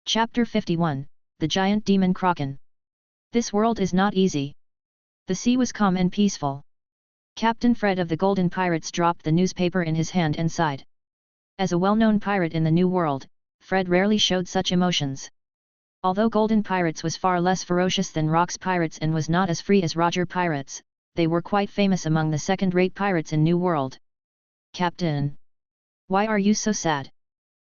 Chapter 51, The Giant Demon Kraken. This world is not easy. The sea was calm and peaceful. Captain Fred of the Golden Pirates dropped the newspaper in his hand and sighed. As a well-known pirate in the New World, Fred rarely showed such emotions. Although Golden Pirates was far less ferocious than Rock's Pirates and was not as free as Roger Pirates, they were quite famous among the second-rate pirates in New World. "Captain! Why are you so sad?"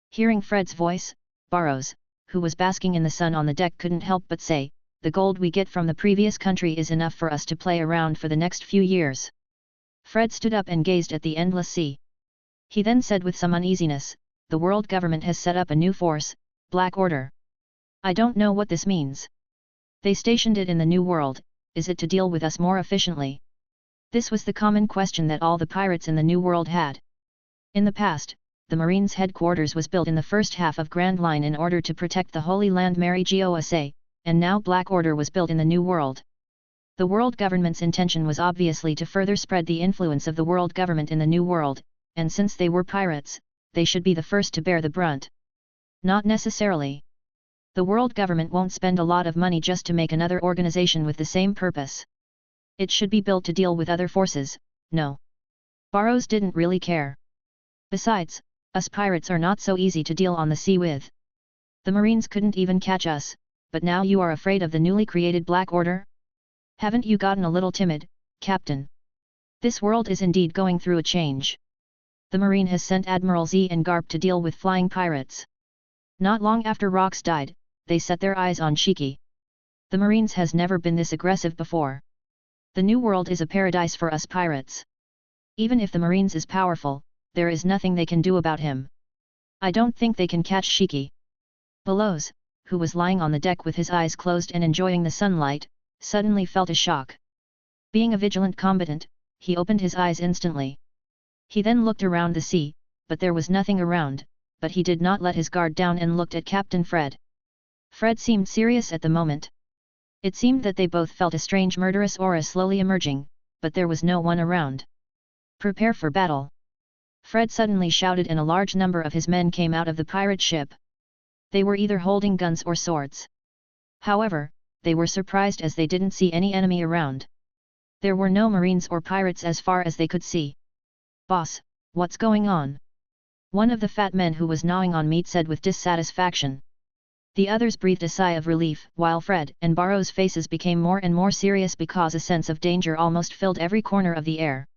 Hearing Fred's voice, Burrows, who was basking in the sun on the deck, couldn't help but say, "The gold we get from the previous country is enough for us to play around for the next few years." Fred stood up and gazed at the endless sea. He then said with some uneasiness, "The world government has set up a new force, Black Order. I don't know what this means. They stationed it in the New World, is it to deal with us more efficiently?" This was the common question that all the pirates in the New World had. In the past, the Marines' headquarters was built in the first half of Grand Line in order to protect the Holy Land Mary Gosa, and now Black Order was built in the New World. The world government's intention was obviously to further spread the influence of the world government in the New World, and since they were pirates, they should be the first to bear the brunt. Not necessarily. The world government won't spend a lot of money just to make another organization with the same purpose. It should be built to deal with other forces, no. Burrows didn't really care. Besides, us pirates are not so easy to deal on the sea with. The Marines couldn't even catch us, but now you are afraid of the newly created Black Order? Haven't you gotten a little timid, Captain? This world is indeed going through a change. The Marine has sent Admiral Z and Garp to deal with flying pirates. Not long after Rox died, they set their eyes on Shiki. The Marines has never been this aggressive before. The New World is a paradise for us pirates. Even if the Marines is powerful, there is nothing they can do about him. I don't think they can catch Shiki. Bellows, who was lying on the deck with his eyes closed and enjoying the sunlight, suddenly felt a shock. Being a vigilant combatant, he opened his eyes instantly. He then looked around the sea, but there was nothing around, but he did not let his guard down and looked at Captain Fred. Fred seemed serious at the moment. It seemed that they both felt a strange murderous aura slowly emerging, but there was no one around. "Prepare for battle!" Fred suddenly shouted, and a large number of his men came out of the pirate ship. They were either holding guns or swords. However, they were surprised as they didn't see any enemy around. There were no Marines or pirates as far as they could see. "Boss, what's going on?" one of the fat men who was gnawing on meat said with dissatisfaction. The others breathed a sigh of relief, while Fred and Burrows' faces became more and more serious because a sense of danger almost filled every corner of the air.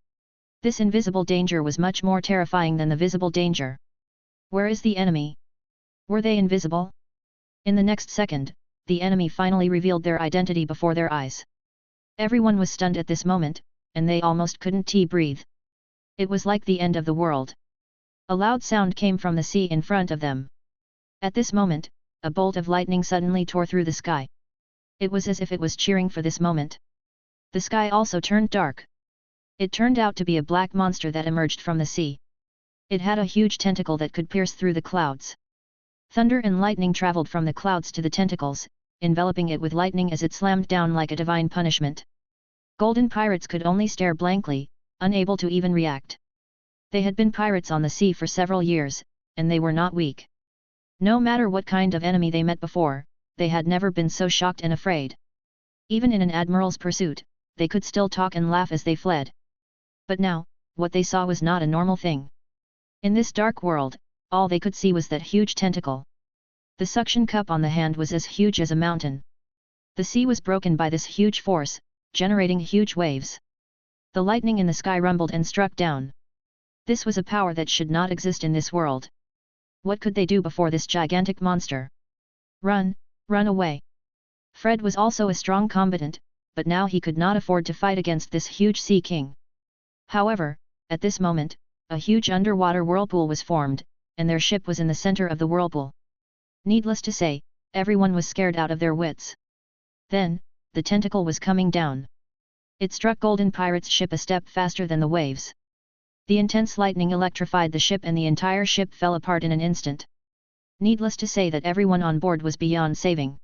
This invisible danger was much more terrifying than the visible danger. Where is the enemy? Were they invisible? In the next second, the enemy finally revealed their identity before their eyes. Everyone was stunned at this moment, and they almost couldn't breathe. It was like the end of the world. A loud sound came from the sea in front of them. At this moment, a bolt of lightning suddenly tore through the sky. It was as if it was cheering for this moment. The sky also turned dark. It turned out to be a black monster that emerged from the sea. It had a huge tentacle that could pierce through the clouds. Thunder and lightning traveled from the clouds to the tentacles, enveloping it with lightning as it slammed down like a divine punishment. Golden Pirates could only stare blankly, unable to even react. They had been pirates on the sea for several years, and they were not weak. No matter what kind of enemy they met before, they had never been so shocked and afraid. Even in an admiral's pursuit, they could still talk and laugh as they fled. But now, what they saw was not a normal thing. In this dark world, all they could see was that huge tentacle. The suction cup on the hand was as huge as a mountain. The sea was broken by this huge force, generating huge waves. The lightning in the sky rumbled and struck down. This was a power that should not exist in this world. What could they do before this gigantic monster? Run, run away! Fred was also a strong combatant, but now he could not afford to fight against this huge sea king. However, at this moment, a huge underwater whirlpool was formed, and their ship was in the center of the whirlpool. Needless to say, everyone was scared out of their wits. Then, the tentacle was coming down. It struck Golden Pirate's ship a step faster than the waves. The intense lightning electrified the ship and the entire ship fell apart in an instant. Needless to say that everyone on board was beyond saving.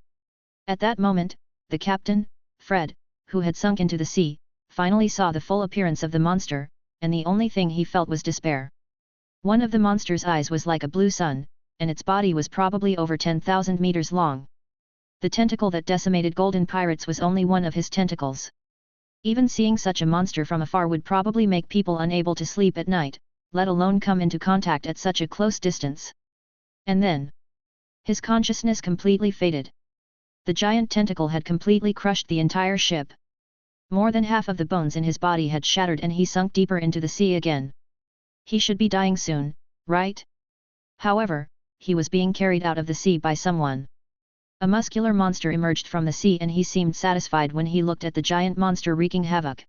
At that moment, the captain, Fred, who had sunk into the sea, finally saw the full appearance of the monster, and the only thing he felt was despair. One of the monster's eyes was like a blue sun, and its body was probably over 10,000 meters long. The tentacle that decimated golden pirates was only one of his tentacles. Even seeing such a monster from afar would probably make people unable to sleep at night, let alone come into contact at such a close distance. And then, his consciousness completely faded. The giant tentacle had completely crushed the entire ship. More than half of the bones in his body had shattered and he sunk deeper into the sea again. He should be dying soon, right? However, he was being carried out of the sea by someone. A muscular monster emerged from the sea and he seemed satisfied when he looked at the giant monster wreaking havoc.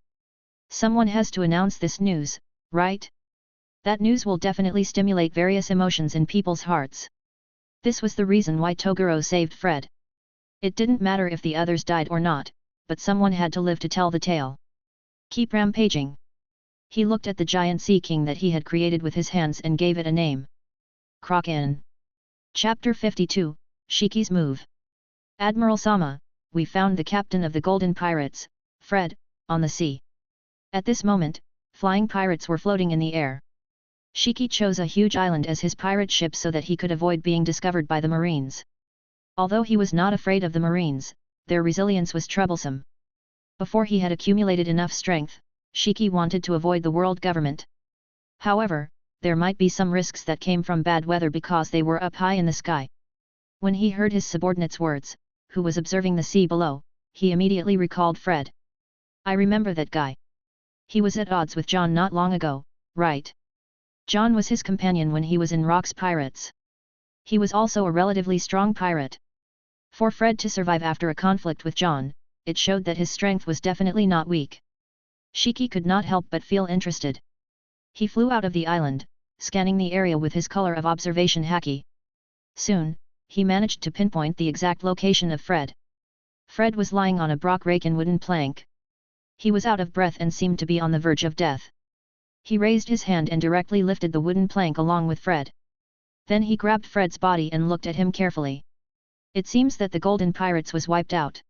Someone has to announce this news, right? That news will definitely stimulate various emotions in people's hearts. This was the reason why Toguro saved Fred. It didn't matter if the others died or not, but someone had to live to tell the tale. Keep rampaging. He looked at the giant sea king that he had created with his hands and gave it a name. Kraken. Chapter 52, Shiki's Move. Admiral Sama, we found the captain of the Golden Pirates, Fred, on the sea. At this moment, flying pirates were floating in the air. Shiki chose a huge island as his pirate ship so that he could avoid being discovered by the Marines. Although he was not afraid of the Marines, their resilience was troublesome. Before he had accumulated enough strength, Shiki wanted to avoid the world government. However, there might be some risks that came from bad weather because they were up high in the sky. When he heard his subordinate's words, who was observing the sea below, he immediately recalled Fred. I remember that guy. He was at odds with John not long ago, right? John was his companion when he was in Rock's Pirates. He was also a relatively strong pirate. For Fred to survive after a conflict with John, it showed that his strength was definitely not weak. Shiki could not help but feel interested. He flew out of the island, scanning the area with his color of observation haki. Soon, he managed to pinpoint the exact location of Fred. Fred was lying on a brock-raken wooden plank. He was out of breath and seemed to be on the verge of death. He raised his hand and directly lifted the wooden plank along with Fred. Then he grabbed Fred's body and looked at him carefully. It seems that the Golden Pirates was wiped out.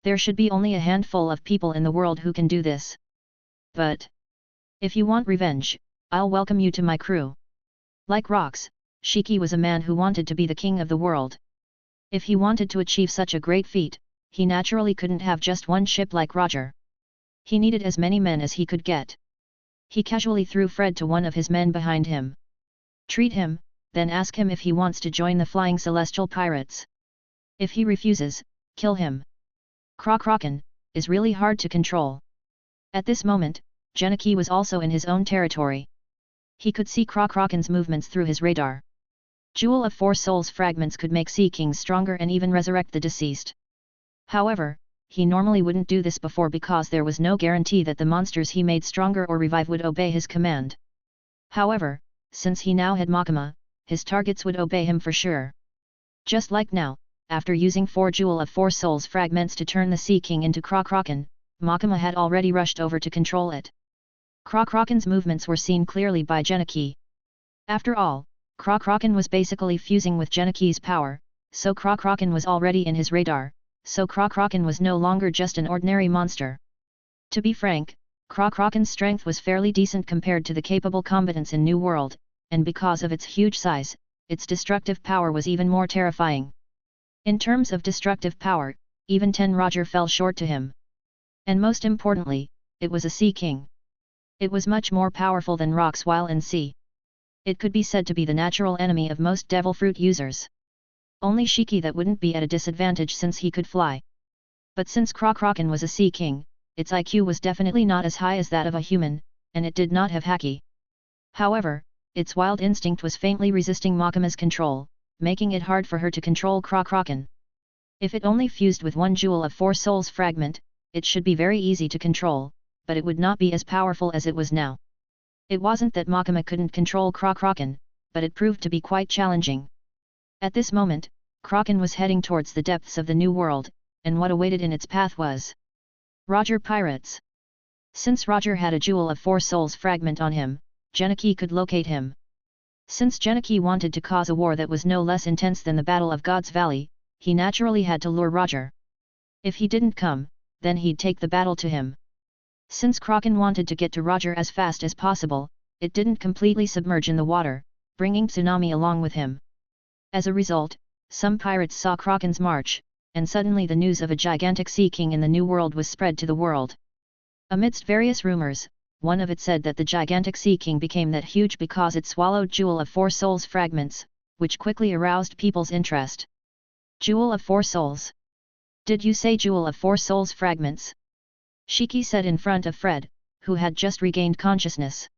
There should be only a handful of people in the world who can do this. But if you want revenge, I'll welcome you to my crew. Like Rocks, Shiki was a man who wanted to be the king of the world. If he wanted to achieve such a great feat, he naturally couldn't have just one ship like Roger. He needed as many men as he could get. He casually threw Fred to one of his men behind him. Treat him, then ask him if he wants to join the Flying Celestial Pirates. If he refuses, kill him. Kraken is really hard to control. At this moment, Genichi was also in his own territory. He could see Kraken's movements through his radar. Jewel of Four Souls fragments could make Sea Kings stronger and even resurrect the deceased. However, he normally wouldn't do this before because there was no guarantee that the monsters he made stronger or revive would obey his command. However, since he now had Makima, his targets would obey him for sure. Just like now, after using 4 Jewel of Four Souls fragments to turn the Sea King into Kraken, Makima had already rushed over to control it. Kraken's movements were seen clearly by Genichi. After all, Kraken was basically fusing with Genichi's power, so Kraken was already in his radar, so Kraken was no longer just an ordinary monster. To be frank, Kraken's strength was fairly decent compared to the capable combatants in New World, and because of its huge size, its destructive power was even more terrifying. In terms of destructive power, even 10 Roger fell short to him. And most importantly, it was a Sea King. It was much more powerful than Rocks while in sea. It could be said to be the natural enemy of most Devil Fruit users. Only Shiki that wouldn't be at a disadvantage since he could fly. But since Kraken was a Sea King, its IQ was definitely not as high as that of a human, and it did not have haki. However, its wild instinct was faintly resisting Makima's control, making it hard for her to control Kraken. If it only fused with 1 Jewel of Four Souls fragment, it should be very easy to control, but it would not be as powerful as it was now. It wasn't that Makima couldn't control Kraken, but it proved to be quite challenging. At this moment, Kraken was heading towards the depths of the New World, and what awaited in its path was Roger Pirates. Since Roger had a Jewel of Four Souls fragment on him, Genichi could locate him. Since Genichi wanted to cause a war that was no less intense than the Battle of God's Valley, he naturally had to lure Roger. If he didn't come, then he'd take the battle to him. Since Kraken wanted to get to Roger as fast as possible, it didn't completely submerge in the water, bringing tsunami along with him. As a result, some pirates saw Krakens march, and suddenly the news of a gigantic sea king in the New World was spread to the world. Amidst various rumors, one of it said that the gigantic sea king became that huge because it swallowed Jewel of Four Souls fragments, which quickly aroused people's interest. Jewel of Four Souls? Did you say Jewel of Four Souls fragments? Shiki said in front of Fred, who had just regained consciousness.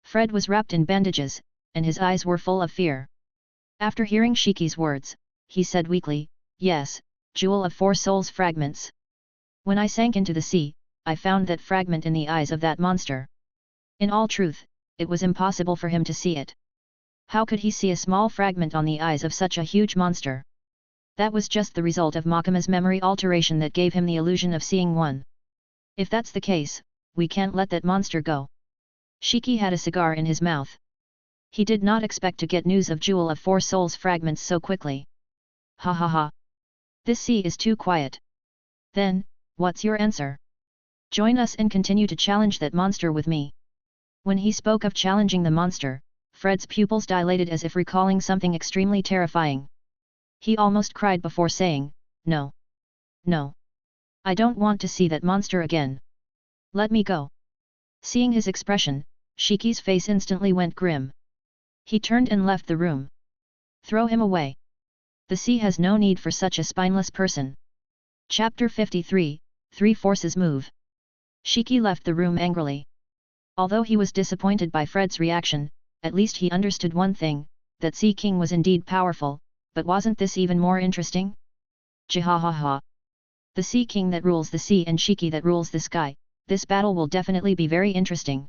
Fred was wrapped in bandages, and his eyes were full of fear. After hearing Shiki's words, he said weakly, "Yes, Jewel of Four Souls fragments. When I sank into the sea, I found that fragment in the eyes of that monster. In all truth, it was impossible for him to see it. How could he see a small fragment on the eyes of such a huge monster? That was just the result of Makama's memory alteration that gave him the illusion of seeing one. If that's the case, we can't let that monster go." Shiki had a cigar in his mouth. He did not expect to get news of Jewel of Four Souls fragments so quickly. "Ha ha ha. This sea is too quiet. Then, what's your answer? Join us and continue to challenge that monster with me." When he spoke of challenging the monster, Fred's pupils dilated as if recalling something extremely terrifying. He almost cried before saying, "No. No. I don't want to see that monster again. Let me go." Seeing his expression, Shiki's face instantly went grim. He turned and left the room. "Throw him away. The sea has no need for such a spineless person." Chapter 53, Three Forces Move. Shiki left the room angrily. Although he was disappointed by Fred's reaction, at least he understood one thing, that Sea King was indeed powerful, but wasn't this even more interesting? Jihahaha. The Sea King that rules the sea and Shiki that rules the sky, this battle will definitely be very interesting.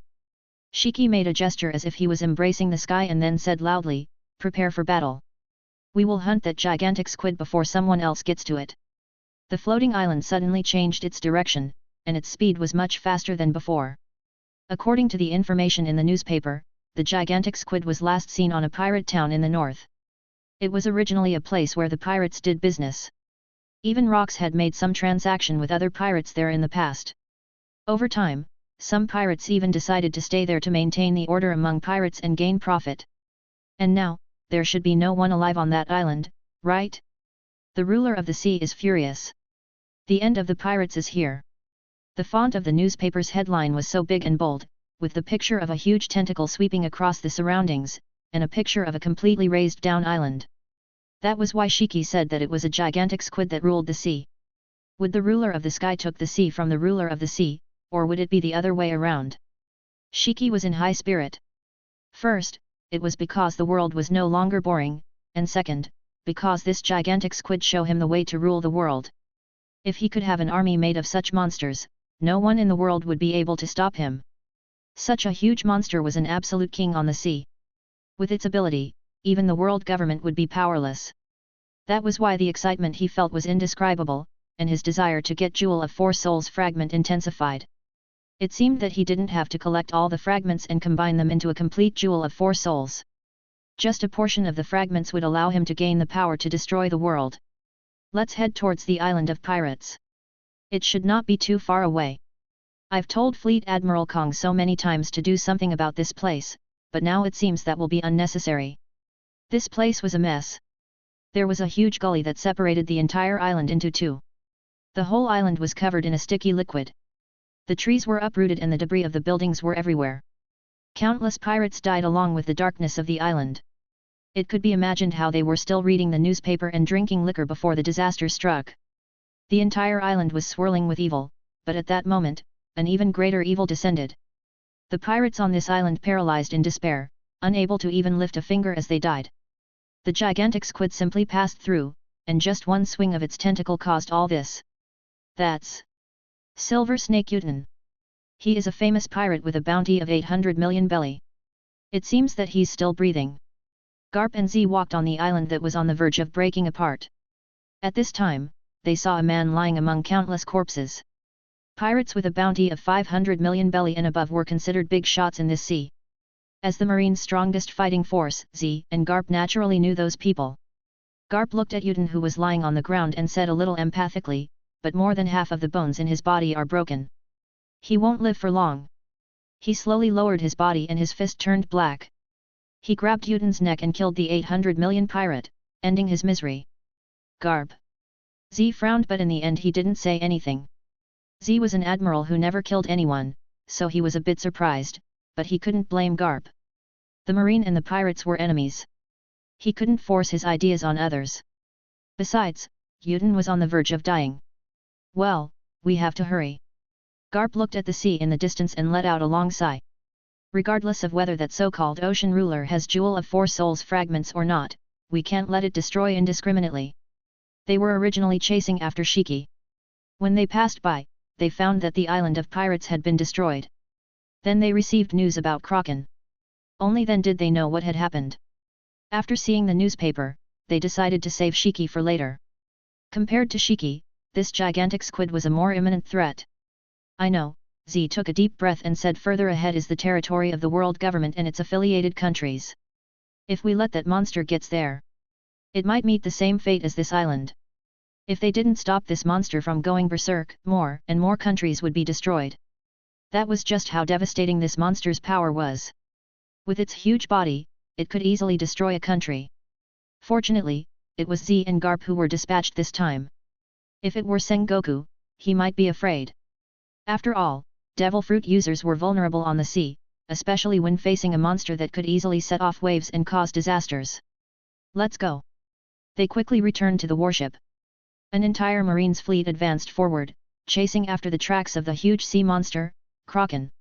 Shiki made a gesture as if he was embracing the sky and then said loudly, "Prepare for battle. We will hunt that gigantic squid before someone else gets to it." The floating island suddenly changed its direction, and its speed was much faster than before. According to the information in the newspaper, the gigantic squid was last seen on a pirate town in the north. It was originally a place where the pirates did business. Even Rox had made some transaction with other pirates there in the past. Over time, some pirates even decided to stay there to maintain the order among pirates and gain profit. And now, there should be no one alive on that island, right? The ruler of the sea is furious. The end of the pirates is here. The font of the newspaper's headline was so big and bold, with the picture of a huge tentacle sweeping across the surroundings, and a picture of a completely raised down island. That was why Shiki said that it was a gigantic squid that ruled the sea. Would the ruler of the sky took the sea from the ruler of the sea, or would it be the other way around? Shiki was in high spirit. First, it was because the world was no longer boring, and second, because this gigantic squid show him the way to rule the world. If he could have an army made of such monsters, no one in the world would be able to stop him. Such a huge monster was an absolute king on the sea. With its ability, even the world government would be powerless. That was why the excitement he felt was indescribable, and his desire to get Jewel of Four Souls fragment intensified. It seemed that he didn't have to collect all the fragments and combine them into a complete Jewel of Four Souls. Just a portion of the fragments would allow him to gain the power to destroy the world. Let's head towards the island of pirates. It should not be too far away. I've told Fleet Admiral Kong so many times to do something about this place, but now it seems that will be unnecessary. This place was a mess. There was a huge gully that separated the entire island into two. The whole island was covered in a sticky liquid. The trees were uprooted and the debris of the buildings were everywhere. Countless pirates died along with the darkness of the island. It could be imagined how they were still reading the newspaper and drinking liquor before the disaster struck. The entire island was swirling with evil, but at that moment, an even greater evil descended. The pirates on this island paralyzed in despair, unable to even lift a finger as they died. The gigantic squid simply passed through, and just one swing of its tentacle caused all this. That's Silver Snake Utan. He is a famous pirate with a bounty of 800 million belly. It seems that he's still breathing. Garp and Z walked on the island that was on the verge of breaking apart. At this time, they saw a man lying among countless corpses. Pirates with a bounty of 500 million belly and above were considered big shots in this sea. As the Marine's strongest fighting force, Z and Garp naturally knew those people. Garp looked at Utan who was lying on the ground and said a little empathically, "But more than half of the bones in his body are broken. He won't live for long." He slowly lowered his body and his fist turned black. He grabbed Utan's neck and killed the 800 million pirate, ending his misery. Garb. Z frowned, but in the end he didn't say anything. Z was an admiral who never killed anyone, so he was a bit surprised, but he couldn't blame Garb. The marine and the pirates were enemies. He couldn't force his ideas on others. Besides, Yuden was on the verge of dying. Well, we have to hurry. Garp looked at the sea in the distance and let out a long sigh. Regardless of whether that so-called ocean ruler has Jewel of Four Souls fragments or not, we can't let it destroy indiscriminately. They were originally chasing after Shiki. When they passed by, they found that the island of pirates had been destroyed. Then they received news about Kraken. Only then did they know what had happened. After seeing the newspaper, they decided to save Shiki for later. Compared to Shiki, this gigantic squid was a more imminent threat. I know, Z took a deep breath and said, further ahead is the territory of the world government and its affiliated countries. If we let that monster gets there, it might meet the same fate as this island. If they didn't stop this monster from going berserk, more and more countries would be destroyed. That was just how devastating this monster's power was. With its huge body, it could easily destroy a country. Fortunately, it was Z and Garp who were dispatched this time. If it were Sengoku, he might be afraid. After all, devil fruit users were vulnerable on the sea, especially when facing a monster that could easily set off waves and cause disasters. Let's go. They quickly returned to the warship. An entire Marines fleet advanced forward, chasing after the tracks of the huge sea monster, Kraken.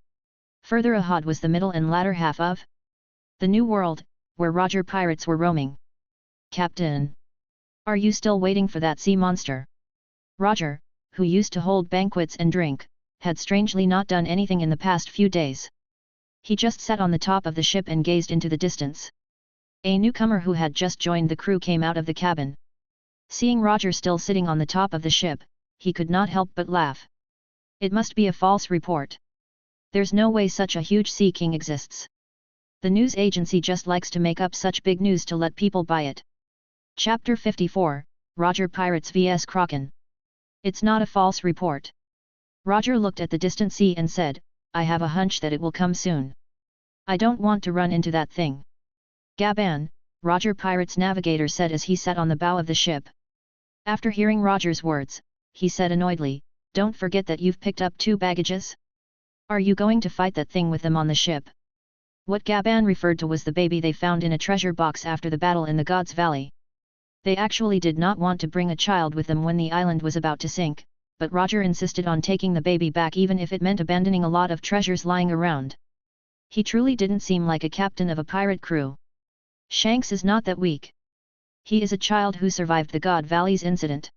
Further ahead was the middle and latter half of the New World, where Roger pirates were roaming. Captain! Are you still waiting for that sea monster? Roger, who used to hold banquets and drink, had strangely not done anything in the past few days. He just sat on the top of the ship and gazed into the distance. A newcomer who had just joined the crew came out of the cabin. Seeing Roger still sitting on the top of the ship, he could not help but laugh. It must be a false report. There's no way such a huge sea king exists. The news agency just likes to make up such big news to let people buy it. Chapter 54, Roger Pirates vs Kraken. It's not a false report. Roger looked at the distant sea and said, I have a hunch that it will come soon. I don't want to run into that thing. Gaban, Roger Pirate's navigator said as he sat on the bow of the ship. After hearing Roger's words, he said annoyedly, don't forget that you've picked up 2 baggages? Are you going to fight that thing with them on the ship? What Gaban referred to was the baby they found in a treasure box after the battle in the Gods Valley. They actually did not want to bring a child with them when the island was about to sink, but Roger insisted on taking the baby back even if it meant abandoning a lot of treasures lying around. He truly didn't seem like a captain of a pirate crew. Shanks is not that weak. He is a child who survived the God Valley's incident.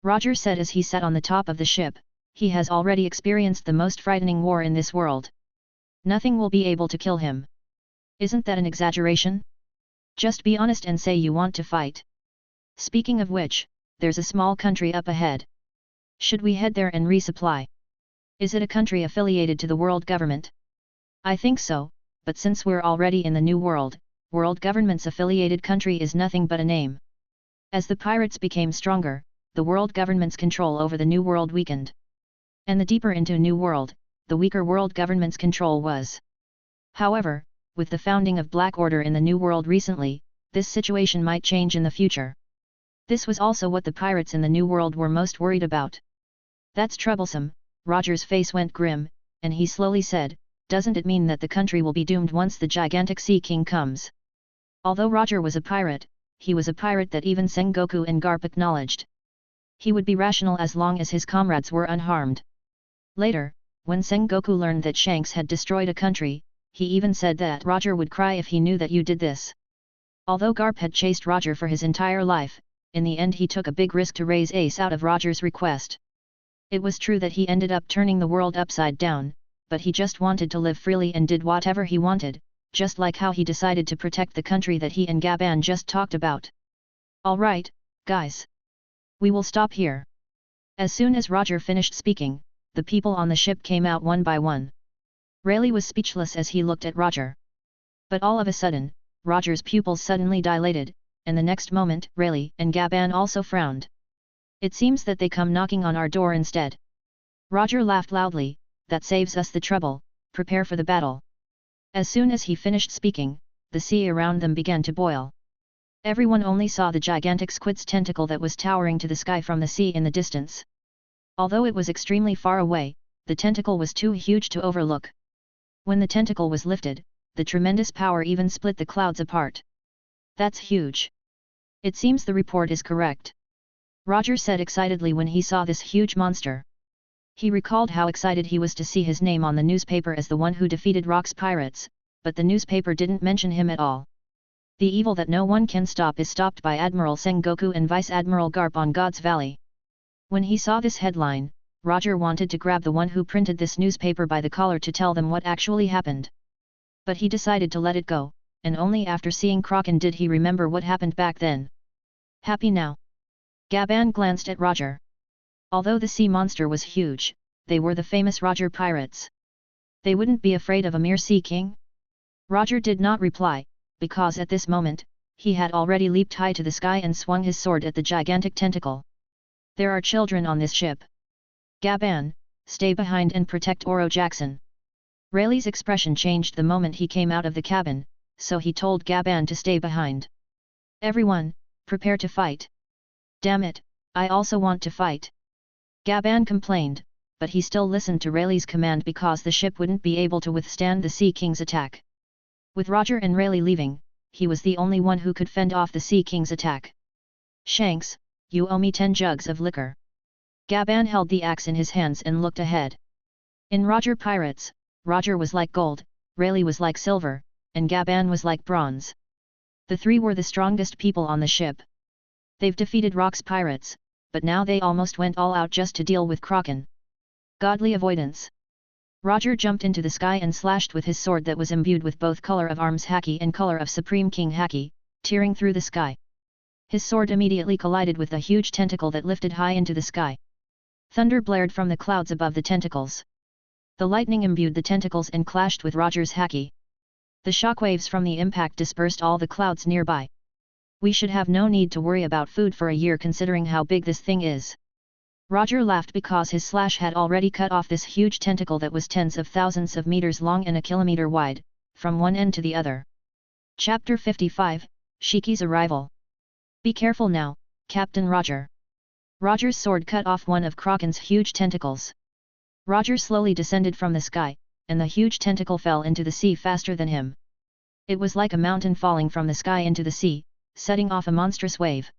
Roger said as he sat on the top of the ship, he has already experienced the most frightening war in this world. Nothing will be able to kill him. Isn't that an exaggeration? Just be honest and say you want to fight. Speaking of which, there's a small country up ahead. Should we head there and resupply? Is it a country affiliated to the world government? I think so, but since we're already in the New World, world government's affiliated country is nothing but a name. As the pirates became stronger, the world government's control over the New World weakened. And the deeper into New World, the weaker world government's control was. However, with the founding of Black Order in the New World recently, this situation might change in the future. This was also what the pirates in the New World were most worried about. That's troublesome. Roger's face went grim, and he slowly said, doesn't it mean that the country will be doomed once the gigantic Sea King comes? Although Roger was a pirate, he was a pirate that even Sengoku and Garp acknowledged. He would be rational as long as his comrades were unharmed. Later, when Sengoku learned that Shanks had destroyed a country, he even said that Roger would cry if he knew that you did this. Although Garp had chased Roger for his entire life, in the end he took a big risk to raise Ace out of Roger's request. It was true that he ended up turning the world upside down, but he just wanted to live freely and did whatever he wanted, just like how he decided to protect the country that he and Gaban just talked about. Alright, guys. We will stop here. As soon as Roger finished speaking, the people on the ship came out one by one. Rayleigh was speechless as he looked at Roger. But all of a sudden, Roger's pupils suddenly dilated, and the next moment Rayleigh and Gaban also frowned. It seems that they come knocking on our door instead. Roger laughed loudly, that saves us the trouble, prepare for the battle. As soon as he finished speaking, the sea around them began to boil. Everyone only saw the gigantic squid's tentacle that was towering to the sky from the sea in the distance. Although it was extremely far away, the tentacle was too huge to overlook. When the tentacle was lifted, the tremendous power even split the clouds apart. That's huge. It seems the report is correct. Roger said excitedly when he saw this huge monster. He recalled how excited he was to see his name on the newspaper as the one who defeated Rock's pirates, but the newspaper didn't mention him at all. The evil that no one can stop is stopped by Admiral Sengoku and Vice Admiral Garp on God's Valley. When he saw this headline, Roger wanted to grab the one who printed this newspaper by the collar to tell them what actually happened. But he decided to let it go, and only after seeing Kraken did he remember what happened back then. Happy now? Gaban glanced at Roger. Although the sea monster was huge, they were the famous Roger pirates. They wouldn't be afraid of a mere sea king? Roger did not reply, because at this moment, he had already leaped high to the sky and swung his sword at the gigantic tentacle. There are children on this ship. Gaban, stay behind and protect Oro Jackson. Rayleigh's expression changed the moment he came out of the cabin, so he told Gaban to stay behind. Everyone, prepare to fight. Damn it, I also want to fight. Gaban complained, but he still listened to Rayleigh's command because the ship wouldn't be able to withstand the Sea King's attack. With Roger and Rayleigh leaving, he was the only one who could fend off the Sea King's attack. Shanks, you owe me 10 jugs of liquor. Gaban held the axe in his hands and looked ahead. In Roger Pirates, Roger was like gold, Rayleigh was like silver, and Gaban was like bronze. The three were the strongest people on the ship. They've defeated Rock's pirates, but now they almost went all out just to deal with Kraken. Godly avoidance. Roger jumped into the sky and slashed with his sword that was imbued with both color of arms haki and color of Supreme King haki, tearing through the sky. His sword immediately collided with the huge tentacle that lifted high into the sky. Thunder blared from the clouds above the tentacles. The lightning imbued the tentacles and clashed with Roger's haki. The shockwaves from the impact dispersed all the clouds nearby. We should have no need to worry about food for a year considering how big this thing is. Roger laughed because his slash had already cut off this huge tentacle that was tens of thousands of meters long and a kilometer wide, from one end to the other. Chapter 55, Shiki's Arrival. Be careful now, Captain Roger. Roger's sword cut off one of Kraken's huge tentacles. Roger slowly descended from the sky, and the huge tentacle fell into the sea faster than him. It was like a mountain falling from the sky into the sea, setting off a monstrous wave.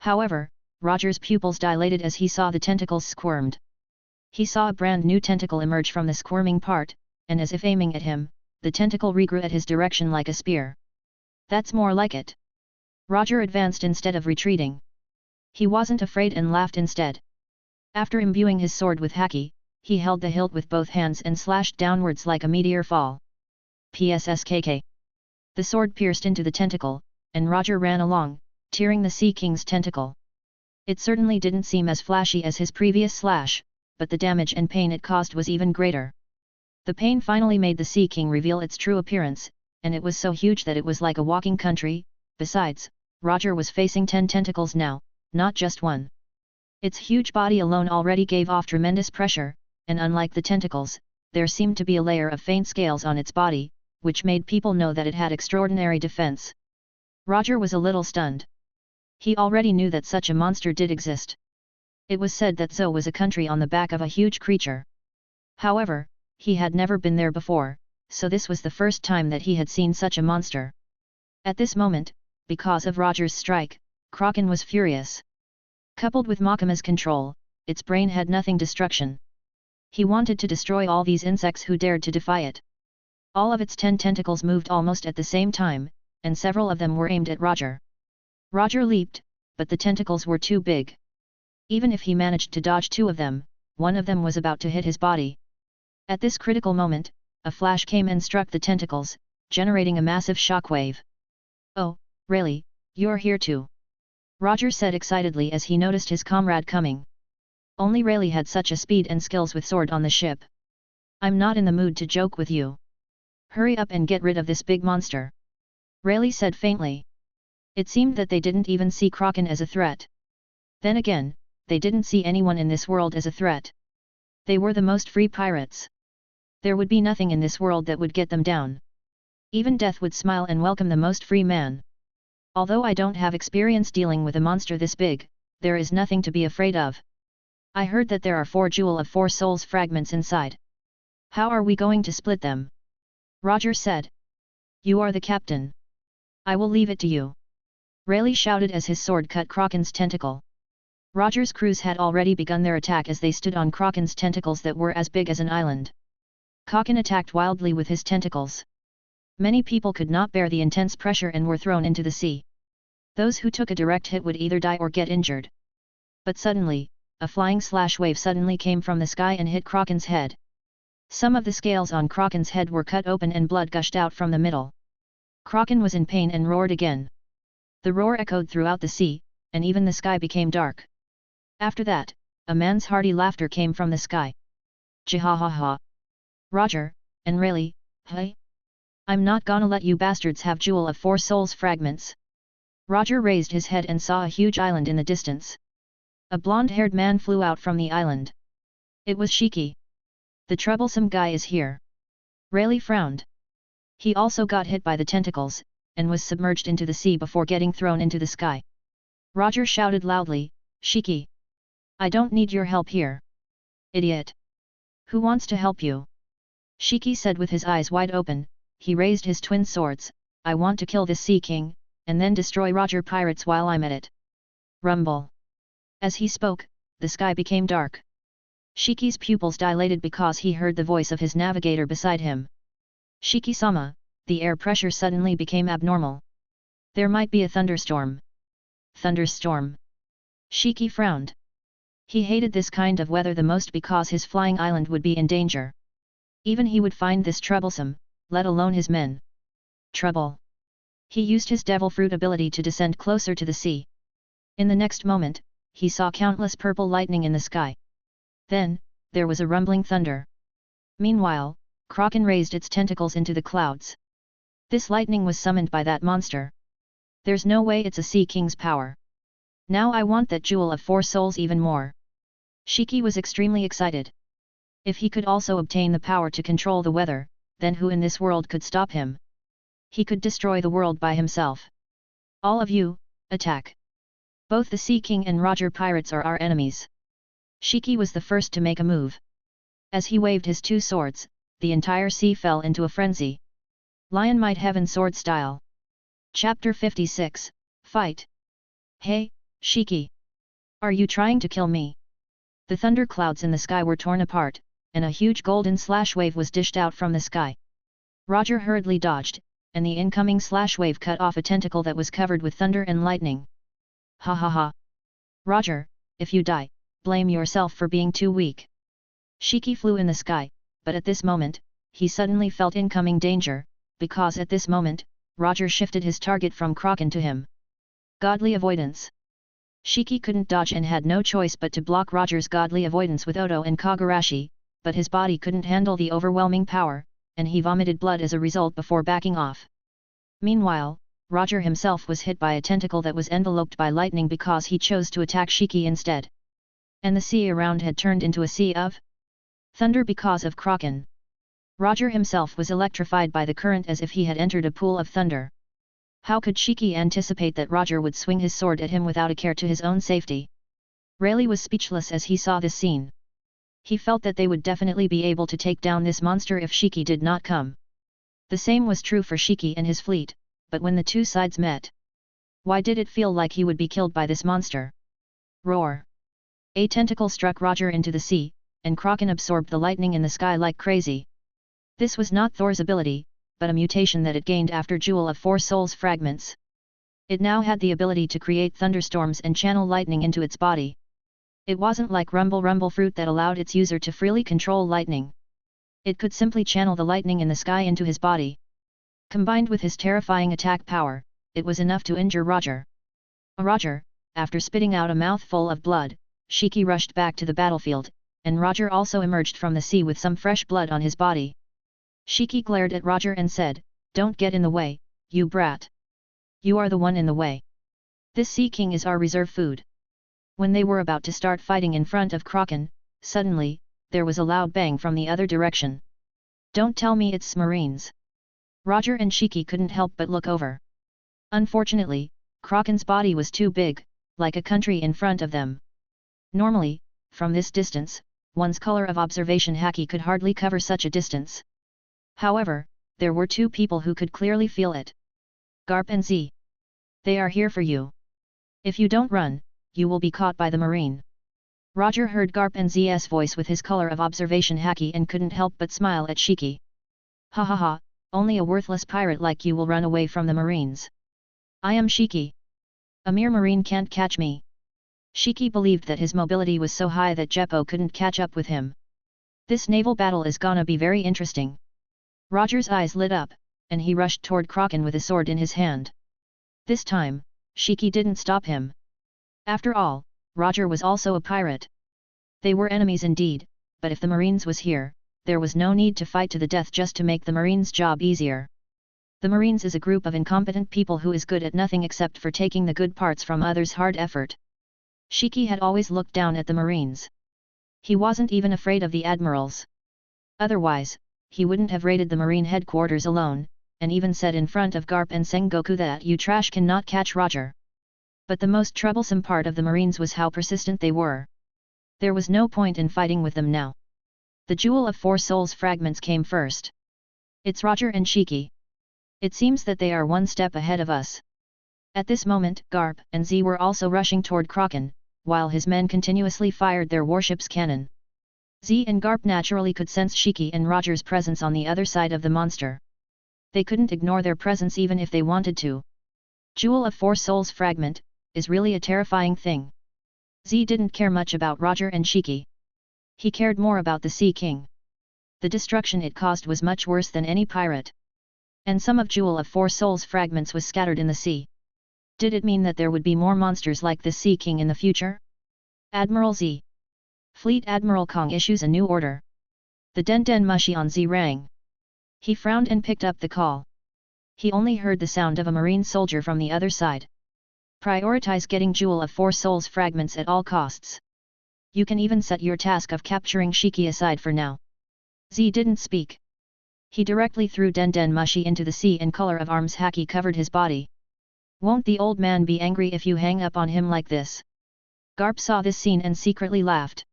However, Roger's pupils dilated as he saw the tentacles squirmed. He saw a brand new tentacle emerge from the squirming part, and as if aiming at him, the tentacle regrew at his direction like a spear. That's more like it. Roger advanced instead of retreating. He wasn't afraid and laughed instead. After imbuing his sword with haki, he held the hilt with both hands and slashed downwards like a meteor fall. PSSKK. The sword pierced into the tentacle, and Roger ran along, tearing the Sea King's tentacle. It certainly didn't seem as flashy as his previous slash, but the damage and pain it caused was even greater. The pain finally made the Sea King reveal its true appearance, and it was so huge that it was like a walking country. Besides, Roger was facing 10 tentacles now, not just one. Its huge body alone already gave off tremendous pressure, and unlike the tentacles, there seemed to be a layer of faint scales on its body, which made people know that it had extraordinary defense. Roger was a little stunned. He already knew that such a monster did exist. It was said that Zo was a country on the back of a huge creature. However, he had never been there before, so this was the first time that he had seen such a monster. At this moment, because of Roger's strike, Kraken was furious. Coupled with Makama's control, its brain had nothing destruction. He wanted to destroy all these insects who dared to defy it. All of its 10 tentacles moved almost at the same time, and several of them were aimed at Roger. Roger leaped, but the tentacles were too big. Even if he managed to dodge 2 of them, one of them was about to hit his body. At this critical moment, a flash came and struck the tentacles, generating a massive shockwave. Oh, Rayleigh, you're here too. Roger said excitedly as he noticed his comrade coming. Only Rayleigh had such a speed and skills with sword on the ship. I'm not in the mood to joke with you. Hurry up and get rid of this big monster. Rayleigh said faintly. It seemed that they didn't even see Kraken as a threat. Then again, they didn't see anyone in this world as a threat. They were the most free pirates. There would be nothing in this world that would get them down. Even death would smile and welcome the most free man. Although I don't have experience dealing with a monster this big, there is nothing to be afraid of. I heard that there are 4 Jewel of 4 Souls fragments inside. How are we going to split them? Roger said. You are the captain. I will leave it to you. Rayleigh shouted as his sword cut Kraken's tentacle. Roger's crews had already begun their attack as they stood on Kraken's tentacles that were as big as an island. Kraken attacked wildly with his tentacles. Many people could not bear the intense pressure and were thrown into the sea. Those who took a direct hit would either die or get injured. But suddenly, a flying slash wave suddenly came from the sky and hit Kraken's head. Some of the scales on Kraken's head were cut open and blood gushed out from the middle. Kraken was in pain and roared again. The roar echoed throughout the sea, and even the sky became dark. After that, a man's hearty laughter came from the sky. Jihahaha. Roger, and Rayleigh, hey? I'm not gonna let you bastards have Jewel of 4 Souls fragments. Roger raised his head and saw a huge island in the distance. A blonde-haired man flew out from the island. It was Shiki. The troublesome guy is here. Rayleigh frowned. He also got hit by the tentacles, and was submerged into the sea before getting thrown into the sky. Roger shouted loudly, Shiki! I don't need your help here. Idiot! Who wants to help you? Shiki said with his eyes wide open. He raised his twin swords. I want to kill this Sea King, and then destroy Roger pirates while I'm at it. Rumble. As he spoke, the sky became dark. Shiki's pupils dilated because he heard the voice of his navigator beside him. Shiki-sama, the air pressure suddenly became abnormal. There might be a thunderstorm. Thunderstorm. Shiki frowned. He hated this kind of weather the most because his flying island would be in danger. Even he would find this troublesome, let alone his men. Trouble. He used his devil fruit ability to descend closer to the sea. In the next moment, he saw countless purple lightning in the sky. Then, there was a rumbling thunder. Meanwhile, Kraken raised its tentacles into the clouds. This lightning was summoned by that monster. There's no way it's a Sea King's power. Now I want that Jewel of 4 Souls even more. Shiki was extremely excited. If he could also obtain the power to control the weather, then who in this world could stop him? He could destroy the world by himself. All of you, attack! Both the Sea King and Roger pirates are our enemies. Shiki was the first to make a move. As he waved his 2 swords, the entire sea fell into a frenzy. Lion Might Heaven Sword Style. Chapter 56, Fight. Hey, Shiki! Are you trying to kill me? The thunderclouds in the sky were torn apart, and a huge golden slash wave was dished out from the sky. Roger hurriedly dodged, and the incoming slash wave cut off a tentacle that was covered with thunder and lightning. Ha ha ha! Roger, if you die, blame yourself for being too weak. Shiki flew in the sky, but at this moment, he suddenly felt incoming danger, because at this moment, Roger shifted his target from Kraken to him. Godly avoidance. Shiki couldn't dodge and had no choice but to block Roger's godly avoidance with Odo and Kagurashi, but his body couldn't handle the overwhelming power, and he vomited blood as a result before backing off. Meanwhile, Roger himself was hit by a tentacle that was enveloped by lightning because he chose to attack Shiki instead. And the sea around had turned into a sea of thunder because of Kraken. Roger himself was electrified by the current as if he had entered a pool of thunder. How could Shiki anticipate that Roger would swing his sword at him without a care to his own safety? Rayleigh was speechless as he saw this scene. He felt that they would definitely be able to take down this monster if Shiki did not come. The same was true for Shiki and his fleet, but when the two sides met, why did it feel like he would be killed by this monster? Roar! A tentacle struck Roger into the sea, and Kraken absorbed the lightning in the sky like crazy. This was not Thor's ability, but a mutation that it gained after Jewel of 4 Souls fragments. It now had the ability to create thunderstorms and channel lightning into its body. It wasn't like Rumble Fruit that allowed its user to freely control lightning. It could simply channel the lightning in the sky into his body. Combined with his terrifying attack power, it was enough to injure Roger. Roger, after spitting out a mouthful of blood, Shiki rushed back to the battlefield, and Roger also emerged from the sea with some fresh blood on his body. Shiki glared at Roger and said, "Don't get in the way, you brat. You are the one in the way. This Sea King is our reserve food." When they were about to start fighting in front of Kraken, suddenly, there was a loud bang from the other direction. "Don't tell me it's Marines." Roger and Shiki couldn't help but look over. Unfortunately, Kraken's body was too big, like a country in front of them. Normally, from this distance, one's color of observation haki could hardly cover such a distance. However, there were two people who could clearly feel it. Garp and Z. They are here for you. If you don't run, you will be caught by the marine. Roger heard Garp and Z's voice with his color of observation haki and couldn't help but smile at Shiki. Ha ha ha, only a worthless pirate like you will run away from the marines. I am Shiki. A mere marine can't catch me. Shiki believed that his mobility was so high that Jeppo couldn't catch up with him. This naval battle is gonna be very interesting. Roger's eyes lit up, and he rushed toward Kraken with a sword in his hand. This time, Shiki didn't stop him. After all, Roger was also a pirate. They were enemies indeed, but if the Marines was here, there was no need to fight to the death just to make the Marines' job easier. The Marines is a group of incompetent people who is good at nothing except for taking the good parts from others' hard effort. Shiki had always looked down at the Marines. He wasn't even afraid of the admirals. Otherwise, he wouldn't have raided the Marine headquarters alone, and even said in front of Garp and Sengoku that you trash cannot catch Roger. But the most troublesome part of the Marines was how persistent they were. There was no point in fighting with them now. The Jewel of 4 Souls fragments came first. It's Roger and Shiki. It seems that they are one step ahead of us. At this moment, Garp and Z were also rushing toward Kraken, while his men continuously fired their warship's cannon. Z and Garp naturally could sense Shiki and Roger's presence on the other side of the monster. They couldn't ignore their presence even if they wanted to. Jewel of 4 Souls fragment is really a terrifying thing. Z didn't care much about Roger and Shiki. He cared more about the Sea King. The destruction it caused was much worse than any pirate. And some of Jewel of 4 Souls fragments was scattered in the sea. Did it mean that there would be more monsters like the Sea King in the future? Admiral Z. Fleet Admiral Kong issues a new order. The Den Den Mushi on Z rang. He frowned and picked up the call. He only heard the sound of a marine soldier from the other side. Prioritize getting Jewel of 4 Souls fragments at all costs. You can even set your task of capturing Shiki aside for now. Z didn't speak. He directly threw Den Den Mushi into the sea and color of arms haki covered his body. Won't the old man be angry if you hang up on him like this? Garp saw this scene and secretly laughed.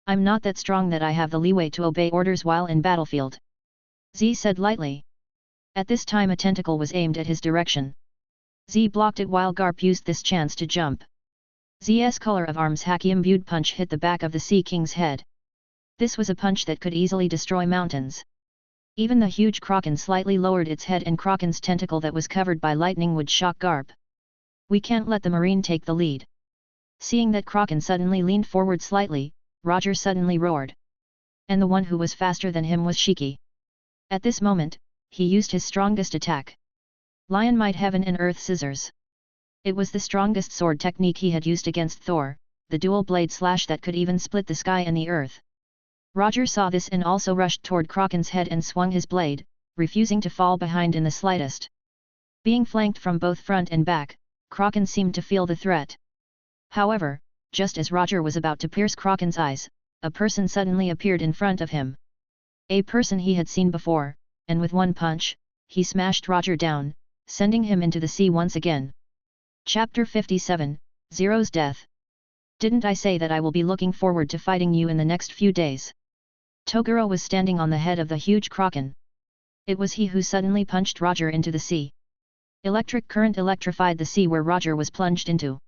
I'm not that strong that I have the leeway to obey orders while in battlefield. Z said lightly. At this time a tentacle was aimed at his direction. Z blocked it while Garp used this chance to jump. Z's color of arms haki imbued punch hit the back of the Sea King's head. This was a punch that could easily destroy mountains. Even the huge Kraken slightly lowered its head and Kraken's tentacle that was covered by lightning would shock Garp. We can't let the marine take the lead. Seeing that Kraken suddenly leaned forward slightly, Roger suddenly roared. And the one who was faster than him was Shiki. At this moment, he used his strongest attack. Lion Might Heaven and Earth Scissors. It was the strongest sword technique he had used against Thor, the dual blade slash that could even split the sky and the earth. Roger saw this and also rushed toward Kraken's head and swung his blade, refusing to fall behind in the slightest. Being flanked from both front and back, Kraken seemed to feel the threat. However, just as Roger was about to pierce Kraken's eyes, a person suddenly appeared in front of him. A person he had seen before, and with one punch, he smashed Roger down, sending him into the sea once again. Chapter 57, Zero's Death. Didn't I say that I will be looking forward to fighting you in the next few days? Toguro was standing on the head of the huge Kraken. It was he who suddenly punched Roger into the sea. Electric current electrified the sea where Roger was plunged into.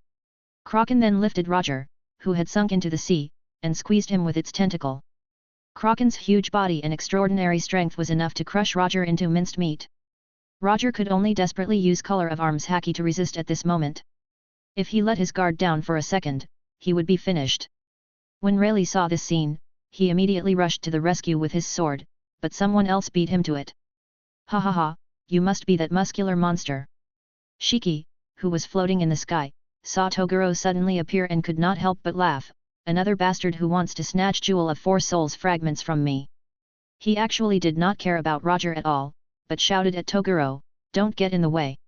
Kraken then lifted Roger, who had sunk into the sea, and squeezed him with its tentacle. Kraken's huge body and extraordinary strength was enough to crush Roger into minced meat. Roger could only desperately use color of arms haki to resist at this moment. If he let his guard down for a second, he would be finished. When Rayleigh saw this scene, he immediately rushed to the rescue with his sword, but someone else beat him to it. Ha ha ha, you must be that muscular monster. Shiki, who was floating in the sky, saw Toguro suddenly appear and could not help but laugh. Another bastard who wants to snatch Jewel of 4 Souls fragments from me. He actually did not care about Roger at all, but shouted at Toguro, don't get in the way.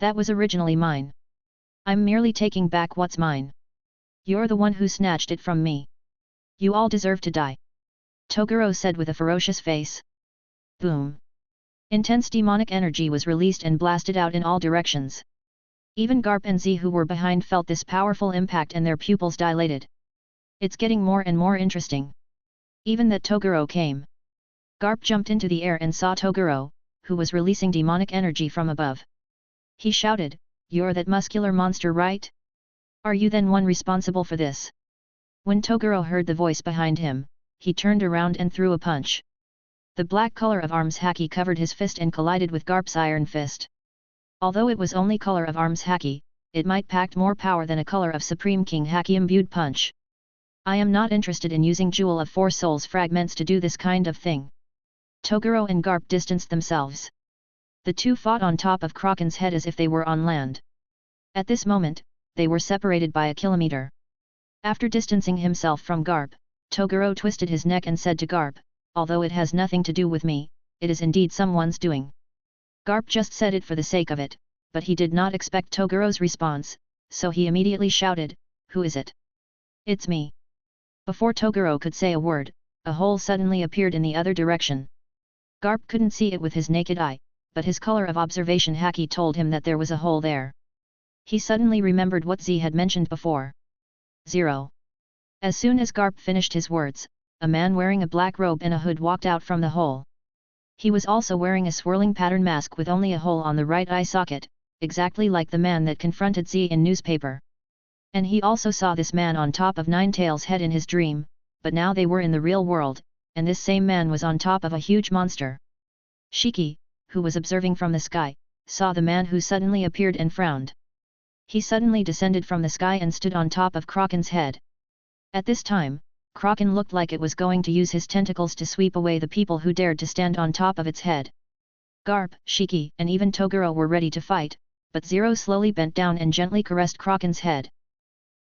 That was originally mine. I'm merely taking back what's mine. You're the one who snatched it from me. You all deserve to die. Toguro said with a ferocious face. Boom. Intense demonic energy was released and blasted out in all directions. Even Garp and Z who were behind felt this powerful impact and their pupils dilated. It's getting more and more interesting. Even that Toguro came. Garp jumped into the air and saw Toguro, who was releasing demonic energy from above. He shouted, "You're that muscular monster, right? Are you then one responsible for this?" When Toguro heard the voice behind him, he turned around and threw a punch. The black color of arms haki covered his fist and collided with Garp's iron fist. Although it was only color of arms haki, it might packed more power than a color of Supreme King haki imbued punch. I am not interested in using Jewel of Four Souls fragments to do this kind of thing. Toguro and Garp distanced themselves. The two fought on top of Kraken's head as if they were on land. At this moment, they were separated by a kilometer. After distancing himself from Garp, Toguro twisted his neck and said to Garp, "Although it has nothing to do with me, it is indeed someone's doing." Garp just said it for the sake of it, but he did not expect Toguro's response, so he immediately shouted, "Who is it?" "It's me." Before Toguro could say a word, a hole suddenly appeared in the other direction. Garp couldn't see it with his naked eye, but his color of observation haki told him that there was a hole there. He suddenly remembered what Z had mentioned before. 0. As soon as Garp finished his words, a man wearing a black robe and a hood walked out from the hole. He was also wearing a swirling pattern mask with only a hole on the right eye socket, exactly like the man that confronted Z in newspaper. And he also saw this man on top of Ninetail's head in his dream, but now they were in the real world, and this same man was on top of a huge monster. Shiki, who was observing from the sky, saw the man who suddenly appeared and frowned. He suddenly descended from the sky and stood on top of Kraken's head. At this time, Kraken looked like it was going to use his tentacles to sweep away the people who dared to stand on top of its head. Garp, Shiki and even Toguro were ready to fight, but Zero slowly bent down and gently caressed Kraken's head.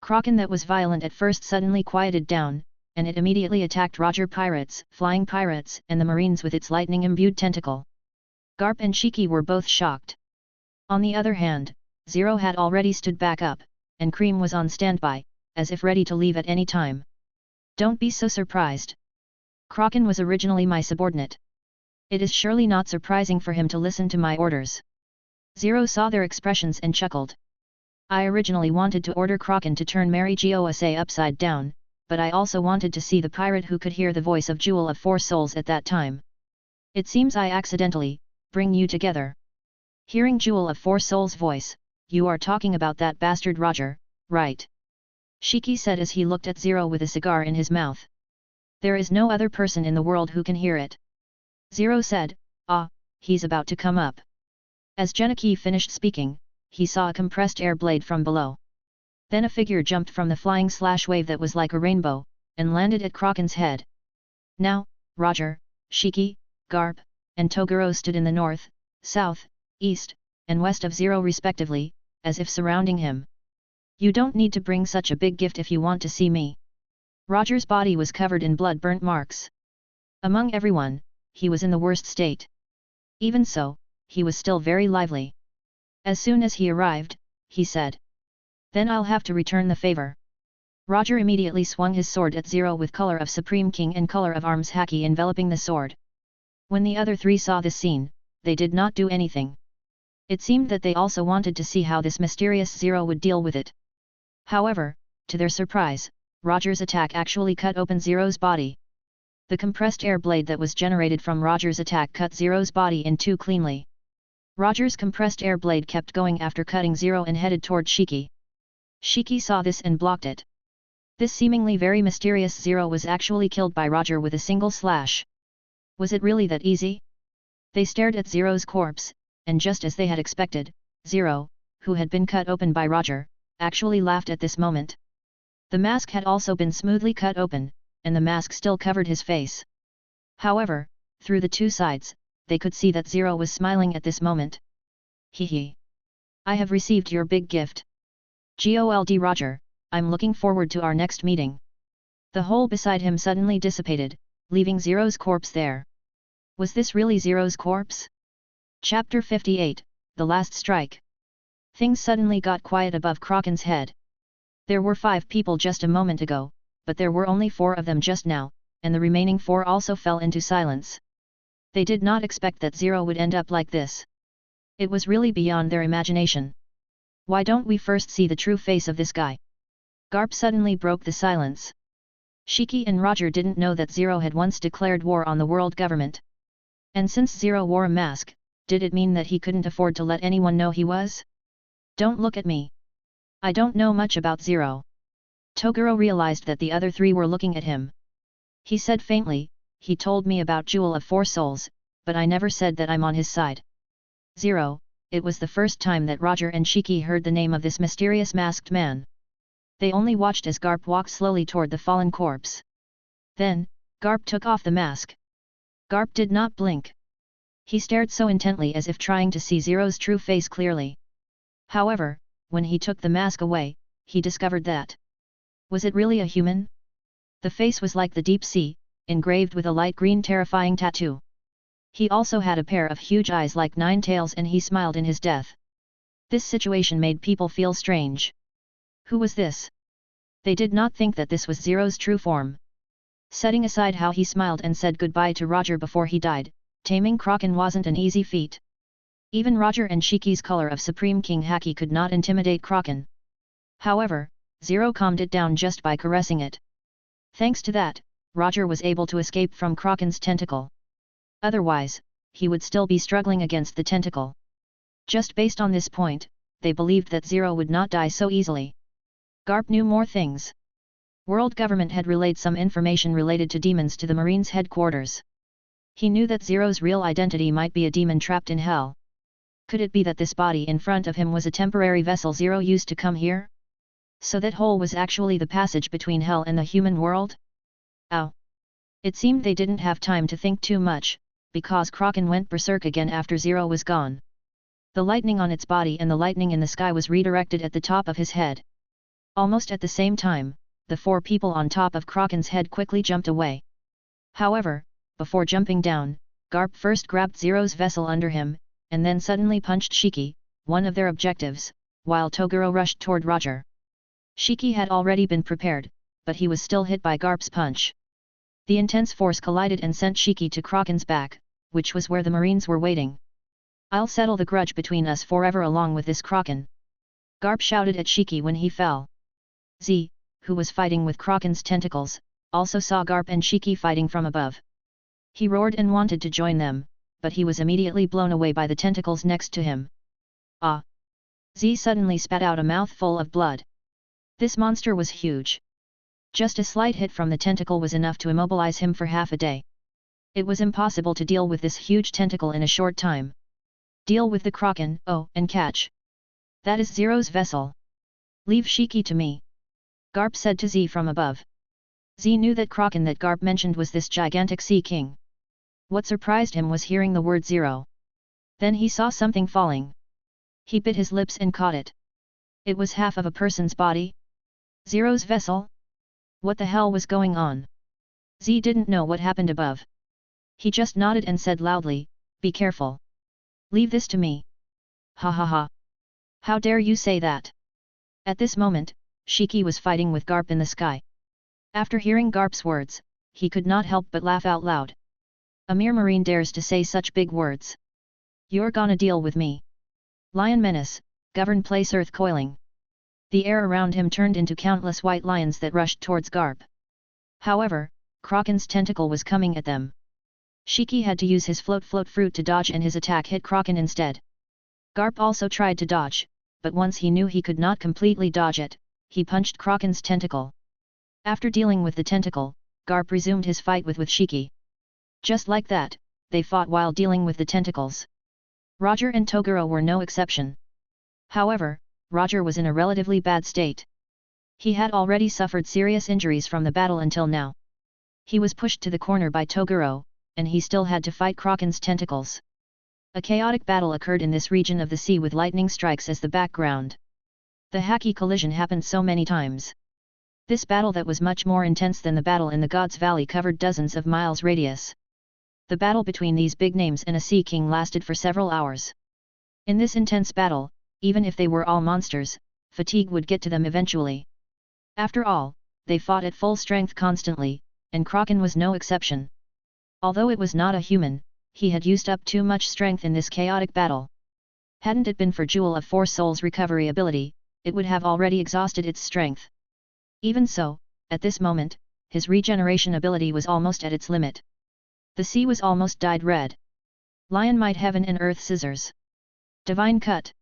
Kraken that was violent at first suddenly quieted down, and it immediately attacked Roger pirates, flying pirates and the marines with its lightning-imbued tentacle. Garp and Shiki were both shocked. On the other hand, Zero had already stood back up, and Cream was on standby, as if ready to leave at any time. Don't be so surprised. Kraken was originally my subordinate. It is surely not surprising for him to listen to my orders. Zero saw their expressions and chuckled. I originally wanted to order Kraken to turn Mary Gosa upside down, but I also wanted to see the pirate who could hear the voice of Jewel of Four Souls at that time. It seems I accidentally bring you together. Hearing Jewel of Four Souls' voice, you are talking about that bastard Roger, right? Shiki said as he looked at Zero with a cigar in his mouth. There is no other person in the world who can hear it. Zero said, "Ah, he's about to come up." As Genichi finished speaking, he saw a compressed air blade from below. Then a figure jumped from the flying slash wave that was like a rainbow, and landed at Kraken's head. Now, Roger, Shiki, Garp, and Toguro stood in the north, south, east, and west of Zero respectively, as if surrounding him. You don't need to bring such a big gift if you want to see me. Roger's body was covered in blood-burnt marks. Among everyone, he was in the worst state. Even so, he was still very lively. As soon as he arrived, he said, "Then I'll have to return the favor." Roger immediately swung his sword at Zero with color of Supreme King and color of arms haki enveloping the sword. When the other three saw this scene, they did not do anything. It seemed that they also wanted to see how this mysterious Zero would deal with it. However, to their surprise, Roger's attack actually cut open Zero's body. The compressed air blade that was generated from Roger's attack cut Zero's body in two cleanly. Roger's compressed air blade kept going after cutting Zero and headed toward Shiki. Shiki saw this and blocked it. This seemingly very mysterious Zero was actually killed by Roger with a single slash. Was it really that easy? They stared at Zero's corpse, and just as they had expected, Zero, who had been cut open by Roger, actually laughed at this moment. The mask had also been smoothly cut open, and the mask still covered his face. However, through the two sides, they could see that Zero was smiling at this moment. Hee. I have received your big gift. Gold Roger, I'm looking forward to our next meeting. The hole beside him suddenly dissipated, leaving Zero's corpse there. Was this really Zero's corpse? Chapter 58, The Last Strike. Things suddenly got quiet above Kraken's head. There were 5 people just a moment ago, but there were only 4 of them just now, and the remaining 4 also fell into silence. They did not expect that Zero would end up like this. It was really beyond their imagination. Why don't we first see the true face of this guy? Garp suddenly broke the silence. Shiki and Roger didn't know that Zero had once declared war on the world government. And since Zero wore a mask, did it mean that he couldn't afford to let anyone know he was? Don't look at me. I don't know much about Zero. Toguro realized that the other three were looking at him. He said faintly, he told me about Jewel of Four Souls, but I never said that I'm on his side. Zero, it was the first time that Roger and Shiki heard the name of this mysterious masked man. They only watched as Garp walked slowly toward the fallen corpse. Then, Garp took off the mask. Garp did not blink. He stared so intently as if trying to see Zero's true face clearly. However, when he took the mask away, he discovered that. Was it really a human? The face was like the deep sea, engraved with a light green terrifying tattoo. He also had a pair of huge eyes like nine tails and he smiled in his death. This situation made people feel strange. Who was this? They did not think that this was Zero's true form. Setting aside how he smiled and said goodbye to Roger before he died, taming Kraken wasn't an easy feat. Even Roger and Shiki's color of Supreme King Haki could not intimidate Kraken. However, Zero calmed it down just by caressing it. Thanks to that, Roger was able to escape from Kraken's tentacle. Otherwise, he would still be struggling against the tentacle. Just based on this point, they believed that Zero would not die so easily. Garp knew more things. World government had relayed some information related to demons to the Marines' headquarters. He knew that Zero's real identity might be a demon trapped in hell. Could it be that this body in front of him was a temporary vessel Zero used to come here? So that hole was actually the passage between hell and the human world? Ow! It seemed they didn't have time to think too much, because Kraken went berserk again after Zero was gone. The lightning on its body and the lightning in the sky was redirected at the top of his head. Almost at the same time, the four people on top of Kraken's head quickly jumped away. However, before jumping down, Garp first grabbed Zero's vessel under him, and then suddenly punched Shiki, one of their objectives, while Toguro rushed toward Roger. Shiki had already been prepared, but he was still hit by Garp's punch. The intense force collided and sent Shiki to Kraken's back, which was where the Marines were waiting. I'll settle the grudge between us forever along with this Kraken. Garp shouted at Shiki when he fell. Z, who was fighting with Kraken's tentacles, also saw Garp and Shiki fighting from above. He roared and wanted to join them, but he was immediately blown away by the tentacles next to him. Ah! Z suddenly spat out a mouthful of blood. This monster was huge. Just a slight hit from the tentacle was enough to immobilize him for half a day. It was impossible to deal with this huge tentacle in a short time. Deal with the Kraken, oh, and catch. That is Zero's vessel. Leave Shiki to me. Garp said to Z from above. Z knew that Kraken that Garp mentioned was this gigantic sea king. What surprised him was hearing the word Zero. Then he saw something falling. He bit his lips and caught it. It was half of a person's body. Zero's vessel? What the hell was going on? Z didn't know what happened above. He just nodded and said loudly, "Be careful. Leave this to me." Ha ha ha. How dare you say that? At this moment, Shiki was fighting with Garp in the sky. After hearing Garp's words, he could not help but laugh out loud. A mere marine dares to say such big words. You're gonna deal with me. Lion menace, govern place earth coiling. The air around him turned into countless white lions that rushed towards Garp. However, Kraken's tentacle was coming at them. Shiki had to use his float fruit to dodge and his attack hit Kraken instead. Garp also tried to dodge, but once he knew he could not completely dodge it, he punched Kraken's tentacle. After dealing with the tentacle, Garp resumed his fight with Shiki. Just like that, they fought while dealing with the tentacles. Roger and Toguro were no exception. However, Roger was in a relatively bad state. He had already suffered serious injuries from the battle until now. He was pushed to the corner by Toguro, and he still had to fight Kraken's tentacles. A chaotic battle occurred in this region of the sea with lightning strikes as the background. The Haki collision happened so many times. This battle that was much more intense than the battle in the God's Valley covered dozens of miles radius. The battle between these big names and a sea king lasted for several hours. In this intense battle, even if they were all monsters, fatigue would get to them eventually. After all, they fought at full strength constantly, and Kraken was no exception. Although it was not a human, he had used up too much strength in this chaotic battle. Hadn't it been for Jewel of Four Souls' recovery ability, it would have already exhausted its strength. Even so, at this moment, his regeneration ability was almost at its limit. The sea was almost dyed red. Lion might heaven and earth scissors. Divine cut.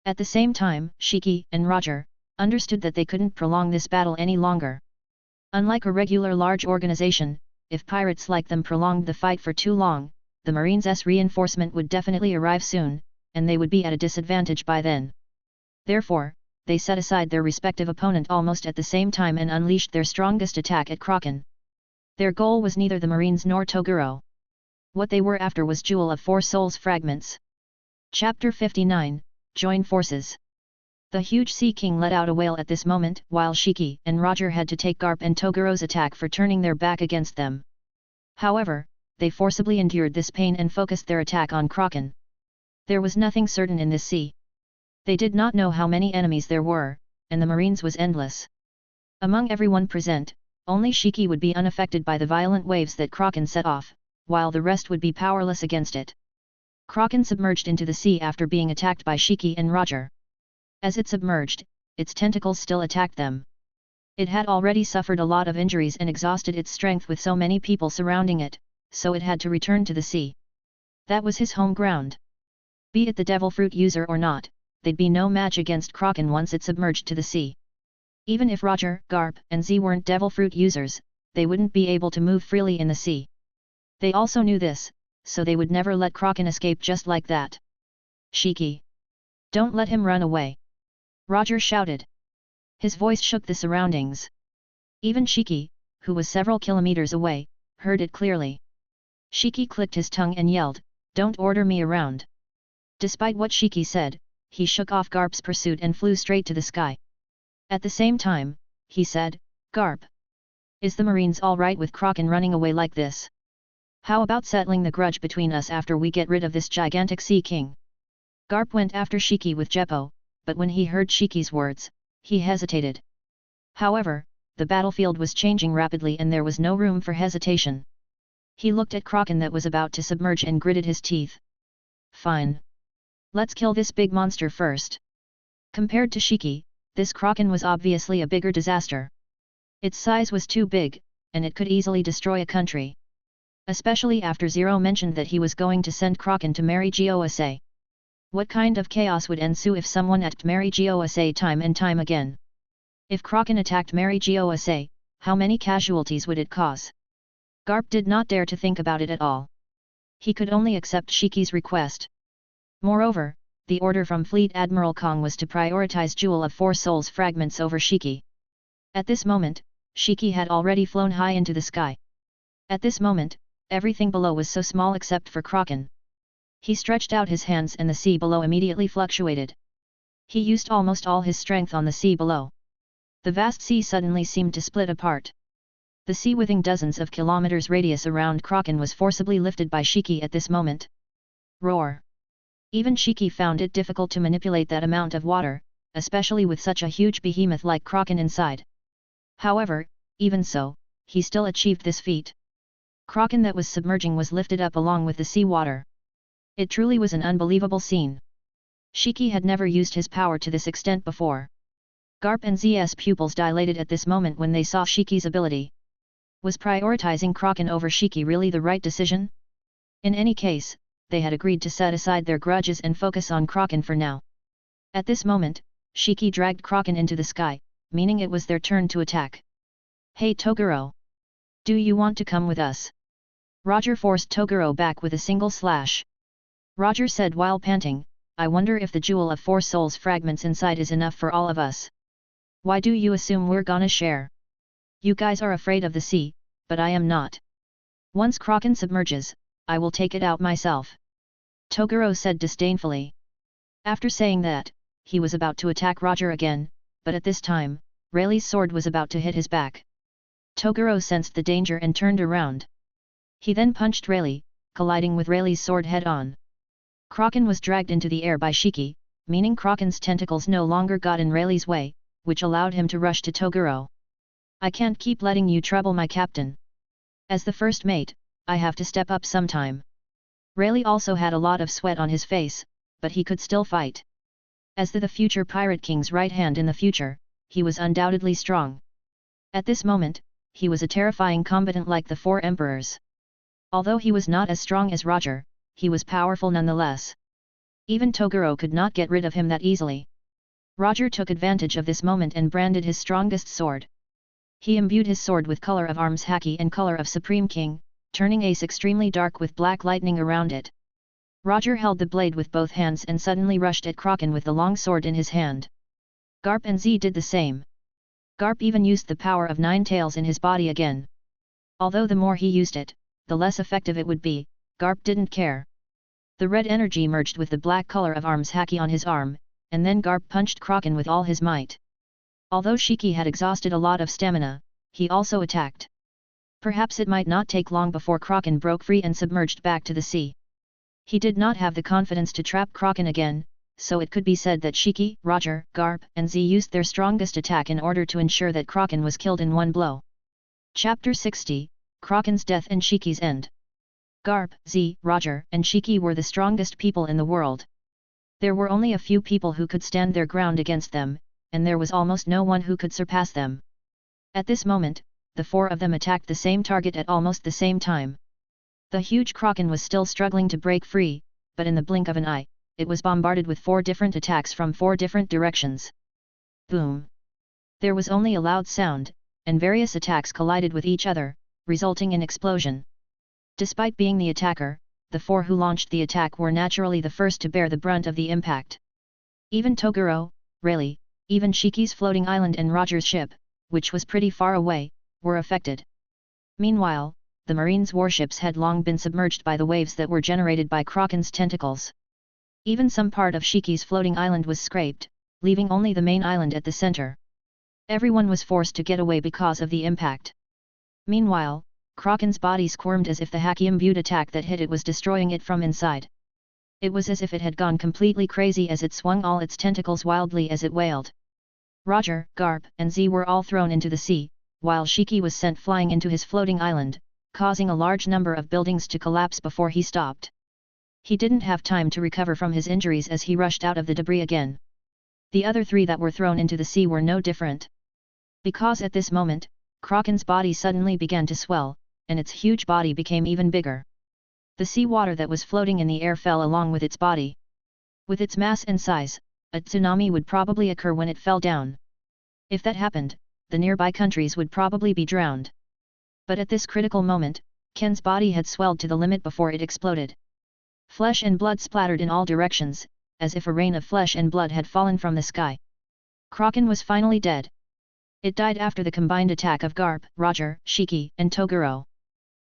At the same time, Shiki and Roger understood that they couldn't prolong this battle any longer. Unlike a regular large organization, if pirates like them prolonged the fight for too long, the Marines' reinforcement would definitely arrive soon, and they would be at a disadvantage by then. Therefore, they set aside their respective opponent almost at the same time and unleashed their strongest attack at Kraken. Their goal was neither the Marines nor Toguro. What they were after was Jewel of Four Souls fragments. Chapter 59, Join Forces. The huge Sea King let out a wail at this moment, while Shiki and Roger had to take Garp and Toguro's attack for turning their back against them. However, they forcibly endured this pain and focused their attack on Kraken. There was nothing certain in this sea. They did not know how many enemies there were, and the Marines was endless. Among everyone present, only Shiki would be unaffected by the violent waves that Kraken set off, while the rest would be powerless against it. Kraken submerged into the sea after being attacked by Shiki and Roger. As it submerged, its tentacles still attacked them. It had already suffered a lot of injuries and exhausted its strength with so many people surrounding it, so it had to return to the sea. That was his home ground. Be it the devil fruit user or not, they'd be no match against Kraken once it submerged to the sea. Even if Roger, Garp, and Z weren't devil fruit users, they wouldn't be able to move freely in the sea. They also knew this, so they would never let Kraken escape just like that. Shiki! Don't let him run away! Roger shouted. His voice shook the surroundings. Even Shiki, who was several kilometers away, heard it clearly. Shiki clicked his tongue and yelled, "Don't order me around!" Despite what Shiki said, he shook off Garp's pursuit and flew straight to the sky. At the same time, he said, "Garp! Is the Marines all right with Kraken running away like this? How about settling the grudge between us after we get rid of this gigantic Sea King?" Garp went after Shiki with Jeppo, but when he heard Shiki's words, he hesitated. However, the battlefield was changing rapidly and there was no room for hesitation. He looked at Kraken that was about to submerge and gritted his teeth. "Fine. Let's kill this big monster first." Compared to Shiki, this Kraken was obviously a bigger disaster. Its size was too big, and it could easily destroy a country. Especially after Zero mentioned that he was going to send Kraken to marry Gosa. What kind of chaos would ensue if someone attacked Mary Gosa time and time again? If Kraken attacked Mary Gosa, how many casualties would it cause? Garp did not dare to think about it at all. He could only accept Shiki's request. Moreover, the order from Fleet Admiral Kong was to prioritize Jewel of Four Souls fragments over Shiki. At this moment, Shiki had already flown high into the sky. At this moment, everything below was so small except for Kraken. He stretched out his hands and the sea below immediately fluctuated. He used almost all his strength on the sea below. The vast sea suddenly seemed to split apart. The sea within dozens of kilometers radius around Kraken was forcibly lifted by Shiki at this moment. Roar! Even Shiki found it difficult to manipulate that amount of water, especially with such a huge behemoth like Kraken inside. However, even so, he still achieved this feat. Kraken that was submerging was lifted up along with the sea water. It truly was an unbelievable scene. Shiki had never used his power to this extent before. Garp and Z's pupils dilated at this moment when they saw Shiki's ability. Was prioritizing Kraken over Shiki really the right decision? In any case, they had agreed to set aside their grudges and focus on Kraken for now. At this moment, Shiki dragged Kraken into the sky, meaning it was their turn to attack. "Hey Toguro! Do you want to come with us?" Roger forced Toguro back with a single slash. Roger said while panting, "I wonder if the Jewel of Four Souls fragments inside is enough for all of us. Why do you assume we're gonna share? You guys are afraid of the sea, but I am not. Once Kraken submerges, I will take it out myself." Toguro said disdainfully. After saying that, he was about to attack Roger again, but at this time, Rayleigh's sword was about to hit his back. Toguro sensed the danger and turned around. He then punched Rayleigh, colliding with Rayleigh's sword head-on. Kraken was dragged into the air by Shiki, meaning Kraken's tentacles no longer got in Rayleigh's way, which allowed him to rush to Toguro. "I can't keep letting you trouble my captain. As the first mate, I have to step up sometime." Rayleigh also had a lot of sweat on his face, but he could still fight. As the future Pirate King's right hand in the future, he was undoubtedly strong. At this moment, he was a terrifying combatant like the four emperors. Although he was not as strong as Roger, he was powerful nonetheless. Even Toguro could not get rid of him that easily. Roger took advantage of this moment and branded his strongest sword. He imbued his sword with color of arms haki and color of Supreme King, turning ace extremely dark with black lightning around it. Roger held the blade with both hands and suddenly rushed at Kraken with the long sword in his hand. Garp and Z did the same. Garp even used the power of 9 tails in his body again. Although the more he used it, the less effective it would be, Garp didn't care. The red energy merged with the black color of arms haki on his arm, and then Garp punched Kraken with all his might. Although Shiki had exhausted a lot of stamina, he also attacked. Perhaps it might not take long before Kraken broke free and submerged back to the sea. He did not have the confidence to trap Kraken again, so it could be said that Shiki, Roger, Garp, and Z used their strongest attack in order to ensure that Kraken was killed in one blow. Chapter 60, Kraken's Death and Shiki's End. Garp, Z, Roger, and Shiki were the strongest people in the world. There were only a few people who could stand their ground against them, and there was almost no one who could surpass them. At this moment, the four of them attacked the same target at almost the same time. The huge Kraken was still struggling to break free, but in the blink of an eye, it was bombarded with 4 different attacks from 4 different directions. Boom! There was only a loud sound, and various attacks collided with each other, resulting in explosion. Despite being the attacker, the 4 who launched the attack were naturally the first to bear the brunt of the impact. Even Toguro, Rayleigh, even Shiki's floating island and Roger's ship, which was pretty far away, were affected. Meanwhile, the Marine's warships had long been submerged by the waves that were generated by Kraken's tentacles. Even some part of Shiki's floating island was scraped, leaving only the main island at the center. Everyone was forced to get away because of the impact. Meanwhile, Kraken's body squirmed as if the haki-imbued attack that hit it was destroying it from inside. It was as if it had gone completely crazy as it swung all its tentacles wildly as it wailed. Roger, Garp, and Z were all thrown into the sea, while Shiki was sent flying into his floating island, causing a large number of buildings to collapse before he stopped. He didn't have time to recover from his injuries as he rushed out of the debris again. The other 3 that were thrown into the sea were no different. Because at this moment, Kraken's body suddenly began to swell, and its huge body became even bigger. The sea water that was floating in the air fell along with its body. With its mass and size, a tsunami would probably occur when it fell down. If that happened, the nearby countries would probably be drowned. But at this critical moment, Ken's body had swelled to the limit before it exploded. Flesh and blood splattered in all directions, as if a rain of flesh and blood had fallen from the sky. Kraken was finally dead. It died after the combined attack of Garp, Roger, Shiki, and Toguro.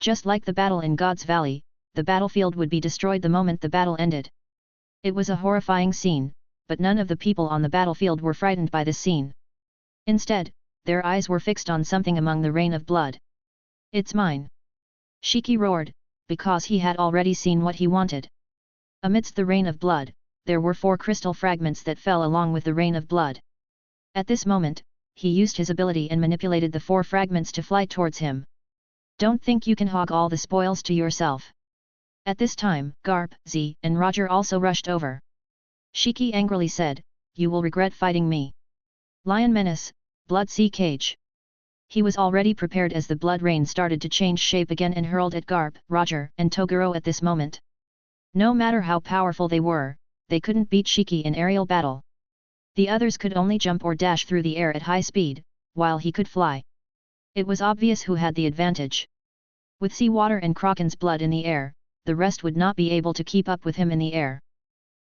Just like the battle in God's Valley, the battlefield would be destroyed the moment the battle ended. It was a horrifying scene, but none of the people on the battlefield were frightened by this scene. Instead, their eyes were fixed on something among the rain of blood. "It's mine!" Shiki roared, because he had already seen what he wanted. Amidst the rain of blood, there were 4 crystal fragments that fell along with the rain of blood. At this moment, he used his ability and manipulated the 4 fragments to fly towards him. "Don't think you can hog all the spoils to yourself." At this time, Garp, Z, and Roger also rushed over. Shiki angrily said, "You will regret fighting me." Lion Menace, Blood Sea Cage. He was already prepared as the blood rain started to change shape again and hurled at Garp, Roger, and Toguro at this moment. No matter how powerful they were, they couldn't beat Shiki in aerial battle. The others could only jump or dash through the air at high speed, while he could fly. It was obvious who had the advantage. With seawater and Kraken's blood in the air, the rest would not be able to keep up with him in the air.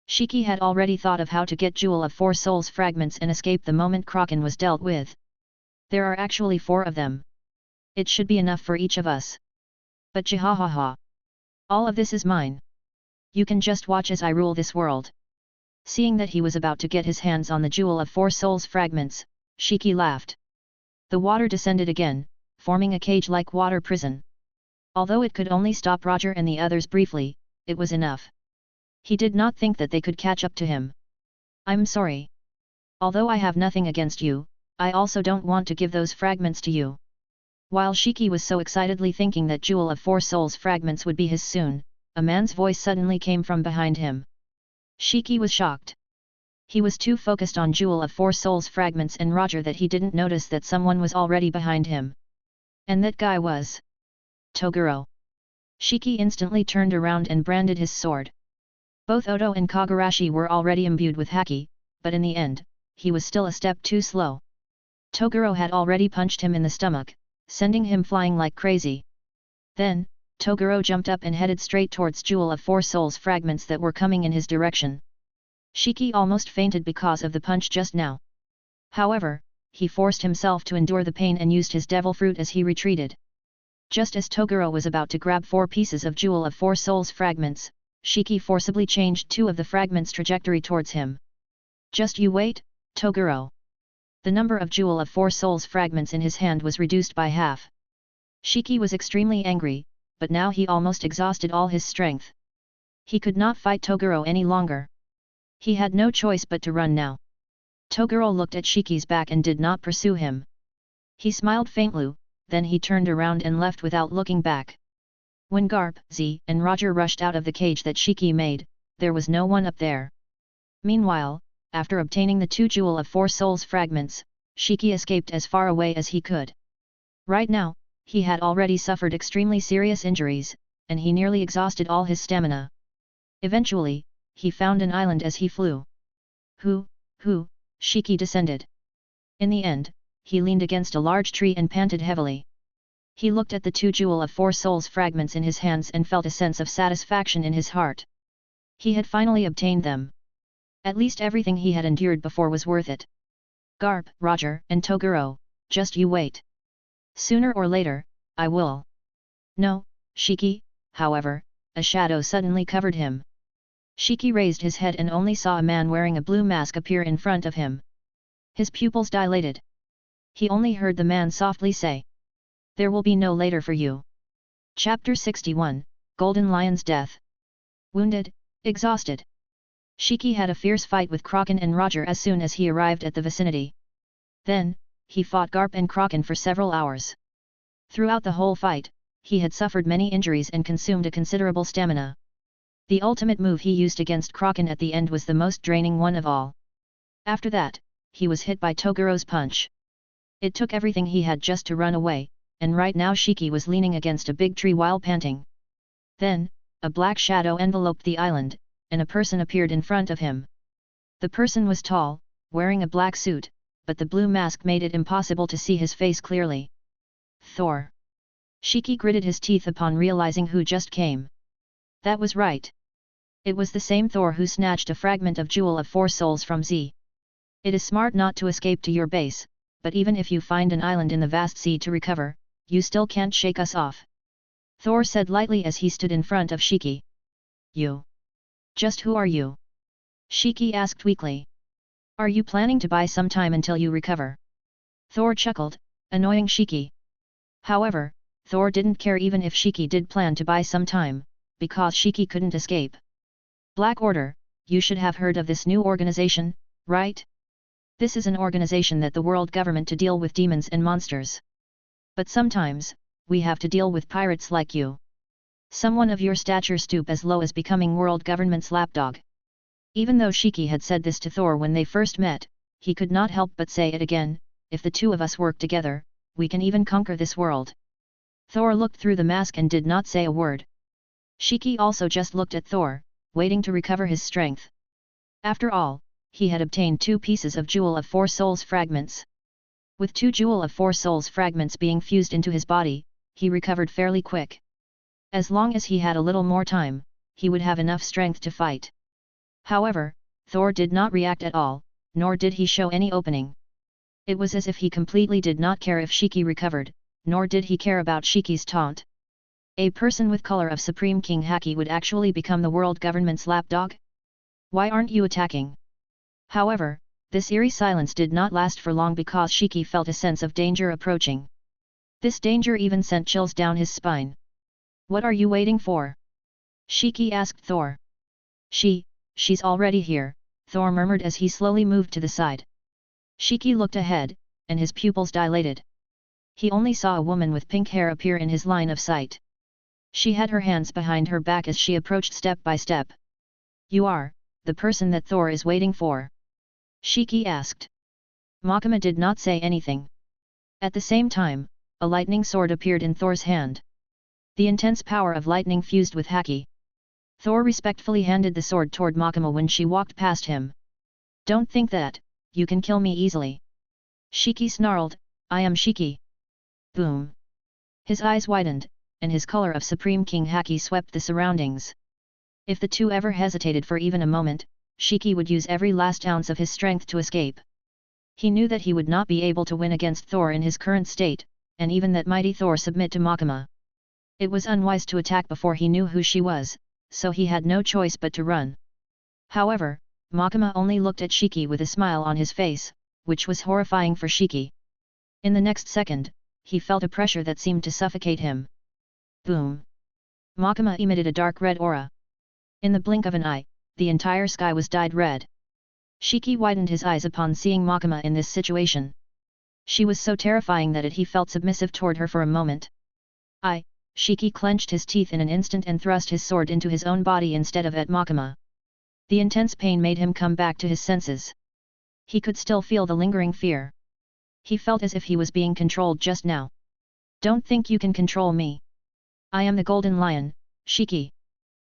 Shiki had already thought of how to get Jewel of 4 Souls fragments and escape the moment Kraken was dealt with. There are actually 4 of them. It should be enough for each of us. But jihahaha. All of this is mine. You can just watch as I rule this world. Seeing that he was about to get his hands on the Jewel of 4 Souls fragments, Shiki laughed. The water descended again, forming a cage-like water prison. Although it could only stop Roger and the others briefly, it was enough. He did not think that they could catch up to him. "I'm sorry. Although I have nothing against you, I also don't want to give those fragments to you." While Shiki was so excitedly thinking that Jewel of 4 Souls fragments would be his soon, a man's voice suddenly came from behind him. Shiki was shocked. He was too focused on Jewel of Four Souls fragments and Roger that he didn't notice that someone was already behind him. And that guy was Toguro. Shiki instantly turned around and branded his sword. Both Oto and Kagurashi were already imbued with haki, but in the end, he was still a step too slow. Toguro had already punched him in the stomach, sending him flying like crazy. Then, Toguro jumped up and headed straight towards Jewel of Four Souls fragments that were coming in his direction. Shiki almost fainted because of the punch just now. However, he forced himself to endure the pain and used his devil fruit as he retreated. Just as Toguro was about to grab 4 pieces of Jewel of Four Souls fragments, Shiki forcibly changed 2 of the fragments' trajectory towards him. Just you wait, Toguro. The number of Jewel of Four Souls fragments in his hand was reduced by half. Shiki was extremely angry, but now he almost exhausted all his strength. He could not fight Toguro any longer. He had no choice but to run now. Toguro looked at Shiki's back and did not pursue him. He smiled faintly, then he turned around and left without looking back. When Garp, Z, and Roger rushed out of the cage that Shiki made, there was no one up there. Meanwhile, after obtaining the 2 Jewel of Four Souls fragments, Shiki escaped as far away as he could. Right now, he had already suffered extremely serious injuries, and he nearly exhausted all his stamina. Eventually, he found an island as he flew. Shiki descended. In the end, he leaned against a large tree and panted heavily. He looked at the 2 Jewel of Four Souls fragments in his hands and felt a sense of satisfaction in his heart. He had finally obtained them. At least everything he had endured before was worth it. Garp, Roger, and Toguro, just you wait. Sooner or later, I will. No, Shiki, however, a shadow suddenly covered him. Shiki raised his head and only saw a man wearing a blue mask appear in front of him. His pupils dilated. He only heard the man softly say, "There will be no later for you." Chapter 61, Golden Lion's Death. Wounded, exhausted. Shiki had a fierce fight with Kraken and Roger as soon as he arrived at the vicinity. Then, he fought Garp and Kraken for several hours. Throughout the whole fight, he had suffered many injuries and consumed a considerable stamina. The ultimate move he used against Kraken at the end was the most draining one of all. After that, he was hit by Toguro's punch. It took everything he had just to run away, and right now Shiki was leaning against a big tree while panting. Then, a black shadow enveloped the island, and a person appeared in front of him. The person was tall, wearing a black suit, but the blue mask made it impossible to see his face clearly. Thor. Shiki gritted his teeth upon realizing who just came. That was right. It was the same Thor who snatched a fragment of Jewel of Four Souls from Z. It is smart not to escape to your base, but even if you find an island in the vast sea to recover, you still can't shake us off. Thor said lightly as he stood in front of Shiki. You. Just who are you? Shiki asked weakly. Are you planning to buy some time until you recover? Thor chuckled, annoying Shiki. However, Thor didn't care even if Shiki did plan to buy some time, because Shiki couldn't escape. Black Order, you should have heard of this new organization, right? This is an organization that the world government to deal with demons and monsters. But sometimes, we have to deal with pirates like you. Someone of your stature stoop as low as becoming world government's lapdog. Even though Shiki had said this to Thor when they first met, he could not help but say it again, if the two of us work together, we can even conquer this world. Thor looked through the mask and did not say a word. Shiki also just looked at Thor, waiting to recover his strength. After all, he had obtained 2 pieces of Jewel of Four Souls fragments. With 2 Jewel of Four Souls fragments being fused into his body, he recovered fairly quick. As long as he had a little more time, he would have enough strength to fight. However, Thor did not react at all, nor did he show any opening. It was as if he completely did not care if Shiki recovered, nor did he care about Shiki's taunt. A person with color of Supreme King Haki would actually become the world government's lapdog? Why aren't you attacking? However, this eerie silence did not last for long because Shiki felt a sense of danger approaching. This danger even sent chills down his spine. What are you waiting for? Shiki asked Thor. She's already here, Thor murmured as he slowly moved to the side. Shiki looked ahead, and his pupils dilated. He only saw a woman with pink hair appear in his line of sight. She had her hands behind her back as she approached step by step. You are the person that Thor is waiting for?" Shiki asked. Makima did not say anything. At the same time, a lightning sword appeared in Thor's hand. The intense power of lightning fused with haki. Thor respectfully handed the sword toward Makima when she walked past him. "Don't think that you can kill me easily." Shiki snarled, "I am Shiki." Boom. His eyes widened, and his color of Supreme King haki swept the surroundings. If the two ever hesitated for even a moment, Shiki would use every last ounce of his strength to escape. He knew that he would not be able to win against Thor in his current state, and even that mighty Thor submit to Makima. It was unwise to attack before he knew who she was, so he had no choice but to run. However, Makima only looked at Shiki with a smile on his face, which was horrifying for Shiki. In the next second, he felt a pressure that seemed to suffocate him. Boom! Makima emitted a dark red aura. In the blink of an eye, the entire sky was dyed red. Shiki widened his eyes upon seeing Makima in this situation. She was so terrifying that he felt submissive toward her for a moment. Shiki clenched his teeth in an instant and thrust his sword into his own body instead of at Makima. The intense pain made him come back to his senses. He could still feel the lingering fear. He felt as if he was being controlled just now. "Don't think you can control me. I am the Golden Lion, Shiki."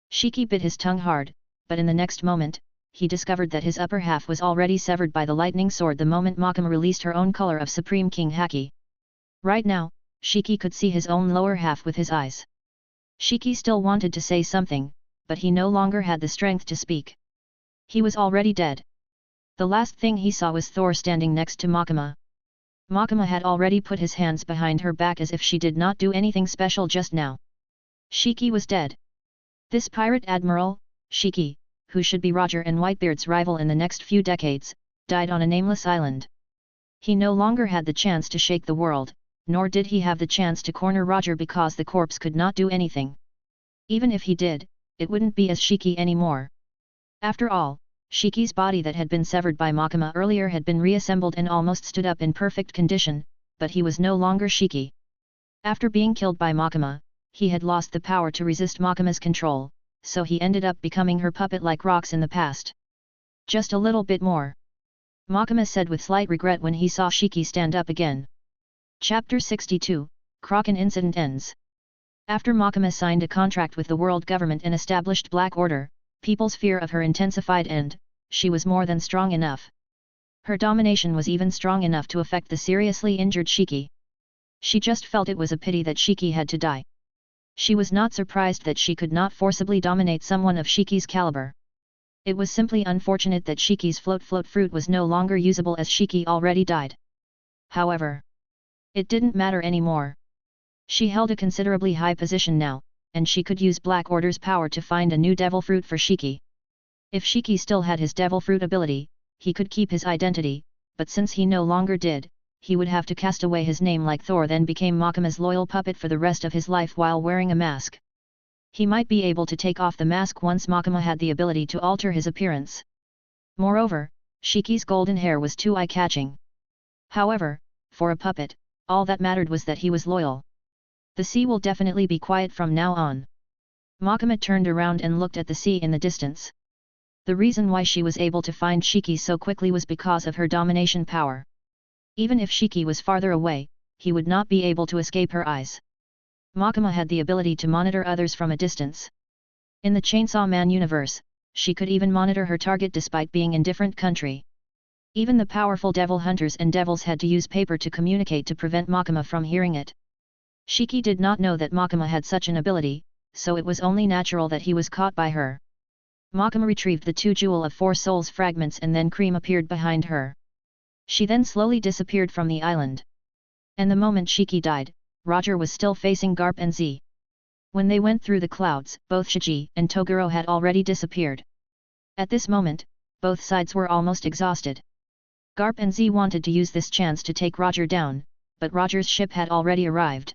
Shiki bit his tongue hard, but in the next moment, he discovered that his upper half was already severed by the lightning sword the moment Makima released her own color of Supreme King haki. Right now, Shiki could see his own lower half with his eyes. Shiki still wanted to say something, but he no longer had the strength to speak. He was already dead. The last thing he saw was Thor standing next to Makima. Makima had already put his hands behind her back as if she did not do anything special just now. Shiki was dead. This pirate admiral, Shiki, who should be Roger and Whitebeard's rival in the next few decades, died on a nameless island. He no longer had the chance to shake the world, nor did he have the chance to corner Roger because the corpse could not do anything. Even if he did, it wouldn't be as Shiki anymore. After all, Shiki's body that had been severed by Makima earlier had been reassembled and almost stood up in perfect condition, but he was no longer Shiki. After being killed by Makima, he had lost the power to resist Makima's control, so he ended up becoming her puppet like rocks in the past. "Just a little bit more," Makima said with slight regret when he saw Shiki stand up again. Chapter 62, Kraken Incident ends. After Makima signed a contract with the world government and established Black Order, people's fear of her intensified and, she was more than strong enough. Her domination was even strong enough to affect the seriously injured Shiki. She just felt it was a pity that Shiki had to die. She was not surprised that she could not forcibly dominate someone of Shiki's caliber. It was simply unfortunate that Shiki's float fruit was no longer usable as Shiki already died. However, it didn't matter anymore. She held a considerably high position now, and she could use Black Order's power to find a new devil fruit for Shiki. If Shiki still had his devil fruit ability, he could keep his identity, but since he no longer did, he would have to cast away his name like Thor, then became Makima's loyal puppet for the rest of his life while wearing a mask. He might be able to take off the mask once Makima had the ability to alter his appearance. Moreover, Shiki's golden hair was too eye-catching. However, for a puppet, all that mattered was that he was loyal. "The sea will definitely be quiet from now on." Makima turned around and looked at the sea in the distance. The reason why she was able to find Shiki so quickly was because of her domination power. Even if Shiki was farther away, he would not be able to escape her eyes. Makima had the ability to monitor others from a distance. In the Chainsaw Man universe, she could even monitor her target despite being in different country. Even the powerful devil hunters and devils had to use paper to communicate to prevent Makima from hearing it. Shiki did not know that Makima had such an ability, so it was only natural that he was caught by her. Makima retrieved the 2 Jewel of 4 Souls fragments and then Cream appeared behind her. She then slowly disappeared from the island. And the moment Shiki died, Roger was still facing Garp and Z. When they went through the clouds, both Shiji and Toguro had already disappeared. At this moment, both sides were almost exhausted. Garp and Z wanted to use this chance to take Roger down, but Roger's ship had already arrived.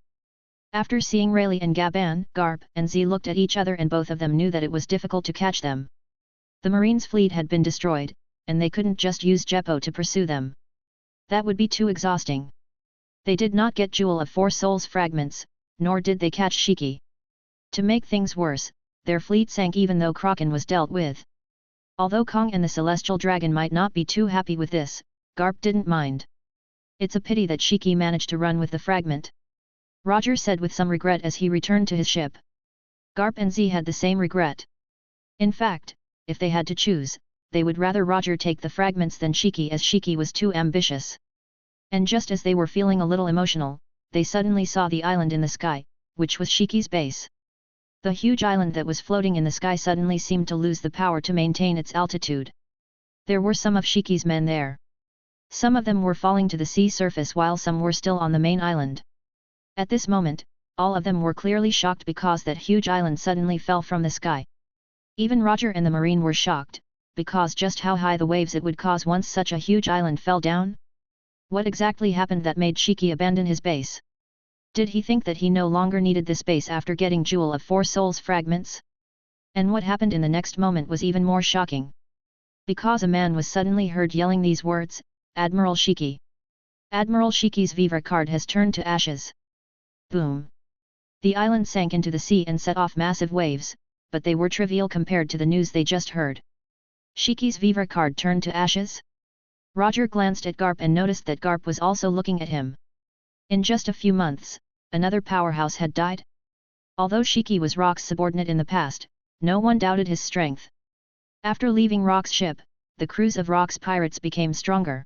After seeing Rayleigh and Gaban, Garp and Z looked at each other and both of them knew that it was difficult to catch them. The Marines' fleet had been destroyed, and they couldn't just use Jeppo to pursue them. That would be too exhausting. They did not get Jewel of 4 Souls fragments, nor did they catch Shiki. To make things worse, their fleet sank even though Kraken was dealt with. Although Kong and the Celestial Dragon might not be too happy with this, Garp didn't mind. It's a pity that Shiki managed to run with the fragment, Roger said with some regret as he returned to his ship. Garp and Z had the same regret. In fact, if they had to choose, they would rather Roger take the fragments than Shiki, as Shiki was too ambitious. And just as they were feeling a little emotional, they suddenly saw the island in the sky, which was Shiki's base. The huge island that was floating in the sky suddenly seemed to lose the power to maintain its altitude. There were some of Shiki's men there. Some of them were falling to the sea surface while some were still on the main island. At this moment, all of them were clearly shocked because that huge island suddenly fell from the sky. Even Roger and the Marine were shocked, because just how high the waves it would cause once such a huge island fell down? What exactly happened that made Shiki abandon his base? Did he think that he no longer needed this base after getting Jewel of Four Souls fragments? And what happened in the next moment was even more shocking. Because a man was suddenly heard yelling these words, "Admiral Shiki! Admiral Shiki's Viva card has turned to ashes!" Boom! The island sank into the sea and set off massive waves, but they were trivial compared to the news they just heard. Shiki's Viva card turned to ashes? Roger glanced at Garp and noticed that Garp was also looking at him. In just a few months, another powerhouse had died? Although Shiki was Rock's subordinate in the past, no one doubted his strength. After leaving Rock's ship, the crews of Rock's pirates became stronger.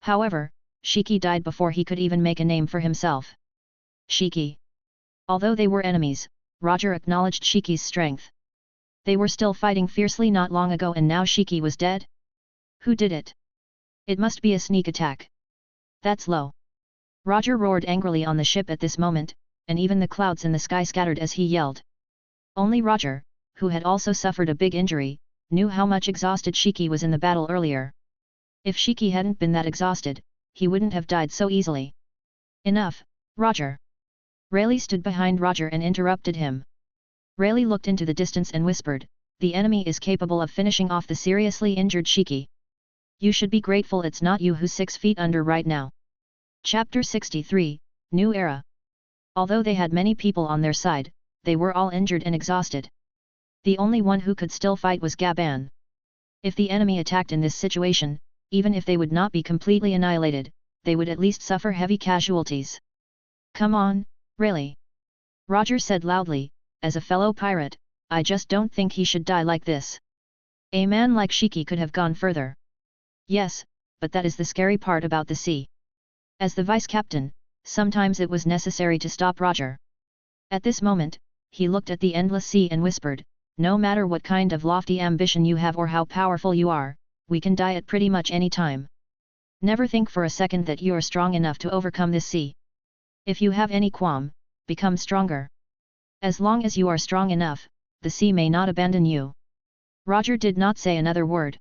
However, Shiki died before he could even make a name for himself. Shiki. Although they were enemies, Roger acknowledged Shiki's strength. They were still fighting fiercely not long ago and now Shiki was dead? Who did it? It must be a sneak attack. That's low. Roger roared angrily on the ship at this moment, and even the clouds in the sky scattered as he yelled. Only Roger, who had also suffered a big injury, knew how much exhausted Shiki was in the battle earlier. If Shiki hadn't been that exhausted, he wouldn't have died so easily. Enough, Roger. Rayleigh stood behind Roger and interrupted him. Rayleigh looked into the distance and whispered, "The enemy is capable of finishing off the seriously injured Shiki. You should be grateful it's not you who's 6 feet under right now." Chapter 63, New Era. Although they had many people on their side, they were all injured and exhausted. The only one who could still fight was Gaban. If the enemy attacked in this situation, even if they would not be completely annihilated, they would at least suffer heavy casualties. "Come on, Rayleigh," Roger said loudly, "as a fellow pirate, I just don't think he should die like this. A man like Shiki could have gone further." "Yes, but that is the scary part about the sea." As the vice-captain, sometimes it was necessary to stop Roger. At this moment, he looked at the endless sea and whispered, "No matter what kind of lofty ambition you have or how powerful you are, we can die at pretty much any time. Never think for a second that you are strong enough to overcome this sea. If you have any qualm, become stronger. As long as you are strong enough, the sea may not abandon you." Roger did not say another word.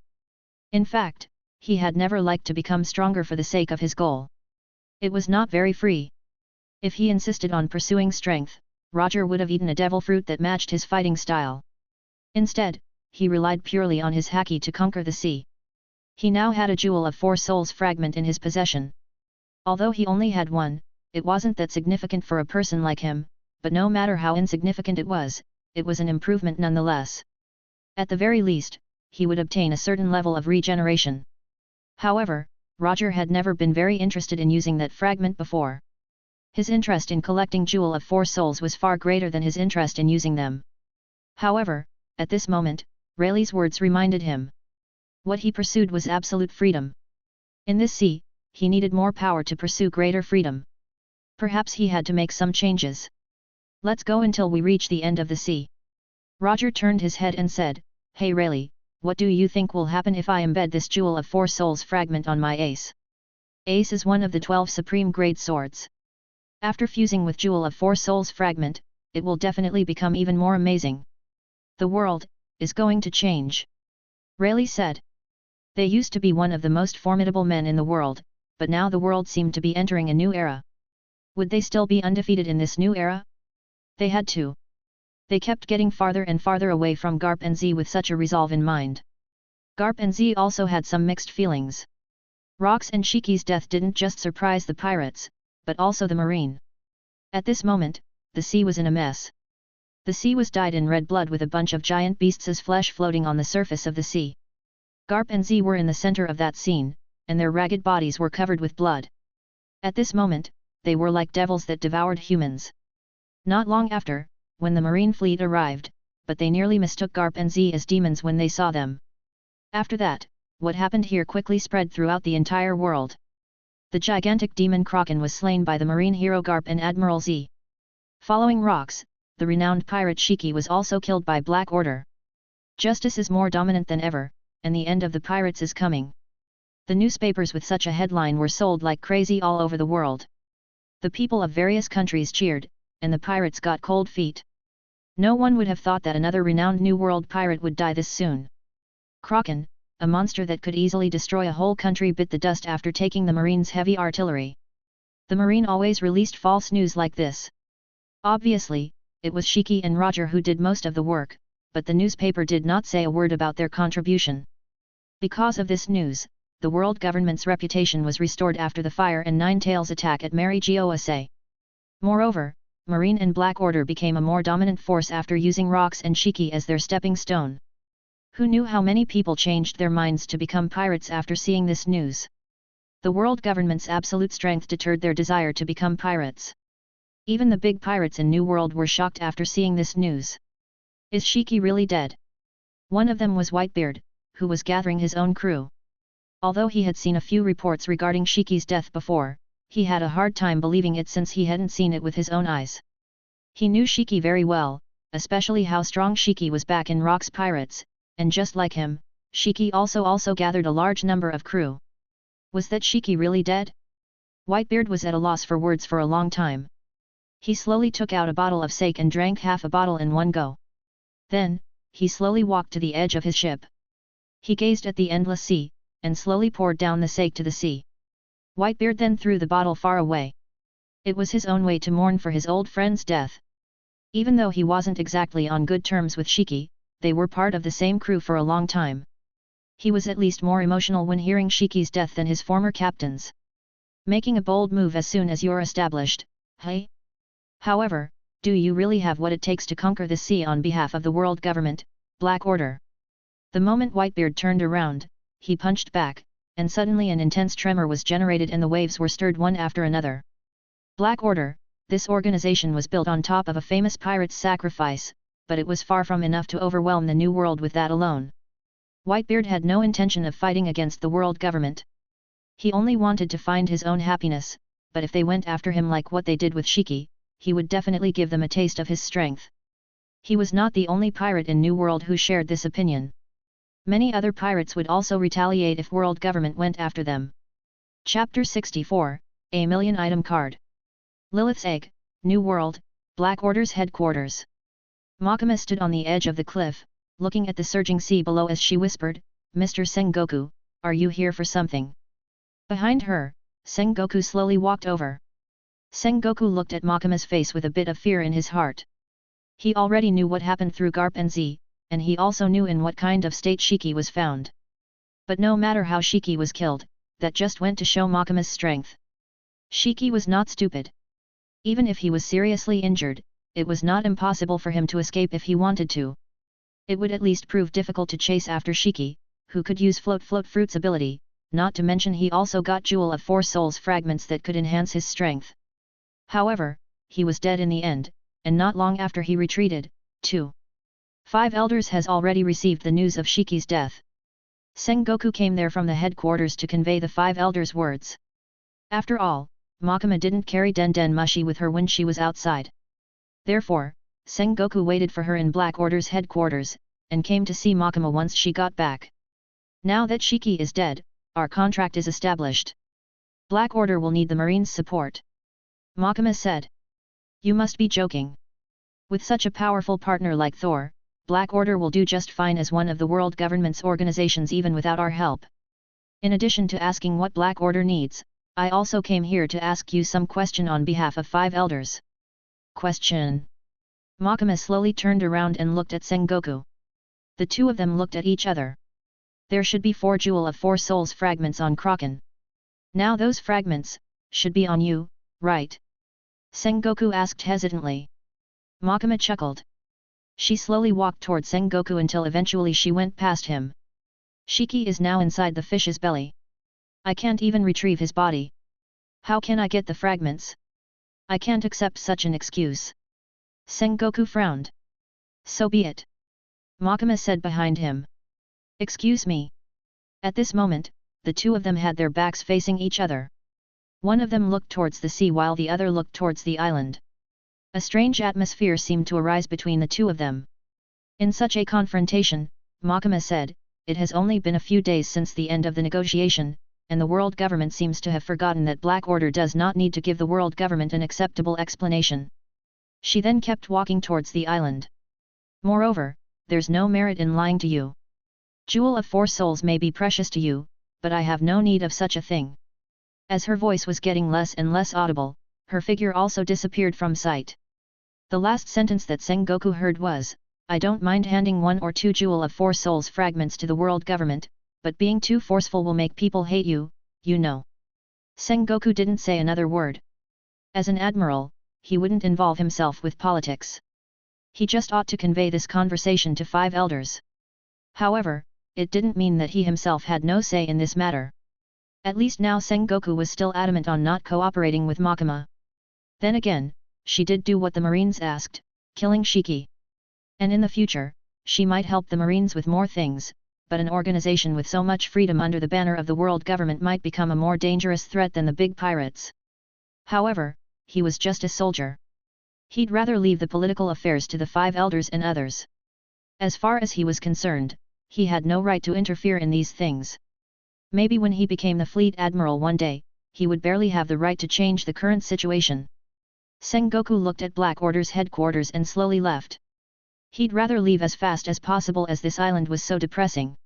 In fact, he had never liked to become stronger for the sake of his goal. It was not very free. If he insisted on pursuing strength, Roger would have eaten a devil fruit that matched his fighting style. Instead, he relied purely on his haki to conquer the sea. He now had a Jewel of Four Souls fragment in his possession. Although he only had one, it wasn't that significant for a person like him, but no matter how insignificant it was an improvement nonetheless. At the very least, he would obtain a certain level of regeneration. However, Roger had never been very interested in using that fragment before. His interest in collecting Jewel of Four Souls was far greater than his interest in using them. However, at this moment, Rayleigh's words reminded him. What he pursued was absolute freedom. In this sea, he needed more power to pursue greater freedom. Perhaps he had to make some changes. "Let's go until we reach the end of the sea." Roger turned his head and said, "Hey Rayleigh, what do you think will happen if I embed this Jewel of Four Souls fragment on my ace?" Ace is one of the 12 supreme grade swords. After fusing with Jewel of Four Souls fragment, it will definitely become even more amazing. "The world is going to change," Rayleigh said. They used to be one of the most formidable men in the world, but now the world seemed to be entering a new era. Would they still be undefeated in this new era? They had to. They kept getting farther and farther away from Garp and Z with such a resolve in mind. Garp and Z also had some mixed feelings. Rock's and Shiki's death didn't just surprise the pirates, but also the marine. At this moment, the sea was in a mess. The sea was dyed in red blood with a bunch of giant beasts' flesh floating on the surface of the sea. Garp and Z were in the center of that scene, and their ragged bodies were covered with blood. At this moment, they were like devils that devoured humans. Not long after, when the marine fleet arrived, but they nearly mistook Garp and Z as demons when they saw them. After that, what happened here quickly spread throughout the entire world. The gigantic demon Kraken was slain by the marine hero Garp and Admiral Z. Following Rocks, the renowned pirate Shiki was also killed by Black Order. Justice is more dominant than ever, and the end of the pirates is coming. The newspapers with such a headline were sold like crazy all over the world. The people of various countries cheered, and the pirates got cold feet. No one would have thought that another renowned New World pirate would die this soon. Kraken, a monster that could easily destroy a whole country, bit the dust after taking the Marines' heavy artillery. The Marine always released false news like this. Obviously, it was Shiki and Roger who did most of the work, but the newspaper did not say a word about their contribution. Because of this news, the world government's reputation was restored after the Fire and Nine Tails attack at Mary Gosa. Moreover, Marine and Black Order became a more dominant force after using Rocks and Shiki as their stepping stone. Who knew how many people changed their minds to become pirates after seeing this news? The world government's absolute strength deterred their desire to become pirates. Even the big pirates in New World were shocked after seeing this news. Is Shiki really dead? One of them was Whitebeard, who was gathering his own crew. Although he had seen a few reports regarding Shiki's death before, he had a hard time believing it since he hadn't seen it with his own eyes. He knew Shiki very well, especially how strong Shiki was back in Rock's pirates, and just like him, Shiki also gathered a large number of crew. Was that Shiki really dead? Whitebeard was at a loss for words for a long time. He slowly took out a bottle of sake and drank half a bottle in one go. Then, he slowly walked to the edge of his ship. He gazed at the endless sea, and slowly poured down the sake to the sea. Whitebeard then threw the bottle far away. It was his own way to mourn for his old friend's death. Even though he wasn't exactly on good terms with Shiki, they were part of the same crew for a long time. He was at least more emotional when hearing Shiki's death than his former captains. Making a bold move as soon as you're established, hey? However, do you really have what it takes to conquer the sea on behalf of the world government, Black Order? The moment Whitebeard turned around, he punched back, and suddenly an intense tremor was generated and the waves were stirred one after another. Black Order, this organization was built on top of a famous pirate's sacrifice, but it was far from enough to overwhelm the New World with that alone. Whitebeard had no intention of fighting against the world government. He only wanted to find his own happiness, but if they went after him like what they did with Shiki, he would definitely give them a taste of his strength. He was not the only pirate in New World who shared this opinion. Many other pirates would also retaliate if world government went after them. Chapter 64, A Million Item Card. Lilith's Egg, New World, Black Order's headquarters. Makima stood on the edge of the cliff, looking at the surging sea below as she whispered, "Mr. Sengoku, are you here for something?" Behind her, Sengoku slowly walked over. Sengoku looked at Makima's face with a bit of fear in his heart. He already knew what happened through Garp and Z, and he also knew in what kind of state Shiki was found. But no matter how Shiki was killed, that just went to show Makima's strength. Shiki was not stupid. Even if he was seriously injured, it was not impossible for him to escape if he wanted to. It would at least prove difficult to chase after Shiki, who could use Float Fruit's ability, not to mention he also got Jewel of Four Souls fragments that could enhance his strength. However, he was dead in the end, and not long after he retreated, too. 5 elders has already received the news of Shiki's death. Sengoku came there from the headquarters to convey the 5 elders' words. After all, Makima didn't carry Den Mushi with her when she was outside. Therefore, Sengoku waited for her in Black Order's headquarters, and came to see Makima once she got back. Now that Shiki is dead, our contract is established. Black Order will need the Marines' support. Makima said. You must be joking. With such a powerful partner like Thor, Black Order will do just fine as one of the world government's organizations even without our help. In addition to asking what Black Order needs, I also came here to ask you some question on behalf of 5 elders. Question. Makima slowly turned around and looked at Sengoku. The two of them looked at each other. There should be 4 Jewel of Four Souls fragments on Kraken. Now those fragments should be on you, right? Sengoku asked hesitantly. Makima chuckled. She slowly walked toward Sengoku until eventually she went past him. Shiki is now inside the fish's belly. I can't even retrieve his body. How can I get the fragments? I can't accept such an excuse. Sengoku frowned. So be it. Makima said behind him. Excuse me. At this moment, the two of them had their backs facing each other. One of them looked towards the sea while the other looked towards the island. A strange atmosphere seemed to arise between the two of them. In such a confrontation, Makima said, it has only been a few days since the end of the negotiation, and the world government seems to have forgotten that Black Order does not need to give the world government an acceptable explanation. She then kept walking towards the island. Moreover, there's no merit in lying to you. Jewel of 4 souls may be precious to you, but I have no need of such a thing. As her voice was getting less and less audible, her figure also disappeared from sight. The last sentence that Sengoku heard was, I don't mind handing 1 or 2 Jewel of 4 souls fragments to the world government, but being too forceful will make people hate you, you know. Sengoku didn't say another word. As an admiral, he wouldn't involve himself with politics. He just ought to convey this conversation to 5 elders. However, it didn't mean that he himself had no say in this matter. At least now Sengoku was still adamant on not cooperating with Makima. Then again, she did do what the Marines asked, killing Shiki. And in the future, she might help the Marines with more things, but an organization with so much freedom under the banner of the world government might become a more dangerous threat than the big pirates. However, he was just a soldier. He'd rather leave the political affairs to the 5 elders and others. As far as he was concerned, he had no right to interfere in these things. Maybe when he became the fleet admiral one day, he would barely have the right to change the current situation. Sengoku looked at Black Order's headquarters and slowly left. He'd rather leave as fast as possible as this island was so depressing.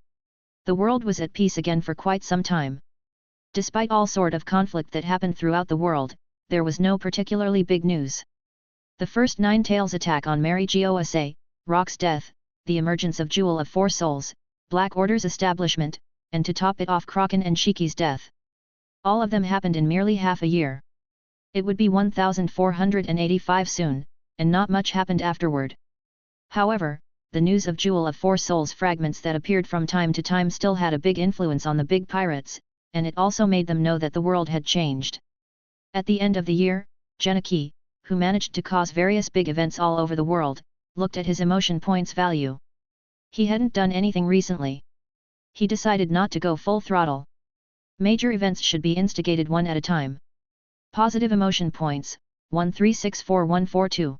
The world was at peace again for quite some time. Despite all sort of conflict that happened throughout the world, there was no particularly big news. The first 9 Tails attack on Mary Giose, Rock's death, the emergence of Jewel of 4 Souls, Black Order's establishment, and to top it off Kraken and Shiki's death. All of them happened in merely half a year. It would be 1485 soon, and not much happened afterward. However, the news of Jewel of 4 Souls fragments that appeared from time to time still had a big influence on the big pirates, and it also made them know that the world had changed. At the end of the year, Genichi, who managed to cause various big events all over the world, looked at his emotion points value. He hadn't done anything recently. He decided not to go full throttle. Major events should be instigated one at a time. Positive emotion points, 1364142.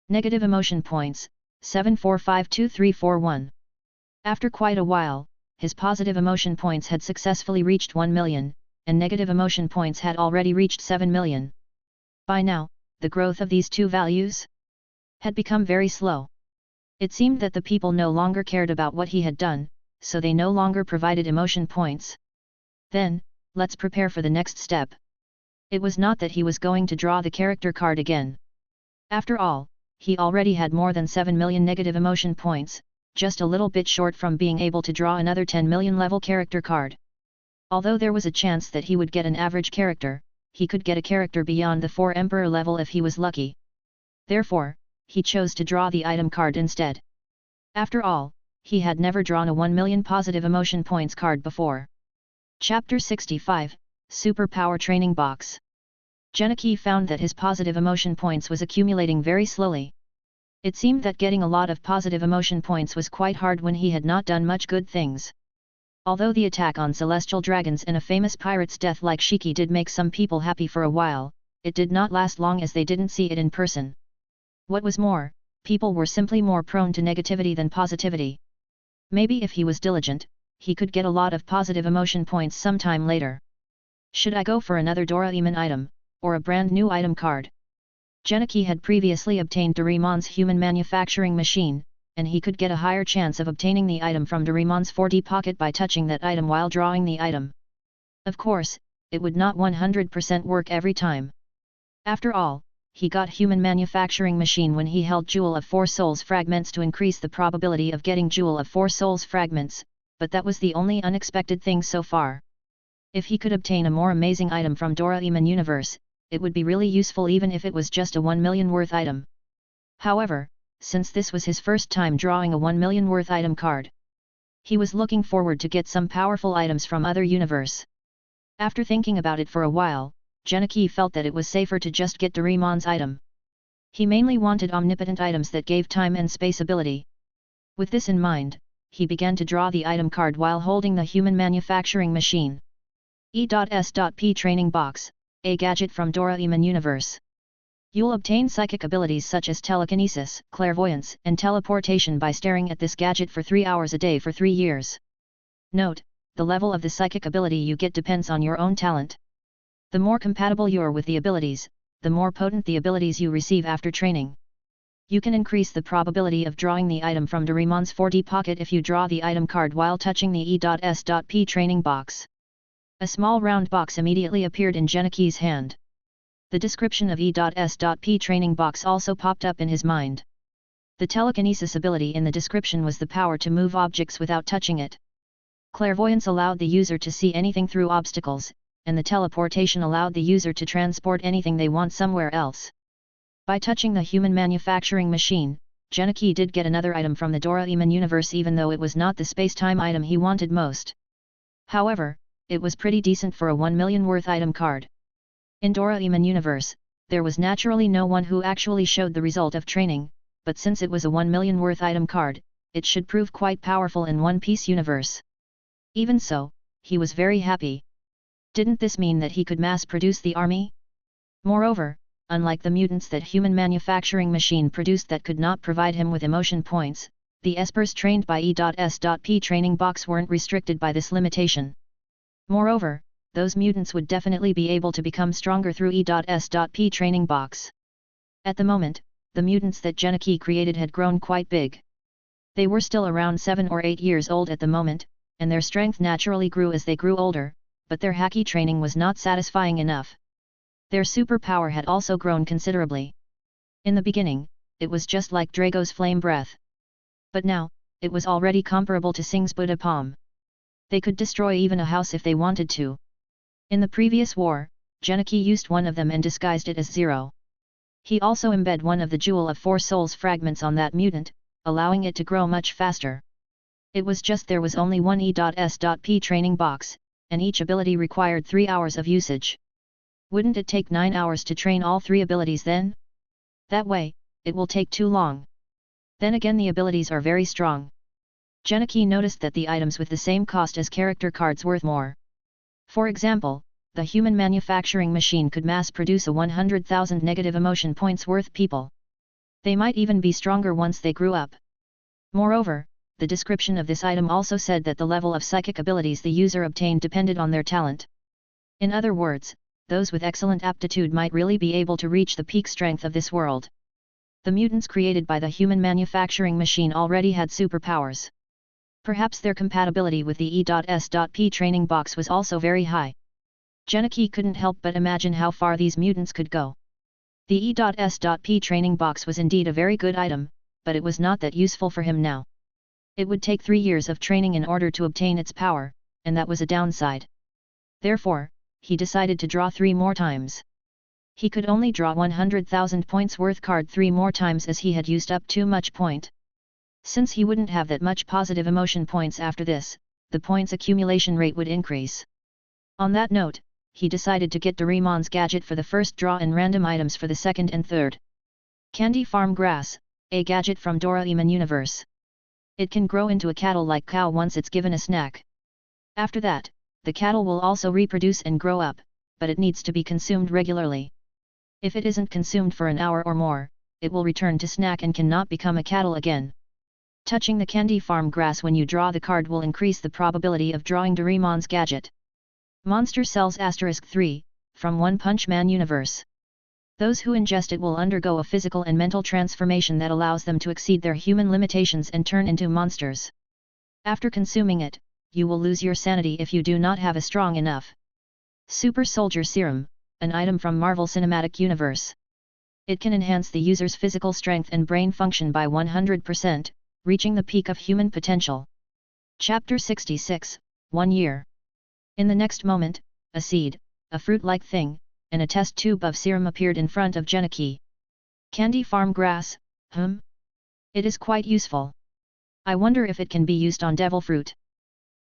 Negative emotion points, 745241. After quite a while, his positive emotion points had successfully reached 1 million, and negative emotion points had already reached 7 million. By now, the growth of these two values had become very slow. It seemed that the people no longer cared about what he had done, so they no longer provided emotion points. Then, let's prepare for the next step. It was not that he was going to draw the character card again. After all, he already had more than 7 million negative emotion points, just a little bit short from being able to draw another 10 million level character card. Although there was a chance that he would get an average character, he could get a character beyond the 4 Emperor level if he was lucky. Therefore, he chose to draw the item card instead. After all, he had never drawn a 1 million positive emotion points card before. Chapter 65, Superpower Training Box. Genichi found that his positive emotion points was accumulating very slowly. It seemed that getting a lot of positive emotion points was quite hard when he had not done much good things. Although the attack on celestial dragons and a famous pirate's death like Shiki did make some people happy for a while, it did not last long as they didn't see it in person. What was more, people were simply more prone to negativity than positivity. Maybe if he was diligent, he could get a lot of positive emotion points sometime later. Should I go for another Doraemon item, or a brand new item card? Genichi had previously obtained Doraemon's human manufacturing machine, and he could get a higher chance of obtaining the item from Doraemon's 4D pocket by touching that item while drawing the item. Of course, it would not 100% work every time. After all, he got human manufacturing machine when he held Jewel of 4 Souls fragments to increase the probability of getting Jewel of 4 Souls fragments, but that was the only unexpected thing so far. If he could obtain a more amazing item from Doraemon universe, it would be really useful even if it was just a 1 million worth item. However, since this was his first time drawing a 1 million worth item card, He was looking forward to get some powerful items from other universe. After thinking about it for a while, Genichi felt that it was safer to just get Doraemon's item. He mainly wanted omnipotent items that gave time and space ability. With this in mind, he began to draw the item card while holding the human manufacturing machine. E.S.P Training Box, a gadget from Doraemon universe. You'll obtain psychic abilities such as telekinesis, clairvoyance, and teleportation by staring at this gadget for 3 hours a day for 3 years. Note, the level of the psychic ability you get depends on your own talent. The more compatible you're with the abilities, the more potent the abilities you receive after training. You can increase the probability of drawing the item from Doraemon's 4D pocket if you draw the item card while touching the E.S.P training box. A small round box immediately appeared in Genichi's hand. The description of E.S.P training box also popped up in his mind. The telekinesis ability in the description was the power to move objects without touching it. Clairvoyance allowed the user to see anything through obstacles, and the teleportation allowed the user to transport anything they want somewhere else. By touching the human manufacturing machine, Genichi did get another item from the Doraemon universe even though it was not the space-time item he wanted most. However, it was pretty decent for a 1 million worth item card. In Doraemon universe, there was naturally no one who actually showed the result of training, but since it was a 1 million worth item card, it should prove quite powerful in One Piece universe. Even so, he was very happy. Didn't this mean that he could mass-produce the army? Moreover, unlike the mutants that human manufacturing machine produced that could not provide him with emotion points, the espers trained by E.S.P training box weren't restricted by this limitation. Moreover, those mutants would definitely be able to become stronger through E.S.P training box. At the moment, the mutants that Genichi created had grown quite big. They were still around 7 or 8 years old at the moment, and their strength naturally grew as they grew older, but their haki training was not satisfying enough. Their superpower had also grown considerably. In the beginning, it was just like Drago's flame breath. But now, it was already comparable to Sing's Buddha palm. They could destroy even a house if they wanted to. In the previous war, Genichi used one of them and disguised it as Zero. He also embed one of the Jewel of Four Souls fragments on that mutant, allowing it to grow much faster. It was just there was only one E.S.P training box, and each ability required 3 hours of usage. Wouldn't it take 9 hours to train all 3 abilities then? That way, it will take too long. Then again the abilities are very strong. Genichi noticed that the items with the same cost as character cards worth more. For example, the human manufacturing machine could mass-produce a 100,000 negative emotion points worth people. They might even be stronger once they grew up. Moreover, the description of this item also said that the level of psychic abilities the user obtained depended on their talent. In other words, those with excellent aptitude might really be able to reach the peak strength of this world. The mutants created by the human manufacturing machine already had superpowers. Perhaps their compatibility with the E.S.P training box was also very high. Genichi couldn't help but imagine how far these mutants could go. The E.S.P training box was indeed a very good item, but it was not that useful for him now. It would take 3 years of training in order to obtain its power, and that was a downside. Therefore, he decided to draw 3 more times. He could only draw 100,000 points worth card 3 more times as he had used up too much point. Since he wouldn't have that much positive emotion points after this, the points accumulation rate would increase. On that note, he decided to get Doraemon's gadget for the first draw and random items for the second and third. Candy Farm Grass, a gadget from Doraemon universe. It can grow into a cattle-like cow once it's given a snack. After that, the cattle will also reproduce and grow up, but it needs to be consumed regularly. If it isn't consumed for an hour or more, it will return to snack and cannot become a cattle again. Touching the Candy Farm Grass when you draw the card will increase the probability of drawing Doraemon's gadget. Monster Cells *3, from One Punch Man universe. Those who ingest it will undergo a physical and mental transformation that allows them to exceed their human limitations and turn into monsters. After consuming it, you will lose your sanity if you do not have a strong enough Super Soldier Serum, an item from Marvel Cinematic Universe. It can enhance the user's physical strength and brain function by 100%, reaching the peak of human potential. Chapter 66, 1 year. In the next moment, a seed, a fruit-like thing, and a test tube of serum appeared in front of Genichi. Candy Farm Grass, It is quite useful. I wonder if it can be used on devil fruit.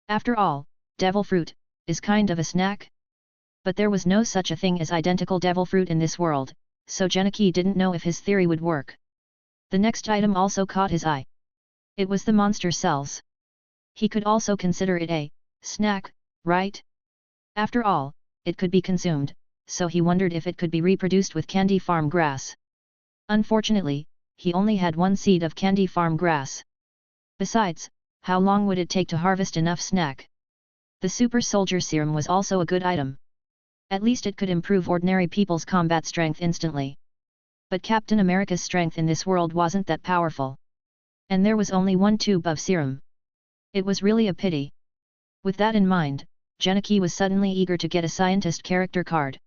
After all, devil fruit is kind of a snack. But there was no such a thing as identical devil fruit in this world, so Genichi didn't know if his theory would work. The next item also caught his eye. It was the monster cells. He could also consider it a snack, right? After all, it could be consumed, so he wondered if it could be reproduced with candy farm grass. Unfortunately, he only had one seed of candy farm grass. Besides, how long would it take to harvest enough snack? The super soldier serum was also a good item. At least it could improve ordinary people's combat strength instantly. But Captain America's strength in this world wasn't that powerful. And there was only one tube of serum. It was really a pity. With that in mind, Genichi was suddenly eager to get a scientist character card.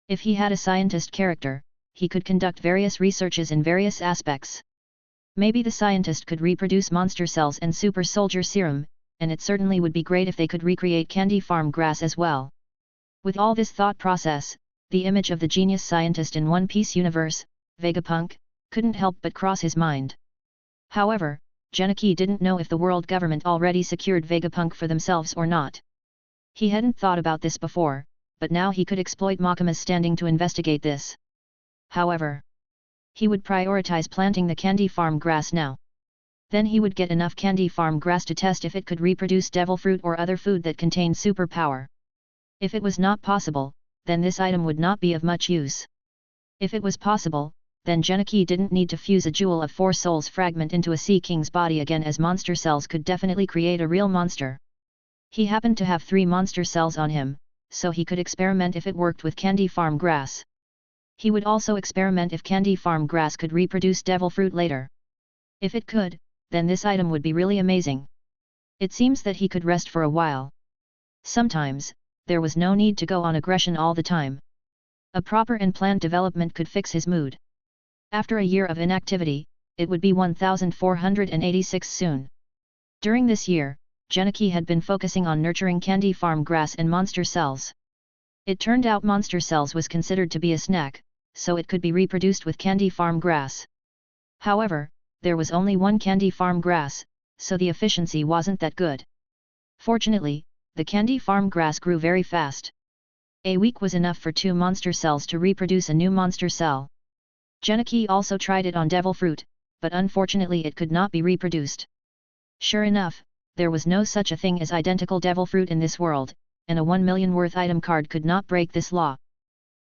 If he had a scientist character, he could conduct various researches in various aspects. Maybe the scientist could reproduce monster cells and super soldier serum, and it certainly would be great if they could recreate candy farm grass as well. With all this thought process, the image of the genius scientist in One Piece universe, Vegapunk, couldn't help but cross his mind. However, Genichi didn't know if the world government already secured Vegapunk for themselves or not. He hadn't thought about this before, but now he could exploit Makama's standing to investigate this. However, he would prioritize planting the candy farm grass now. Then he would get enough candy farm grass to test if it could reproduce devil fruit or other food that contained superpower. If it was not possible, then this item would not be of much use. If it was possible, then Genichi didn't need to fuse a Jewel of 4 Souls fragment into a Sea King's body again, as monster cells could definitely create a real monster. He happened to have 3 monster cells on him, so he could experiment if it worked with candy farm grass. He would also experiment if candy farm grass could reproduce devil fruit later. If it could, then this item would be really amazing. It seems that he could rest for a while. Sometimes, there was no need to go on aggression all the time. A proper and planned development could fix his mood. After a year of inactivity, it would be 1486 soon. During this year, Genichi had been focusing on nurturing candy farm grass and monster cells. It turned out monster cells was considered to be a snack, so it could be reproduced with candy farm grass. However, there was only one candy farm grass, so the efficiency wasn't that good. Fortunately, the candy farm grass grew very fast. A week was enough for 2 monster cells to reproduce a new monster cell. Genichi also tried it on devil fruit, but unfortunately it could not be reproduced. Sure enough, there was no such a thing as identical devil fruit in this world, and a 1 million worth item card could not break this law.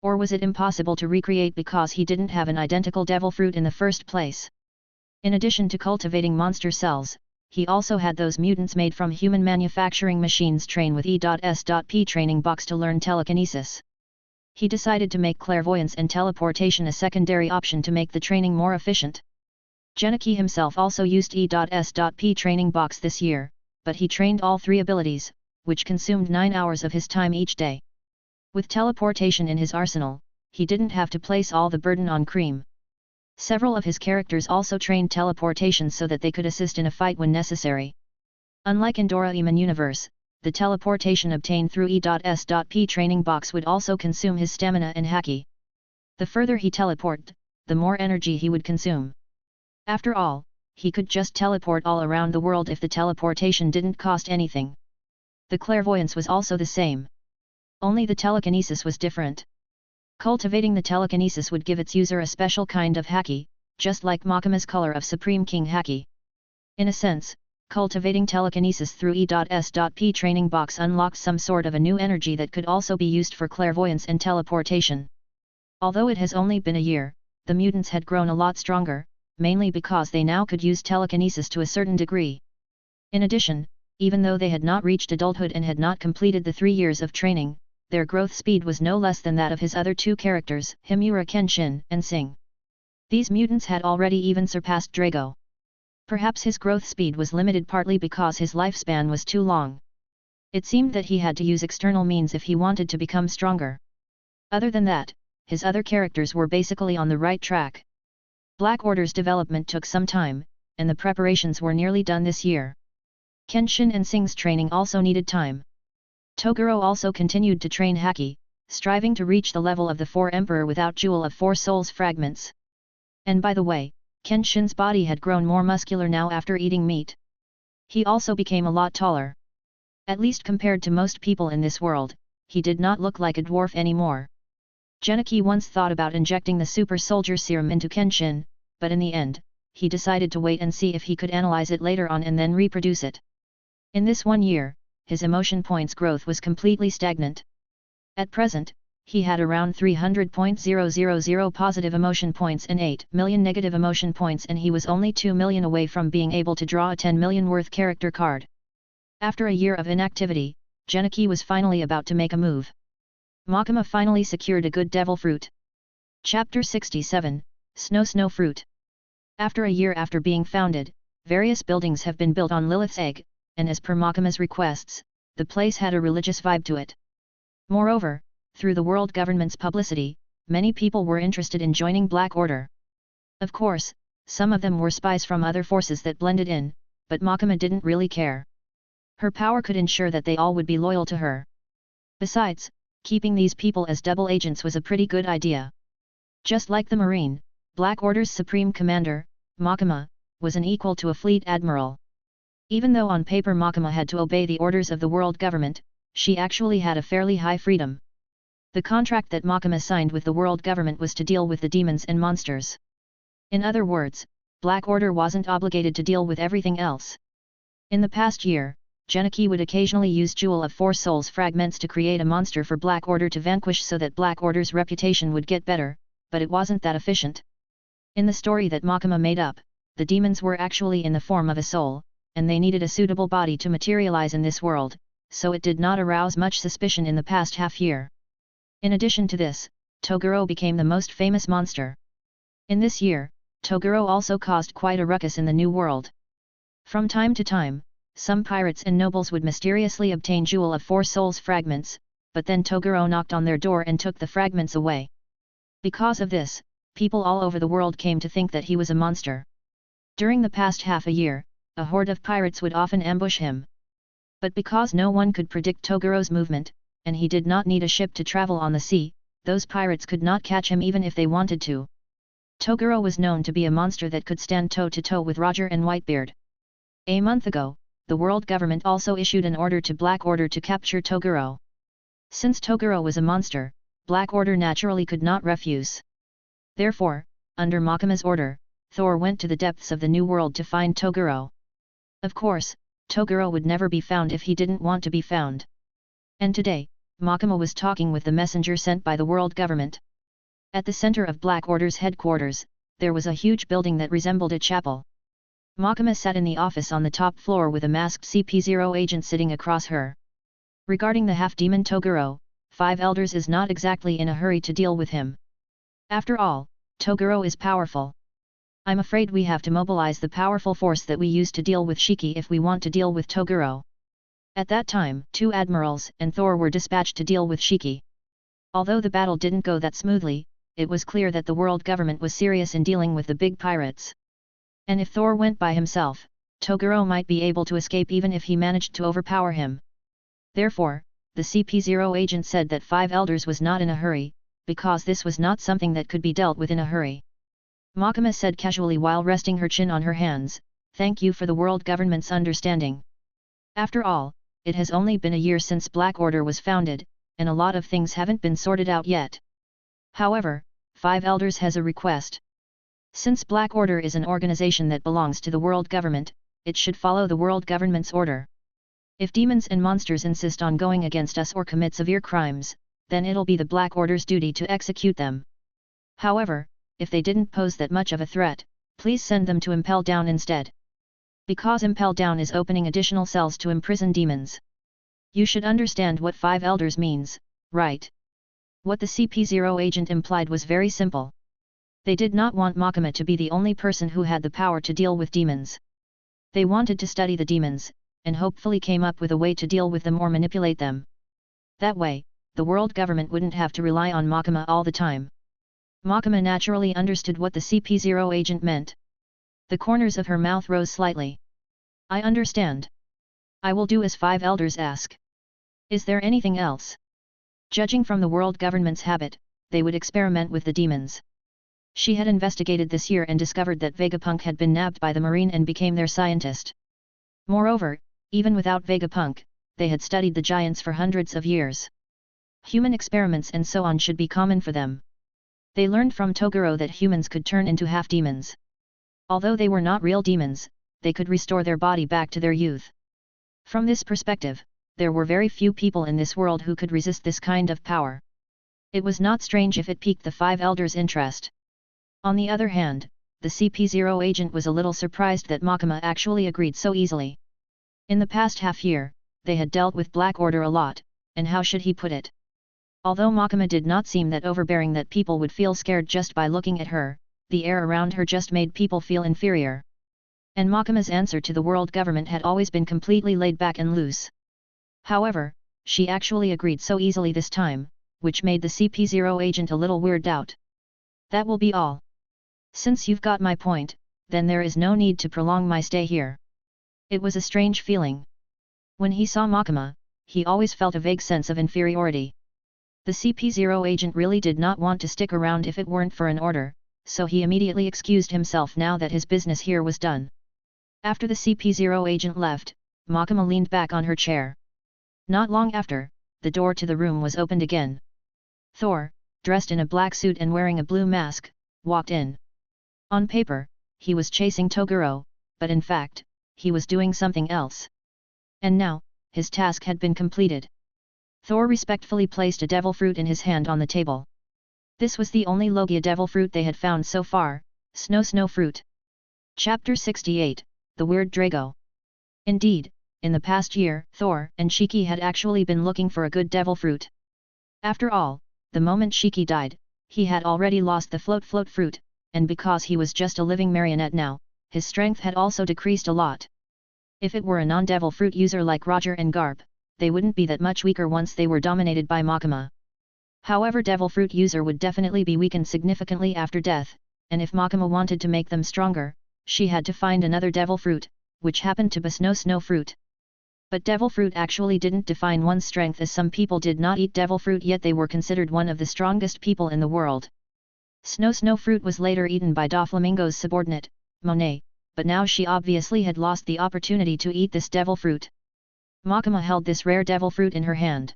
Or was it impossible to recreate because he didn't have an identical devil fruit in the first place? In addition to cultivating monster cells, he also had those mutants made from human manufacturing machines train with E.S.P training box to learn telekinesis. He decided to make clairvoyance and teleportation a secondary option to make the training more efficient. Genichi himself also used E.S.P training box this year, but he trained all 3 abilities, which consumed 9 hours of his time each day. With teleportation in his arsenal, he didn't have to place all the burden on Cream. Several of his characters also trained teleportation so that they could assist in a fight when necessary. Unlike in Doraemon universe, the teleportation obtained through E.S.P training box would also consume his stamina and haki. The further he teleported, the more energy he would consume. After all, he could just teleport all around the world if the teleportation didn't cost anything. The clairvoyance was also the same. Only the telekinesis was different. Cultivating the telekinesis would give its user a special kind of haki, just like Makama's color of Supreme King haki. In a sense, cultivating telekinesis through E.S.P training box unlocks some sort of a new energy that could also be used for clairvoyance and teleportation. Although it has only been a year, the mutants had grown a lot stronger, mainly because they now could use telekinesis to a certain degree. In addition, even though they had not reached adulthood and had not completed the 3 years of training, their growth speed was no less than that of his other 2 characters, Himura Kenshin and Sing. These mutants had already even surpassed Drago. Perhaps his growth speed was limited partly because his lifespan was too long. It seemed that he had to use external means if he wanted to become stronger. Other than that, his other characters were basically on the right track. Black Order's development took some time, and the preparations were nearly done this year. Kenshin and Sing's training also needed time. Toguro also continued to train haki, striving to reach the level of the 4 Emperor without Jewel of 4 Souls fragments. And by the way, Kenshin's body had grown more muscular now after eating meat. He also became a lot taller. At least compared to most people in this world, he did not look like a dwarf anymore. Genichi once thought about injecting the super soldier serum into Kenshin, but in the end, he decided to wait and see if he could analyze it later on and then reproduce it. In this 1 year, his emotion points growth was completely stagnant. At present, he had around 300,000 positive emotion points and 8 million negative emotion points, and he was only 2 million away from being able to draw a 10 million worth character card. After a year of inactivity, Genichi was finally about to make a move. Makima finally secured a good devil fruit. Chapter 67, Snow Fruit. After a year after being founded, various buildings have been built on Lilith's egg, and as per Makima's requests, the place had a religious vibe to it. Moreover, through the world government's publicity, many people were interested in joining Black Order. Of course, some of them were spies from other forces that blended in, but Makima didn't really care. Her power could ensure that they all would be loyal to her. Besides, keeping these people as double agents was a pretty good idea. Just like the Marine, Black Order's supreme commander, Makima, was an equal to a fleet admiral. Even though on paper Makima had to obey the orders of the world government, she actually had a fairly high freedom. The contract that Makima signed with the world government was to deal with the demons and monsters. In other words, Black Order wasn't obligated to deal with everything else. In the past year, Genichi would occasionally use Jewel of Four Souls fragments to create a monster for Black Order to vanquish so that Black Order's reputation would get better, but it wasn't that efficient. In the story that Makima made up, the demons were actually in the form of a soul, and they needed a suitable body to materialize in this world, so it did not arouse much suspicion in the past half year. In addition to this, Toguro became the most famous monster. In this year, Toguro also caused quite a ruckus in the new world. From time to time, some pirates and nobles would mysteriously obtain Jewel of Four Souls fragments, but then Toguro knocked on their door and took the fragments away. Because of this, people all over the world came to think that he was a monster. During the past half a year, a horde of pirates would often ambush him. But because no one could predict Toguro's movement, and he did not need a ship to travel on the sea, those pirates could not catch him even if they wanted to. Toguro was known to be a monster that could stand toe-to-toe with Roger and Whitebeard. A month ago, the world government also issued an order to Black Order to capture Toguro. Since Toguro was a monster, Black Order naturally could not refuse. Therefore, under Makima's order, Thor went to the depths of the new world to find Toguro. Of course, Toguro would never be found if he didn't want to be found. And today, Makima was talking with the messenger sent by the world government. At the center of Black Order's headquarters, there was a huge building that resembled a chapel. Makima sat in the office on the top floor with a masked CP0 agent sitting across her. Regarding the half-demon Toguro, 5 Elders is not exactly in a hurry to deal with him. After all, Toguro is powerful. I'm afraid we have to mobilize the powerful force that we used to deal with Shiki if we want to deal with Toguro. At that time, 2 admirals and Thor were dispatched to deal with Shiki. Although the battle didn't go that smoothly, it was clear that the world government was serious in dealing with the big pirates. And if Thor went by himself, Toguro might be able to escape even if he managed to overpower him. Therefore, the CP0 agent said that 5 Elders was not in a hurry, because this was not something that could be dealt with in a hurry. Makima said casually while resting her chin on her hands, "Thank you for the world government's understanding. After all, it has only been a year since Black Order was founded, and a lot of things haven't been sorted out yet. However, 5 Elders has a request. Since Black Order is an organization that belongs to the world government, it should follow the world government's order. If demons and monsters insist on going against us or commit severe crimes, then it'll be the Black Order's duty to execute them. However, if they didn't pose that much of a threat, please send them to Impel Down instead. Because Impel Down is opening additional cells to imprison demons. You should understand what 5 Elders means, right?" What the CP0 agent implied was very simple. They did not want Makima to be the only person who had the power to deal with demons. They wanted to study the demons, and hopefully came up with a way to deal with them or manipulate them. That way, the world government wouldn't have to rely on Makima all the time. Makima naturally understood what the CP0 agent meant. The corners of her mouth rose slightly. "I understand. I will do as 5 Elders ask. Is there anything else?" Judging from the world government's habit, they would experiment with the demons. She had investigated this year and discovered that Vegapunk had been nabbed by the Marine and became their scientist. Moreover, even without Vegapunk, they had studied the giants for hundreds of years. Human experiments and so on should be common for them. They learned from Toguro that humans could turn into half-demons. Although they were not real demons, they could restore their body back to their youth. From this perspective, there were very few people in this world who could resist this kind of power. It was not strange if it piqued the five elders' interest. On the other hand, the CP0 agent was a little surprised that Makima actually agreed so easily. In the past half-year, they had dealt with Black Order a lot, and how should he put it? Although Makima did not seem that overbearing that people would feel scared just by looking at her, the air around her just made people feel inferior. And Makima's answer to the world government had always been completely laid back and loose. However, she actually agreed so easily this time, which made the CP0 agent a little weirded out. That will be all. Since you've got my point, then there is no need to prolong my stay here. It was a strange feeling. When he saw Makima, he always felt a vague sense of inferiority. The CP0 agent really did not want to stick around if it weren't for an order, so he immediately excused himself now that his business here was done. After the CP0 agent left, Makima leaned back on her chair. Not long after, the door to the room was opened again. Thor, dressed in a black suit and wearing a blue mask, walked in. On paper, he was chasing Toguro, but in fact, he was doing something else. And now, his task had been completed. Thor respectfully placed a devil fruit in his hand on the table. This was the only Logia devil fruit they had found so far, snow fruit. Chapter 68, The Weird Drago. Indeed, in the past year, Thor and Shiki had actually been looking for a good devil fruit. After all, the moment Shiki died, he had already lost the float fruit, and because he was just a living marionette now, his strength had also decreased a lot. If it were a non-devil fruit user like Roger and Garp, they wouldn't be that much weaker once they were dominated by Makima. However, devil fruit user would definitely be weakened significantly after death, and if Makima wanted to make them stronger, she had to find another devil fruit, which happened to be snow fruit. But devil fruit actually didn't define one's strength, as some people did not eat devil fruit, yet they were considered one of the strongest people in the world. Snow fruit was later eaten by Doflamingo's subordinate, Monet, but now she obviously had lost the opportunity to eat this devil fruit. Makima held this rare devil fruit in her hand.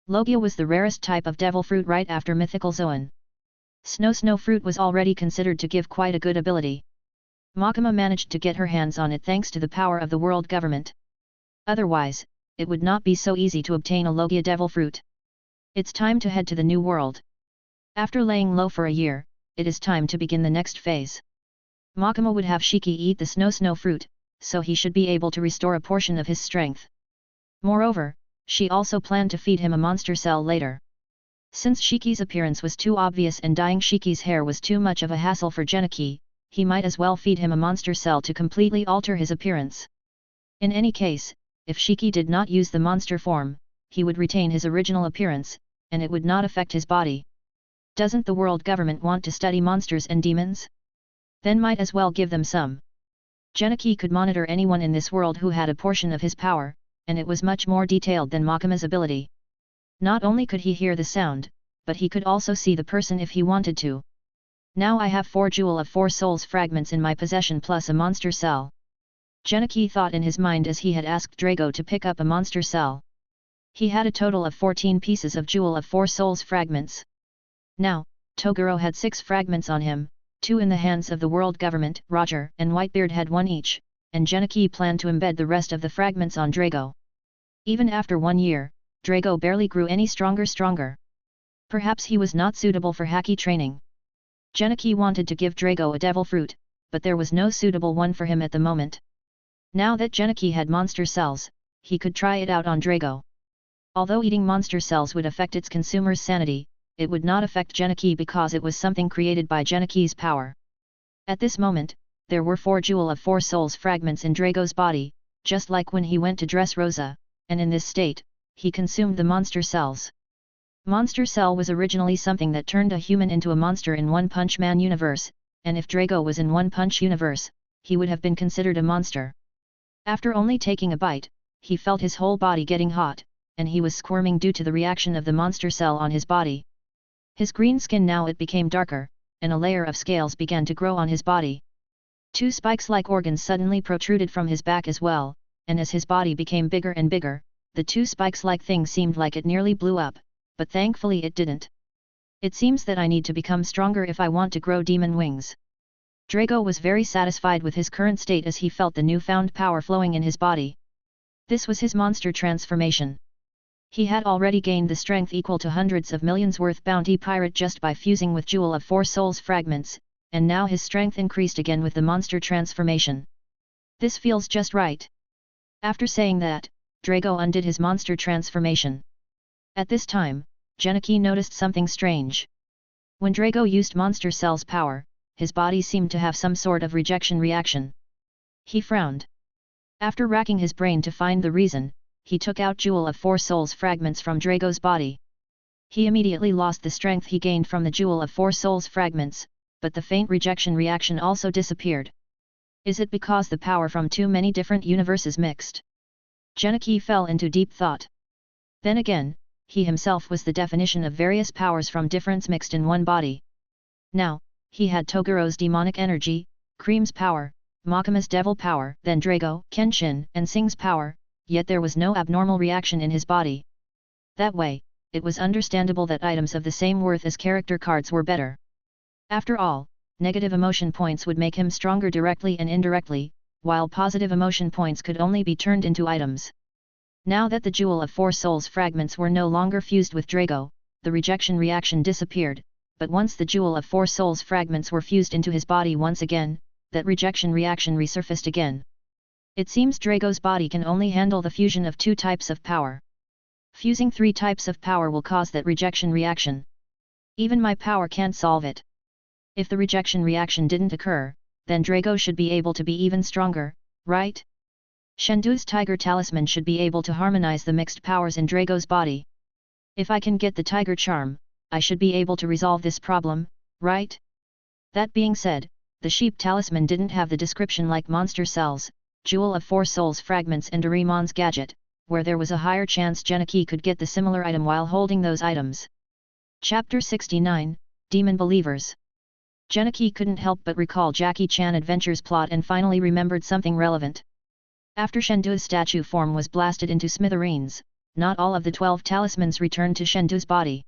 Logia was the rarest type of devil fruit right after mythical Zoan. Snow fruit was already considered to give quite a good ability. Makima managed to get her hands on it thanks to the power of the world government. Otherwise, it would not be so easy to obtain a Logia devil fruit. It's time to head to the new world. After laying low for a year, it is time to begin the next phase. Makima would have Shiki eat the snow fruit, so he should be able to restore a portion of his strength. Moreover, she also planned to feed him a monster cell later. Since Shiki's appearance was too obvious and dyeing Shiki's hair was too much of a hassle for Genichi, he might as well feed him a monster cell to completely alter his appearance. In any case, if Shiki did not use the monster form, he would retain his original appearance, and it would not affect his body. Doesn't the world government want to study monsters and demons? Then might as well give them some. Genichi could monitor anyone in this world who had a portion of his power, and it was much more detailed than Makima's ability. Not only could he hear the sound, but he could also see the person if he wanted to. Now I have 4 Jewel of 4 Souls fragments in my possession plus a monster cell. Genichi thought in his mind as he had asked Drago to pick up a monster cell. He had a total of 14 pieces of Jewel of 4 Souls fragments. Now, Toguro had 6 fragments on him, 2 in the hands of the world government, Roger and Whitebeard had 1 each, and Genichi planned to embed the rest of the fragments on Drago. Even after 1 year, Drago barely grew any stronger. Perhaps he was not suitable for Haki training. Genichi wanted to give Drago a devil fruit, but there was no suitable one for him at the moment. Now that Genichi had monster cells, he could try it out on Drago. Although eating monster cells would affect its consumer's sanity, it would not affect Genichi because it was something created by Genichi's power. At this moment, there were 4 Jewel of 4 Souls fragments in Drago's body, just like when he went to Dressrosa, and in this state, he consumed the monster cells. Monster cell was originally something that turned a human into a monster in One Punch Man universe, and if Drago was in One Punch universe, he would have been considered a monster. After only taking a bite, he felt his whole body getting hot, and he was squirming due to the reaction of the monster cell on his body. His green skin now it became darker, and a layer of scales began to grow on his body. 2 spikes-like organs suddenly protruded from his back as well, and as his body became bigger and bigger, the two spikes-like thing seemed like it nearly blew up, but thankfully it didn't. It seems that I need to become stronger if I want to grow demon wings. Drago was very satisfied with his current state as he felt the newfound power flowing in his body. This was his monster transformation. He had already gained the strength equal to hundreds of millions worth bounty pirate just by fusing with Jewel of Four Souls fragments, and now his strength increased again with the monster transformation. This feels just right. After saying that, Drago undid his monster transformation. At this time, Genichi noticed something strange. When Drago used Monster Cell's power, his body seemed to have some sort of rejection reaction. He frowned. After racking his brain to find the reason, he took out Jewel of Four Souls fragments from Drago's body. He immediately lost the strength he gained from the Jewel of Four Souls fragments, but the faint rejection reaction also disappeared. Is it because the power from too many different universes mixed? Genichi fell into deep thought. Then again, he himself was the definition of various powers from difference mixed in one body. Now, he had Toguro's demonic energy, Cream's power, Makima's devil power, then Drago, Kenshin, and Sing's power, yet there was no abnormal reaction in his body. That way, it was understandable that items of the same worth as character cards were better. After all, negative emotion points would make him stronger directly and indirectly, while positive emotion points could only be turned into items. Now that the Jewel of Four Souls fragments were no longer fused with Drago, the rejection reaction disappeared, but once the Jewel of Four Souls fragments were fused into his body once again, that rejection reaction resurfaced again. It seems Drago's body can only handle the fusion of 2 types of power. Fusing 3 types of power will cause that rejection reaction. Even my power can't solve it. If the rejection reaction didn't occur, then Drago should be able to be even stronger, right? Shendu's Tiger Talisman should be able to harmonize the mixed powers in Drago's body. If I can get the Tiger Charm, I should be able to resolve this problem, right? That being said, the Sheep Talisman didn't have the description like Monster Cells, Jewel of Four Souls fragments and Doraemon's gadget, where there was a higher chance Genichi could get the similar item while holding those items. Chapter 69, Demon Believers. Genichi couldn't help but recall Jackie Chan Adventure's plot and finally remembered something relevant. After Shendu's statue form was blasted into smithereens, not all of the 12 talismans returned to Shendu's body.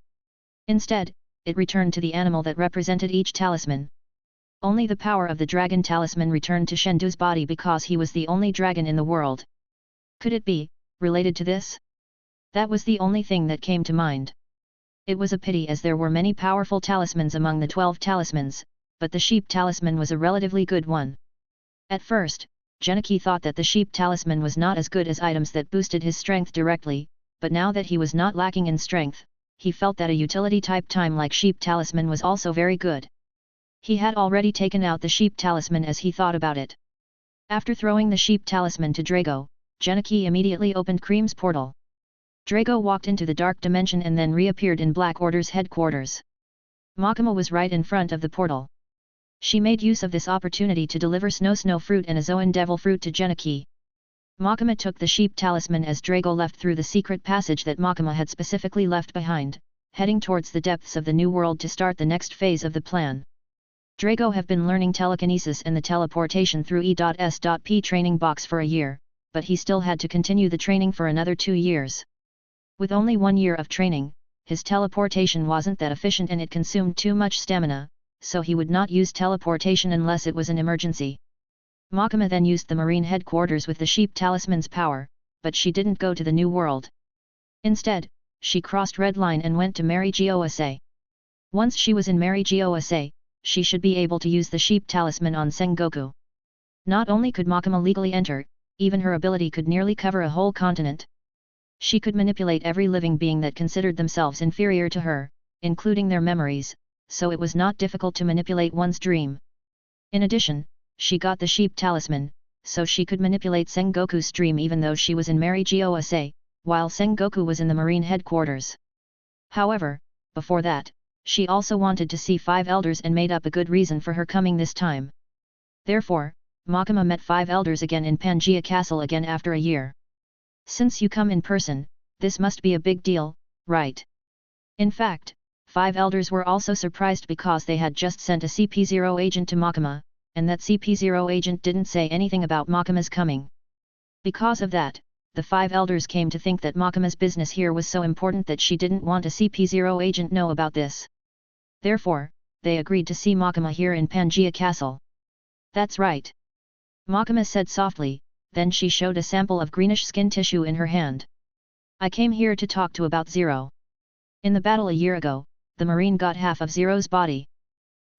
Instead, it returned to the animal that represented each talisman. Only the power of the dragon talisman returned to Shendu's body because he was the only dragon in the world. Could it be related to this? That was the only thing that came to mind. It was a pity as there were many powerful talismans among the 12 talismans, but the sheep talisman was a relatively good one. At first, Genichi thought that the sheep talisman was not as good as items that boosted his strength directly, but now that he was not lacking in strength, he felt that a utility-type time like sheep talisman was also very good. He had already taken out the sheep talisman as he thought about it. After throwing the sheep talisman to Drago, Genichi immediately opened Cream's portal. Drago walked into the dark dimension and then reappeared in Black Order's headquarters. Makima was right in front of the portal. She made use of this opportunity to deliver Snow Fruit and a Zoan Devil Fruit to Genichi. Makima took the sheep talisman as Drago left through the secret passage that Makima had specifically left behind, heading towards the depths of the new world to start the next phase of the plan. Drago have been learning telekinesis and the teleportation through E.S.P training box for a year, but he still had to continue the training for another 2 years. With only 1 year of training, his teleportation wasn't that efficient and it consumed too much stamina, so he would not use teleportation unless it was an emergency. Makima then used the marine headquarters with the sheep talisman's power, but she didn't go to the new world. Instead, she crossed Red Line and went to Mary Gosa. Once she was in Mary Gosa, she should be able to use the sheep talisman on Sengoku. Not only could Makima legally enter, even her ability could nearly cover a whole continent. She could manipulate every living being that considered themselves inferior to her, including their memories, so it was not difficult to manipulate one's dream. In addition, she got the sheep talisman, so she could manipulate Sengoku's dream even though she was in Mary Gosa, while Sengoku was in the marine headquarters. However, before that, she also wanted to see 5 elders and made up a good reason for her coming this time. Therefore, Makima met 5 elders again in Pangaea Castle again after a year. Since you come in person, this must be a big deal, right? In fact, 5 elders were also surprised because they had just sent a CP0 agent to Makima, and that CP0 agent didn't say anything about Makima's coming. Because of that, the 5 elders came to think that Makama's business here was so important that she didn't want a CP0 agent know about this. Therefore, they agreed to see Makama here in Pangaea Castle. That's right. Makama said softly, then she showed a sample of greenish skin tissue in her hand. I came here to talk to about Zero. In the battle a year ago, the Marine got half of Zero's body.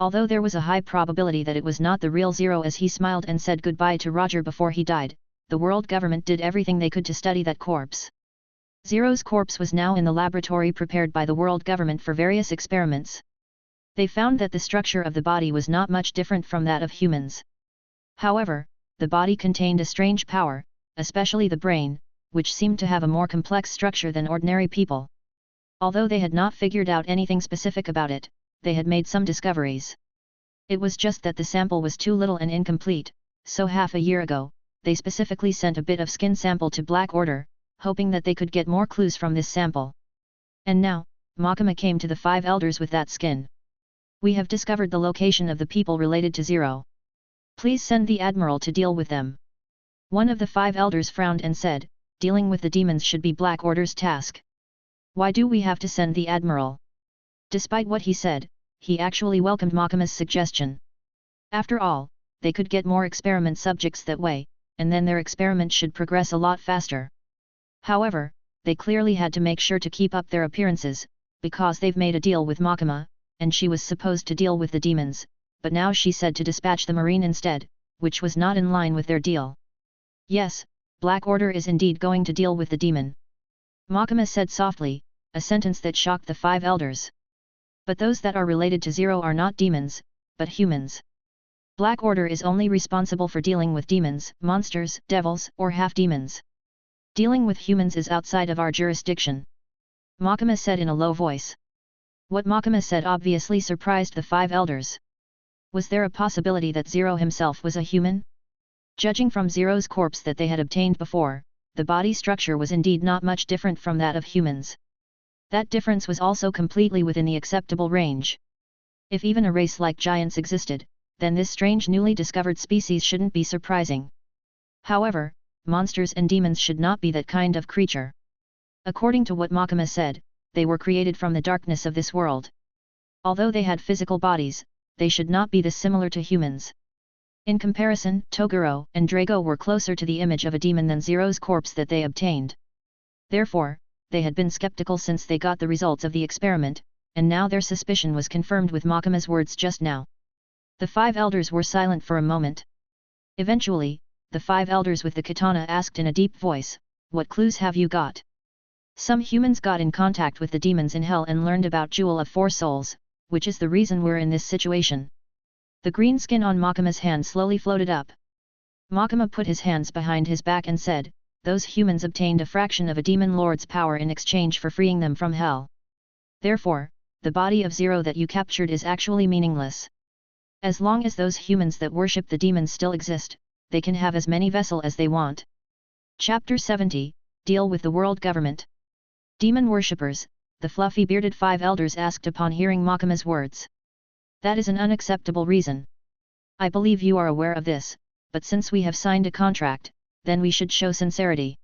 Although there was a high probability that it was not the real Zero, as he smiled and said goodbye to Roger before he died, the world government did everything they could to study that corpse. Zero's corpse was now in the laboratory prepared by the world government for various experiments. They found that the structure of the body was not much different from that of humans. However, the body contained a strange power, especially the brain, which seemed to have a more complex structure than ordinary people. Although they had not figured out anything specific about it, they had made some discoveries. It was just that the sample was too little and incomplete, so half a year ago, they specifically sent a bit of skin sample to Black Order, hoping that they could get more clues from this sample. And now, Makama came to the 5 elders with that skin. We have discovered the location of the people related to Zero. Please send the Admiral to deal with them. One of the 5 elders frowned and said, dealing with the demons should be Black Order's task. Why do we have to send the Admiral? Despite what he said, he actually welcomed Makama's suggestion. After all, they could get more experiment subjects that way, and then their experiment should progress a lot faster. However, they clearly had to make sure to keep up their appearances, because they've made a deal with Makama, and she was supposed to deal with the demons, but now she said to dispatch the Marine instead, which was not in line with their deal. Yes, Black Order is indeed going to deal with the demon. Makama said softly, a sentence that shocked the 5 elders. But those that are related to Zero are not demons, but humans. Black Order is only responsible for dealing with demons, monsters, devils, or half-demons. Dealing with humans is outside of our jurisdiction. Makama said in a low voice. What Makama said obviously surprised the 5 elders. Was there a possibility that Zero himself was a human? Judging from Zero's corpse that they had obtained before, the body structure was indeed not much different from that of humans. That difference was also completely within the acceptable range. If even a race like giants existed, then this strange newly discovered species shouldn't be surprising. However, monsters and demons should not be that kind of creature. According to what Makama said, they were created from the darkness of this world. Although they had physical bodies, they should not be this similar to humans. In comparison, Toguro and Drago were closer to the image of a demon than Zero's corpse that they obtained. Therefore, they had been skeptical since they got the results of the experiment, and now their suspicion was confirmed with Makama's words just now. The 5 elders were silent for a moment. Eventually, the 5 elders with the katana asked in a deep voice, "What clues have you got?" Some humans got in contact with the demons in hell and learned about Jewel of 4 Souls, which is the reason we're in this situation. The green skin on Makama's hand slowly floated up. Makama put his hands behind his back and said, "Those humans obtained a fraction of a demon lord's power in exchange for freeing them from hell. Therefore, the body of Zero that you captured is actually meaningless. As long as those humans that worship the demons still exist, they can have as many vessels as they want." Chapter 70, Deal with the World Government. Demon worshippers, the fluffy bearded 5 elders asked upon hearing Makama's words. That is an unacceptable reason. I believe you are aware of this, but since we have signed a contract, then we should show sincerity.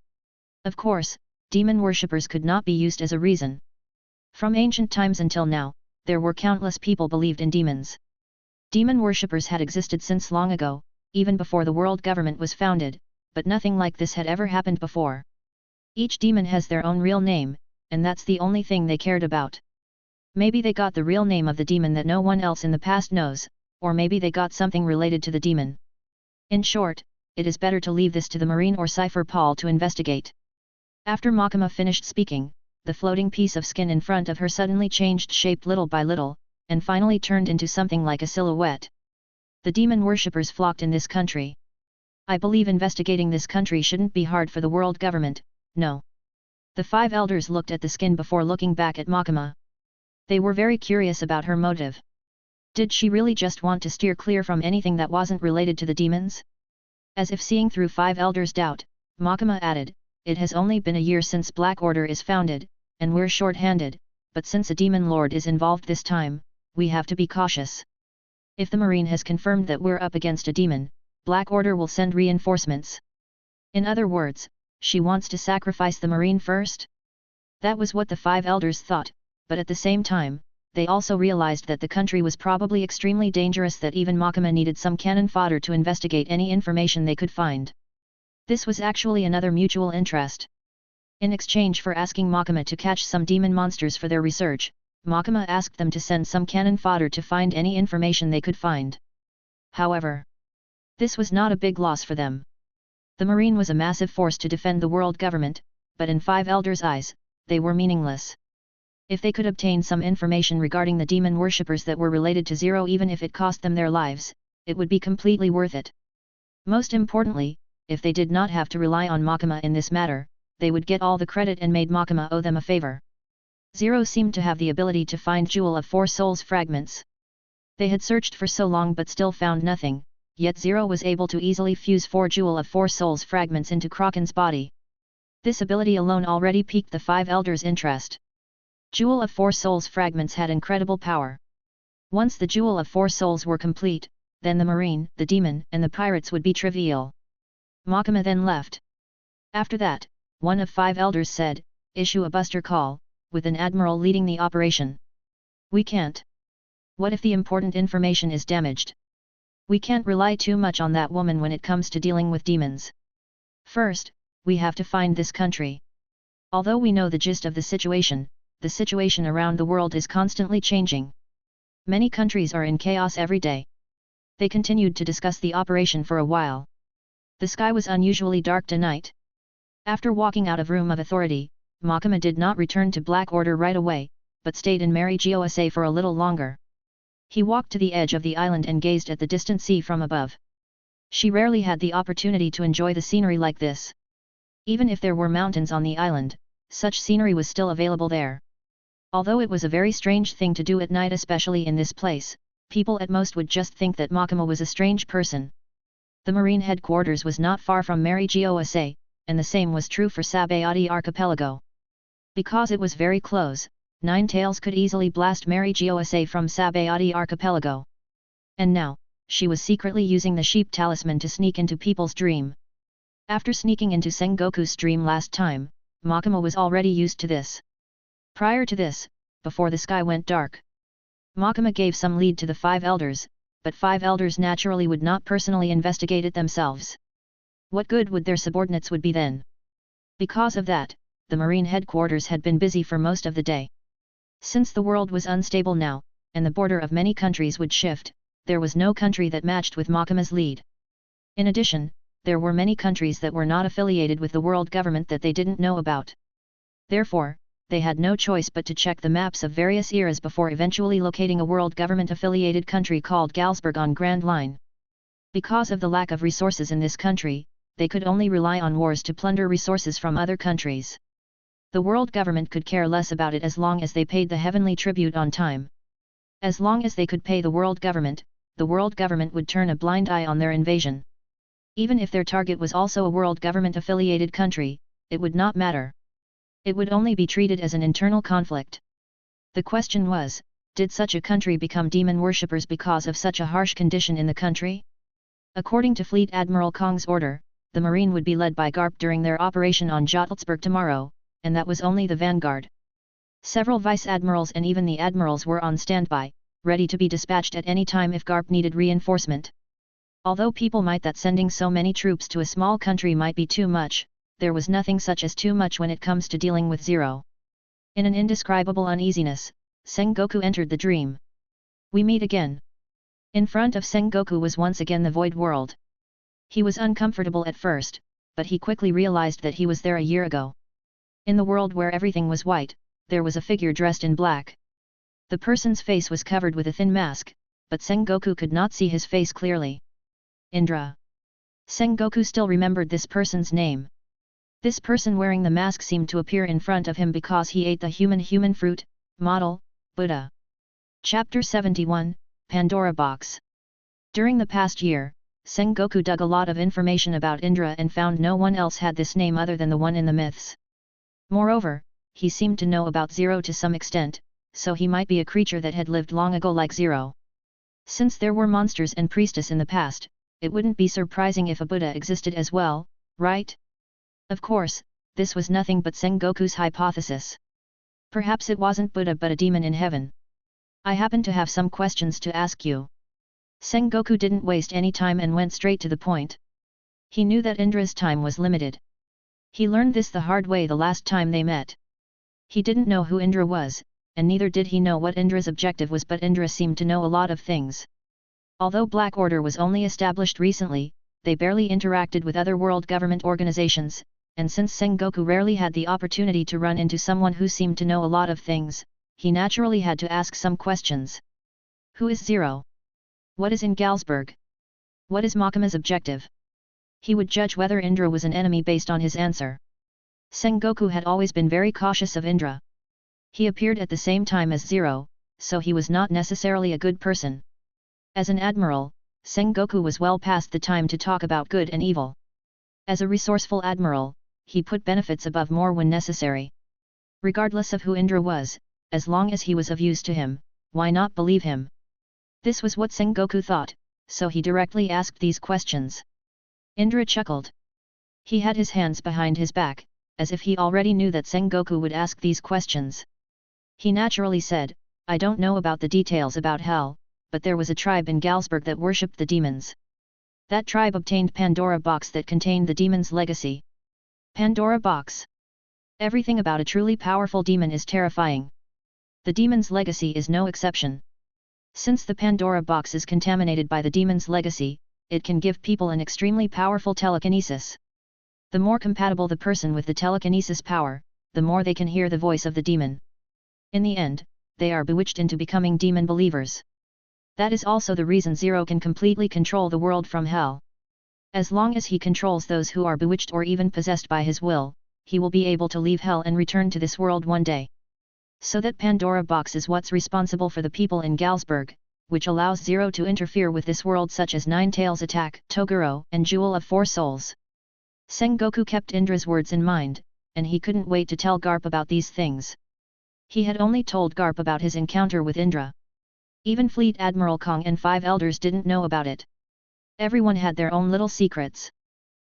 Of course, demon worshippers could not be used as a reason. From ancient times until now, there were countless people believed in demons. Demon worshippers had existed since long ago, even before the world government was founded, but nothing like this had ever happened before. Each demon has their own real name, and that's the only thing they cared about. Maybe they got the real name of the demon that no one else in the past knows, or maybe they got something related to the demon. In short, it is better to leave this to the Marine or Cypher Paul to investigate. After Makama finished speaking, the floating piece of skin in front of her suddenly changed shape little by little, and finally turned into something like a silhouette. The demon worshippers flocked in this country. I believe investigating this country shouldn't be hard for the world government, no. The 5 elders looked at the skin before looking back at Makama. They were very curious about her motive. Did she really just want to steer clear from anything that wasn't related to the demons? As if seeing through 5 elders' doubt, Makama added, "It has only been a year since Black Order is founded, and we're short-handed, but since a demon lord is involved this time, we have to be cautious. If the Marine has confirmed that we're up against a demon, Black Order will send reinforcements. In other words, she wants to sacrifice the marine first? That was what the 5 elders thought, but at the same time, they also realized that the country was probably extremely dangerous, that even Makima needed some cannon fodder to investigate any information they could find. This was actually another mutual interest. In exchange for asking Makima to catch some demon monsters for their research, Makima asked them to send some cannon fodder to find any information they could find. However, this was not a big loss for them. The Marine was a massive force to defend the world government, but in 5 elders' eyes, they were meaningless. If they could obtain some information regarding the demon worshippers that were related to Zero, even if it cost them their lives, it would be completely worth it. Most importantly, if they did not have to rely on Makima in this matter, they would get all the credit and made Makima owe them a favor. Zero seemed to have the ability to find Jewel of 4 Souls fragments. They had searched for so long but still found nothing, yet Zero was able to easily fuse 4 Jewel of 4 Souls fragments into Kraken's body. This ability alone already piqued the 5 elders' interest. Jewel of 4 Souls fragments had incredible power. Once the Jewel of 4 Souls were complete, then the Marine, the Demon, and the Pirates would be trivial. Makima then left. After that, one of 5 elders said, "Issue a buster call, with an admiral leading the operation." "We can't. What if the important information is damaged? We can't rely too much on that woman when it comes to dealing with demons. First, we have to find this country. Although we know the gist of the situation around the world is constantly changing. Many countries are in chaos every day." They continued to discuss the operation for a while. The sky was unusually dark tonight. After walking out of Room of Authority, Makima did not return to Black Order right away, but stayed in Mary Gosa for a little longer. He walked to the edge of the island and gazed at the distant sea from above. She rarely had the opportunity to enjoy the scenery like this. Even if there were mountains on the island, such scenery was still available there. Although it was a very strange thing to do at night, especially in this place, people at most would just think that Makima was a strange person. The Marine headquarters was not far from Mary Gosa, and the same was true for Sabaody Archipelago. Because it was very close, Nine Tails could easily blast Mary Gosa from Sabaody Archipelago. And now, she was secretly using the sheep talisman to sneak into people's dream. After sneaking into Sengoku's dream last time, Makima was already used to this. Prior to this, before the sky went dark, Makima gave some lead to the 5 elders, but 5 elders naturally would not personally investigate it themselves. What good would their subordinates would be then? Because of that, the Marine headquarters had been busy for most of the day. Since the world was unstable now, and the border of many countries would shift, there was no country that matched with Makima's lead. In addition, there were many countries that were not affiliated with the world government that they didn't know about. Therefore, they had no choice but to check the maps of various eras before eventually locating a world government-affiliated country called Galsburg on Grand Line. Because of the lack of resources in this country, they could only rely on wars to plunder resources from other countries. The world government could care less about it as long as they paid the heavenly tribute on time. As long as they could pay the world government would turn a blind eye on their invasion. Even if their target was also a world government-affiliated country, it would not matter. It would only be treated as an internal conflict. The question was, did such a country become demon worshippers because of such a harsh condition in the country? According to Fleet Admiral Kong's order, the Marine would be led by Garp during their operation on Jotlsburg tomorrow, and that was only the vanguard. Several vice-admirals and even the admirals were on standby, ready to be dispatched at any time if Garp needed reinforcement. Although people might that sending so many troops to a small country might be too much, there was nothing such as too much when it comes to dealing with Zero. In an indescribable uneasiness, Sengoku entered the dream. "We meet again." In front of Sengoku was once again the Void World. He was uncomfortable at first, but he quickly realized that he was there a year ago. In the world where everything was white, there was a figure dressed in black. The person's face was covered with a thin mask, but Sengoku could not see his face clearly. Indra. Sengoku still remembered this person's name. This person wearing the mask seemed to appear in front of him because he ate the human fruit, model, Buddha. Chapter 71, Pandora Box. During the past year, Sengoku dug a lot of information about Indra and found no one else had this name other than the one in the myths. Moreover, he seemed to know about Zero to some extent, so he might be a creature that had lived long ago like Zero. Since there were monsters and priestess in the past, it wouldn't be surprising if a Buddha existed as well, right? Of course, this was nothing but Sengoku's hypothesis. Perhaps it wasn't Buddha but a demon in heaven. I happen to have some questions to ask you. Sengoku didn't waste any time and went straight to the point. He knew that Indra's time was limited. He learned this the hard way the last time they met. He didn't know who Indra was, and neither did he know what Indra's objective was, but Indra seemed to know a lot of things. Although Black Order was only established recently, they barely interacted with other world government organizations, and since Sengoku rarely had the opportunity to run into someone who seemed to know a lot of things, he naturally had to ask some questions. Who is Zero? What is in Galsburg? What is Makama's objective? He would judge whether Indra was an enemy based on his answer. Sengoku had always been very cautious of Indra. He appeared at the same time as Zero, so he was not necessarily a good person. As an admiral, Sengoku was well past the time to talk about good and evil. As a resourceful admiral, he put benefits above more when necessary. Regardless of who Indra was, as long as he was of use to him, why not believe him? This was what Sengoku thought, so he directly asked these questions. Indra chuckled. He had his hands behind his back, as if he already knew that Sengoku would ask these questions. He naturally said, I don't know about the details about hell, but there was a tribe in Galsburg that worshipped the demons. That tribe obtained Pandora box that contained the demon's legacy. Pandora box. Everything about a truly powerful demon is terrifying. The demon's legacy is no exception. Since the Pandora box is contaminated by the demon's legacy, it can give people an extremely powerful telekinesis. The more compatible the person with the telekinesis power, the more they can hear the voice of the demon. In the end, they are bewitched into becoming demon believers. That is also the reason Zero can completely control the world from hell. As long as he controls those who are bewitched or even possessed by his will, he will be able to leave hell and return to this world one day. So that Pandora box is what's responsible for the people in Galsburg, which allows Zero to interfere with this world, such as Nine Tails Attack, Toguro, and Jewel of Four Souls. Sengoku kept Indra's words in mind, and he couldn't wait to tell Garp about these things. He had only told Garp about his encounter with Indra. Even Fleet Admiral Kong and 5 elders didn't know about it. Everyone had their own little secrets.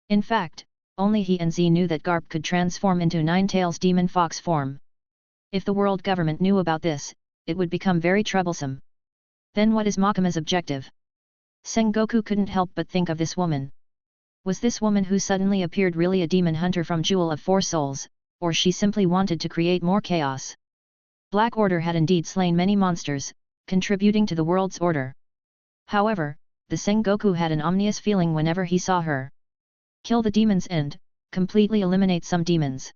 In fact, only he and Z knew that Garp could transform into Nine-Tails Demon Fox form. If the world government knew about this, it would become very troublesome. Then what is Makama's objective? Sengoku couldn't help but think of this woman. Was this woman who suddenly appeared really a demon hunter from Jewel of Four Souls, or she simply wanted to create more chaos? Black Order had indeed slain many monsters, contributing to the world's order. However, the Sengoku had an ominous feeling whenever he saw her. Kill the demons and completely eliminate some demons.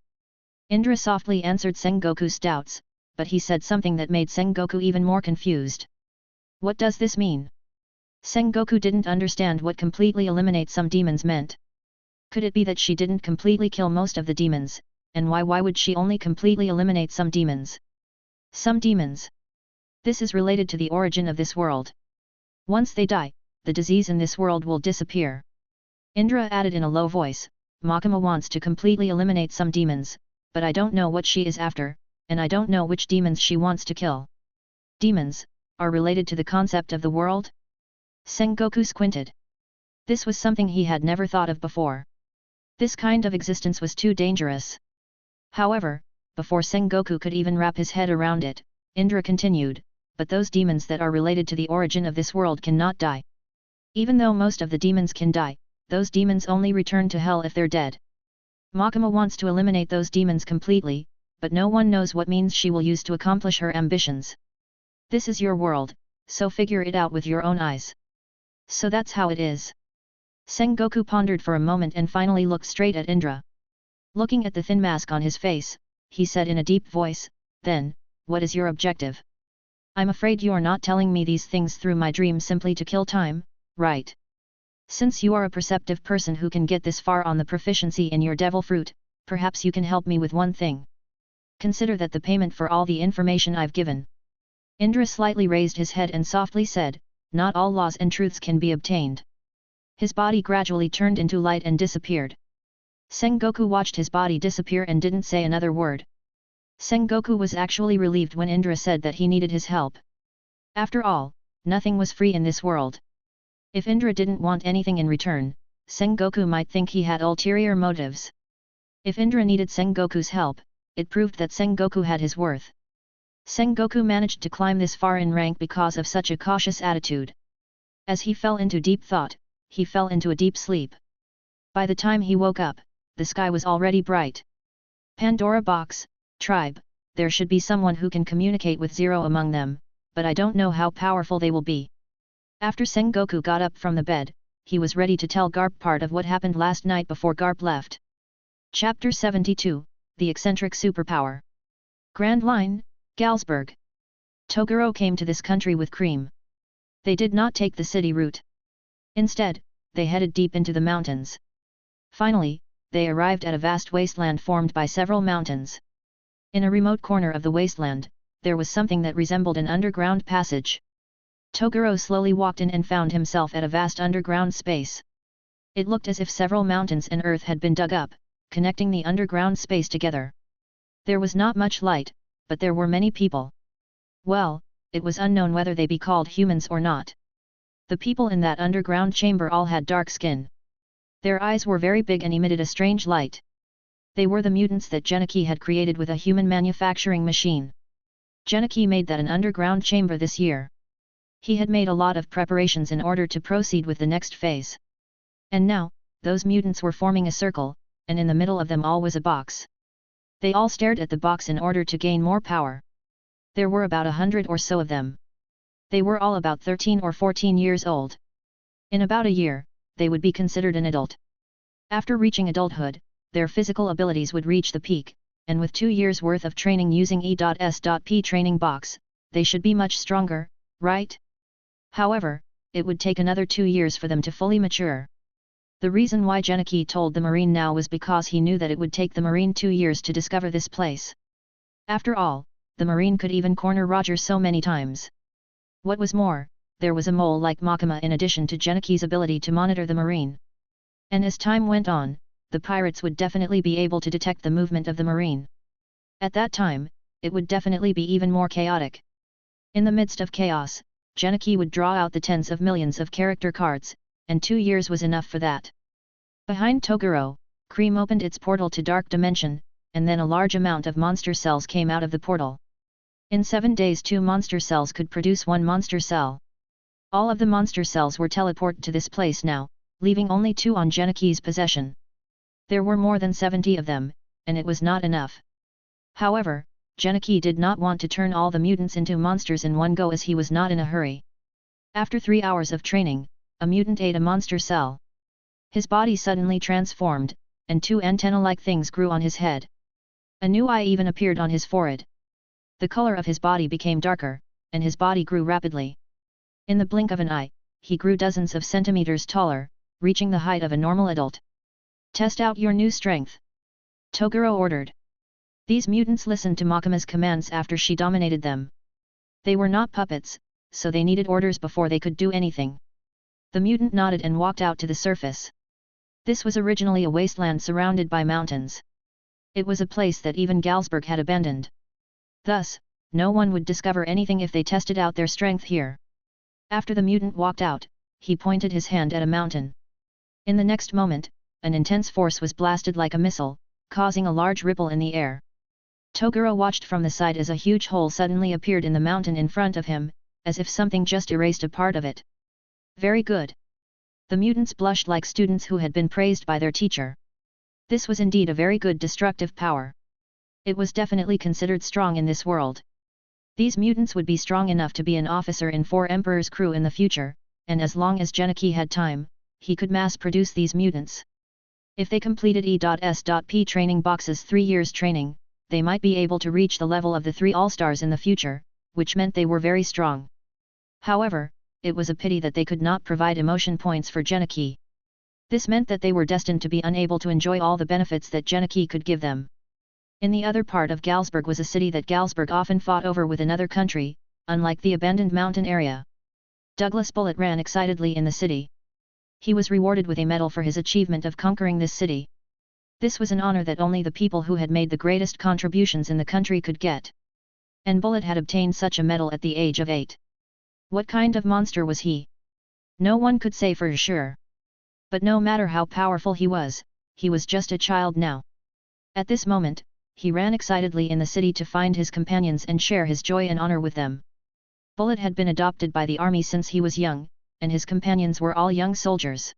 Indra softly answered Sengoku's doubts, but he said something that made Sengoku even more confused. What does this mean? Sengoku didn't understand what completely eliminate some demons meant. Could it be that she didn't completely kill most of the demons, and why would she only completely eliminate some demons? Some demons. This is related to the origin of this world. Once they die, the disease in this world will disappear. Indra added in a low voice, Makama wants to completely eliminate some demons, but I don't know what she is after, and I don't know which demons she wants to kill. Demons are related to the concept of the world? Sengoku squinted. This was something he had never thought of before. This kind of existence was too dangerous. However, before Sengoku could even wrap his head around it, Indra continued, but those demons that are related to the origin of this world cannot die. Even though most of the demons can die, those demons only return to hell if they're dead. Makama wants to eliminate those demons completely, but no one knows what means she will use to accomplish her ambitions. This is your world, so figure it out with your own eyes. So that's how it is. Sengoku pondered for a moment and finally looked straight at Indra. Looking at the thin mask on his face, he said in a deep voice, then, what is your objective? I'm afraid you are not telling me these things through my dream simply to kill time, right? Since you are a perceptive person who can get this far on the proficiency in your devil fruit, perhaps you can help me with one thing. Consider that the payment for all the information I've given. Indra slightly raised his head and softly said, not all laws and truths can be obtained. His body gradually turned into light and disappeared. Sengoku watched his body disappear and didn't say another word. Sengoku was actually relieved when Indra said that he needed his help. After all, nothing was free in this world. If Indra didn't want anything in return, Sengoku might think he had ulterior motives. If Indra needed Sengoku's help, it proved that Sengoku had his worth. Sengoku managed to climb this far in rank because of such a cautious attitude. As he fell into deep thought, he fell into a deep sleep. By the time he woke up, the sky was already bright. Pandora Box, tribe, there should be someone who can communicate with Zero among them, but I don't know how powerful they will be. After Sengoku got up from the bed, he was ready to tell Garp part of what happened last night before Garp left. Chapter 72, The Eccentric Superpower. Grand Line, Galsburg. Toguro came to this country with cream. They did not take the city route. Instead, they headed deep into the mountains. Finally, they arrived at a vast wasteland formed by several mountains. In a remote corner of the wasteland, there was something that resembled an underground passage. Toguro slowly walked in and found himself at a vast underground space. It looked as if several mountains and earth had been dug up, connecting the underground space together. There was not much light, but there were many people. Well, it was unknown whether they be called humans or not. The people in that underground chamber all had dark skin. Their eyes were very big and emitted a strange light. They were the mutants that Genichi had created with a human manufacturing machine. Genichi made that an underground chamber this year. He had made a lot of preparations in order to proceed with the next phase. And now, those mutants were forming a circle, and in the middle of them all was a box. They all stared at the box in order to gain more power. There were about 100 or so of them. They were all about 13 or 14 years old. In about a year, they would be considered an adult. After reaching adulthood, their physical abilities would reach the peak, and with 2 years' worth of training using E.S.P training box, they should be much stronger, right? However, it would take another 2 years for them to fully mature. The reason why Genichi told the Marine now was because he knew that it would take the Marine 2 years to discover this place. After all, the Marine could even corner Roger so many times. What was more, there was a mole like Makima in addition to Genichi's ability to monitor the Marine. And as time went on, the pirates would definitely be able to detect the movement of the Marine. At that time, it would definitely be even more chaotic. In the midst of chaos, Genichi would draw out the tens of millions of character cards, and 2 years was enough for that. Behind Toguro, Cream opened its portal to Dark Dimension, and then a large amount of monster cells came out of the portal. In 7 days 2 monster cells could produce 1 monster cell. All of the monster cells were teleported to this place now, leaving only 2 on Genichi's possession. There were more than 70 of them, and it was not enough. However, Genichi did not want to turn all the mutants into monsters in one go as he was not in a hurry. After 3 hours of training, a mutant ate a monster cell. His body suddenly transformed, and 2 antenna-like things grew on his head. A new eye even appeared on his forehead. The color of his body became darker, and his body grew rapidly. In the blink of an eye, he grew dozens of centimeters taller, reaching the height of a normal adult. Test out your new strength, Toguro ordered. These mutants listened to Makima's commands after she dominated them. They were not puppets, so they needed orders before they could do anything. The mutant nodded and walked out to the surface. This was originally a wasteland surrounded by mountains. It was a place that even Galsburg had abandoned. Thus, no one would discover anything if they tested out their strength here. After the mutant walked out, he pointed his hand at a mountain. In the next moment, an intense force was blasted like a missile, causing a large ripple in the air. Toguro watched from the side as a huge hole suddenly appeared in the mountain in front of him, as if something just erased a part of it. Very good. The mutants blushed like students who had been praised by their teacher. This was indeed a very good destructive power. It was definitely considered strong in this world. These mutants would be strong enough to be an officer in 4 Emperor's crew in the future, and as long as Genichi had time, he could mass-produce these mutants. If they completed E.S.P training box's 3 years training, they might be able to reach the level of the 3 All-Stars in the future, which meant they were very strong. However, it was a pity that they could not provide emotion points for Genichi. This meant that they were destined to be unable to enjoy all the benefits that Genichi could give them. In the other part of Galsburg was a city that Galsburg often fought over with another country, unlike the abandoned mountain area. Douglas Bullet ran excitedly in the city. He was rewarded with a medal for his achievement of conquering this city. This was an honor that only the people who had made the greatest contributions in the country could get. And Bullet had obtained such a medal at the age of 8. What kind of monster was he? No one could say for sure. But no matter how powerful he was just a child now. At this moment, he ran excitedly in the city to find his companions and share his joy and honor with them. Bullet had been adopted by the army since he was young, and his companions were all young soldiers.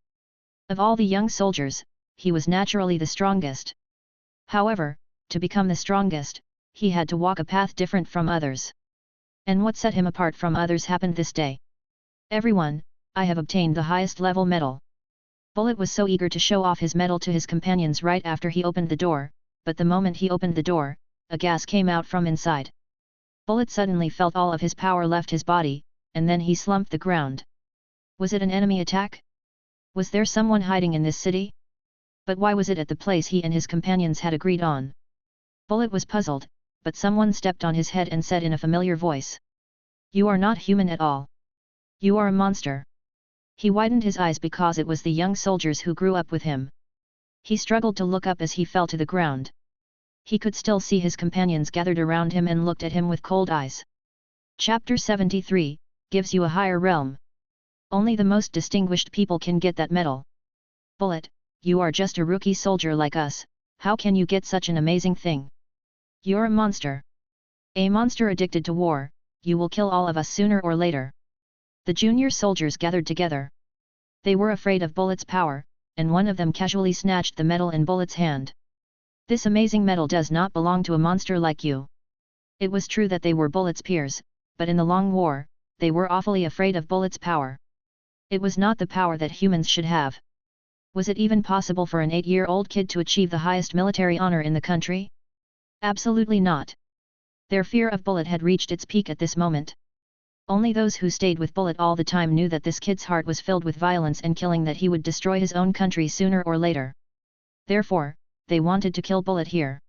Of all the young soldiers, he was naturally the strongest. However, to become the strongest, he had to walk a path different from others. And what set him apart from others happened this day. Everyone, I have obtained the highest level medal. Bullet was so eager to show off his medal to his companions right after he opened the door, but the moment he opened the door, a gas came out from inside. Bullet suddenly felt all of his power left his body, and then he slumped the ground. Was it an enemy attack? Was there someone hiding in this city? But why was it at the place he and his companions had agreed on? Bullet was puzzled, but someone stepped on his head and said in a familiar voice. You are not human at all. You are a monster. He widened his eyes because it was the young soldiers who grew up with him. He struggled to look up as he fell to the ground. He could still see his companions gathered around him and looked at him with cold eyes. Chapter 73, gives you a higher realm. Only the most distinguished people can get that medal. Bullet, you are just a rookie soldier like us, how can you get such an amazing thing? You're a monster. A monster addicted to war, you will kill all of us sooner or later. The junior soldiers gathered together. They were afraid of Bullet's power, and one of them casually snatched the medal in Bullet's hand. This amazing medal does not belong to a monster like you. It was true that they were Bullet's peers, but in the long war, they were awfully afraid of Bullet's power. It was not the power that humans should have. Was it even possible for an 8-year-old kid to achieve the highest military honor in the country? Absolutely not. Their fear of Bullet had reached its peak at this moment. Only those who stayed with Bullet all the time knew that this kid's heart was filled with violence and killing, that he would destroy his own country sooner or later. Therefore, they wanted to kill Bullet here.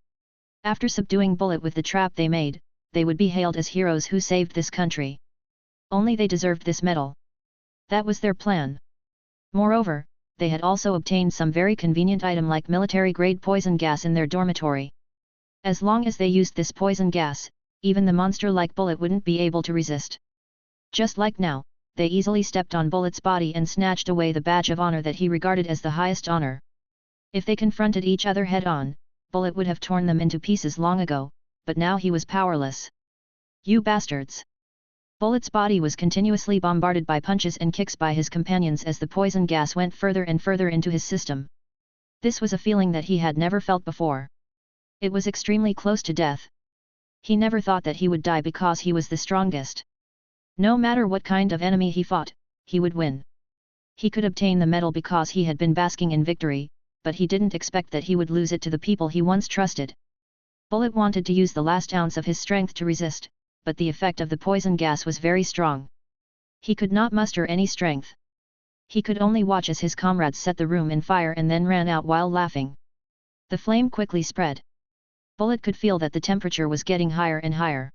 After subduing Bullet with the trap they made, they would be hailed as heroes who saved this country. Only they deserved this medal. That was their plan. Moreover, they had also obtained some very convenient item like military-grade poison gas in their dormitory. As long as they used this poison gas, even the monster like Bullet wouldn't be able to resist. Just like now, they easily stepped on Bullet's body and snatched away the badge of honor that he regarded as the highest honor. If they confronted each other head-on, Bullet would have torn them into pieces long ago, but now he was powerless. You bastards! Bullet's body was continuously bombarded by punches and kicks by his companions as the poison gas went further and further into his system. This was a feeling that he had never felt before. It was extremely close to death. He never thought that he would die because he was the strongest. No matter what kind of enemy he fought, he would win. He could obtain the medal because he had been basking in victory, but he didn't expect that he would lose it to the people he once trusted. Bullet wanted to use the last ounce of his strength to resist, but the effect of the poison gas was very strong. He could not muster any strength. He could only watch as his comrades set the room in fire and then ran out while laughing. The flame quickly spread. Bullet could feel that the temperature was getting higher and higher.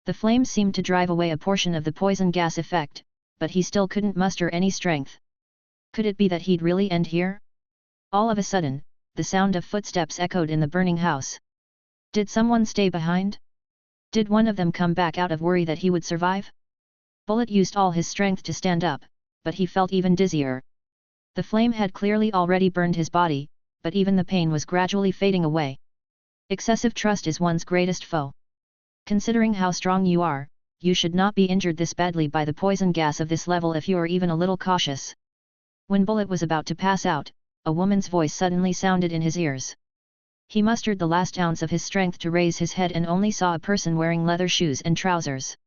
The flame seemed to drive away a portion of the poison gas effect, but he still couldn't muster any strength. Could it be that he'd really end here? All of a sudden, the sound of footsteps echoed in the burning house. Did someone stay behind? Did one of them come back out of worry that he would survive? Bullet used all his strength to stand up, but he felt even dizzier. The flame had clearly already burned his body, but even the pain was gradually fading away. Excessive trust is one's greatest foe. Considering how strong you are, you should not be injured this badly by the poison gas of this level if you are even a little cautious. When Bullet was about to pass out, a woman's voice suddenly sounded in his ears. He mustered the last ounce of his strength to raise his head and only saw a person wearing leather shoes and trousers.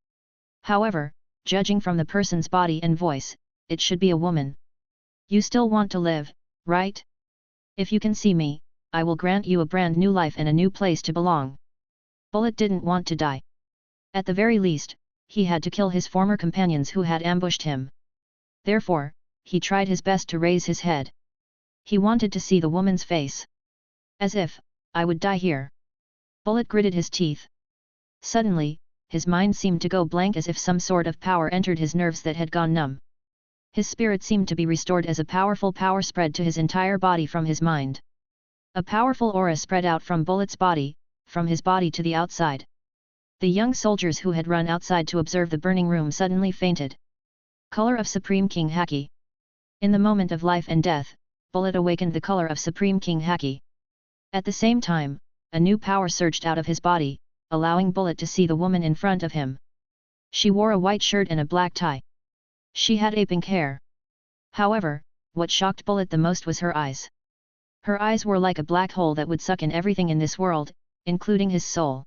However, judging from the person's body and voice, it should be a woman. You still want to live, right? If you can see me, I will grant you a brand new life and a new place to belong. Bullet didn't want to die. At the very least, he had to kill his former companions who had ambushed him. Therefore, he tried his best to raise his head. He wanted to see the woman's face. As if, I would die here. Bullet gritted his teeth. Suddenly, his mind seemed to go blank as if some sort of power entered his nerves that had gone numb. His spirit seemed to be restored as a powerful power spread to his entire body from his mind. A powerful aura spread out from Bullet's body, from his body to the outside. The young soldiers who had run outside to observe the burning room suddenly fainted. Color of Supreme King Haki. In the moment of life and death, Bullet awakened the color of Supreme King Haki. At the same time, a new power surged out of his body, allowing Bullet to see the woman in front of him. She wore a white shirt and a black tie. She had a pink hair. However, what shocked Bullet the most was her eyes. Her eyes were like a black hole that would suck in everything in this world, including his soul.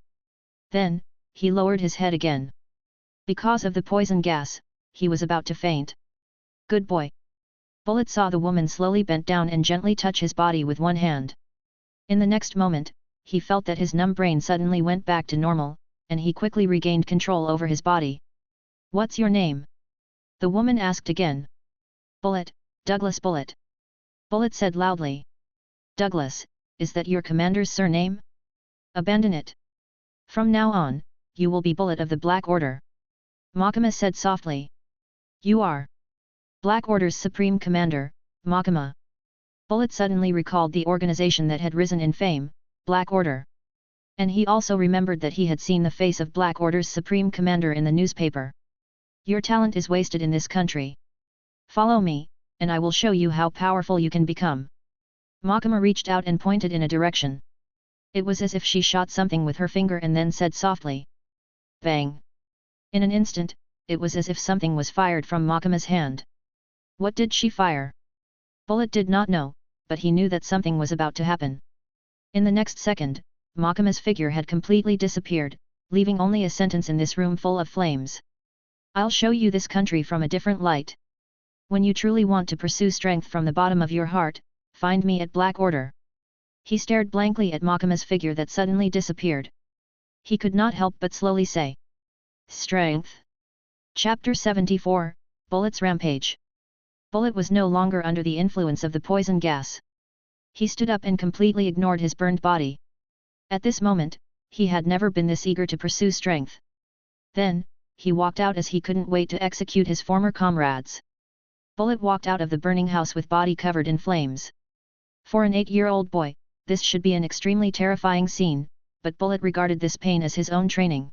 Then, he lowered his head again. Because of the poison gas, he was about to faint. Good boy. Bullet saw the woman slowly bent down and gently touch his body with one hand. In the next moment, he felt that his numb brain suddenly went back to normal, and he quickly regained control over his body. What's your name? The woman asked again. Bullet, Douglas Bullet. Bullet said loudly. Douglas, is that your commander's surname? Abandon it. From now on, you will be Bullet of the Black Order. Makima said softly. You are Black Order's Supreme Commander, Makima. Bullet suddenly recalled the organization that had risen in fame, Black Order. And he also remembered that he had seen the face of Black Order's Supreme Commander in the newspaper. Your talent is wasted in this country. Follow me, and I will show you how powerful you can become. Makima reached out and pointed in a direction. It was as if she shot something with her finger and then said softly. Bang! In an instant, it was as if something was fired from Makima's hand. What did she fire? Bullet did not know, but he knew that something was about to happen. In the next second, Makima's figure had completely disappeared, leaving only a sentence in this room full of flames. I'll show you this country from a different light. When you truly want to pursue strength from the bottom of your heart, find me at Black Order. He stared blankly at Makima's figure that suddenly disappeared. He could not help but slowly say. Strength. Chapter 74, Bullet's Rampage. Bullet was no longer under the influence of the poison gas. He stood up and completely ignored his burned body. At this moment, he had never been this eager to pursue strength. Then, he walked out as he couldn't wait to execute his former comrades. Bullet walked out of the burning house with body covered in flames. For an 8-year-old boy, this should be an extremely terrifying scene, but Bullet regarded this pain as his own training.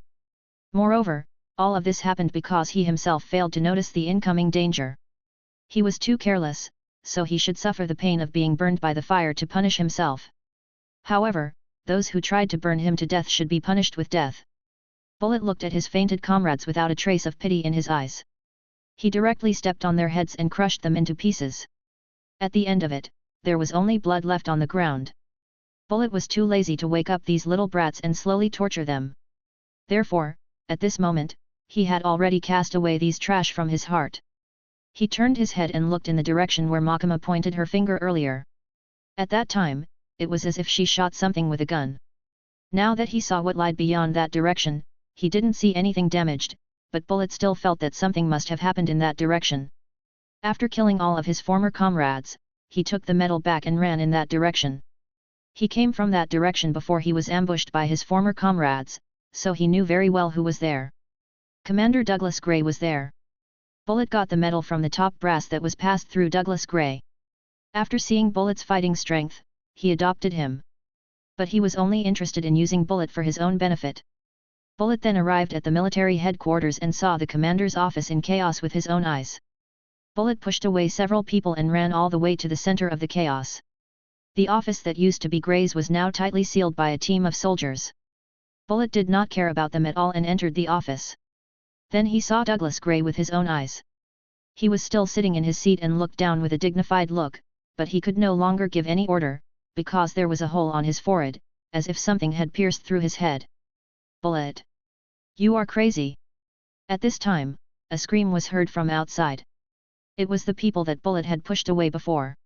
Moreover, all of this happened because he himself failed to notice the incoming danger. He was too careless, so he should suffer the pain of being burned by the fire to punish himself. However, those who tried to burn him to death should be punished with death. Bullet looked at his fainted comrades without a trace of pity in his eyes. He directly stepped on their heads and crushed them into pieces. At the end of it, there was only blood left on the ground. Bullet was too lazy to wake up these little brats and slowly torture them. Therefore, at this moment, he had already cast away these trash from his heart. He turned his head and looked in the direction where Makima pointed her finger earlier. At that time, it was as if she shot something with a gun. Now that he saw what lied beyond that direction, he didn't see anything damaged, but Bullet still felt that something must have happened in that direction. After killing all of his former comrades, he took the medal back and ran in that direction. He came from that direction before he was ambushed by his former comrades, so he knew very well who was there. Commander Douglas Gray was there. Bullet got the medal from the top brass that was passed through Douglas Gray. After seeing Bullet's fighting strength, he adopted him. But he was only interested in using Bullet for his own benefit. Bullet then arrived at the military headquarters and saw the commander's office in chaos with his own eyes. Bullet pushed away several people and ran all the way to the center of the chaos. The office that used to be Gray's was now tightly sealed by a team of soldiers. Bullet did not care about them at all and entered the office. Then he saw Douglas Gray with his own eyes. He was still sitting in his seat and looked down with a dignified look, but he could no longer give any order, because there was a hole on his forehead, as if something had pierced through his head. Bullet! You are crazy! At this time, a scream was heard from outside. It was the people that Bullet had pushed away before.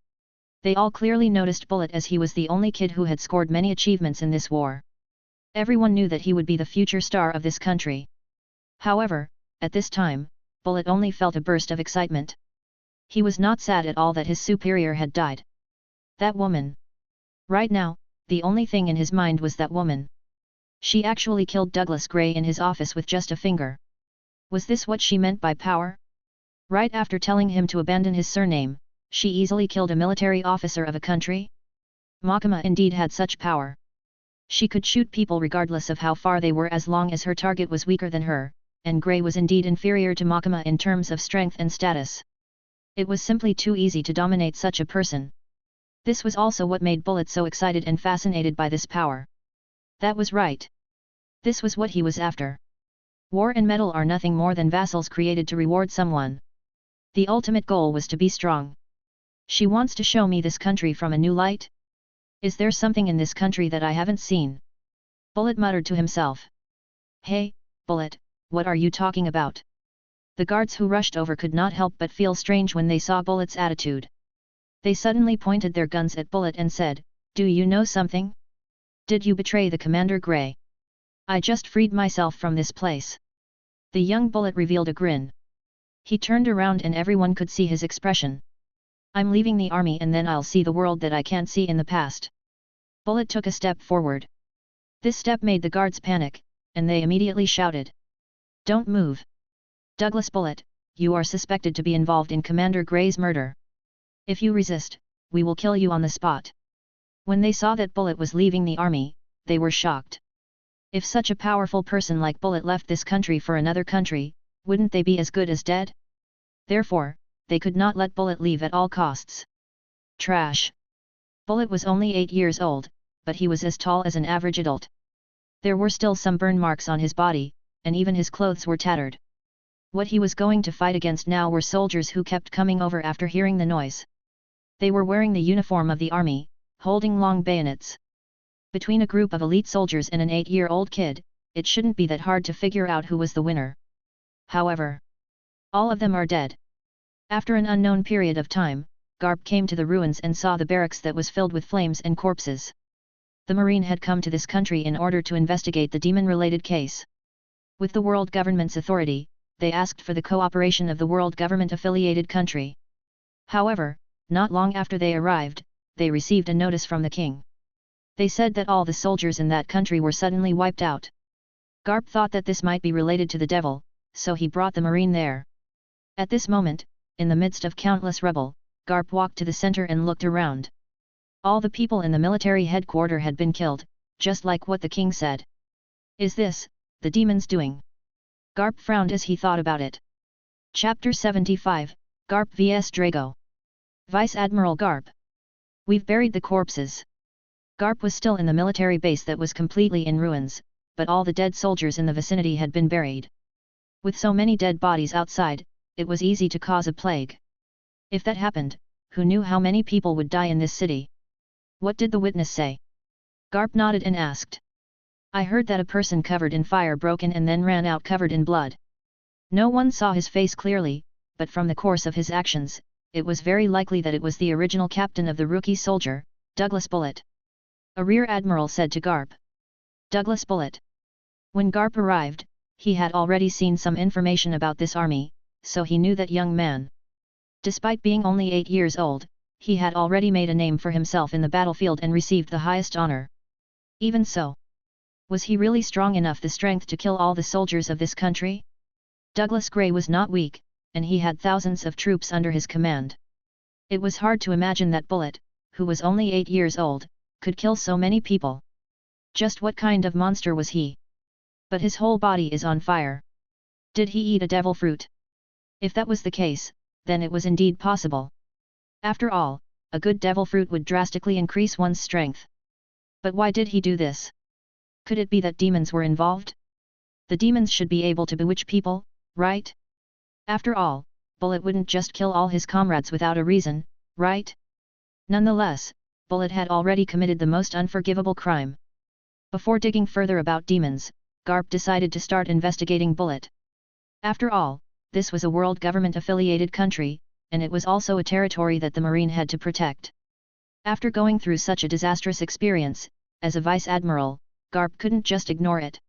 They all clearly noticed Bullet as he was the only kid who had scored many achievements in this war. Everyone knew that he would be the future star of this country. However, at this time, Bullet only felt a burst of excitement. He was not sad at all that his superior had died. That woman! Right now, the only thing in his mind was that woman. She actually killed Douglas Gray in his office with just a finger. Was this what she meant by power? Right after telling him to abandon his surname, she easily killed a military officer of a country? Makima indeed had such power. She could shoot people regardless of how far they were as long as her target was weaker than her, and Gray was indeed inferior to Makima in terms of strength and status. It was simply too easy to dominate such a person. This was also what made Bullet so excited and fascinated by this power. That was right. This was what he was after. War and metal are nothing more than vassals created to reward someone. The ultimate goal was to be strong. She wants to show me this country from a new light? Is there something in this country that I haven't seen? Bullet muttered to himself. Hey, Bullet, what are you talking about? The guards who rushed over could not help but feel strange when they saw Bullet's attitude. They suddenly pointed their guns at Bullet and said, "Do you know something? Did you betray the Commander Grey? I just freed myself from this place." The young Bullet revealed a grin. He turned around and everyone could see his expression. "I'm leaving the army and then I'll see the world that I can't see in the past." Bullet took a step forward. This step made the guards panic, and they immediately shouted, "Don't move! Douglas Bullet, you are suspected to be involved in Commander Grey's murder. If you resist, we will kill you on the spot." When they saw that Bullet was leaving the army, they were shocked. If such a powerful person like Bullet left this country for another country, wouldn't they be as good as dead? Therefore, they could not let Bullet leave at all costs. Trash! Bullet was only 8 years old, but he was as tall as an average adult. There were still some burn marks on his body, and even his clothes were tattered. What he was going to fight against now were soldiers who kept coming over after hearing the noise. They were wearing the uniform of the army, holding long bayonets. Between a group of elite soldiers and an 8-year-old kid, it shouldn't be that hard to figure out who was the winner. However, all of them are dead. After an unknown period of time, Garp came to the ruins and saw the barracks that was filled with flames and corpses. The Marine had come to this country in order to investigate the demon-related case. With the world government's authority, they asked for the cooperation of the world government-affiliated country. However, not long after they arrived, they received a notice from the king. They said that all the soldiers in that country were suddenly wiped out. Garp thought that this might be related to the devil, so he brought the Marine there. At this moment, in the midst of countless rubble, Garp walked to the center and looked around. All the people in the military headquarters had been killed, just like what the king said. Is this the demons doing? Garp frowned as he thought about it. Chapter 75, Garp vs Drago. Vice Admiral Garp. We've buried the corpses. Garp was still in the military base that was completely in ruins, but all the dead soldiers in the vicinity had been buried. With so many dead bodies outside, it was easy to cause a plague. If that happened, who knew how many people would die in this city? What did the witness say? Garp nodded and asked. I heard that a person covered in fire broke in and then ran out covered in blood. No one saw his face clearly, but from the course of his actions, it was very likely that it was the original captain of the rookie soldier, Douglas Bullet. A rear admiral said to Garp. Douglas Bullet. When Garp arrived, he had already seen some information about this army, so he knew that young man. Despite being only 8 years old, he had already made a name for himself in the battlefield and received the highest honor. Even so, was he really strong enough the strength to kill all the soldiers of this country? Douglas Grey was not weak, and he had thousands of troops under his command. It was hard to imagine that Bullet, who was only 8 years old, could kill so many people. Just what kind of monster was he? But his whole body is on fire. Did he eat a devil fruit? If that was the case, then it was indeed possible. After all, a good devil fruit would drastically increase one's strength. But why did he do this? Could it be that demons were involved? The demons should be able to bewitch people, right? After all, Bullet wouldn't just kill all his comrades without a reason, right? Nonetheless, Bullet had already committed the most unforgivable crime. Before digging further about demons, Garp decided to start investigating Bullet. After all, this was a world government-affiliated country, and it was also a territory that the Marine had to protect. After going through such a disastrous experience, as a vice admiral, Garp couldn't just ignore it.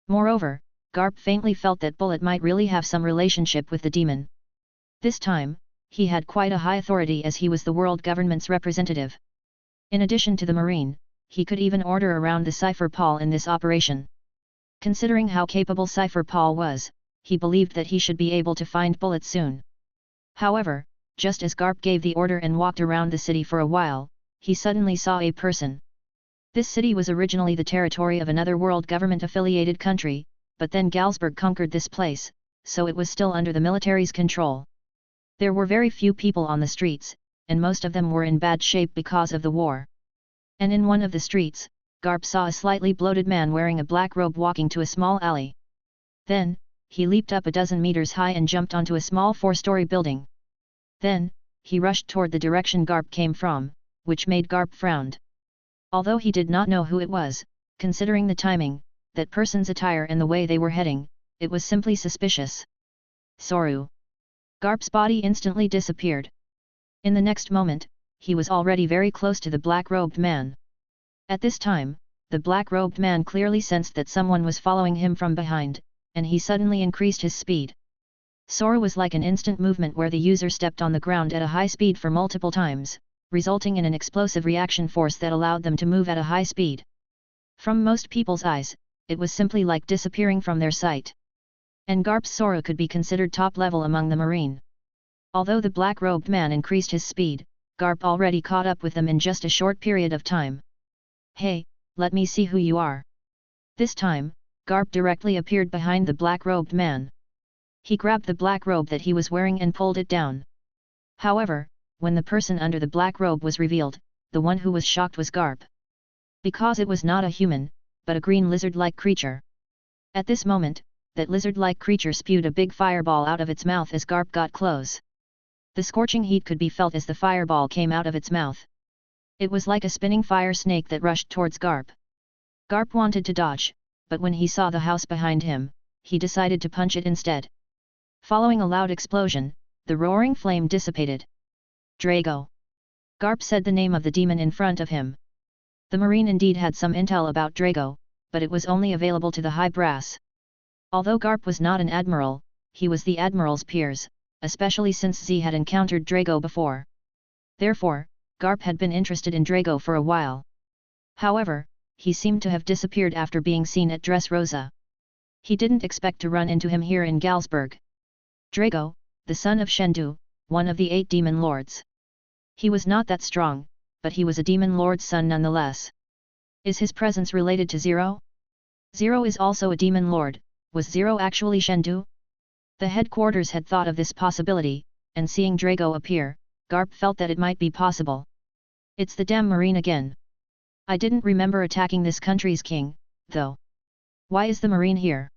Moreover, Garp faintly felt that Bullet might really have some relationship with the demon. This time, he had quite a high authority as he was the world government's representative. In addition to the Marine, he could even order around the Cypher Paul in this operation. Considering how capable Cypher Paul was, he believed that he should be able to find Bullet soon. However, just as Garp gave the order and walked around the city for a while, he suddenly saw a person. This city was originally the territory of another world government-affiliated country, but then Galsburg conquered this place, so it was still under the military's control. There were very few people on the streets, and most of them were in bad shape because of the war. And in one of the streets, Garp saw a slightly bloated man wearing a black robe walking to a small alley. Then, he leaped up a dozen meters high and jumped onto a small 4-story building. Then, he rushed toward the direction Garp came from, which made Garp frown. Although he did not know who it was, considering the timing, that person's attire and the way they were heading, it was simply suspicious. Soru. Garp's body instantly disappeared. In the next moment, he was already very close to the black-robed man. At this time, the black-robed man clearly sensed that someone was following him from behind, and he suddenly increased his speed. Soru was like an instant movement where the user stepped on the ground at a high speed for multiple times, resulting in an explosive reaction force that allowed them to move at a high speed. From most people's eyes, it was simply like disappearing from their sight. And Garp's Soru could be considered top level among the marine. Although the black-robed man increased his speed, Garp already caught up with them in just a short period of time. Hey, let me see who you are. This time, Garp directly appeared behind the black-robed man. He grabbed the black robe that he was wearing and pulled it down. However, when the person under the black robe was revealed, the one who was shocked was Garp. Because it was not a human, but a green lizard-like creature. At this moment, that lizard-like creature spewed a big fireball out of its mouth as Garp got close. The scorching heat could be felt as the fireball came out of its mouth. It was like a spinning fire snake that rushed towards Garp. Garp wanted to dodge, but when he saw the house behind him, he decided to punch it instead. Following a loud explosion, the roaring flame dissipated. Drago. Garp said the name of the demon in front of him. The marine indeed had some intel about Drago, but it was only available to the high brass. Although Garp was not an admiral, he was the admiral's peers, especially since Z had encountered Drago before. Therefore, Garp had been interested in Drago for a while. However, he seemed to have disappeared after being seen at Dressrosa. He didn't expect to run into him here in Galsburg. Drago, the son of Shendu, one of the 8 demon lords. He was not that strong, but he was a demon lord's son nonetheless. Is his presence related to Zero? Zero is also a demon lord. Was Zero actually Shendu? The headquarters had thought of this possibility, and seeing Drago appear, Garp felt that it might be possible. It's the damn marine again. I didn't remember attacking this country's king, though. Why is the marine here?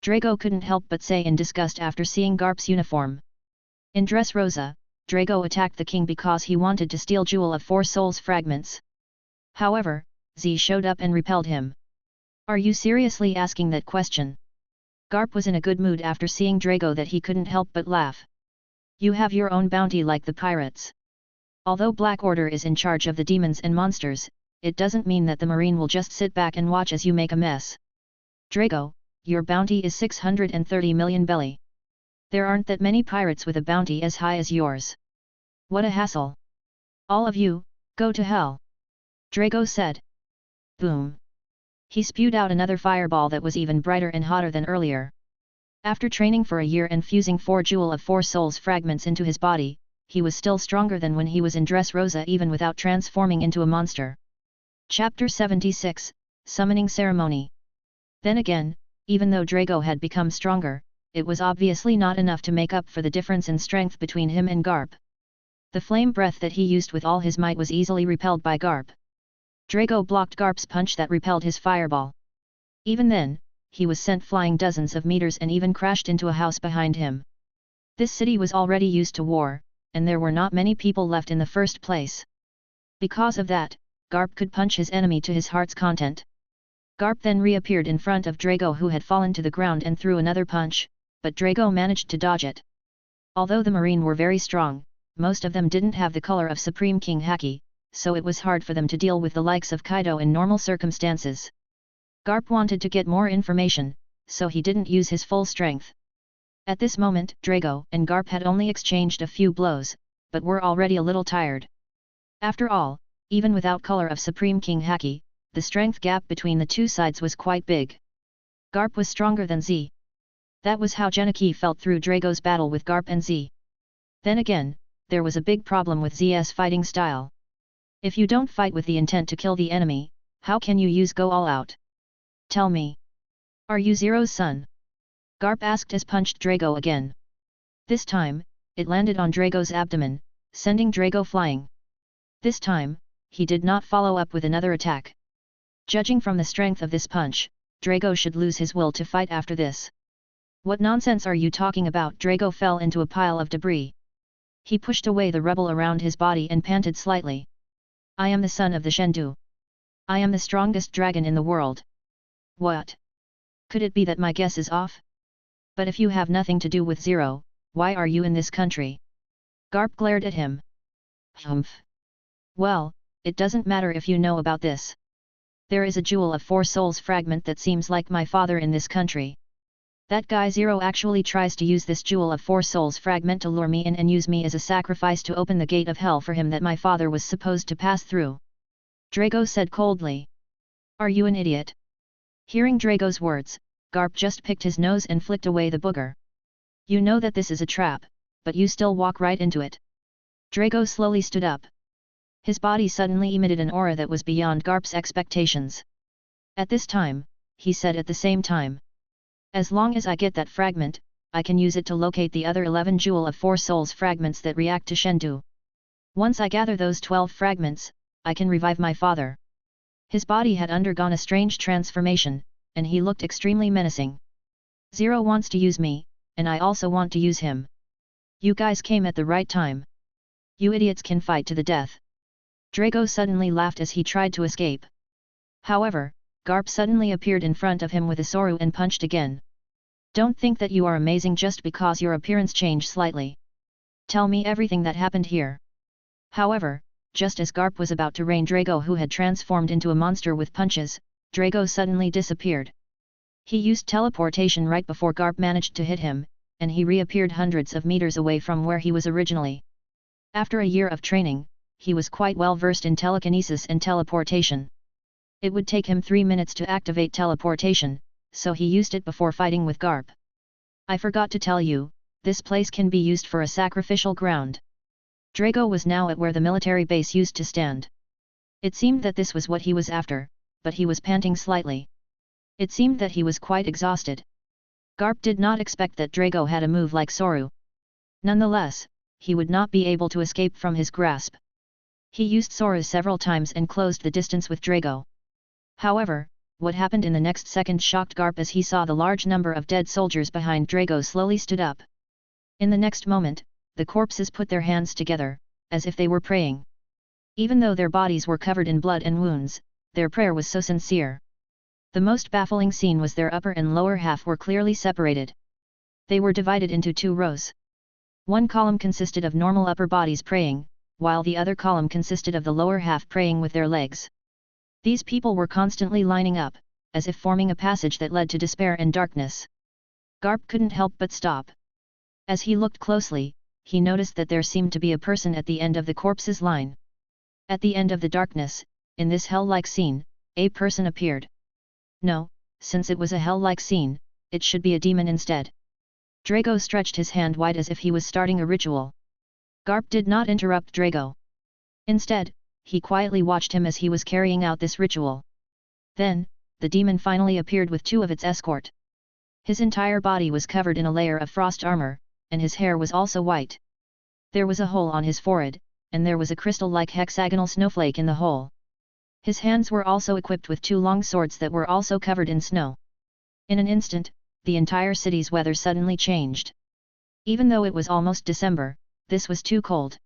Drago couldn't help but say in disgust after seeing Garp's uniform. In Dressrosa, Drago attacked the king because he wanted to steal Jewel of 4 Souls fragments. However, Z showed up and repelled him. Are you seriously asking that question? Garp was in a good mood after seeing Drago that he couldn't help but laugh. You have your own bounty like the pirates. Although Black Order is in charge of the demons and monsters, it doesn't mean that the marine will just sit back and watch as you make a mess. Drago, your bounty is 630 million belly. There aren't that many pirates with a bounty as high as yours. What a hassle. All of you, go to hell. Drago said. Boom. He spewed out another fireball that was even brighter and hotter than earlier. After training for a year and fusing 4 Jewel of 4 Souls fragments into his body, he was still stronger than when he was in Dressrosa even without transforming into a monster. Chapter 76, Summoning Ceremony. Then again, even though Drago had become stronger, it was obviously not enough to make up for the difference in strength between him and Garp. The flame breath that he used with all his might was easily repelled by Garp. Drago blocked Garp's punch that repelled his fireball. Even then, he was sent flying dozens of meters and even crashed into a house behind him. This city was already used to war, and there were not many people left in the first place. Because of that, Garp could punch his enemy to his heart's content. Garp then reappeared in front of Drago who had fallen to the ground and threw another punch, but Drago managed to dodge it. Although the marine were very strong, most of them didn't have the color of Supreme King Haki, so it was hard for them to deal with the likes of Kaido in normal circumstances. Garp wanted to get more information, so he didn't use his full strength. At this moment, Drago and Garp had only exchanged a few blows, but were already a little tired. After all, even without color of Supreme King Haki, the strength gap between the two sides was quite big. Garp was stronger than Z. That was how Genichi felt through Drago's battle with Garp and Z. Then again, there was a big problem with Z's fighting style. If you don't fight with the intent to kill the enemy, how can you use go all out? Tell me. Are you Zero's son? Garp asked as punched Drago again. This time, it landed on Drago's abdomen, sending Drago flying. This time, he did not follow up with another attack. Judging from the strength of this punch, Drago should lose his will to fight after this. What nonsense are you talking about? Drago fell into a pile of debris. He pushed away the rubble around his body and panted slightly. I am the son of the Shendu. I am the strongest dragon in the world. What? Could it be that my guess is off? But if you have nothing to do with Zero, why are you in this country? Garp glared at him. Humph. Well, it doesn't matter if you know about this. There is a jewel of 4 souls fragment that seems like my father in this country. That guy Zero actually tries to use this jewel of 4 souls fragment to lure me in and use me as a sacrifice to open the gate of hell for him that my father was supposed to pass through. Drago said coldly. Are you an idiot? Hearing Drago's words, Garp just picked his nose and flicked away the booger. You know that this is a trap, but you still walk right into it. Drago slowly stood up. His body suddenly emitted an aura that was beyond Garp's expectations. At this time, he said at the same time. As long as I get that fragment, I can use it to locate the other 11 jewel of 4 souls fragments that react to Shendu. Once I gather those 12 fragments, I can revive my father. His body had undergone a strange transformation, and he looked extremely menacing. Zero wants to use me, and I also want to use him. You guys came at the right time. You idiots can fight to the death. Drago suddenly laughed as he tried to escape. However, Garp suddenly appeared in front of him with a Soru and punched again. Don't think that you are amazing just because your appearance changed slightly. Tell me everything that happened here. However, just as Garp was about to rain Drago, who had transformed into a monster with punches, Drago suddenly disappeared. He used teleportation right before Garp managed to hit him, and he reappeared hundreds of meters away from where he was originally. After a year of training, he was quite well versed in telekinesis and teleportation. It would take him 3 minutes to activate teleportation, so he used it before fighting with Garp. I forgot to tell you, this place can be used for a sacrificial ground. Drago was now at where the military base used to stand. It seemed that this was what he was after, but he was panting slightly. It seemed that he was quite exhausted. Garp did not expect that Drago had a move like Soru. Nonetheless, he would not be able to escape from his grasp. He used Soru several times and closed the distance with Drago. However, what happened in the next second shocked Garp as he saw the large number of dead soldiers behind Drago slowly stood up. In the next moment, the corpses put their hands together, as if they were praying. Even though their bodies were covered in blood and wounds, their prayer was so sincere. The most baffling scene was their upper and lower half were clearly separated. They were divided into 2 rows. One column consisted of normal upper bodies praying, while the other column consisted of the lower half praying with their legs. These people were constantly lining up, as if forming a passage that led to despair and darkness. Garp couldn't help but stop. As he looked closely, he noticed that there seemed to be a person at the end of the corpses line. At the end of the darkness, in this hell-like scene, a person appeared. No, since it was a hell-like scene, it should be a demon instead. Drago stretched his hand wide as if he was starting a ritual. Garp did not interrupt Drago. Instead, he quietly watched him as he was carrying out this ritual. Then, the demon finally appeared with 2 of its escort. His entire body was covered in a layer of frost armor, and his hair was also white. There was a hole on his forehead, and there was a crystal-like hexagonal snowflake in the hole. His hands were also equipped with 2 long swords that were also covered in snow. In an instant, the entire city's weather suddenly changed. Even though it was almost December, this was too cold.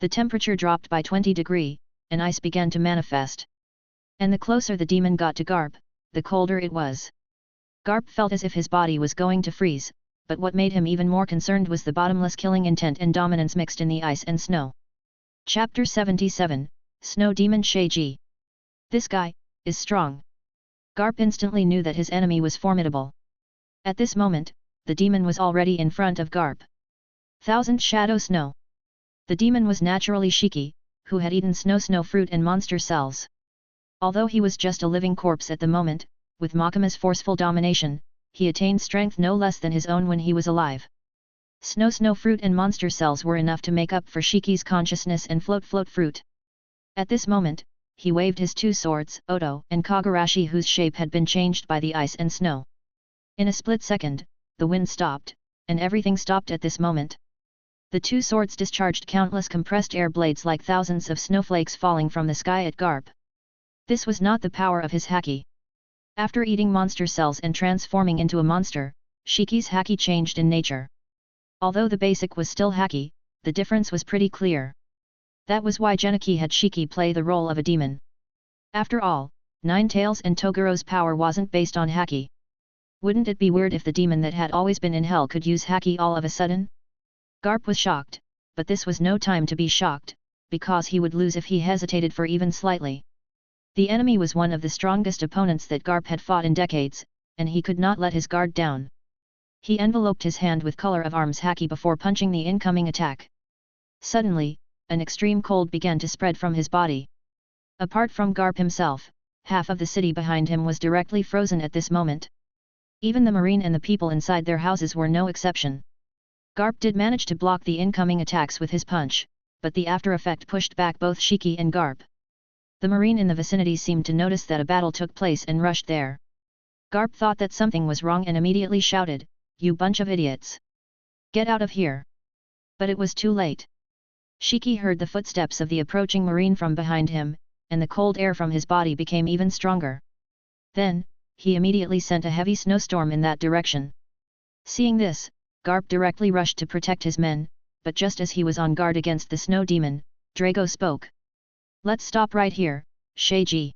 The temperature dropped by 20 degrees, and ice began to manifest. And the closer the demon got to Garp, the colder it was. Garp felt as if his body was going to freeze, but what made him even more concerned was the bottomless killing intent and dominance mixed in the ice and snow. Chapter 77, Snow Demon Sheiji. This guy is strong. Garp instantly knew that his enemy was formidable. At this moment, the demon was already in front of Garp. Thousand Shadow Snow. The demon was naturally Shiki, who had eaten snow fruit and monster cells. Although he was just a living corpse at the moment, with Makama's forceful domination, he attained strength no less than his own when he was alive. Snow fruit and monster cells were enough to make up for Shiki's consciousness and float fruit. At this moment, he waved his 2 swords, Oto and Kagurashi, whose shape had been changed by the ice and snow. In a split second, the wind stopped, and everything stopped at this moment. The 2 swords discharged countless compressed air blades like thousands of snowflakes falling from the sky at Garp. This was not the power of his haki. After eating monster cells and transforming into a monster, Shiki's haki changed in nature. Although the basic was still haki, the difference was pretty clear. That was why Genichi had Shiki play the role of a demon. After all, Nine Tails and Toguro's power wasn't based on haki. Wouldn't it be weird if the demon that had always been in hell could use haki all of a sudden? Garp was shocked, but this was no time to be shocked, because he would lose if he hesitated for even slightly. The enemy was one of the strongest opponents that Garp had fought in decades, and he could not let his guard down. He enveloped his hand with color of arms haki before punching the incoming attack. Suddenly, an extreme cold began to spread from his body. Apart from Garp himself, half of the city behind him was directly frozen at this moment. Even the marine and the people inside their houses were no exception. Garp did manage to block the incoming attacks with his punch, but the after effect pushed back both Shiki and Garp. The marine in the vicinity seemed to notice that a battle took place and rushed there. Garp thought that something was wrong and immediately shouted, "You bunch of idiots! Get out of here!" But it was too late. Shiki heard the footsteps of the approaching marine from behind him, and the cold air from his body became even stronger. Then, he immediately sent a heavy snowstorm in that direction. Seeing this, Garp directly rushed to protect his men, but just as he was on guard against the snow demon, Drago spoke. "Let's stop right here, Sheiji.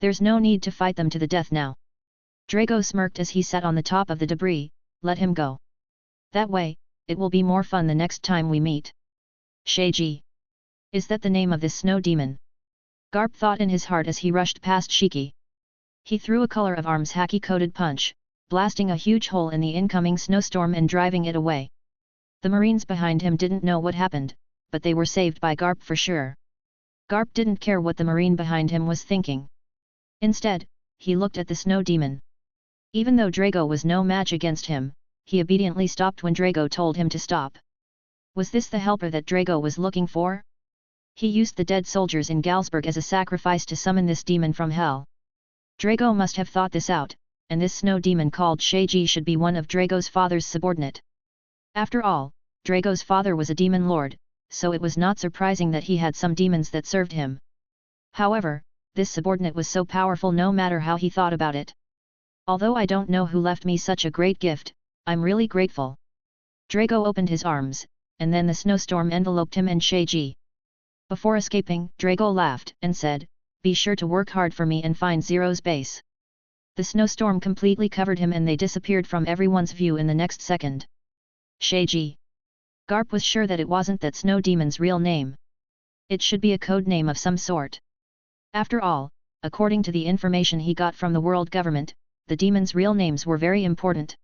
There's no need to fight them to the death now." Drago smirked as he sat on the top of the debris. "Let him go. That way, it will be more fun the next time we meet." Sheiji. Is that the name of this snow demon? Garp thought in his heart as he rushed past Shiki. He threw a color of arms haki-coated punch, blasting a huge hole in the incoming snowstorm and driving it away. The marines behind him didn't know what happened, but they were saved by Garp for sure. Garp didn't care what the marine behind him was thinking. Instead, he looked at the snow demon. Even though Drago was no match against him, he obediently stopped when Drago told him to stop. Was this the helper that Drago was looking for? He used the dead soldiers in Galsburg as a sacrifice to summon this demon from hell. Drago must have thought this out, and this snow demon called Sheiji should be one of Drago's father's subordinate. After all, Drago's father was a demon lord, so it was not surprising that he had some demons that served him. However, this subordinate was so powerful no matter how he thought about it. "Although I don't know who left me such a great gift, I'm really grateful." Drago opened his arms, and then the snowstorm enveloped him and Sheiji. Before escaping, Drago laughed and said, "Be sure to work hard for me and find Zero's base." The snowstorm completely covered him and they disappeared from everyone's view in the next second. Sheiji. Garp was sure that it wasn't that snow demon's real name. It should be a code name of some sort. After all, according to the information he got from the world government, the demons' real names were very important.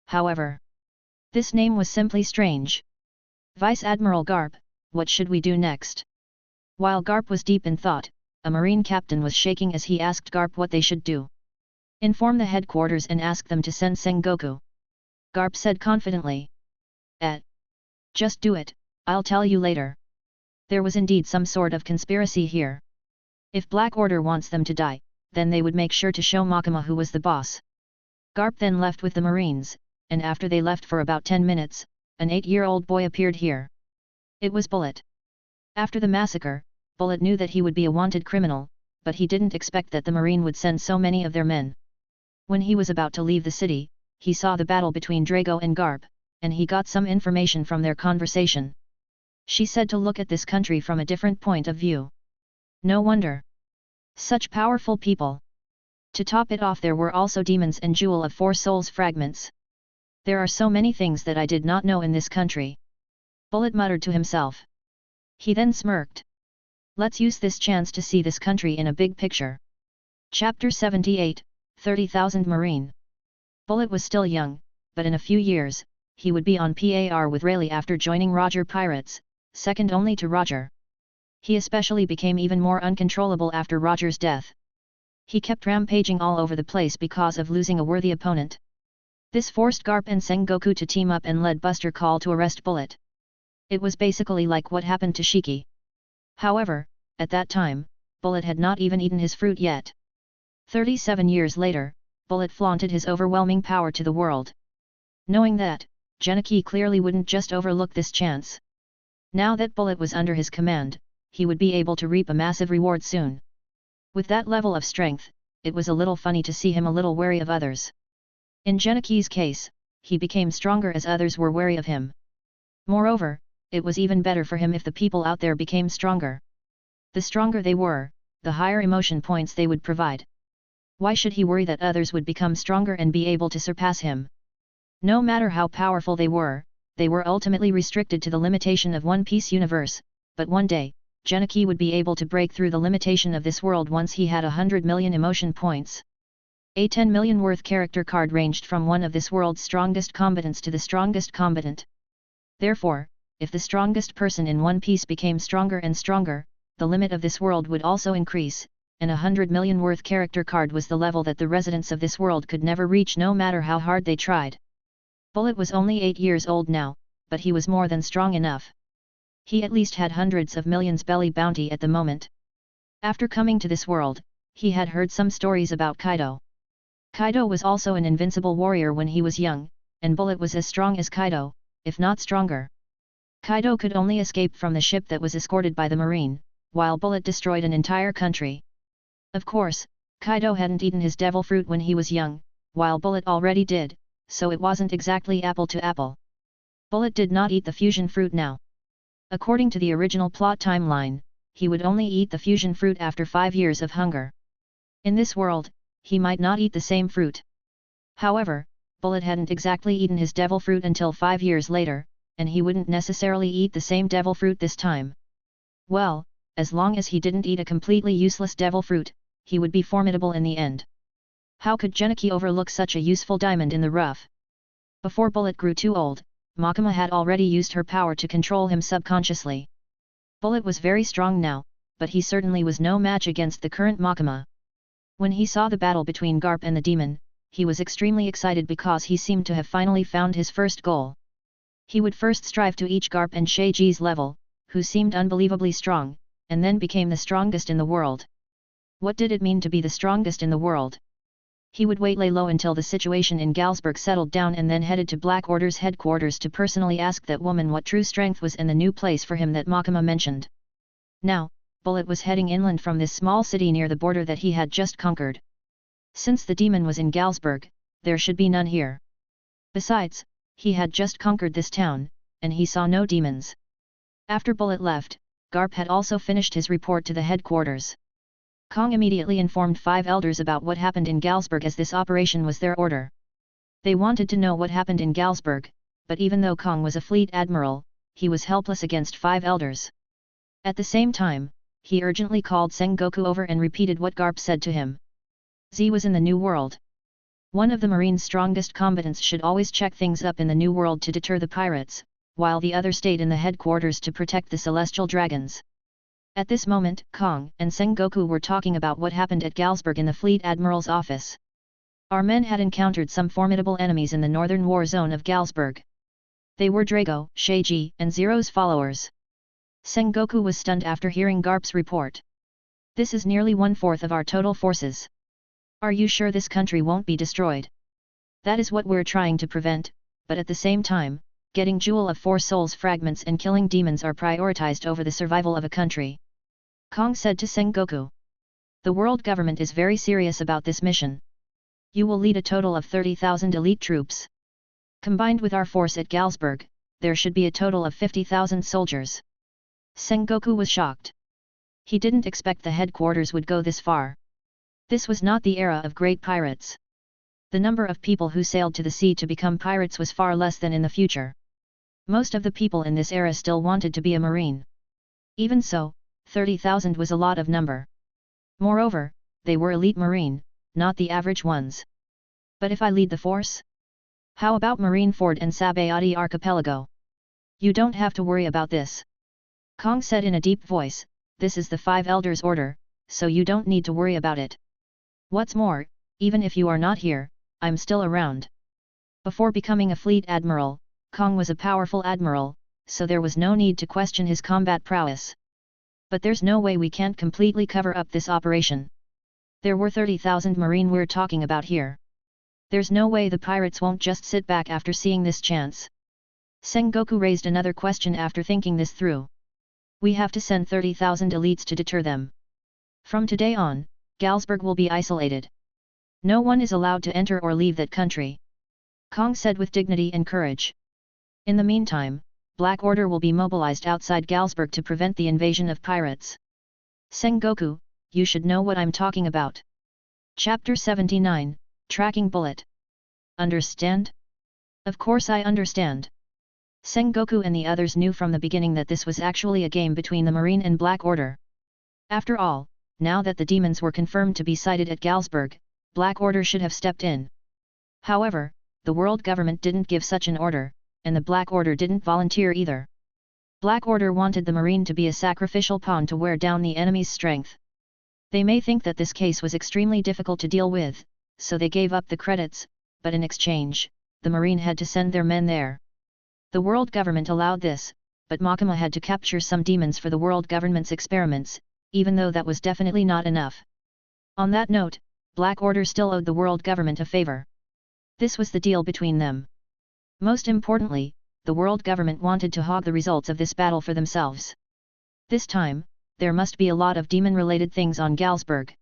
However, this name was simply strange. "Vice Admiral Garp, what should we do next?" While Garp was deep in thought, a marine captain was shaking as he asked Garp what they should do. "Inform the headquarters and ask them to send Sengoku." Garp said confidently. Just do it, I'll tell you later." There was indeed some sort of conspiracy here. If Black Order wants them to die, then they would make sure to show Makima who was the boss. Garp then left with the marines, and after they left for about 10 minutes, an 8-year-old boy appeared here. It was Bullet. After the massacre, Bullet knew that he would be a wanted criminal, but he didn't expect that the marine would send so many of their men. When he was about to leave the city, he saw the battle between Drago and Garp, and he got some information from their conversation. She said to look at this country from a different point of view. No wonder. Such powerful people. To top it off, there were also demons and Jewel of 4 Souls fragments. There are so many things that I did not know in this country. Bullet muttered to himself. He then smirked. Let's use this chance to see this country in a big picture. Chapter 78, 30,000 Marine. Bullet was still young, but in a few years, he would be on par with Rayleigh after joining Roger Pirates, second only to Roger. He especially became even more uncontrollable after Roger's death. He kept rampaging all over the place because of losing a worthy opponent. This forced Garp and Sengoku to team up and led Buster Call to arrest Bullet. It was basically like what happened to Shiki. However, at that time, Bullet had not even eaten his fruit yet. 37 years later, Bullet flaunted his overwhelming power to the world. Knowing that, Genichi clearly wouldn't just overlook this chance. Now that Bullet was under his command, he would be able to reap a massive reward soon. With that level of strength, it was a little funny to see him a little wary of others. In Genichi's case, he became stronger as others were wary of him. Moreover, it was even better for him if the people out there became stronger. The stronger they were, the higher emotion points they would provide. Why should he worry that others would become stronger and be able to surpass him? No matter how powerful they were ultimately restricted to the limitation of One Piece universe, but one day, Genichi would be able to break through the limitation of this world once he had 100 million emotion points. A 10 million worth character card ranged from one of this world's strongest combatants to the strongest combatant. Therefore, if the strongest person in One Piece became stronger and stronger, the limit of this world would also increase, and 100 million worth character card was the level that the residents of this world could never reach no matter how hard they tried. Bullet was only 8 years old now, but he was more than strong enough. He at least had hundreds of millions belly bounty at the moment. After coming to this world, he had heard some stories about Kaido. Kaido was also an invincible warrior when he was young, and Bullet was as strong as Kaido, if not stronger. Kaido could only escape from the ship that was escorted by the marine, while Bullet destroyed an entire country. Of course, Kaido hadn't eaten his devil fruit when he was young, while Bullet already did, so it wasn't exactly apple to apple. Bullet did not eat the fusion fruit now. According to the original plot timeline, he would only eat the fusion fruit after 5 years of hunger. In this world, he might not eat the same fruit. However, Bullet hadn't exactly eaten his devil fruit until 5 years later, and he wouldn't necessarily eat the same devil fruit this time. Well, as long as he didn't eat a completely useless devil fruit, he would be formidable in the end. How could Genichi overlook such a useful diamond in the rough? Before Bullet grew too old, Makima had already used her power to control him subconsciously. Bullet was very strong now, but he certainly was no match against the current Makima. When he saw the battle between Garp and the demon, he was extremely excited because he seemed to have finally found his first goal. He would first strive to each Garp and Sheiji's level, who seemed unbelievably strong, and then became the strongest in the world. What did it mean to be the strongest in the world? He would lay low until the situation in Galsburg settled down and then headed to Black Order's headquarters to personally ask that woman what true strength was in the new place for him that Makima mentioned. Now, Bullet was heading inland from this small city near the border that he had just conquered. Since the demon was in Galsburg, there should be none here. Besides, he had just conquered this town, and he saw no demons. After Bullet left, Garp had also finished his report to the headquarters. Kong immediately informed 5 elders about what happened in Galsburg as this operation was their order. They wanted to know what happened in Galsburg, but even though Kong was a fleet admiral, he was helpless against 5 elders. At the same time, he urgently called Sengoku over and repeated what Garp said to him. Z was in the New World. One of the Marine's strongest combatants should always check things up in the New World to deter the pirates, while the other stayed in the headquarters to protect the celestial dragons. At this moment, Kong and Sengoku were talking about what happened at Galsburg in the Fleet Admiral's office. Our men had encountered some formidable enemies in the northern war zone of Galsburg. They were Drago, Sheiji, and Zero's followers. Sengoku was stunned after hearing Garp's report. This is nearly 1/4 of our total forces. Are you sure this country won't be destroyed? That is what we're trying to prevent, but at the same time, getting Jewel of 4 Souls fragments and killing demons are prioritized over the survival of a country. Kong said to Sengoku. The world government is very serious about this mission. You will lead a total of 30,000 elite troops. Combined with our force at Galsburg, there should be a total of 50,000 soldiers. Sengoku was shocked. He didn't expect the headquarters would go this far. This was not the era of great pirates. The number of people who sailed to the sea to become pirates was far less than in the future. Most of the people in this era still wanted to be a marine. Even so, 30,000 was a lot of number. Moreover, they were elite marine, not the average ones. But if I lead the force? How about Marineford and Sabaody Archipelago? You don't have to worry about this. Kong said in a deep voice, this is the 5 elders' order, so you don't need to worry about it. What's more, even if you are not here, I'm still around. Before becoming a fleet admiral, Kong was a powerful admiral, so there was no need to question his combat prowess. But there's no way we can't completely cover up this operation. There were 30,000 marine we're talking about here. There's no way the pirates won't just sit back after seeing this chance. Sengoku raised another question after thinking this through. We have to send 30,000 elites to deter them. From today on, Galsburg will be isolated. No one is allowed to enter or leave that country. Kong said with dignity and courage. In the meantime, Black Order will be mobilized outside Galsburg to prevent the invasion of pirates. Sengoku, you should know what I'm talking about. Chapter 79, Tracking Bullet. Understand? Of course I understand. Sengoku and the others knew from the beginning that this was actually a game between the Marine and Black Order. After all, now that the demons were confirmed to be sighted at Galsburg, Black Order should have stepped in. However, the world government didn't give such an order, and the Black Order didn't volunteer either. Black Order wanted the Marine to be a sacrificial pawn to wear down the enemy's strength. They may think that this case was extremely difficult to deal with, so they gave up the credits, but in exchange, the Marine had to send their men there. The world government allowed this, but Makima had to capture some demons for the world government's experiments, even though that was definitely not enough. On that note, Black Order still owed the world government a favor. This was the deal between them. Most importantly, the world government wanted to hog the results of this battle for themselves. This time, there must be a lot of demon-related things on Galsburg.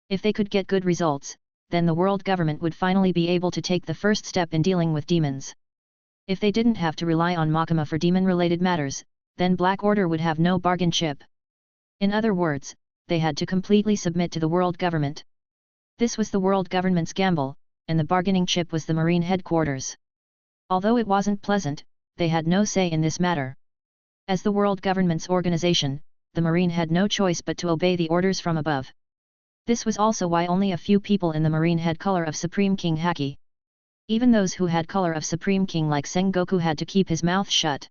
If they could get good results, then the world government would finally be able to take the first step in dealing with demons. If they didn't have to rely on Makima for demon-related matters, then Black Order would have no bargain chip. In other words, they had to completely submit to the world government. This was the world government's gamble, and the bargaining chip was the Marine headquarters. Although it wasn't pleasant, they had no say in this matter. As the world government's organization, the Marine had no choice but to obey the orders from above. This was also why only a few people in the Marine had color of Supreme King Haki. Even those who had color of Supreme King like Sengoku had to keep his mouth shut.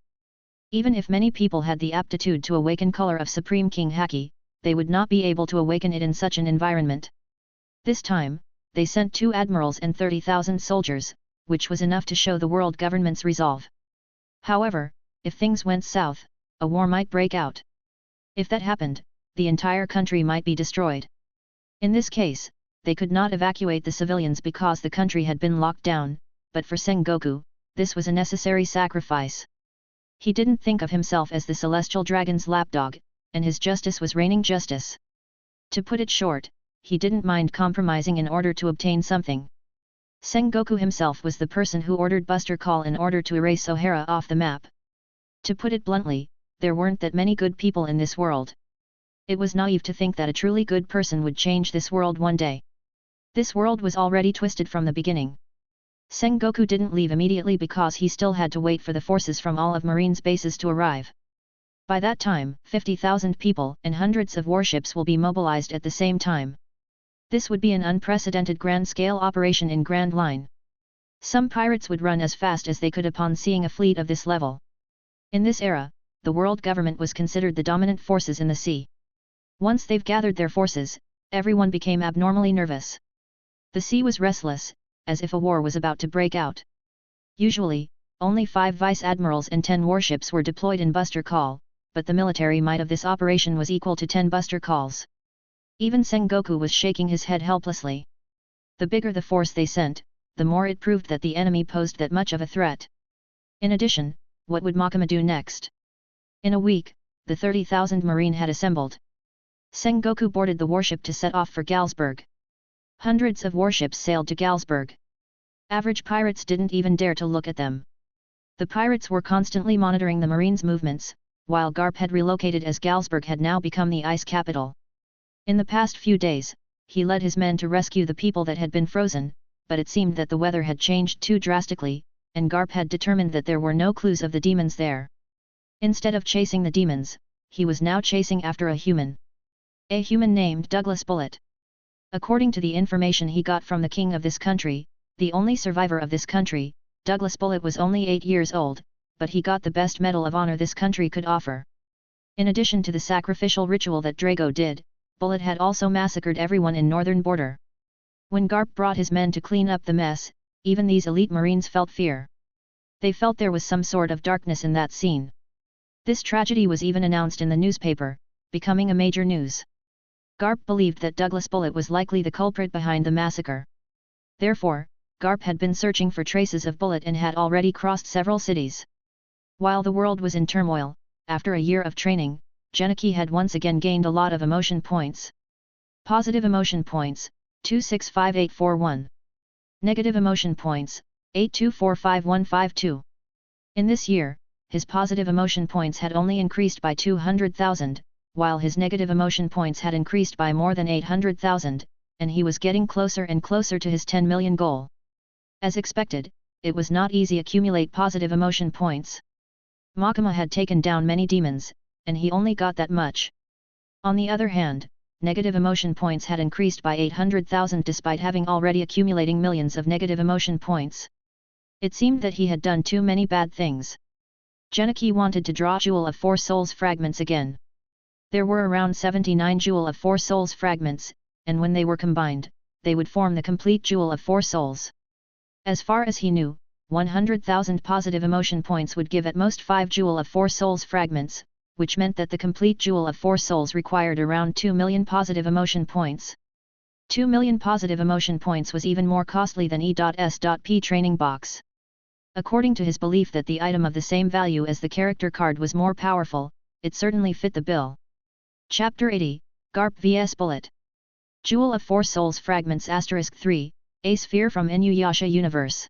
Even if many people had the aptitude to awaken color of Supreme King Haki, they would not be able to awaken it in such an environment. This time, they sent 2 admirals and 30,000 soldiers, which was enough to show the world government's resolve. However, if things went south, a war might break out. If that happened, the entire country might be destroyed. In this case, they could not evacuate the civilians because the country had been locked down, but for Sengoku, this was a necessary sacrifice. He didn't think of himself as the celestial dragon's lapdog, and his justice was reigning justice. To put it short, he didn't mind compromising in order to obtain something. Sengoku himself was the person who ordered Buster Call in order to erase O'Hara off the map. To put it bluntly, there weren't that many good people in this world. It was naive to think that a truly good person would change this world one day. This world was already twisted from the beginning. Sengoku didn't leave immediately because he still had to wait for the forces from all of Marine's bases to arrive. By that time, 50,000 people and hundreds of warships will be mobilized at the same time. This would be an unprecedented grand-scale operation in Grand Line. Some pirates would run as fast as they could upon seeing a fleet of this level. In this era, the world government was considered the dominant forces in the sea. Once they've gathered their forces, everyone became abnormally nervous. The sea was restless, as if a war was about to break out. Usually, only 5 vice admirals and 10 warships were deployed in Buster Call, but the military might of this operation was equal to 10 Buster Calls. Even Sengoku was shaking his head helplessly. The bigger the force they sent, the more it proved that the enemy posed that much of a threat. In addition, what would Makima do next? In a week, the 30,000 Marine had assembled. Sengoku boarded the warship to set off for Galsburg. Hundreds of warships sailed to Galsburg. Average pirates didn't even dare to look at them. The pirates were constantly monitoring the Marines' movements, while Garp had relocated as Galsburg had now become the ice capital. In the past few days, he led his men to rescue the people that had been frozen, but it seemed that the weather had changed too drastically, and Garp had determined that there were no clues of the demons there. Instead of chasing the demons, he was now chasing after a human. A human named Douglas Bullet. According to the information he got from the king of this country, the only survivor of this country, Douglas Bullet was only 8 years old, but he got the best medal of honor this country could offer. In addition to the sacrificial ritual that Drago did, Bullet had also massacred everyone in northern border. When Garp brought his men to clean up the mess, even these elite Marines felt fear. They felt there was some sort of darkness in that scene. This tragedy was even announced in the newspaper, becoming a major news. Garp believed that Douglas Bullet was likely the culprit behind the massacre. Therefore, Garp had been searching for traces of Bullet and had already crossed several cities. While the world was in turmoil, after a year of training, Genichi had once again gained a lot of emotion points. Positive emotion points, 265841. Negative emotion points, 82455152. In this year, his positive emotion points had only increased by 200,000, while his negative emotion points had increased by more than 800,000, and he was getting closer and closer to his 10 million goal. As expected, it was not easy accumulate positive emotion points. Makima had taken down many demons, and he only got that much. On the other hand, negative emotion points had increased by 800,000 despite having already accumulating millions of negative emotion points. It seemed that he had done too many bad things. Genichi wanted to draw Jewel of Four Souls fragments again. There were around 79 Jewel of Four Souls fragments, and when they were combined, they would form the complete Jewel of Four Souls. As far as he knew, 100,000 positive emotion points would give at most 5 Jewel of Four Souls fragments, which meant that the complete Jewel of Four Souls required around 2 million positive emotion points. 2 million positive emotion points was even more costly than E.S.P training box. According to his belief that the item of the same value as the character card was more powerful, it certainly fit the bill. Chapter 80, Garp vs Bullet. Jewel of Four Souls Fragments *3, a sphere from Inuyasha universe.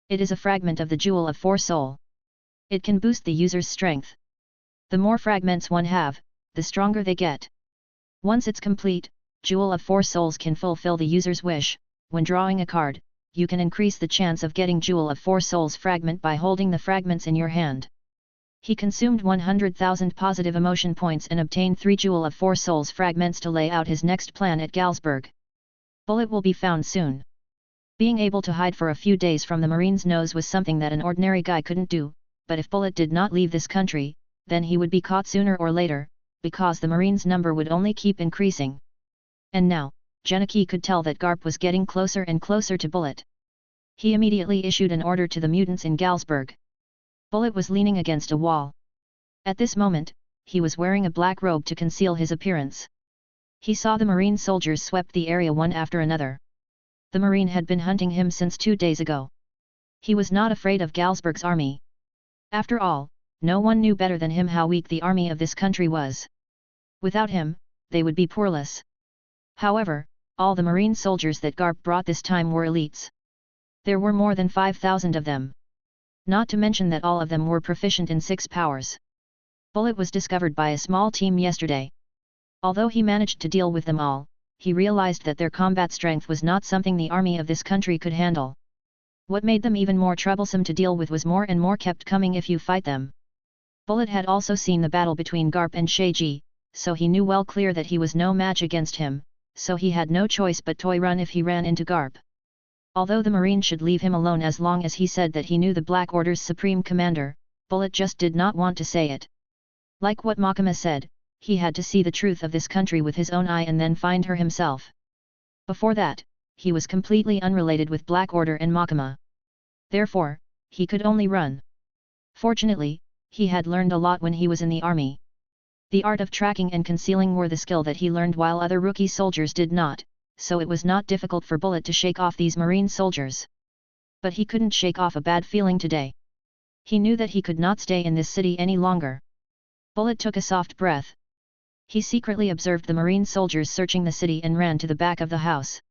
It is a fragment of the Jewel of Four Soul. It can boost the user's strength. The more fragments one have, the stronger they get. Once it's complete, Jewel of Four Souls can fulfill the user's wish. When drawing a card, you can increase the chance of getting Jewel of Four Souls fragment by holding the fragments in your hand. He consumed 100,000 positive emotion points and obtained 3 Jewel of Four Souls fragments to lay out his next plan at Galsburg. Bullet will be found soon. Being able to hide for a few days from the Marine's nose was something that an ordinary guy couldn't do, but if Bullet did not leave this country, then he would be caught sooner or later, because the Marine's number would only keep increasing. And now, Genichi could tell that Garp was getting closer and closer to Bullet. He immediately issued an order to the mutants in Galsburg. Bullet was leaning against a wall. At this moment, he was wearing a black robe to conceal his appearance. He saw the Marine soldiers swept the area one after another. The Marine had been hunting him since 2 days ago. He was not afraid of Galsburg's army. After all, no one knew better than him how weak the army of this country was. Without him, they would be powerless. However, all the Marine soldiers that Garp brought this time were elites. There were more than 5,000 of them. Not to mention that all of them were proficient in 6 powers. Bullet was discovered by a small team yesterday. Although he managed to deal with them all, he realized that their combat strength was not something the army of this country could handle. What made them even more troublesome to deal with was more and more kept coming if you fight them. Bullet had also seen the battle between Garp and Sheiji, so he knew well clear that he was no match against him, so he had no choice but to run if he ran into Garp. Although the Marine should leave him alone as long as he said that he knew the Black Order's supreme commander, Bullet just did not want to say it. Like what Makima said, he had to see the truth of this country with his own eye and then find her himself. Before that, he was completely unrelated with Black Order and Makima. Therefore, he could only run. Fortunately, he had learned a lot when he was in the army. The art of tracking and concealing were the skill that he learned while other rookie soldiers did not, so it was not difficult for Bullet to shake off these Marine soldiers. But he couldn't shake off a bad feeling today. He knew that he could not stay in this city any longer. Bullet took a soft breath. He secretly observed the Marine soldiers searching the city and ran to the back of the house.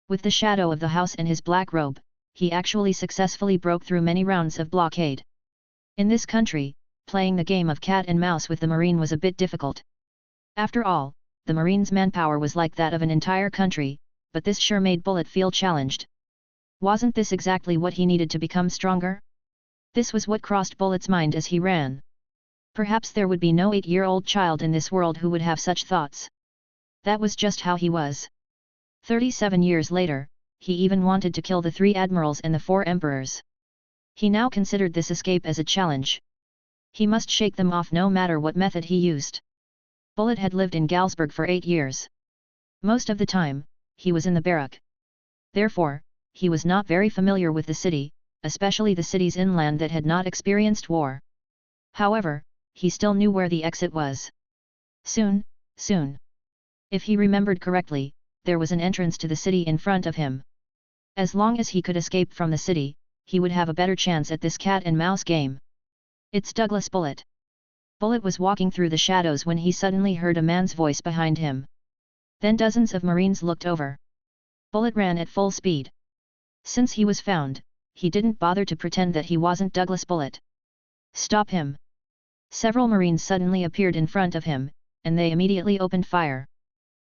With the shadow of the house and his black robe, he actually successfully broke through many rounds of blockade. In this country, playing the game of cat and mouse with the Marine was a bit difficult. After all, the Marine's manpower was like that of an entire country, but this sure made Bullet feel challenged. Wasn't this exactly what he needed to become stronger? This was what crossed Bullet's mind as he ran. Perhaps there would be no 8-year-old child in this world who would have such thoughts. That was just how he was. 37 years later, he even wanted to kill the 3 admirals and the 4 emperors. He now considered this escape as a challenge. He must shake them off no matter what method he used. Bullet had lived in Galsburg for 8 years. Most of the time, he was in the barrack. Therefore, he was not very familiar with the city, especially the cities inland that had not experienced war. However, he still knew where the exit was. Soon. If he remembered correctly, there was an entrance to the city in front of him. As long as he could escape from the city, he would have a better chance at this cat and mouse game. It's Douglas Bullet. Bullet was walking through the shadows when he suddenly heard a man's voice behind him. Then dozens of Marines looked over. Bullet ran at full speed. Since he was found, he didn't bother to pretend that he wasn't Douglas Bullet. Stop him! Several Marines suddenly appeared in front of him, and they immediately opened fire.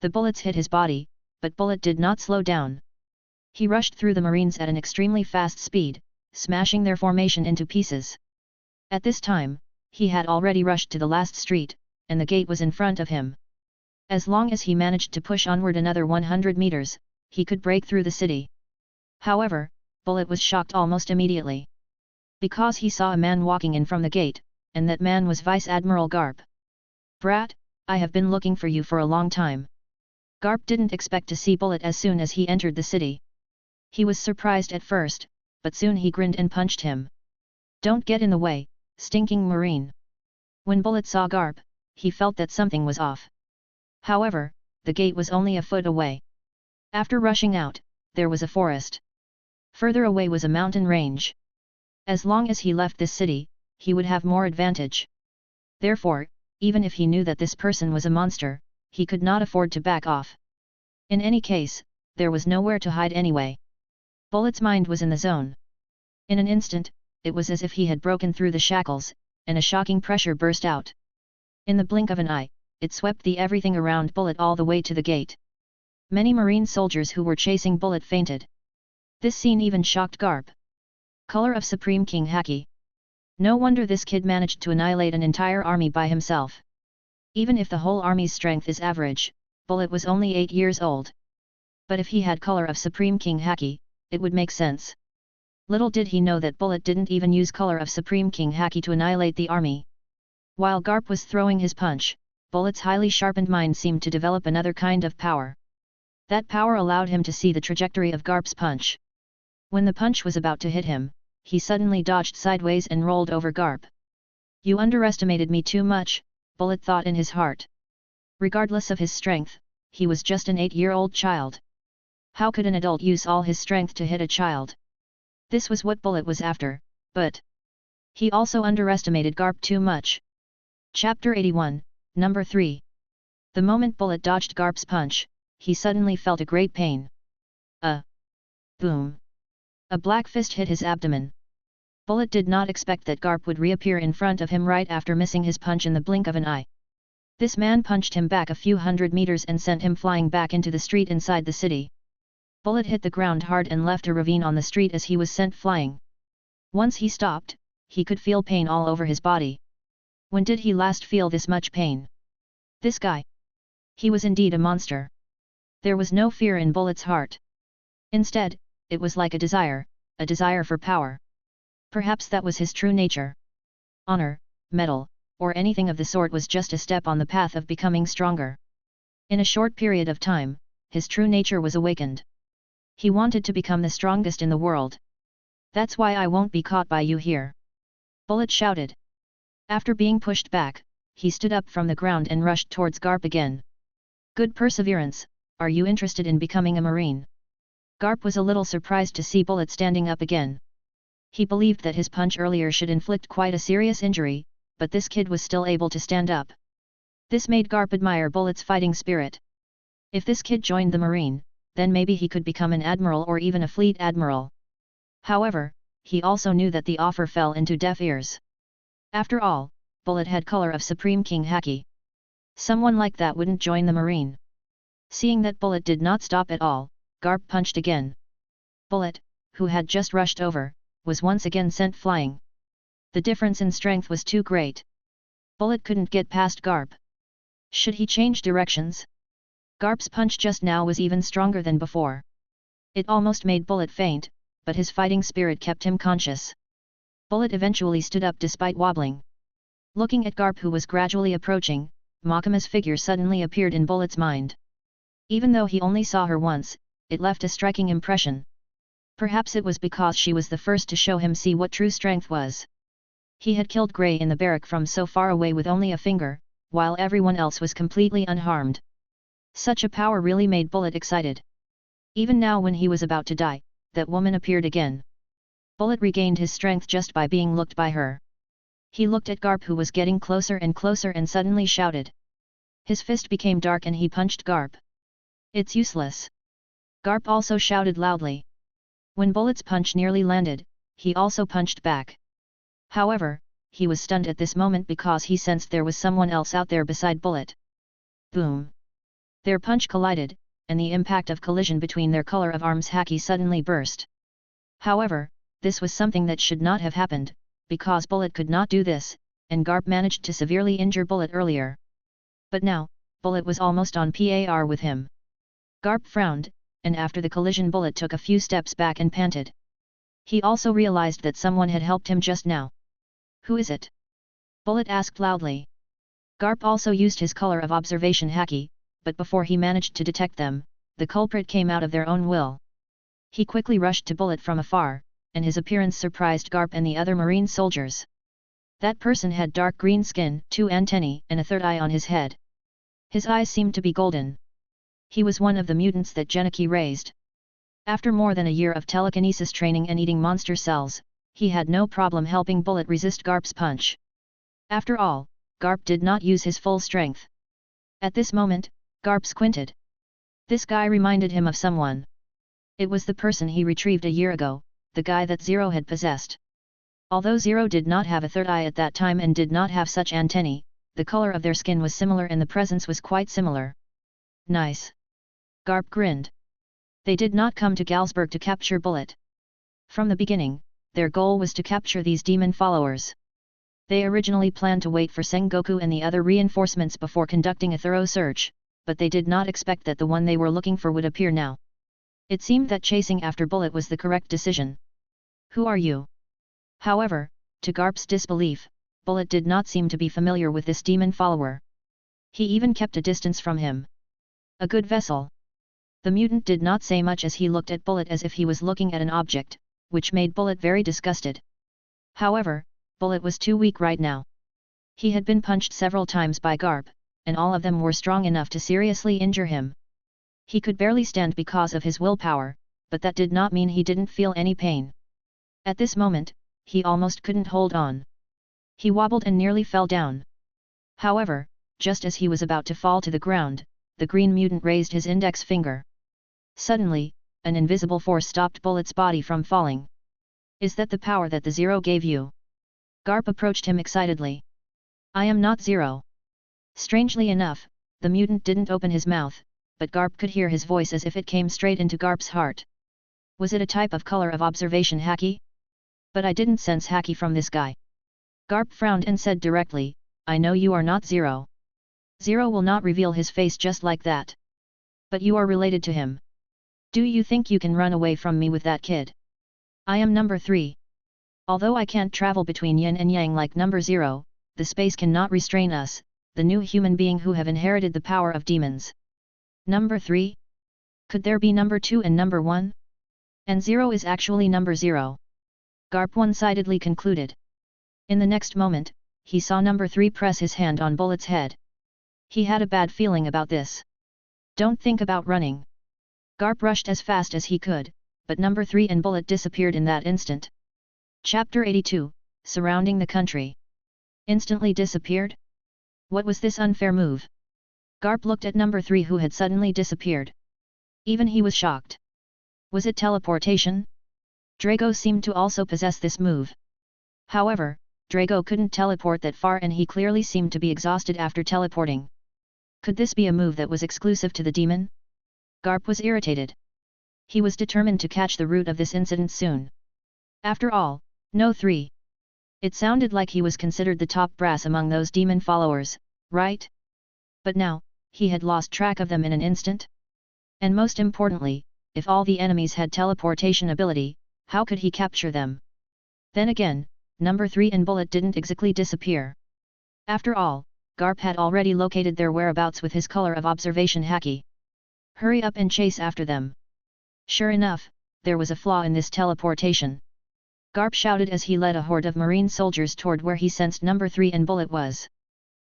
The bullets hit his body, but Bullet did not slow down. He rushed through the Marines at an extremely fast speed, smashing their formation into pieces. At this time, he had already rushed to the last street, and the gate was in front of him. As long as he managed to push onward another 100 meters, he could break through the city. However, Bullet was shocked almost immediately. Because he saw a man walking in from the gate, and that man was Vice Admiral Garp. "Brat, I have been looking for you for a long time." Garp didn't expect to see Bullet as soon as he entered the city. He was surprised at first, but soon he grinned and punched him. "Don't get in the way, stinking Marine." When Bullet saw Garp, he felt that something was off. However, the gate was only a foot away. After rushing out, there was a forest. Further away was a mountain range. As long as he left this city, he would have more advantage. Therefore, even if he knew that this person was a monster, he could not afford to back off. In any case, there was nowhere to hide anyway. Bullet's mind was in the zone. In an instant, it was as if he had broken through the shackles, and a shocking pressure burst out. In the blink of an eye, it swept the everything around Bullet all the way to the gate. Many Marine soldiers who were chasing Bullet fainted. This scene even shocked Garp. Color of Supreme King Haki. No wonder this kid managed to annihilate an entire army by himself. Even if the whole army's strength is average, Bullet was only 8 years old. But if he had Color of Supreme King Haki, it would make sense. Little did he know that Bullet didn't even use Color of Supreme King Haki to annihilate the army. While Garp was throwing his punch, Bullet's highly sharpened mind seemed to develop another kind of power. That power allowed him to see the trajectory of Garp's punch. When the punch was about to hit him, he suddenly dodged sideways and rolled over Garp. "You underestimated me too much," Bullet thought in his heart. Regardless of his strength, he was just an 8-year-old child. How could an adult use all his strength to hit a child? This was what Bullet was after, but he also underestimated Garp too much. Chapter 81, Number 3. The moment Bullet dodged Garp's punch, he suddenly felt a great pain. Boom! A black fist hit his abdomen. Bullet did not expect that Garp would reappear in front of him right after missing his punch in the blink of an eye. This man punched him back a few hundred meters and sent him flying back into the street inside the city. Bullet hit the ground hard and left a ravine on the street as he was sent flying. Once he stopped, he could feel pain all over his body. When did he last feel this much pain? This guy. He was indeed a monster. There was no fear in Bullet's heart. Instead, it was like a desire for power. Perhaps that was his true nature. Honor, medal, or anything of the sort was just a step on the path of becoming stronger. In a short period of time, his true nature was awakened. He wanted to become the strongest in the world. "That's why I won't be caught by you here," Bullet shouted. After being pushed back, he stood up from the ground and rushed towards Garp again. "Good perseverance, are you interested in becoming a Marine?" Garp was a little surprised to see Bullet standing up again. He believed that his punch earlier should inflict quite a serious injury, but this kid was still able to stand up. This made Garp admire Bullet's fighting spirit. If this kid joined the Marine, then maybe he could become an admiral or even a fleet admiral. However, he also knew that the offer fell into deaf ears. After all, Bullet had Color of Supreme King Haki. Someone like that wouldn't join the Marine. Seeing that Bullet did not stop at all, Garp punched again. Bullet, who had just rushed over, was once again sent flying. The difference in strength was too great. Bullet couldn't get past Garp. Should he change directions? Garp's punch just now was even stronger than before. It almost made Bullet faint, but his fighting spirit kept him conscious. Bullet eventually stood up despite wobbling. Looking at Garp who was gradually approaching, Makama's figure suddenly appeared in Bullet's mind. Even though he only saw her once, it left a striking impression. Perhaps it was because she was the first to show him see what true strength was. He had killed Grey in the barrack from so far away with only a finger, while everyone else was completely unharmed. Such a power really made Bullet excited. Even now when he was about to die, that woman appeared again. Bullet regained his strength just by being looked by her. He looked at Garp who was getting closer and suddenly shouted. His fist became dark and he punched Garp. It's useless. Garp also shouted loudly. When Bullet's punch nearly landed, he also punched back. However, he was stunned at this moment because he sensed there was someone else out there beside Bullet. Boom! Their punch collided, and the impact of collision between their color of arms haki suddenly burst. However, this was something that should not have happened, because Bullet could not do this, and Garp managed to severely injure Bullet earlier. But now, Bullet was almost on par with him. Garp frowned, and after the collision Bullet took a few steps back and panted. He also realized that someone had helped him just now. Who is it? Bullet asked loudly. Garp also used his color of observation haki, but before he managed to detect them, the culprit came out of their own will. He quickly rushed to Bullet from afar, and his appearance surprised Garp and the other marine soldiers. That person had dark green skin, 2 antennae, and a third eye on his head. His eyes seemed to be golden. He was one of the mutants that Genichi raised. After more than a year of telekinesis training and eating monster cells, he had no problem helping Bullet resist Garp's punch. After all, Garp did not use his full strength. At this moment, Garp squinted. This guy reminded him of someone. It was the person he retrieved a year ago, the guy that Zero had possessed. Although Zero did not have a third eye at that time and did not have such antennae, the color of their skin was similar and the presence was quite similar. Nice. Garp grinned. They did not come to Galsburg to capture Bullet. From the beginning, their goal was to capture these demon followers. They originally planned to wait for Sengoku and the other reinforcements before conducting a thorough search, but they did not expect that the one they were looking for would appear now. It seemed that chasing after Bullet was the correct decision. Who are you? However, to Garp's disbelief, Bullet did not seem to be familiar with this demon follower. He even kept a distance from him. A good vessel. The mutant did not say much as he looked at Bullet as if he was looking at an object, which made Bullet very disgusted. However, Bullet was too weak right now. He had been punched several times by Garp, and all of them were strong enough to seriously injure him. He could barely stand because of his willpower, but that did not mean he didn't feel any pain. At this moment, he almost couldn't hold on. He wobbled and nearly fell down. However, just as he was about to fall to the ground, the green mutant raised his index finger. Suddenly, an invisible force stopped Bullet's body from falling. Is that the power that the Zero gave you? Garp approached him excitedly. I am not Zero. Strangely enough, the mutant didn't open his mouth, but Garp could hear his voice as if it came straight into Garp's heart. Was it a type of color of observation haki? But I didn't sense haki from this guy. Garp frowned and said directly, I know you are not Zero. Zero will not reveal his face just like that. But you are related to him. Do you think you can run away from me with that kid? I am number 3. Although I can't travel between yin and yang like number 0, the space cannot restrain us, the new human being who have inherited the power of demons. Number 3? Could there be number 2 and number 1? And 0 is actually number 0. Garp one-sidedly concluded. In the next moment, he saw number 3 press his hand on Bullet's head. He had a bad feeling about this. Don't think about running. Garp rushed as fast as he could, but number 3 and Bullet disappeared in that instant. Chapter 82, Surrounding the Country. Instantly disappeared? What was this unfair move? Garp looked at number 3 who had suddenly disappeared. Even he was shocked. Was it teleportation? Drago seemed to also possess this move. However, Drago couldn't teleport that far and he clearly seemed to be exhausted after teleporting. Could this be a move that was exclusive to the demon? Garp was irritated. He was determined to catch the root of this incident soon. After all, no 3. It sounded like he was considered the top brass among those demon followers, right? But now, he had lost track of them in an instant? And most importantly, if all the enemies had teleportation ability, how could he capture them? Then again, number 3 and Bullet didn't exactly disappear. After all, Garp had already located their whereabouts with his color of observation haki. Hurry up and chase after them. Sure enough, there was a flaw in this teleportation. Garp shouted as he led a horde of marine soldiers toward where he sensed number 3 and Bullet was.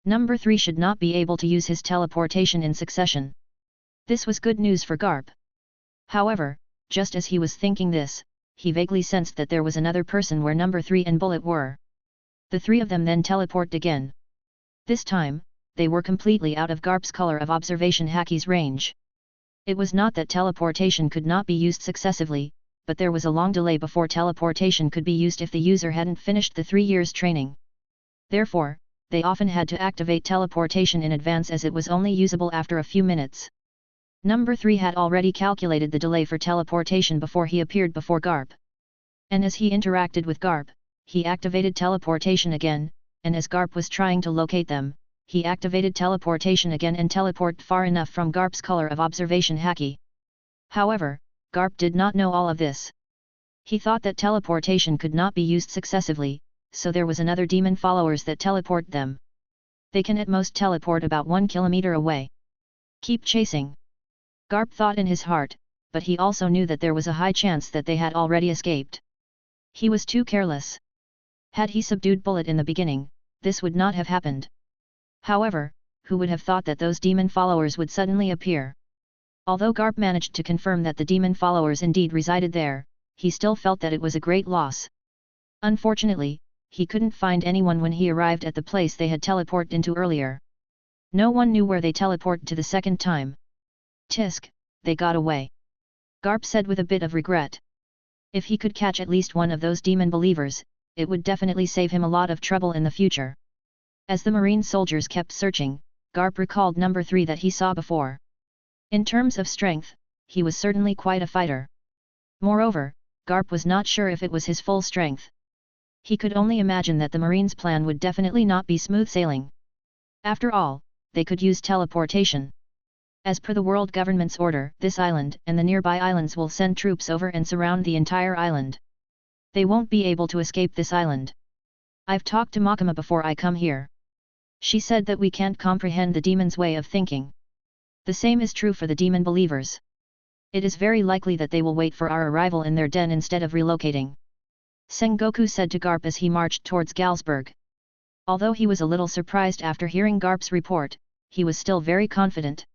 Number 3 should not be able to use his teleportation in succession. This was good news for Garp. However, just as he was thinking this, he vaguely sensed that there was another person where number 3 and Bullet were. The 3 of them then teleported again. This time, they were completely out of Garp's color of observation haki's range. It was not that teleportation could not be used successively, but there was a long delay before teleportation could be used if the user hadn't finished the 3 years training. Therefore, they often had to activate teleportation in advance as it was only usable after a few minutes. Number 3 had already calculated the delay for teleportation before he appeared before Garp. And as he interacted with Garp, he activated teleportation again, and as Garp was trying to locate them, he activated teleportation again and teleported far enough from Garp's color of observation haki. However, Garp did not know all of this. He thought that teleportation could not be used successively, so there was another demon followers that teleport them. They can at most teleport about 1 kilometer away. Keep chasing. Garp thought in his heart, but he also knew that there was a high chance that they had already escaped. He was too careless. Had he subdued Bullet in the beginning, this would not have happened. However, who would have thought that those demon followers would suddenly appear? Although Garp managed to confirm that the demon followers indeed resided there, he still felt that it was a great loss. Unfortunately, he couldn't find anyone when he arrived at the place they had teleported into earlier. No one knew where they teleported to the second time. Tisk, they got away. Garp said with a bit of regret. If he could catch at least one of those demon believers, it would definitely save him a lot of trouble in the future. As the marine soldiers kept searching, Garp recalled number 3 that he saw before. In terms of strength, he was certainly quite a fighter. Moreover, Garp was not sure if it was his full strength. He could only imagine that the Marines' plan would definitely not be smooth sailing. After all, they could use teleportation. As per the world government's order, this island and the nearby islands will send troops over and surround the entire island. They won't be able to escape this island. I've talked to Makima before I come here. She said that we can't comprehend the demon's way of thinking. The same is true for the demon believers. It is very likely that they will wait for our arrival in their den instead of relocating. Sengoku said to Garp as he marched towards Galsburg. Although he was a little surprised after hearing Garp's report, he was still very confident.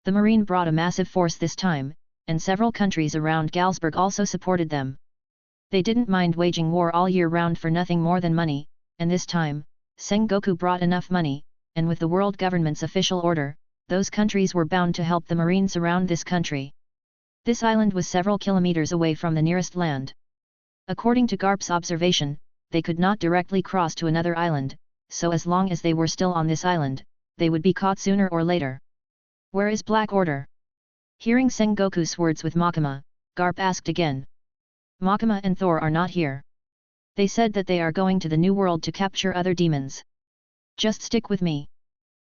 The Marine brought a massive force this time, and several countries around Galsburg also supported them. They didn't mind waging war all year round for nothing more than money, and this time, Sengoku brought enough money, and with the world government's official order, those countries were bound to help the Marine surround this country. This island was several kilometers away from the nearest land. According to Garp's observation, they could not directly cross to another island, so as long as they were still on this island, they would be caught sooner or later. Where is Black Order? Hearing Sengoku's words with Makima, Garp asked again. Makima and Thor are not here. They said that they are going to the New World to capture other demons. Just stick with me.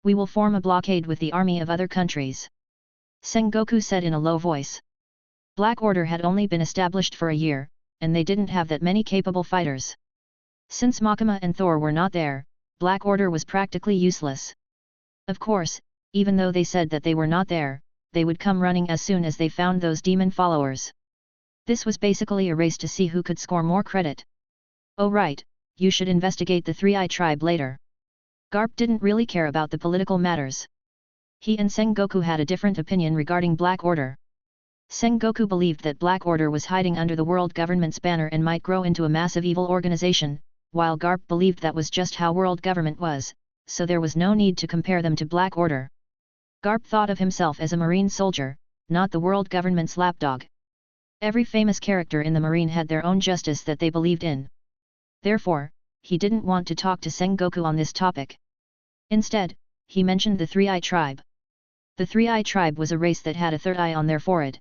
We will form a blockade with the army of other countries. Sengoku said in a low voice. Black Order had only been established for a year, and they didn't have that many capable fighters. Since Makima and Thor were not there, Black Order was practically useless. Of course, even though they said that they were not there, they would come running as soon as they found those demon followers. This was basically a race to see who could score more credit. Oh right, you should investigate the Three-Eye Tribe later. Garp didn't really care about the political matters. He and Sengoku had a different opinion regarding Black Order. Sengoku believed that Black Order was hiding under the world government's banner and might grow into a massive evil organization, while Garp believed that was just how world government was, so there was no need to compare them to Black Order. Garp thought of himself as a marine soldier, not the world government's lapdog. Every famous character in the marine had their own justice that they believed in. Therefore, he didn't want to talk to Sengoku on this topic. Instead, he mentioned the Three-Eye Tribe. The Three-Eye Tribe was a race that had a third eye on their forehead.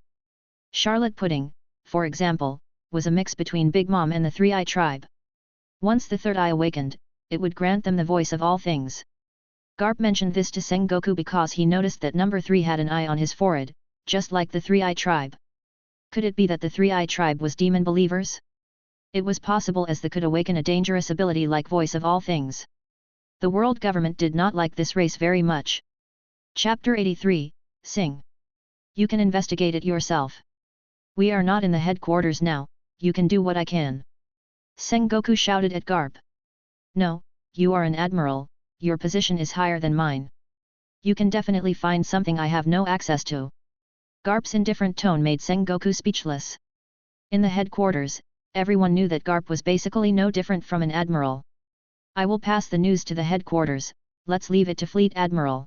Charlotte Pudding, for example, was a mix between Big Mom and the Three-Eye Tribe. Once the third eye awakened, it would grant them the voice of all things. Garp mentioned this to Sengoku because he noticed that number 3 had an eye on his forehead, just like the Three-Eye Tribe. Could it be that the Three-Eye Tribe was demon believers? It was possible, as they could awaken a dangerous ability like voice of all things. The world government did not like this race very much. Chapter 83, Sing. You can investigate it yourself. We are not in the headquarters now, you can do what I can. Sengoku shouted at Garp. No, you are an admiral, your position is higher than mine. You can definitely find something I have no access to. Garp's indifferent tone made Sengoku speechless. In the headquarters, everyone knew that Garp was basically no different from an admiral. I will pass the news to the headquarters, let's leave it to Fleet Admiral.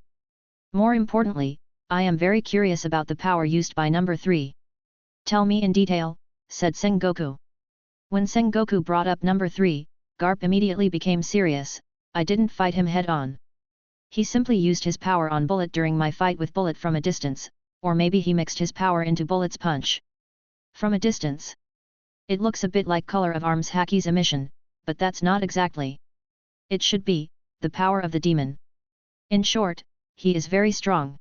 More importantly, I am very curious about the power used by number 3. Tell me in detail, said Sengoku. When Sengoku brought up number 3, Garp immediately became serious. I didn't fight him head-on. He simply used his power on Bullet during my fight with Bullet from a distance, or maybe he mixed his power into Bullet's punch. From a distance. It looks a bit like Color of Arms Haki's emission, but that's not exactly. It should be the power of the demon. In short, he is very strong.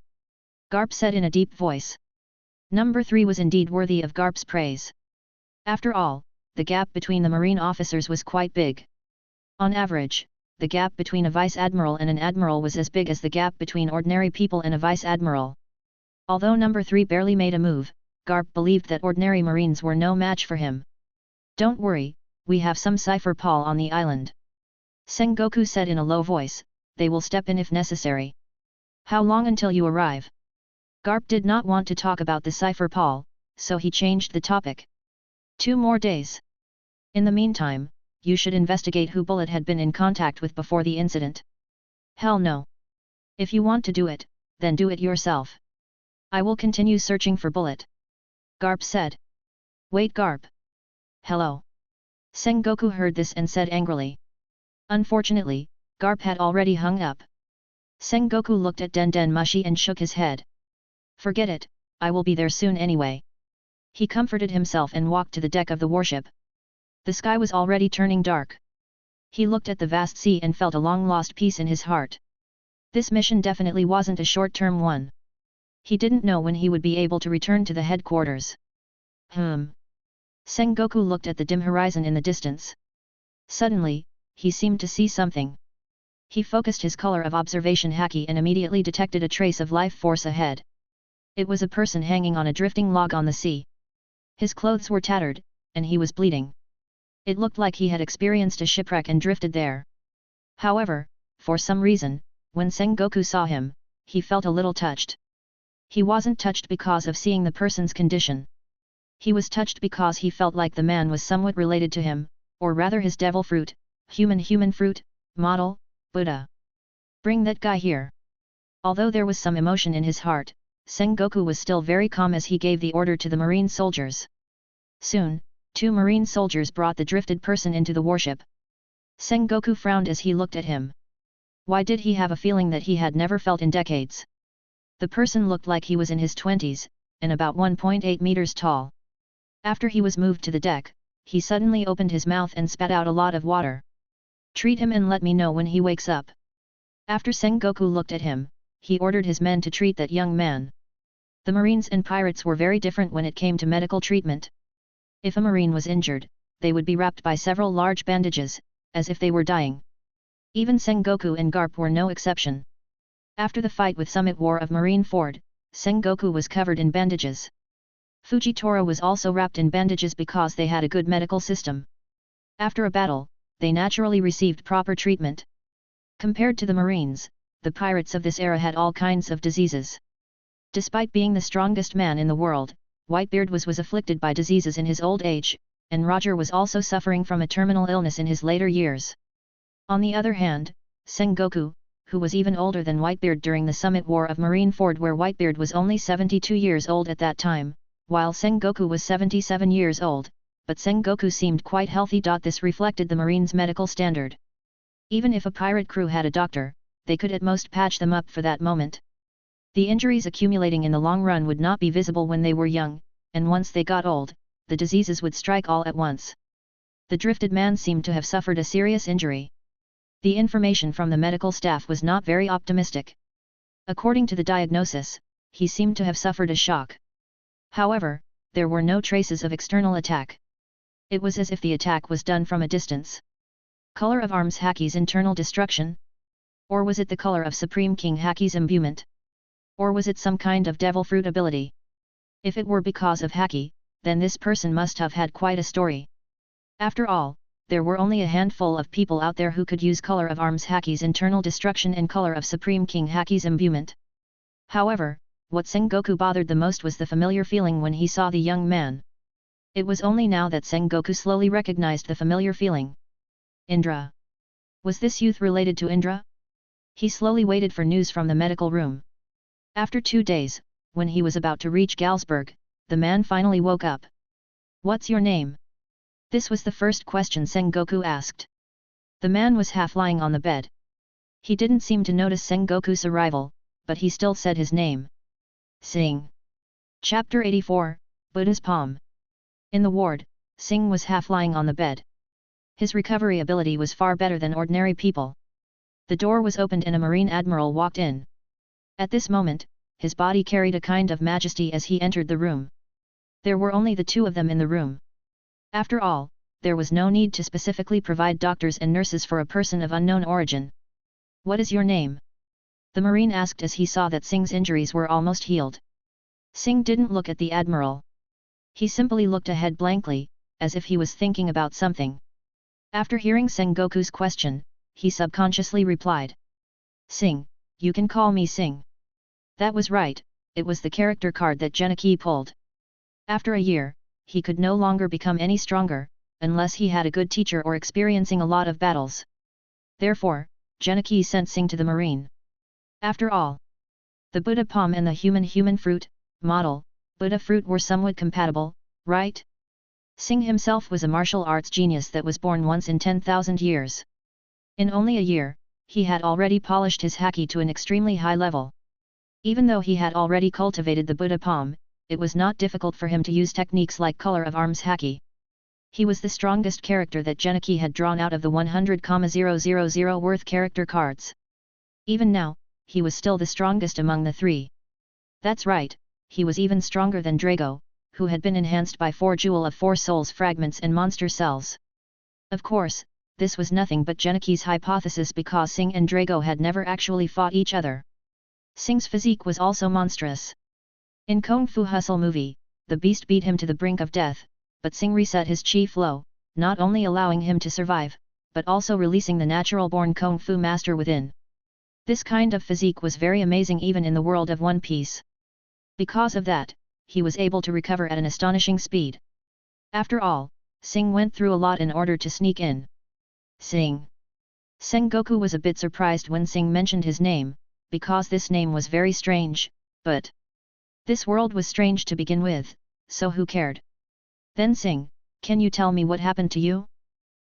Garp said in a deep voice. Number 3 was indeed worthy of Garp's praise. After all, the gap between the marine officers was quite big. On average, the gap between a vice-admiral and an admiral was as big as the gap between ordinary people and a vice-admiral. Although number 3 barely made a move, Garp believed that ordinary marines were no match for him. Don't worry, we have some cipher Paul on the island. Sengoku said in a low voice, they will step in if necessary. How long until you arrive? Garp did not want to talk about the cipher Paul, so he changed the topic. 2 more days. In the meantime, you should investigate who Bullet had been in contact with before the incident. Hell no. If you want to do it, then do it yourself. I will continue searching for Bullet. Garp said. Wait Garp. Hello. Sengoku heard this and said angrily. Unfortunately, Garp had already hung up. Sengoku looked at Den Mushi and shook his head. Forget it, I will be there soon anyway. He comforted himself and walked to the deck of the warship. The sky was already turning dark. He looked at the vast sea and felt a long-lost peace in his heart. This mission definitely wasn't a short-term one. He didn't know when he would be able to return to the headquarters. Sengoku looked at the dim horizon in the distance. Suddenly, he seemed to see something. He focused his color of observation haki and immediately detected a trace of life force ahead. It was a person hanging on a drifting log on the sea. His clothes were tattered, and he was bleeding. It looked like he had experienced a shipwreck and drifted there. However, for some reason, when Sengoku saw him, he felt a little touched. He wasn't touched because of seeing the person's condition. He was touched because he felt like the man was somewhat related to him, or rather his devil fruit, human fruit, model, Buddha. Bring that guy here. Although there was some emotion in his heart, Sengoku was still very calm as he gave the order to the marine soldiers. Soon, 2 marine soldiers brought the drifted person into the warship. Sengoku frowned as he looked at him. Why did he have a feeling that he had never felt in decades? The person looked like he was in his 20s, and about 1.8 meters tall. After he was moved to the deck, he suddenly opened his mouth and spat out a lot of water. Treat him and let me know when he wakes up. After Sengoku looked at him, he ordered his men to treat that young man. The Marines and pirates were very different when it came to medical treatment. If a Marine was injured, they would be wrapped by several large bandages, as if they were dying. Even Sengoku and Garp were no exception. After the fight with Summit War of Marine Ford, Sengoku was covered in bandages. Fujitora was also wrapped in bandages because they had a good medical system. After a battle, they naturally received proper treatment. Compared to the Marines, the pirates of this era had all kinds of diseases. Despite being the strongest man in the world, Whitebeard was afflicted by diseases in his old age, and Roger was also suffering from a terminal illness in his later years. On the other hand, Sengoku, who was even older than Whitebeard during the Summit War of Marine Ford where Whitebeard was only 72 years old at that time, while Sengoku was 77 years old, but Sengoku seemed quite healthy. This reflected the Marines' medical standard. Even if a pirate crew had a doctor, they could at most patch them up for that moment. The injuries accumulating in the long run would not be visible when they were young, and once they got old, the diseases would strike all at once. The drifted man seemed to have suffered a serious injury. The information from the medical staff was not very optimistic. According to the diagnosis, he seemed to have suffered a shock. However, there were no traces of external attack. It was as if the attack was done from a distance. Color of Arms Haki's internal destruction? Or was it the color of Supreme King Haki's imbuement? Or was it some kind of devil fruit ability? If it were because of Haki, then this person must have had quite a story. After all, there were only a handful of people out there who could use Color of Arms Haki's internal destruction and Color of Supreme King Haki's imbuement. However, what Sengoku bothered the most was the familiar feeling when he saw the young man. It was only now that Sengoku slowly recognized the familiar feeling. Indra. Was this youth related to Indra? He slowly waited for news from the medical room. After 2 days, when he was about to reach Galsburg, the man finally woke up. What's your name? This was the first question Sengoku asked. The man was half lying on the bed. He didn't seem to notice Sengoku's arrival, but he still said his name. Sing. Chapter 84, Buddha's Palm. In the ward, Sing was half lying on the bed. His recovery ability was far better than ordinary people. The door was opened and a Marine Admiral walked in. At this moment, his body carried a kind of majesty as he entered the room. There were only the two of them in the room. After all, there was no need to specifically provide doctors and nurses for a person of unknown origin. What is your name? The Marine asked as he saw that Sing's injuries were almost healed. Sing didn't look at the Admiral. He simply looked ahead blankly, as if he was thinking about something. After hearing Sengoku's question, he subconsciously replied. Sing, you can call me Sing. That was right, it was the character card that Genichi pulled. After a year, he could no longer become any stronger, unless he had a good teacher or experiencing a lot of battles. Therefore, Genichi sent Sing to the Marine. After all, the Buddha palm and the human fruit, model, Buddha fruit were somewhat compatible, right? Sing himself was a martial arts genius that was born once in 10,000 years. In only a year, he had already polished his haki to an extremely high level. Even though he had already cultivated the Buddha palm, it was not difficult for him to use techniques like color of arms haki. He was the strongest character that Genichi had drawn out of the 100,000 worth character cards. Even now, he was still the strongest among the three. That's right, he was even stronger than Drago, who had been enhanced by 4 Jewel of 4 Souls fragments and monster cells. Of course, this was nothing but Genichi's hypothesis because Sing and Drago had never actually fought each other. Sing's physique was also monstrous. In Kung Fu Hustle movie, the beast beat him to the brink of death, but Sing reset his chi flow, not only allowing him to survive, but also releasing the natural-born Kung Fu master within. This kind of physique was very amazing even in the world of One Piece. Because of that, he was able to recover at an astonishing speed. After all, Sing went through a lot in order to sneak in. Sing. Sengoku was a bit surprised when Sing mentioned his name, because this name was very strange, but this world was strange to begin with, so who cared? Then Sing, can you tell me what happened to you?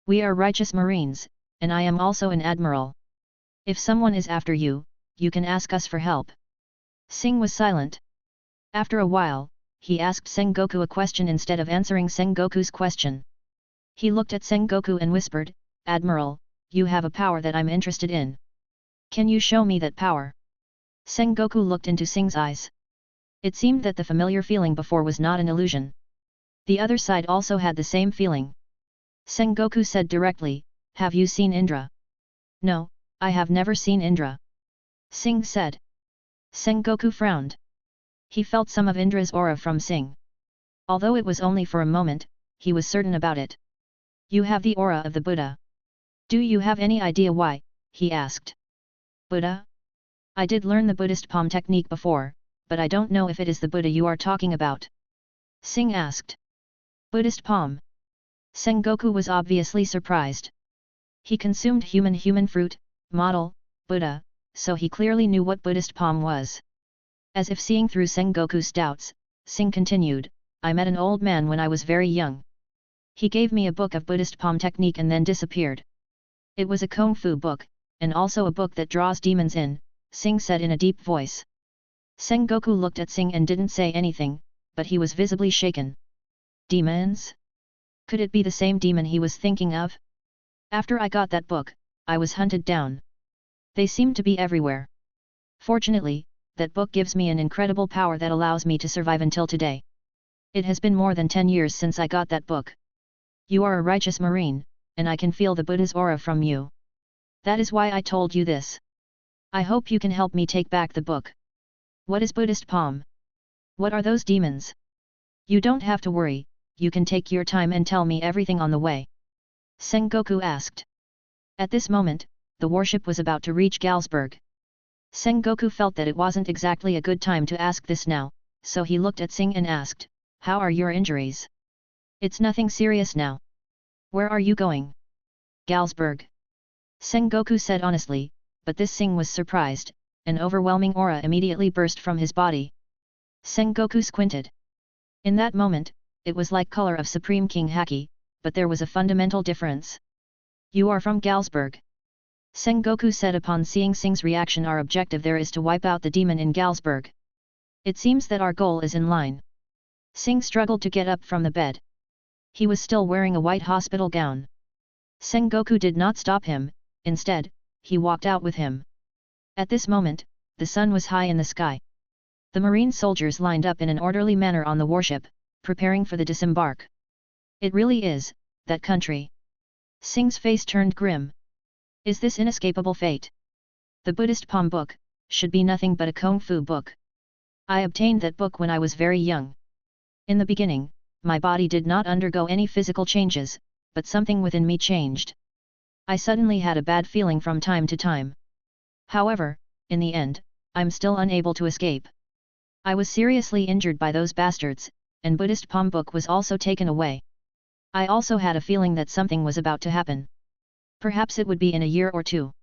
We are righteous Marines, and I am also an admiral. If someone is after you, you can ask us for help. Sing was silent. After a while, he asked Sengoku a question instead of answering Sengoku's question. He looked at Sengoku and whispered, Admiral, you have a power that I'm interested in. Can you show me that power? Sengoku looked into Sing's eyes. It seemed that the familiar feeling before was not an illusion. The other side also had the same feeling. Sengoku said directly, have you seen Indra? No, I have never seen Indra. Sing said. Sengoku frowned. He felt some of Indra's aura from Sing. Although it was only for a moment, he was certain about it. You have the aura of the Buddha. Do you have any idea why? He asked. Buddha? I did learn the Buddhist palm technique before, but I don't know if it is the Buddha you are talking about. Sing asked. Buddhist palm. Sengoku was obviously surprised. He consumed human fruit, model, Buddha, so he clearly knew what Buddhist palm was. As if seeing through Sengoku's doubts, Sing continued, I met an old man when I was very young. He gave me a book of Buddhist palm technique and then disappeared. It was a Kung Fu book, and also a book that draws demons in, Sing said in a deep voice. Sengoku looked at Sing and didn't say anything, but he was visibly shaken. Demons? Could it be the same demon he was thinking of? After I got that book, I was hunted down. They seemed to be everywhere. Fortunately, that book gives me an incredible power that allows me to survive until today. It has been more than 10 years since I got that book. You are a righteous Marine, and I can feel the Buddha's aura from you. That is why I told you this. I hope you can help me take back the book. What is Buddhist palm? What are those demons? You don't have to worry, you can take your time and tell me everything on the way. Sengoku asked. At this moment, the warship was about to reach Galsburg. Sengoku felt that it wasn't exactly a good time to ask this now, so he looked at Sing and asked, how are your injuries? It's nothing serious now. Where are you going? Galsburg. Sengoku said honestly, but this Sing was surprised, an overwhelming aura immediately burst from his body. Sengoku squinted. In that moment, it was like color of Supreme King Haki, but there was a fundamental difference. You are from Galsburg. Sengoku said upon seeing Sing's reaction. Our objective there is to wipe out the demon in Galsburg. It seems that our goal is in line. Sing struggled to get up from the bed. He was still wearing a white hospital gown. Sengoku did not stop him, instead, he walked out with him. At this moment, the sun was high in the sky. The marine soldiers lined up in an orderly manner on the warship, preparing for the disembark. It really is, that country. Sing's face turned grim. Is this inescapable fate? The Buddhist palm book should be nothing but a kung fu book. I obtained that book when I was very young. In the beginning, my body did not undergo any physical changes, but something within me changed. I suddenly had a bad feeling from time to time. However, in the end, I'm still unable to escape. I was seriously injured by those bastards, and Buddhist palm book was also taken away. I also had a feeling that something was about to happen. Perhaps it would be in a year or two.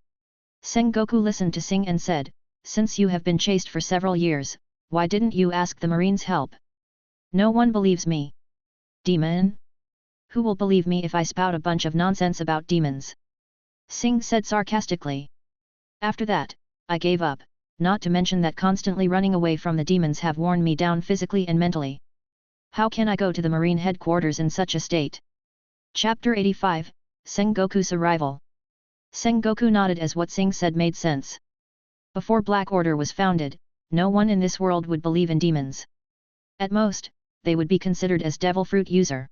Sengoku listened to Sing and said, since you have been chased for several years, why didn't you ask the Marines' help? No one believes me. Demon? Who will believe me if I spout a bunch of nonsense about demons? Sing said sarcastically. After that, I gave up, not to mention that constantly running away from the demons have worn me down physically and mentally. How can I go to the Marine headquarters in such a state? Chapter 85, Sengoku's Arrival. Sengoku nodded as what Sing said made sense. Before Black Order was founded, no one in this world would believe in demons. At most, they would be considered as devil fruit user.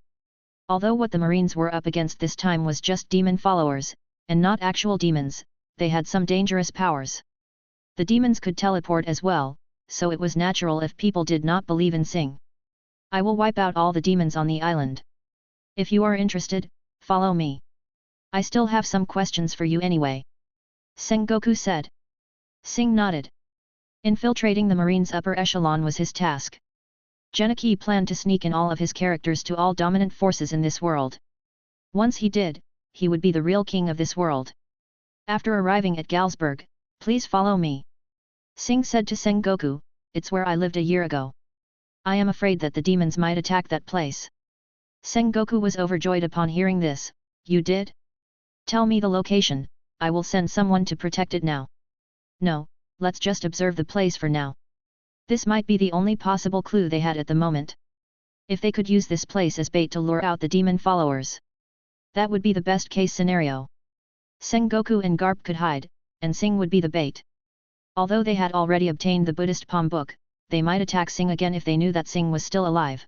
Although what the Marines were up against this time was just demon followers, and not actual demons, they had some dangerous powers. The demons could teleport as well, so it was natural if people did not believe in Sing. I will wipe out all the demons on the island. If you are interested, follow me. I still have some questions for you anyway. Sengoku said. Sing nodded. Infiltrating the Marines' upper echelon was his task. Genichi planned to sneak in all of his characters to all dominant forces in this world. Once he did, he would be the real king of this world. After arriving at Galsburg, please follow me. Sing said to Sengoku, it's where I lived a year ago. I am afraid that the demons might attack that place. Sengoku was overjoyed upon hearing this. You did? Tell me the location, I will send someone to protect it now. No, let's just observe the place for now. This might be the only possible clue they had at the moment. If they could use this place as bait to lure out the demon followers, that would be the best case scenario. Sengoku and Garp could hide, and Sing would be the bait. Although they had already obtained the Buddhist palm book, they might attack Sing again if they knew that Sing was still alive.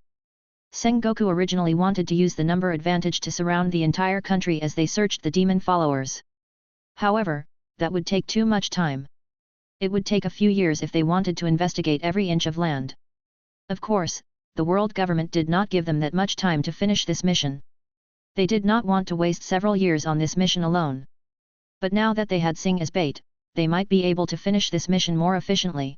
Sengoku originally wanted to use the number advantage to surround the entire country as they searched the demon followers. However, that would take too much time. It would take a few years if they wanted to investigate every inch of land. Of course, the world government did not give them that much time to finish this mission. They did not want to waste several years on this mission alone. But now that they had Sing as bait, they might be able to finish this mission more efficiently.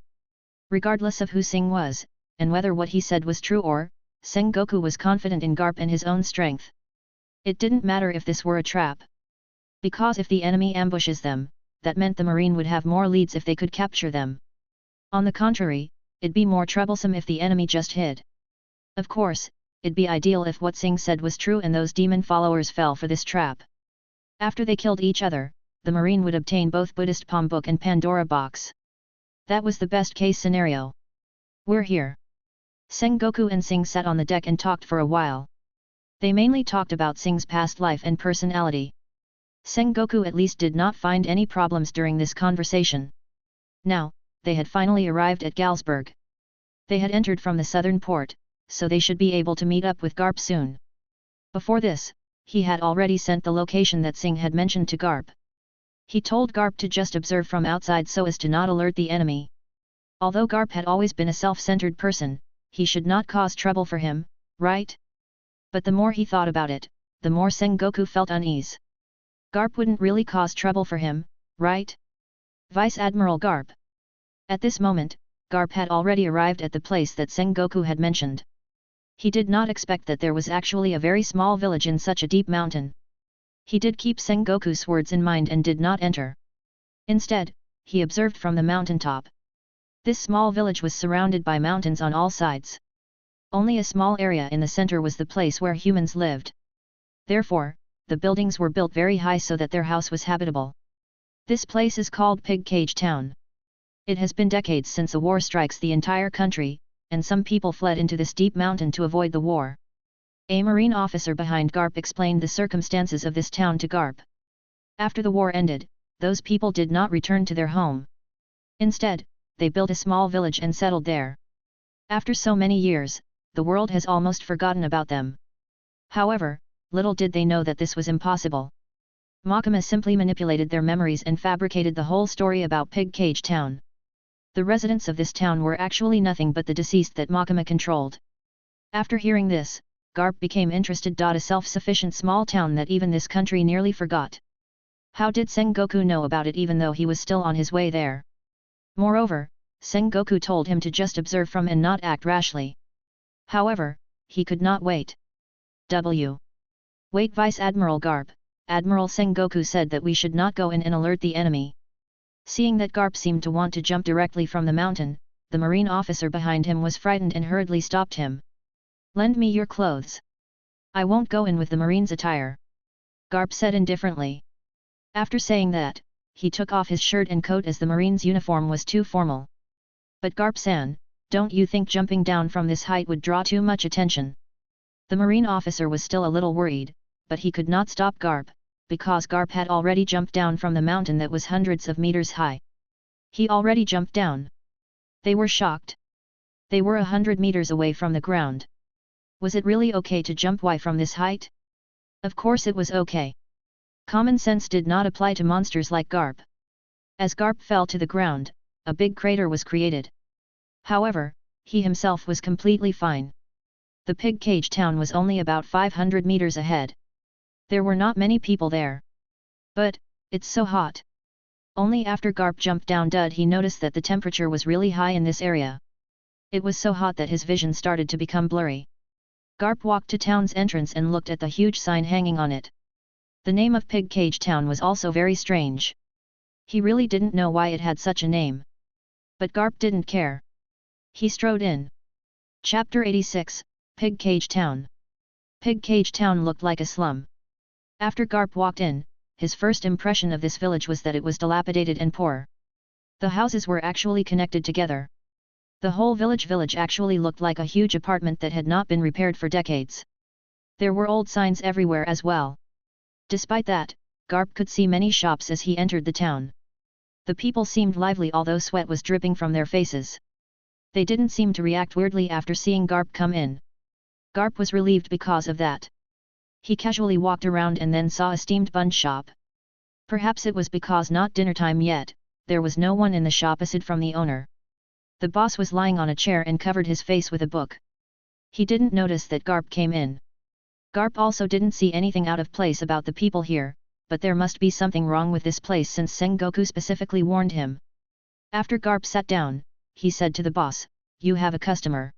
Regardless of who Sing was, and whether what he said was true or, Sengoku was confident in Garp and his own strength. It didn't matter if this were a trap. Because if the enemy ambushes them, that meant the Marine would have more leads if they could capture them. On the contrary, it'd be more troublesome if the enemy just hid. Of course, it'd be ideal if what Sing said was true and those demon followers fell for this trap. After they killed each other, the Marine would obtain both Buddhist palm book and Pandora box. That was the best case scenario. We're here. Sengoku and Sing sat on the deck and talked for a while. They mainly talked about Sing's past life and personality. Sengoku at least did not find any problems during this conversation. Now, they had finally arrived at Galsburg. They had entered from the southern port, so they should be able to meet up with Garp soon. Before this, he had already sent the location that Sing had mentioned to Garp. He told Garp to just observe from outside so as to not alert the enemy. Although Garp had always been a self-centered person, he should not cause trouble for him, right? But the more he thought about it, the more Sengoku felt unease. Garp wouldn't really cause trouble for him, right? Vice Admiral Garp. At this moment, Garp had already arrived at the place that Sengoku had mentioned. He did not expect that there was actually a very small village in such a deep mountain. He did keep Sengoku's words in mind and did not enter. Instead, he observed from the mountaintop. This small village was surrounded by mountains on all sides. Only a small area in the center was the place where humans lived. Therefore, the buildings were built very high so that their house was habitable. This place is called Pig Cage Town. It has been decades since a war strikes the entire country, and some people fled into this deep mountain to avoid the war. A marine officer behind Garp explained the circumstances of this town to Garp. After the war ended, those people did not return to their home. Instead, they built a small village and settled there. After so many years, the world has almost forgotten about them. However, little did they know that this was impossible. Makima simply manipulated their memories and fabricated the whole story about Pig Cage Town. The residents of this town were actually nothing but the deceased that Makima controlled. After hearing this, Garp became interested. A self-sufficient small town that even this country nearly forgot. How did Sengoku know about it even though he was still on his way there? Moreover, Sengoku told him to just observe from and not act rashly. However, he could not wait. Wait, Vice Admiral Garp, Admiral Sengoku said that we should not go in and alert the enemy. Seeing that Garp seemed to want to jump directly from the mountain, the marine officer behind him was frightened and hurriedly stopped him. Lend me your clothes. I won't go in with the marine's attire. Garp said indifferently. After saying that, he took off his shirt and coat as the marine's uniform was too formal. But Garp-san, don't you think jumping down from this height would draw too much attention? The marine officer was still a little worried, but he could not stop Garp, because Garp had already jumped down from the mountain that was hundreds of meters high. He already jumped down. They were shocked. They were 100 meters away from the ground. Was it really okay to jump from this height? Of course it was okay. Common sense did not apply to monsters like Garp. As Garp fell to the ground, a big crater was created. However, he himself was completely fine. The Pig Cage Town was only about 500 meters ahead. There were not many people there. But, it's so hot. Only after Garp jumped down did he notice that the temperature was really high in this area. It was so hot that his vision started to become blurry. Garp walked to town's entrance and looked at the huge sign hanging on it. The name of Pig Cage Town was also very strange. He really didn't know why it had such a name. But Garp didn't care. He strode in. Chapter 86, Pig Cage Town. Pig Cage Town looked like a slum. After Garp walked in, his first impression of this village was that it was dilapidated and poor. The houses were actually connected together. The whole village actually looked like a huge apartment that had not been repaired for decades. There were old signs everywhere as well. Despite that, Garp could see many shops as he entered the town. The people seemed lively although sweat was dripping from their faces. They didn't seem to react weirdly after seeing Garp come in. Garp was relieved because of that. He casually walked around and then saw a steamed bun shop. Perhaps it was because not dinner time yet, there was no one in the shop aside from the owner. The boss was lying on a chair and covered his face with a book. He didn't notice that Garp came in. Garp also didn't see anything out of place about the people here, but there must be something wrong with this place since Sengoku specifically warned him. After Garp sat down, he said to the boss, "You have a customer."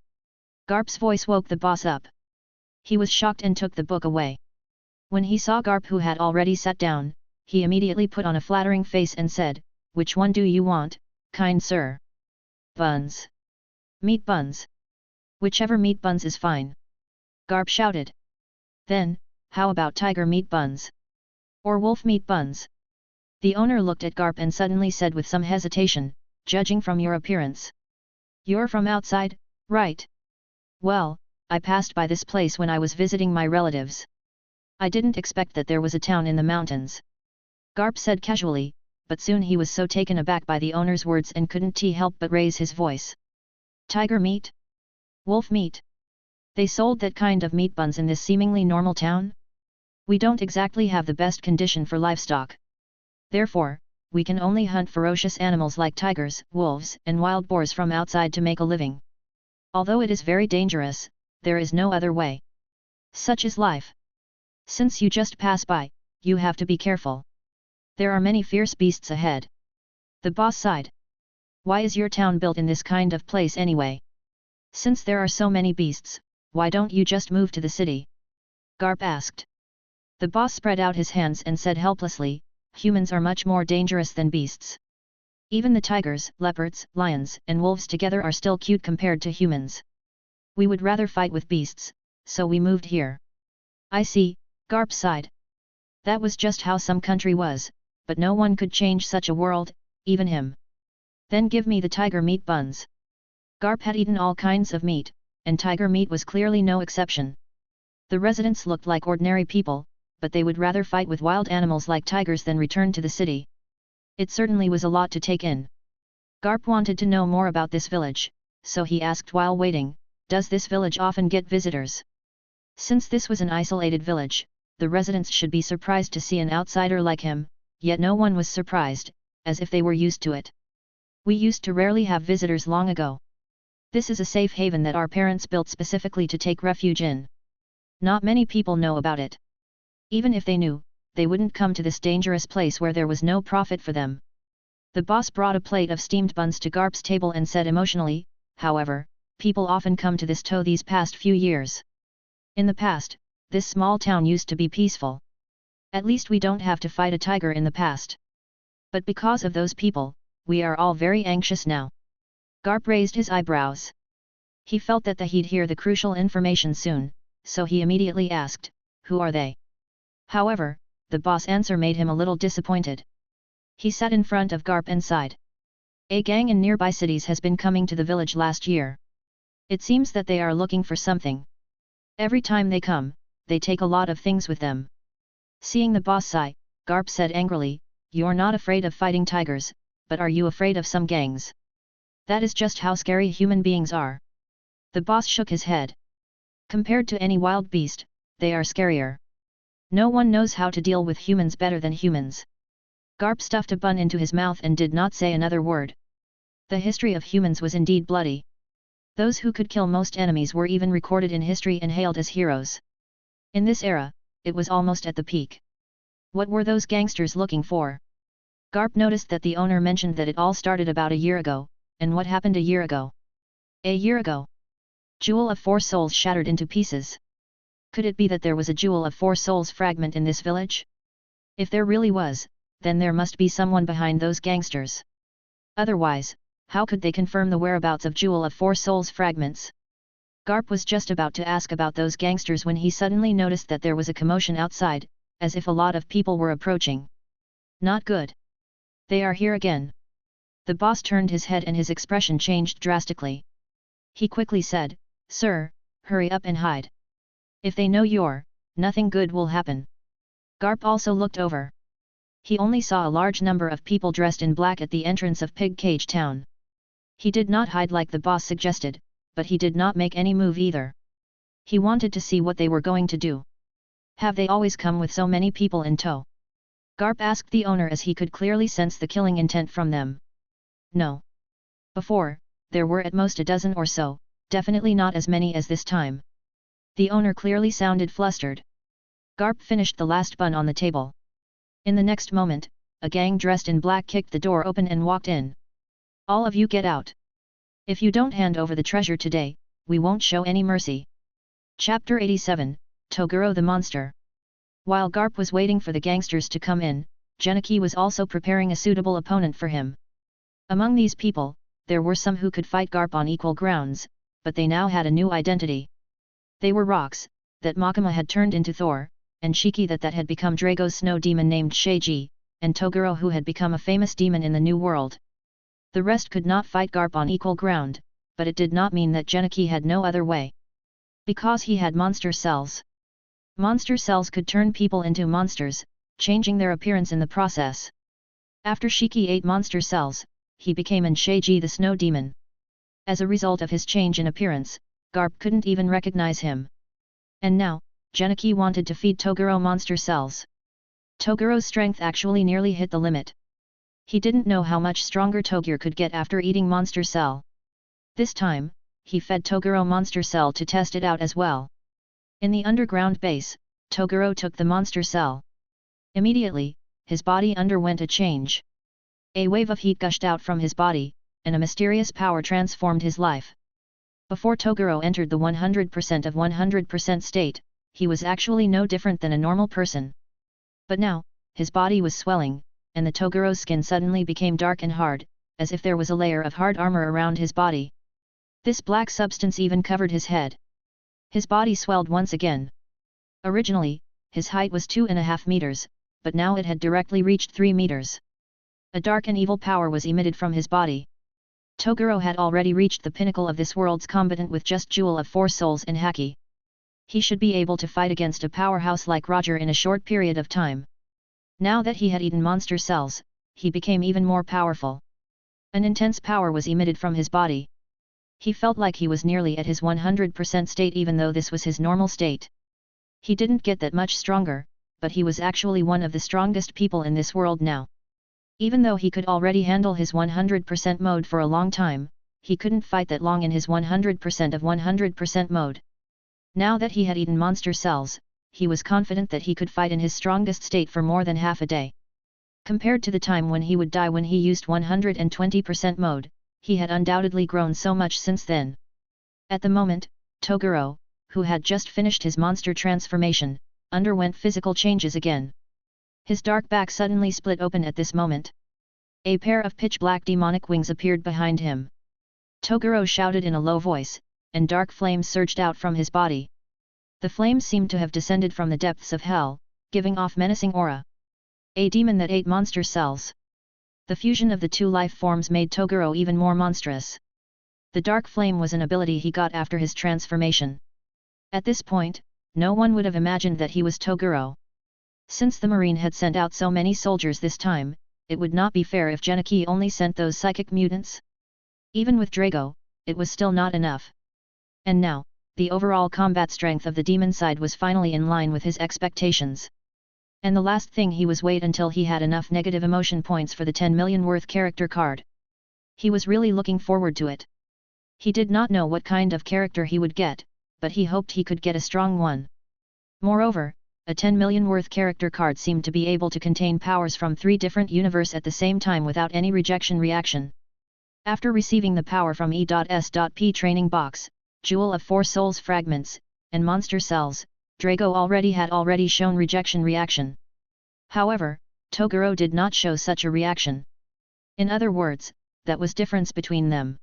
Garp's voice woke the boss up. He was shocked and took the book away. When he saw Garp who had already sat down, he immediately put on a flattering face and said, "Which one do you want, kind sir?" "Buns. Meat buns. Whichever meat buns is fine." Garp shouted. "Then, how about tiger meat buns? Or wolf meat buns?" The owner looked at Garp and suddenly said with some hesitation, "Judging from your appearance. You're from outside, right?" "Well, I passed by this place when I was visiting my relatives. I didn't expect that there was a town in the mountains." Garp said casually, but soon he was so taken aback by the owner's words and couldn't help but raise his voice. "Tiger meat? Wolf meat? They sold that kind of meat buns in this seemingly normal town? We don't exactly have the best condition for livestock. Therefore, we can only hunt ferocious animals like tigers, wolves, and wild boars from outside to make a living. Although it is very dangerous, there is no other way. Such is life. Since you just pass by, you have to be careful. There are many fierce beasts ahead." The boss sighed. "Why is your town built in this kind of place anyway? Since there are so many beasts, why don't you just move to the city?" Garp asked. The boss spread out his hands and said helplessly, "Humans are much more dangerous than beasts. Even the tigers, leopards, lions, and wolves together are still cute compared to humans. We would rather fight with beasts, so we moved here. I see, Garp sighed. That was just how some country was, but no one could change such a world, even him. Then give me the tiger meat buns. Garp had eaten all kinds of meat, and tiger meat was clearly no exception. The residents looked like ordinary people, but they would rather fight with wild animals like tigers than return to the city. It certainly was a lot to take in. Garp wanted to know more about this village, so he asked while waiting, does this village often get visitors? Since this was an isolated village, the residents should be surprised to see an outsider like him, yet no one was surprised, as if they were used to it. We used to rarely have visitors long ago. This is a safe haven that our parents built specifically to take refuge in. Not many people know about it. Even if they knew, they wouldn't come to this dangerous place where there was no profit for them. The boss brought a plate of steamed buns to Garp's table and said emotionally, however, people often come to this town these past few years. In the past, this small town used to be peaceful. At least we don't have to fight a tiger in the past. But because of those people, we are all very anxious now. Garp raised his eyebrows. He felt that he'd hear the crucial information soon, so he immediately asked, who are they? However, the boss' answer made him a little disappointed. He sat in front of Garp and sighed. A gang in nearby cities has been coming to the village last year. It seems that they are looking for something. Every time they come, they take a lot of things with them. Seeing the boss sigh, Garp said angrily, you're not afraid of fighting tigers, but are you afraid of some gangs? That is just how scary human beings are. The boss shook his head. Compared to any wild beast, they are scarier. No one knows how to deal with humans better than humans. Garp stuffed a bun into his mouth and did not say another word. The history of humans was indeed bloody. Those who could kill most enemies were even recorded in history and hailed as heroes. In this era, it was almost at the peak. What were those gangsters looking for? Garp noticed that the owner mentioned that it all started about a year ago, and what happened a year ago? A year ago? Jewel of 4 souls shattered into pieces. Could it be that there was a Jewel of 4 souls fragment in this village? If there really was, then there must be someone behind those gangsters. Otherwise, how could they confirm the whereabouts of Jewel of 4 souls fragments? Garp was just about to ask about those gangsters when he suddenly noticed that there was a commotion outside, as if a lot of people were approaching. Not good. They are here again. The boss turned his head and his expression changed drastically. He quickly said, Sir, hurry up and hide. If they know you're, nothing good will happen. Garp also looked over. He only saw a large number of people dressed in black at the entrance of Pig Cage Town. He did not hide like the boss suggested, but he did not make any move either. He wanted to see what they were going to do. Have they always come with so many people in tow? Garp asked the owner as he could clearly sense the killing intent from them. No. Before, there were at most a dozen or so, definitely not as many as this time. The owner clearly sounded flustered. Garp finished the last bun on the table. In the next moment, a gang dressed in black kicked the door open and walked in. All of you get out. If you don't hand over the treasure today, we won't show any mercy. Chapter 87, Toguro the Monster. While Garp was waiting for the gangsters to come in, Genichi was also preparing a suitable opponent for him. Among these people, there were some who could fight Garp on equal grounds, but they now had a new identity. They were rocks, that Makima had turned into Thor, and Shiki that had become Drago's snow demon named Sheiji, and Toguro who had become a famous demon in the New World. The rest could not fight Garp on equal ground, but it did not mean that Genichi had no other way. Because he had monster cells. Monster cells could turn people into monsters, changing their appearance in the process. After Shiki ate monster cells, he became an Sheiji the snow demon. As a result of his change in appearance, Garp couldn't even recognize him. And now, Genichi wanted to feed Toguro monster cells. Toguro's strength actually nearly hit the limit. He didn't know how much stronger Toguro could get after eating monster cell. This time, he fed Toguro monster cell to test it out as well. In the underground base, Toguro took the monster cell. Immediately, his body underwent a change. A wave of heat gushed out from his body, and a mysterious power transformed his life. Before Toguro entered the 100% of 100% state, he was actually no different than a normal person. But now, his body was swelling, and the Toguro's skin suddenly became dark and hard, as if there was a layer of hard armor around his body. This black substance even covered his head. His body swelled once again. Originally, his height was 2.5 meters, but now it had directly reached 3 meters. A dark and evil power was emitted from his body. Toguro had already reached the pinnacle of this world's combatant with just Jewel of 4 souls and Haki. He should be able to fight against a powerhouse like Roger in a short period of time. Now that he had eaten monster cells, he became even more powerful. An intense power was emitted from his body. He felt like he was nearly at his 100% state even though this was his normal state. He didn't get that much stronger, but he was actually one of the strongest people in this world now. Even though he could already handle his 100% mode for a long time, he couldn't fight that long in his 100% of 100% mode. Now that he had eaten monster cells, he was confident that he could fight in his strongest state for more than half a day. Compared to the time when he would die when he used 120% mode, he had undoubtedly grown so much since then. At the moment, Toguro, who had just finished his monster transformation, underwent physical changes again. His dark back suddenly split open at this moment. A pair of pitch-black demonic wings appeared behind him. Toguro shouted in a low voice, and dark flames surged out from his body. The flames seemed to have descended from the depths of hell, giving off menacing aura. A demon that ate monster cells. The fusion of the two life forms made Toguro even more monstrous. The dark flame was an ability he got after his transformation. At this point, no one would have imagined that he was Toguro. Since the Marine had sent out so many soldiers this time, it would not be fair if Genichi only sent those psychic mutants. Even with Drago, it was still not enough. And now, the overall combat strength of the demon side was finally in line with his expectations. And the last thing he was wait until he had enough negative emotion points for the 10 million worth character card. He was really looking forward to it. He did not know what kind of character he would get, but he hoped he could get a strong one. Moreover, a 10 million worth character card seemed to be able to contain powers from 3 different universes at the same time without any rejection reaction. After receiving the power from E.S.P training box, Jewel of 4 souls fragments, and monster cells, Drago had shown rejection reaction. However, Toguro did not show such a reaction. In other words, that was difference between them.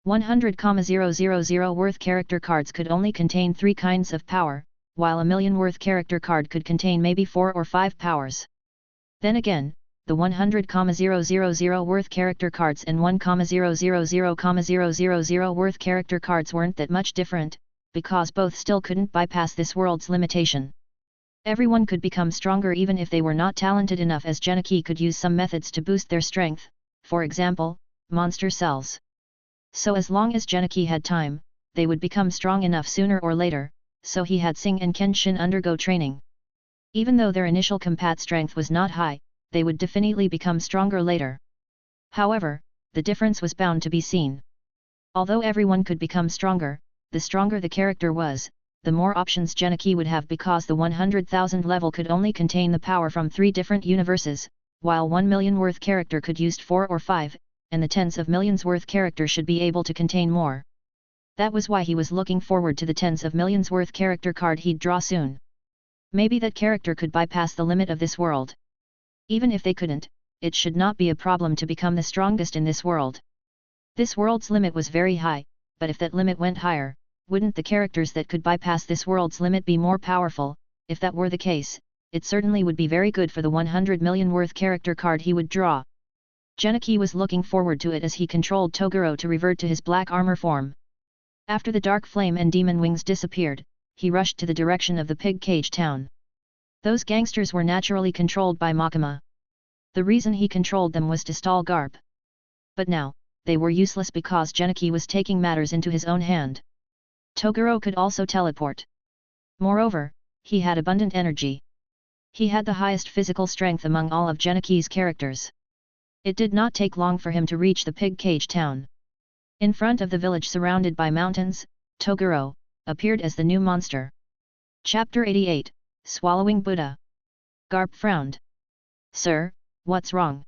100,000 worth character cards could only contain 3 kinds of power, while a million worth character card could contain maybe 4 or 5 powers. Then again, the 100,000 worth character cards and 1,000,000 worth character cards weren't that much different, because both still couldn't bypass this world's limitation. Everyone could become stronger even if they were not talented enough, as Genichi could use some methods to boost their strength, for example, monster cells. So as long as Genichi had time, they would become strong enough sooner or later, so he had Sing and Kenshin undergo training. Even though their initial combat strength was not high, they would definitely become stronger later. However, the difference was bound to be seen. Although everyone could become stronger, the stronger the character was, the more options Genichi would have, because the 100,000 level could only contain the power from 3 different universes, while 1 million worth character could use 4 or 5, and the tens of millions worth character should be able to contain more. That was why he was looking forward to the tens of millions worth character card he'd draw soon. Maybe that character could bypass the limit of this world. Even if they couldn't, it should not be a problem to become the strongest in this world. This world's limit was very high, but if that limit went higher, wouldn't the characters that could bypass this world's limit be more powerful? If that were the case, it certainly would be very good for the 100 million worth character card he would draw. Genichi was looking forward to it as he controlled Toguro to revert to his black armor form. After the dark flame and demon wings disappeared, he rushed to the direction of the pig cage town. Those gangsters were naturally controlled by Makima. The reason he controlled them was to stall Garp. But now, they were useless because Genichi was taking matters into his own hand. Toguro could also teleport. Moreover, he had abundant energy. He had the highest physical strength among all of Genichi's characters. It did not take long for him to reach the pig cage town. In front of the village surrounded by mountains, Toguro appeared as the new monster. Chapter 88, Swallowing Buddha. Garp frowned. "Sir, what's wrong?"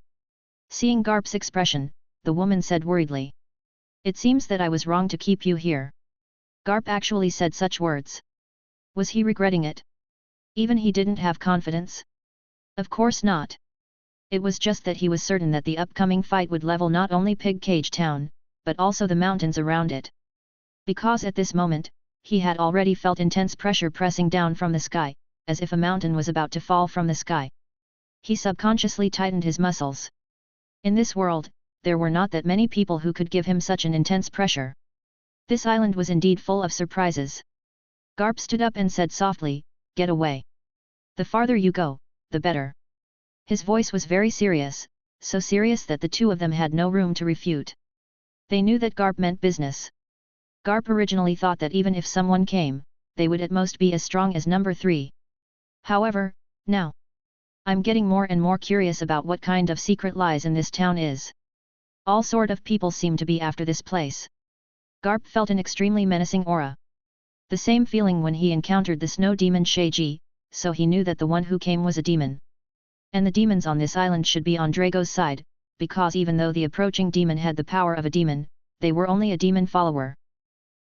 Seeing Garp's expression, the woman said worriedly. "It seems that I was wrong to keep you here." Garp actually said such words. Was he regretting it? Even he didn't have confidence? Of course not. It was just that he was certain that the upcoming fight would level not only Pig Cage Town, but also the mountains around it. Because at this moment, he had already felt intense pressure pressing down from the sky, as if a mountain was about to fall from the sky. He subconsciously tightened his muscles. In this world, there were not that many people who could give him such an intense pressure. This island was indeed full of surprises. Garp stood up and said softly, "Get away. The farther you go, the better." His voice was very serious, so serious that the two of them had no room to refute. They knew that Garp meant business. Garp originally thought that even if someone came, they would at most be as strong as number 3. However, now, I'm getting more and more curious about what kind of secret lies in this town is. All sort of people seem to be after this place. Garp felt an extremely menacing aura. The same feeling when he encountered the snow demon Sheiji, so he knew that the one who came was a demon. And the demons on this island should be on Drago's side, because even though the approaching demon had the power of a demon, they were only a demon follower.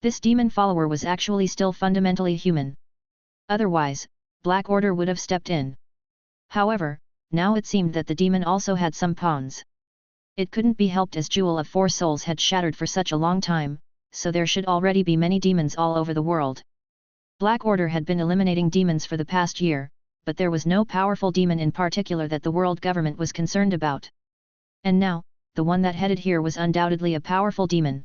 This demon follower was actually still fundamentally human. Otherwise, Black Order would have stepped in. However, now it seemed that the demon also had some pawns. It couldn't be helped as Jewel of 4 Souls had shattered for such a long time, so there should already be many demons all over the world. Black Order had been eliminating demons for the past year, but there was no powerful demon in particular that the world government was concerned about. And now, the one that headed here was undoubtedly a powerful demon.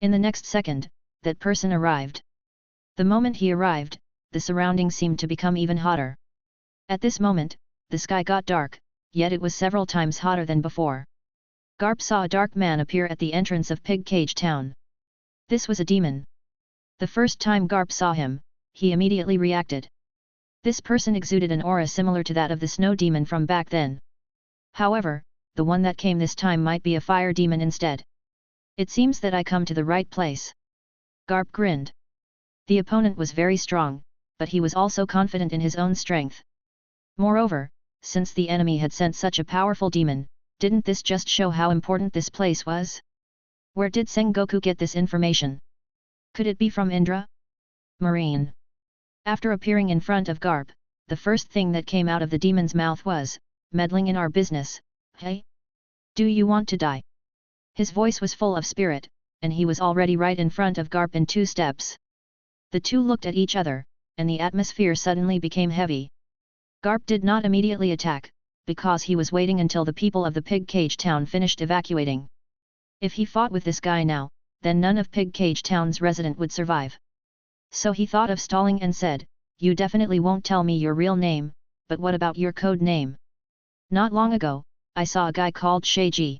In the next second, that person arrived. The moment he arrived, the surroundings seemed to become even hotter. At this moment, the sky got dark, yet it was several times hotter than before. Garp saw a dark man appear at the entrance of Pig Cage Town. This was a demon. The first time Garp saw him, he immediately reacted. This person exuded an aura similar to that of the snow demon from back then. However, the one that came this time might be a fire demon instead. It seems that I come to the right place. Garp grinned. The opponent was very strong, but he was also confident in his own strength. Moreover, since the enemy had sent such a powerful demon, didn't this just show how important this place was? Where did Sengoku get this information? Could it be from Indra? Marine. After appearing in front of Garp, the first thing that came out of the demon's mouth was, "Meddling in our business, hey? Do you want to die?" His voice was full of spirit, and he was already right in front of Garp in 2 steps. The two looked at each other, and the atmosphere suddenly became heavy. Garp did not immediately attack, because he was waiting until the people of the Pig Cage Town finished evacuating. If he fought with this guy now, then none of Pig Cage Town's resident would survive. So he thought of stalling and said, "You definitely won't tell me your real name, but what about your code name? Not long ago, I saw a guy called Sheiji.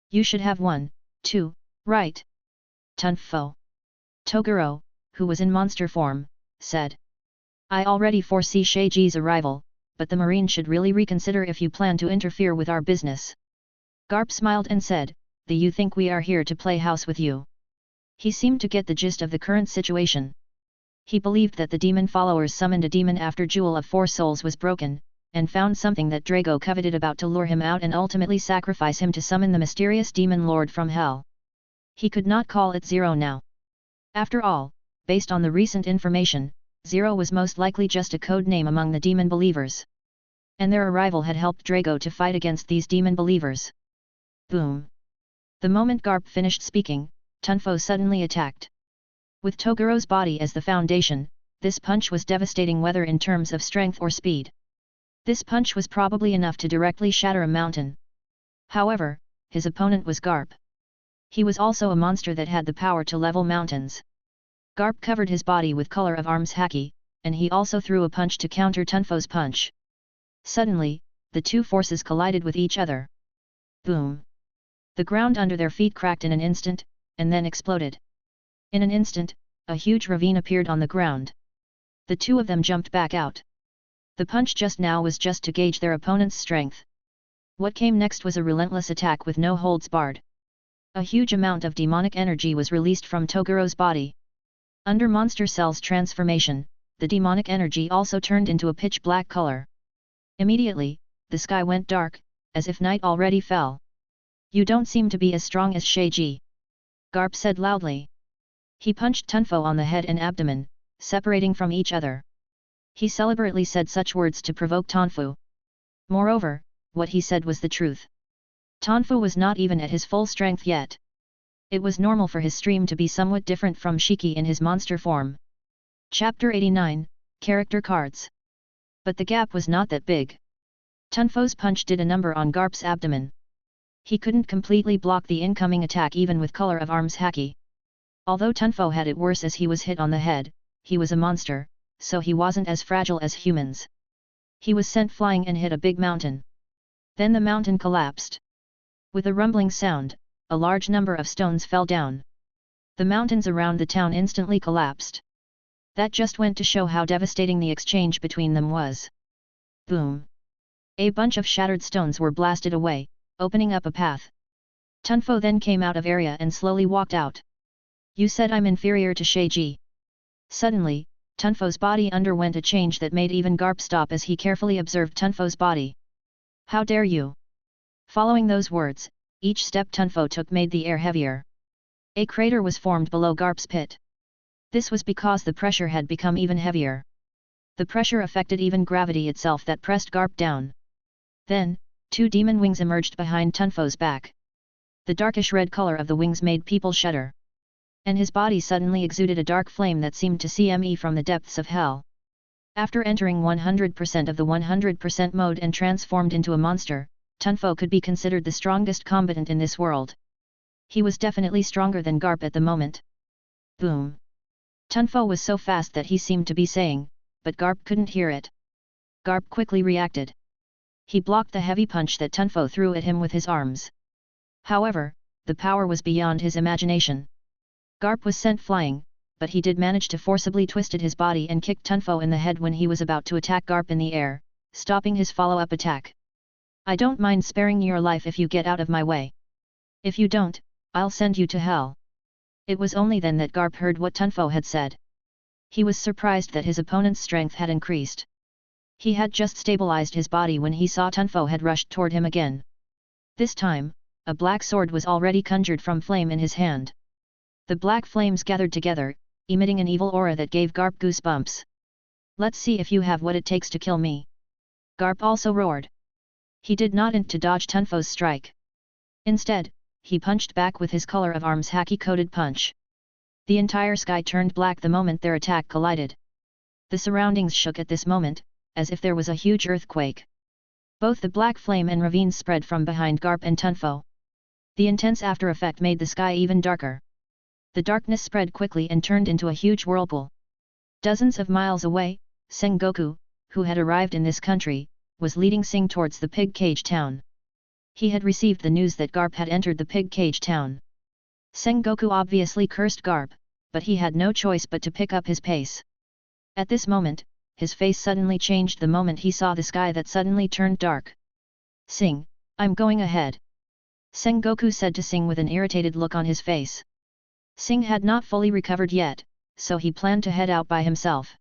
You should have one, too, right?" Tunfo. Toguro, who was in monster form, said. "I already foresee Sheiji's arrival, but the Marine should really reconsider if you plan to interfere with our business." Garp smiled and said, "Do you think we are here to play house with you?" He seemed to get the gist of the current situation. He believed that the demon followers summoned a demon after Jewel of 4 Souls was broken, and found something that Drago coveted about to lure him out and ultimately sacrifice him to summon the mysterious demon lord from hell. He could not call it Zero now. After all, based on the recent information, Zero was most likely just a code name among the demon believers. And their arrival had helped Drago to fight against these demon believers. Boom! The moment Garp finished speaking, Tunfo suddenly attacked. With Toguro's body as the foundation, this punch was devastating whether in terms of strength or speed. This punch was probably enough to directly shatter a mountain. However, his opponent was Garp. He was also a monster that had the power to level mountains. Garp covered his body with color of arms haki, and he also threw a punch to counter Tunfo's punch. Suddenly, the two forces collided with each other. Boom! The ground under their feet cracked in an instant, and then exploded. In an instant, a huge ravine appeared on the ground. The two of them jumped back out. The punch just now was just to gauge their opponent's strength. What came next was a relentless attack with no holds barred. A huge amount of demonic energy was released from Toguro's body. Under Monster Cell's transformation, the demonic energy also turned into a pitch-black color. Immediately, the sky went dark, as if night already fell. "You don't seem to be as strong as Sheiji," Garp said loudly. He punched Tunfo on the head and abdomen, separating from each other. He deliberately said such words to provoke Tunfo. Moreover, what he said was the truth. Tanfu was not even at his full strength yet. It was normal for his stream to be somewhat different from Shiki in his monster form. Chapter 89, Character Cards. But the gap was not that big. Tunfo's punch did a number on Garp's abdomen. He couldn't completely block the incoming attack even with color of arms haki. Although Tunfo had it worse as he was hit on the head, he was a monster, so he wasn't as fragile as humans. He was sent flying and hit a big mountain. Then the mountain collapsed. With a rumbling sound, a large number of stones fell down. The mountains around the town instantly collapsed. That just went to show how devastating the exchange between them was. Boom! A bunch of shattered stones were blasted away, opening up a path. Tunfo then came out of area and slowly walked out. You said I'm inferior to Sheiji. Suddenly, Tunfo's body underwent a change that made even Garp stop as he carefully observed Tunfo's body. How dare you! Following those words, each step Tunfo took made the air heavier. A crater was formed below Garp's pit. This was because the pressure had become even heavier. The pressure affected even gravity itself that pressed Garp down. Then, two demon wings emerged behind Tunfo's back. The darkish red color of the wings made people shudder. And his body suddenly exuded a dark flame that seemed to CME from the depths of hell. After entering 100% of the 100% mode and transformed into a monster, Tunfo could be considered the strongest combatant in this world. He was definitely stronger than Garp at the moment. Boom! Tunfo was so fast that he seemed to be saying, but Garp couldn't hear it. Garp quickly reacted. He blocked the heavy punch that Tunfo threw at him with his arms. However, the power was beyond his imagination. Garp was sent flying, but he did manage to forcibly twisted his body and kicked Tunfo in the head when he was about to attack Garp in the air, stopping his follow-up attack. I don't mind sparing your life if you get out of my way. If you don't, I'll send you to hell. It was only then that Garp heard what Tunfo had said. He was surprised that his opponent's strength had increased. He had just stabilized his body when he saw Tunfo had rushed toward him again. This time, a black sword was already conjured from flame in his hand. The black flames gathered together, emitting an evil aura that gave Garp goosebumps. Let's see if you have what it takes to kill me. Garp also roared. He did not intend to dodge Tunfo's strike. Instead, he punched back with his color of arms haki-coated punch. The entire sky turned black the moment their attack collided. The surroundings shook at this moment, as if there was a huge earthquake. Both the black flame and ravines spread from behind Garp and Tunfo. The intense after effect made the sky even darker. The darkness spread quickly and turned into a huge whirlpool. Dozens of miles away, Sengoku, who had arrived in this country, was leading Sing towards the pig cage town. He had received the news that Garp had entered the pig cage town. Sengoku obviously cursed Garp, but he had no choice but to pick up his pace. At this moment, his face suddenly changed the moment he saw the sky that suddenly turned dark. Sing, I'm going ahead. Sengoku said to Sing with an irritated look on his face. Sing had not fully recovered yet, so he planned to head out by himself.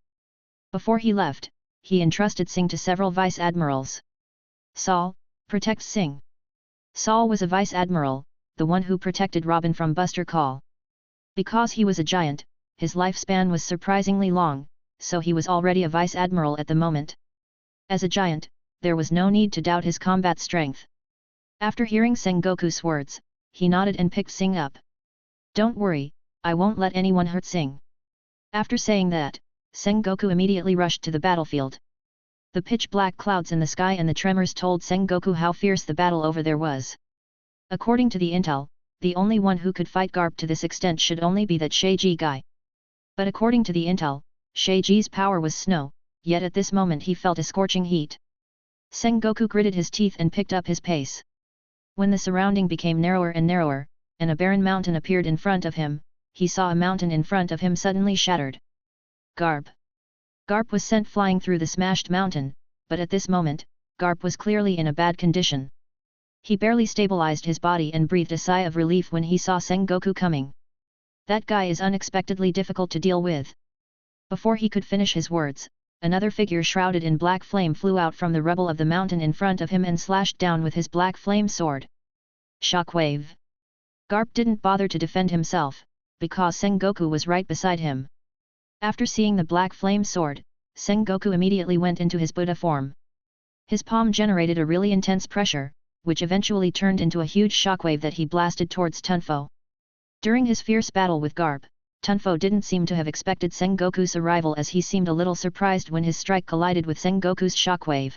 Before he left, he entrusted Sing to several vice admirals. Saul, protect Sing. Saul was a vice admiral, the one who protected Robin from Buster Call. Because he was a giant, his lifespan was surprisingly long, so he was already a vice admiral at the moment. As a giant, there was no need to doubt his combat strength. After hearing Sengoku's words, he nodded and picked Sing up. Don't worry, I won't let anyone hurt Sing. After saying that, Sengoku immediately rushed to the battlefield. The pitch-black clouds in the sky and the tremors told Sengoku how fierce the battle over there was. According to the intel, the only one who could fight Garp to this extent should only be that Sheiji guy. But according to the intel, Sheiji's power was snow, yet at this moment he felt a scorching heat. Sengoku gritted his teeth and picked up his pace. When the surrounding became narrower and narrower, and a barren mountain appeared in front of him, he saw a mountain in front of him suddenly shattered. Garp. Garp was sent flying through the smashed mountain, but at this moment, Garp was clearly in a bad condition. He barely stabilized his body and breathed a sigh of relief when he saw Sengoku coming. That guy is unexpectedly difficult to deal with. Before he could finish his words, another figure shrouded in black flame flew out from the rubble of the mountain in front of him and slashed down with his black flame sword. Shockwave. Garp didn't bother to defend himself, because Sengoku was right beside him. After seeing the black flame sword, Sengoku immediately went into his Buddha form. His palm generated a really intense pressure, which eventually turned into a huge shockwave that he blasted towards Tunfo. During his fierce battle with Garp, Tunfo didn't seem to have expected Sengoku's arrival, as he seemed a little surprised when his strike collided with Sengoku's shockwave.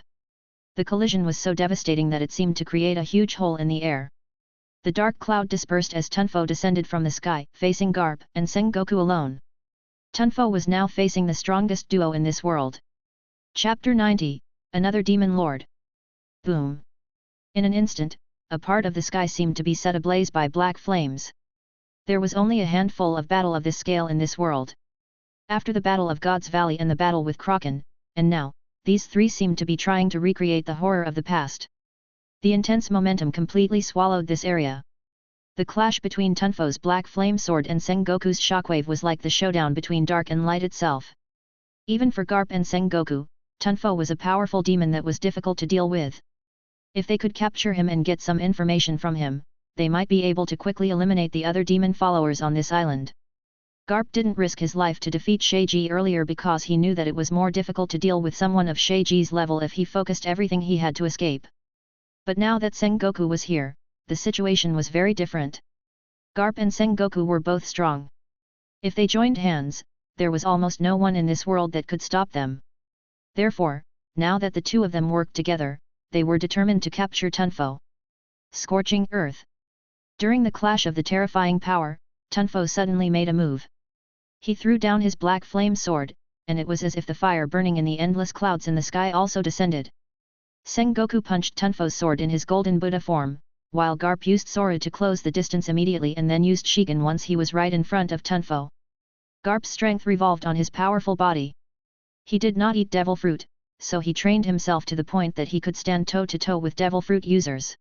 The collision was so devastating that it seemed to create a huge hole in the air. The dark cloud dispersed as Tunfo descended from the sky, facing Garp and Sengoku alone. Tunfo was now facing the strongest duo in this world. Chapter 90, Another Demon Lord. Boom! In an instant, a part of the sky seemed to be set ablaze by black flames. There was only a handful of battle of this scale in this world. After the Battle of God's Valley and the battle with Kraken, and now, these three seemed to be trying to recreate the horror of the past. The intense momentum completely swallowed this area. The clash between Tunfo's black flame sword and Sengoku's shockwave was like the showdown between dark and light itself. Even for Garp and Sengoku, Tunfo was a powerful demon that was difficult to deal with. If they could capture him and get some information from him, they might be able to quickly eliminate the other demon followers on this island. Garp didn't risk his life to defeat Sheiji earlier because he knew that it was more difficult to deal with someone of Sheiji's level if he focused everything he had to escape. But now that Sengoku was here, the situation was very different. Garp and Sengoku were both strong. If they joined hands, there was almost no one in this world that could stop them. Therefore, now that the two of them worked together, they were determined to capture Tunfo. Scorching Earth. During the clash of the terrifying power, Tunfo suddenly made a move. He threw down his black flame sword, and it was as if the fire burning in the endless clouds in the sky also descended. Sengoku punched Tunfo's sword in his golden Buddha form, while Garp used Sora to close the distance immediately and then used Shikon once he was right in front of Tunfo. Garp's strength revolved on his powerful body. He did not eat devil fruit, so he trained himself to the point that he could stand toe-to-toe with devil fruit users.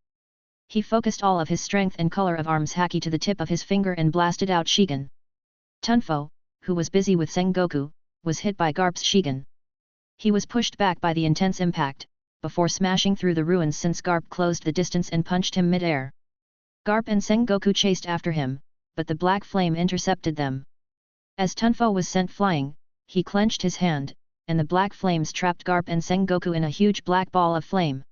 He focused all of his strength and color of arms haki to the tip of his finger and blasted out Shikon. Tunfo, who was busy with Sengoku, was hit by Garp's Shikon. He was pushed back by the intense impact, before smashing through the ruins since Garp closed the distance and punched him mid-air. Garp and Sengoku chased after him, but the black flame intercepted them. As Tunfo was sent flying, he clenched his hand, and the black flames trapped Garp and Sengoku in a huge black ball of flame.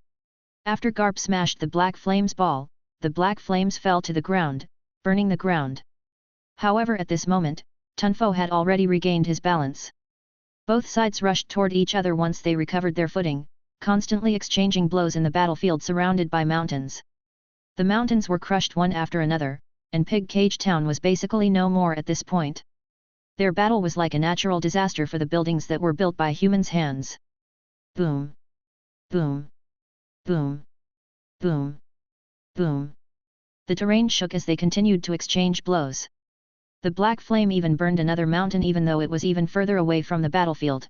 After Garp smashed the black flames ball, the black flames fell to the ground, burning the ground. However, at this moment, Tunfo had already regained his balance. Both sides rushed toward each other once they recovered their footing, constantly exchanging blows in the battlefield surrounded by mountains. The mountains were crushed one after another, and Pig Cage Town was basically no more at this point. Their battle was like a natural disaster for the buildings that were built by humans' hands. Boom! Boom! Boom! Boom! Boom! The terrain shook as they continued to exchange blows. The black flame even burned another mountain even though it was even further away from the battlefield.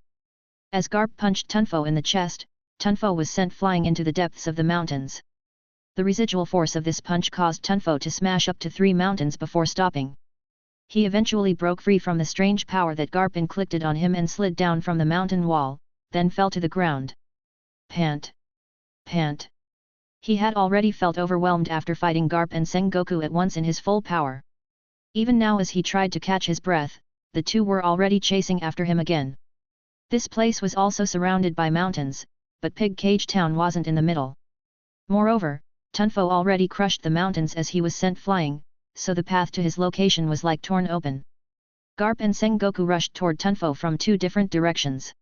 As Garp punched Tunfo in the chest, Tunfo was sent flying into the depths of the mountains. The residual force of this punch caused Tunfo to smash up to 3 mountains before stopping. He eventually broke free from the strange power that Garp inflicted on him and slid down from the mountain wall, then fell to the ground. Pant! Pant! He had already felt overwhelmed after fighting Garp and Sengoku at once in his full power. Even now as he tried to catch his breath, the two were already chasing after him again. This place was also surrounded by mountains, but Pig Cage Town wasn't in the middle. Moreover, Tunfo already crushed the mountains as he was sent flying, so the path to his location was like torn open. Garp and Sengoku rushed toward Tunfo from 2 different directions.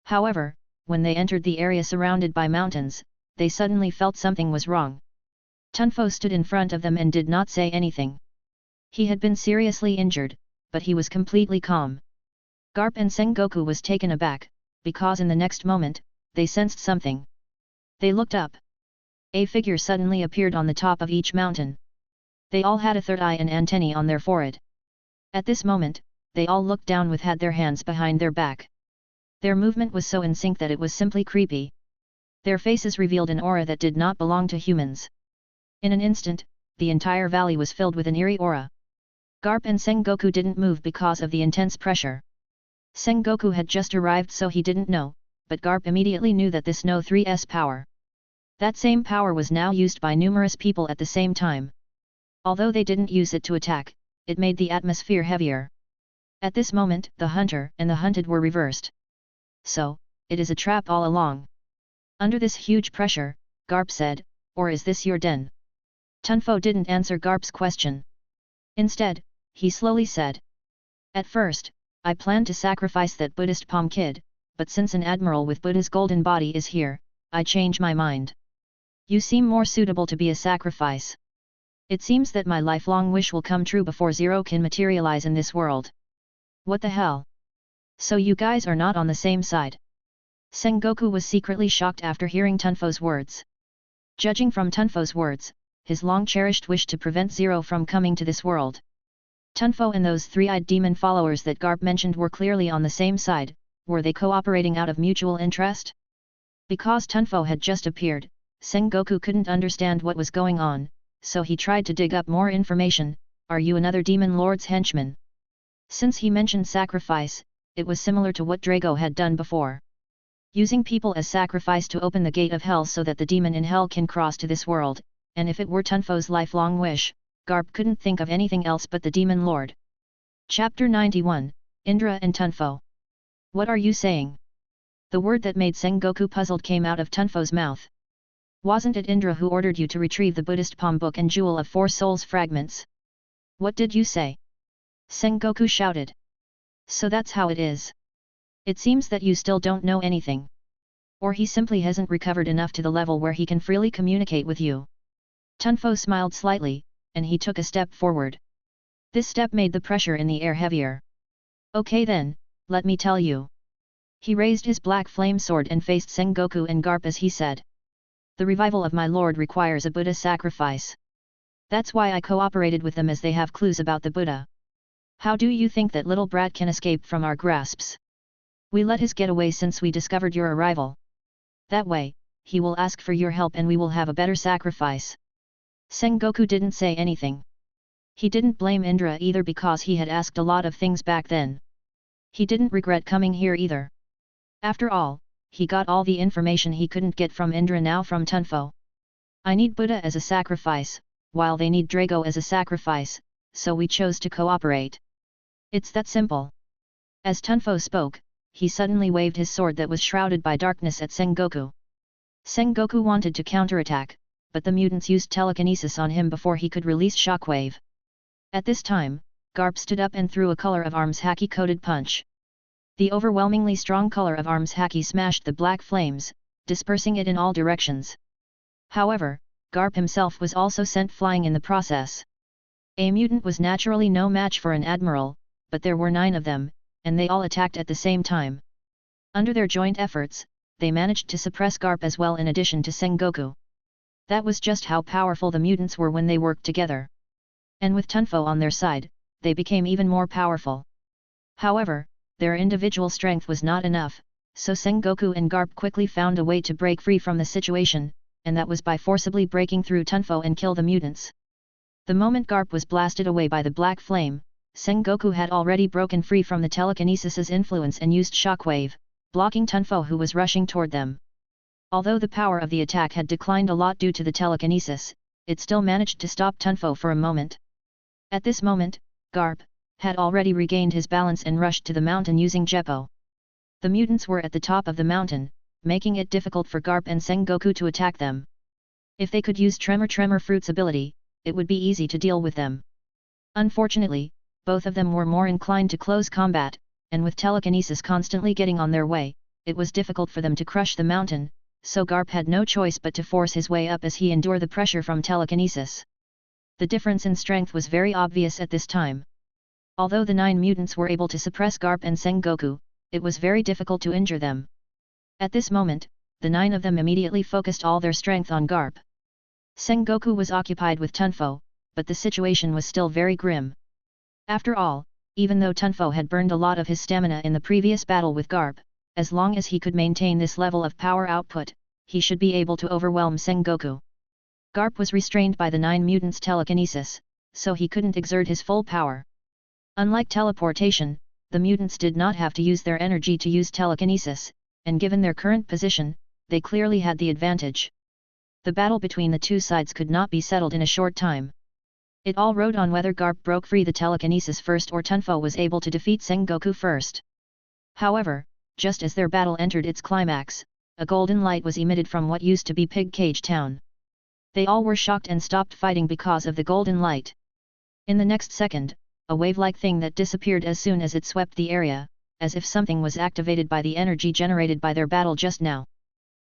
However, when they entered the area surrounded by mountains, they suddenly felt something was wrong. Tunfo stood in front of them and did not say anything. He had been seriously injured, but he was completely calm. Garp and Sengoku was taken aback, because in the next moment, they sensed something. They looked up. A figure suddenly appeared on the top of each mountain. They all had a third eye and antennae on their forehead. At this moment, they all looked down with had their hands behind their back. Their movement was so in sync that it was simply creepy. Their faces revealed an aura that did not belong to humans. In an instant, the entire valley was filled with an eerie aura. Garp and Sengoku didn't move because of the intense pressure. Sengoku had just arrived so he didn't know, but Garp immediately knew that this No 3's power. That same power was now used by numerous people at the same time. Although they didn't use it to attack, it made the atmosphere heavier. At this moment, the hunter and the hunted were reversed. So, it is a trap all along. Under this huge pressure, Garp said, "Or is this your den?" Tunfo didn't answer Garp's question. Instead, he slowly said, "At first, I planned to sacrifice that Buddhist palm kid, but since an admiral with Buddha's golden body is here, I change my mind. You seem more suitable to be a sacrifice. It seems that my lifelong wish will come true before Zero can materialize in this world." What the hell? So you guys are not on the same side? Sengoku was secretly shocked after hearing Tunfo's words. Judging from Tunfo's words, his long-cherished wish to prevent Zero from coming to this world. Tunfo and those three-eyed demon followers that Garp mentioned were clearly on the same side. Were they cooperating out of mutual interest? Because Tunfo had just appeared, Sengoku couldn't understand what was going on, so he tried to dig up more information. Are you another demon lord's henchman? Since he mentioned sacrifice, it was similar to what Drago had done before. Using people as sacrifice to open the gate of hell so that the demon in hell can cross to this world, and if it were Tunfo's lifelong wish, Garp couldn't think of anything else but the demon lord. Chapter 91, Indra and Tunfo. What are you saying? The word that made Sengoku puzzled came out of Tunfo's mouth. Wasn't it Indra who ordered you to retrieve the Buddhist palm book and jewel of 4 souls fragments? What did you say? Sengoku shouted. So that's how it is. It seems that you still don't know anything. Or he simply hasn't recovered enough to the level where he can freely communicate with you. Tunfo smiled slightly, and he took a step forward. This step made the pressure in the air heavier. Okay then, let me tell you. He raised his black flame sword and faced Sengoku and Garp as he said. The revival of my lord requires a Buddha sacrifice. That's why I cooperated with them, as they have clues about the Buddha. How do you think that little brat can escape from our grasps? We let his get away since we discovered your arrival. That way, he will ask for your help and we will have a better sacrifice. Sengoku didn't say anything. He didn't blame Indra either because he had asked a lot of things back then. He didn't regret coming here either. After all, he got all the information he couldn't get from Indra now from Tunfo. I need Buddha as a sacrifice, while they need Drago as a sacrifice, so we chose to cooperate. It's that simple. As Tunfo spoke, he suddenly waved his sword that was shrouded by darkness at Sengoku. Sengoku wanted to counterattack, but the mutants used telekinesis on him before he could release shockwave. At this time, Garp stood up and threw a color of arms haki-coated punch. The overwhelmingly strong color of arms haki smashed the black flames, dispersing it in all directions. However, Garp himself was also sent flying in the process. A mutant was naturally no match for an admiral, but there were 9 of them, and they all attacked at the same time. Under their joint efforts, they managed to suppress Garp as well in addition to Sengoku. That was just how powerful the mutants were when they worked together. And with Tunfo on their side, they became even more powerful. However, their individual strength was not enough, so Sengoku and Garp quickly found a way to break free from the situation, and that was by forcibly breaking through Tunfo and kill the mutants. The moment Garp was blasted away by the black flame, Sengoku had already broken free from the telekinesis's influence and used shockwave, blocking Tunfo who was rushing toward them. Although the power of the attack had declined a lot due to the telekinesis, it still managed to stop Tunfo for a moment. At this moment, Garp had already regained his balance and rushed to the mountain using Jeppo. The mutants were at the top of the mountain, making it difficult for Garp and Sengoku to attack them. If they could use Tremor Fruit's ability, it would be easy to deal with them. Unfortunately, both of them were more inclined to close combat, and with telekinesis constantly getting on their way, it was difficult for them to crush the mountain, so Garp had no choice but to force his way up as he endured the pressure from telekinesis. The difference in strength was very obvious at this time. Although the 9 mutants were able to suppress Garp and Sengoku, it was very difficult to injure them. At this moment, the 9 of them immediately focused all their strength on Garp. Sengoku was occupied with Tunfo, but the situation was still very grim. After all, even though Tunfo had burned a lot of his stamina in the previous battle with Garp, as long as he could maintain this level of power output, he should be able to overwhelm Sengoku. Garp was restrained by the 9 mutants' telekinesis, so he couldn't exert his full power. Unlike teleportation, the mutants did not have to use their energy to use telekinesis, and given their current position, they clearly had the advantage. The battle between the two sides could not be settled in a short time. It all rode on whether Garp broke free the telekinesis first or Tunfo was able to defeat Sengoku first. However, just as their battle entered its climax, a golden light was emitted from what used to be Pig Cage Town. They all were shocked and stopped fighting because of the golden light. In the next second, a wave-like thing that disappeared as soon as it swept the area, as if something was activated by the energy generated by their battle just now.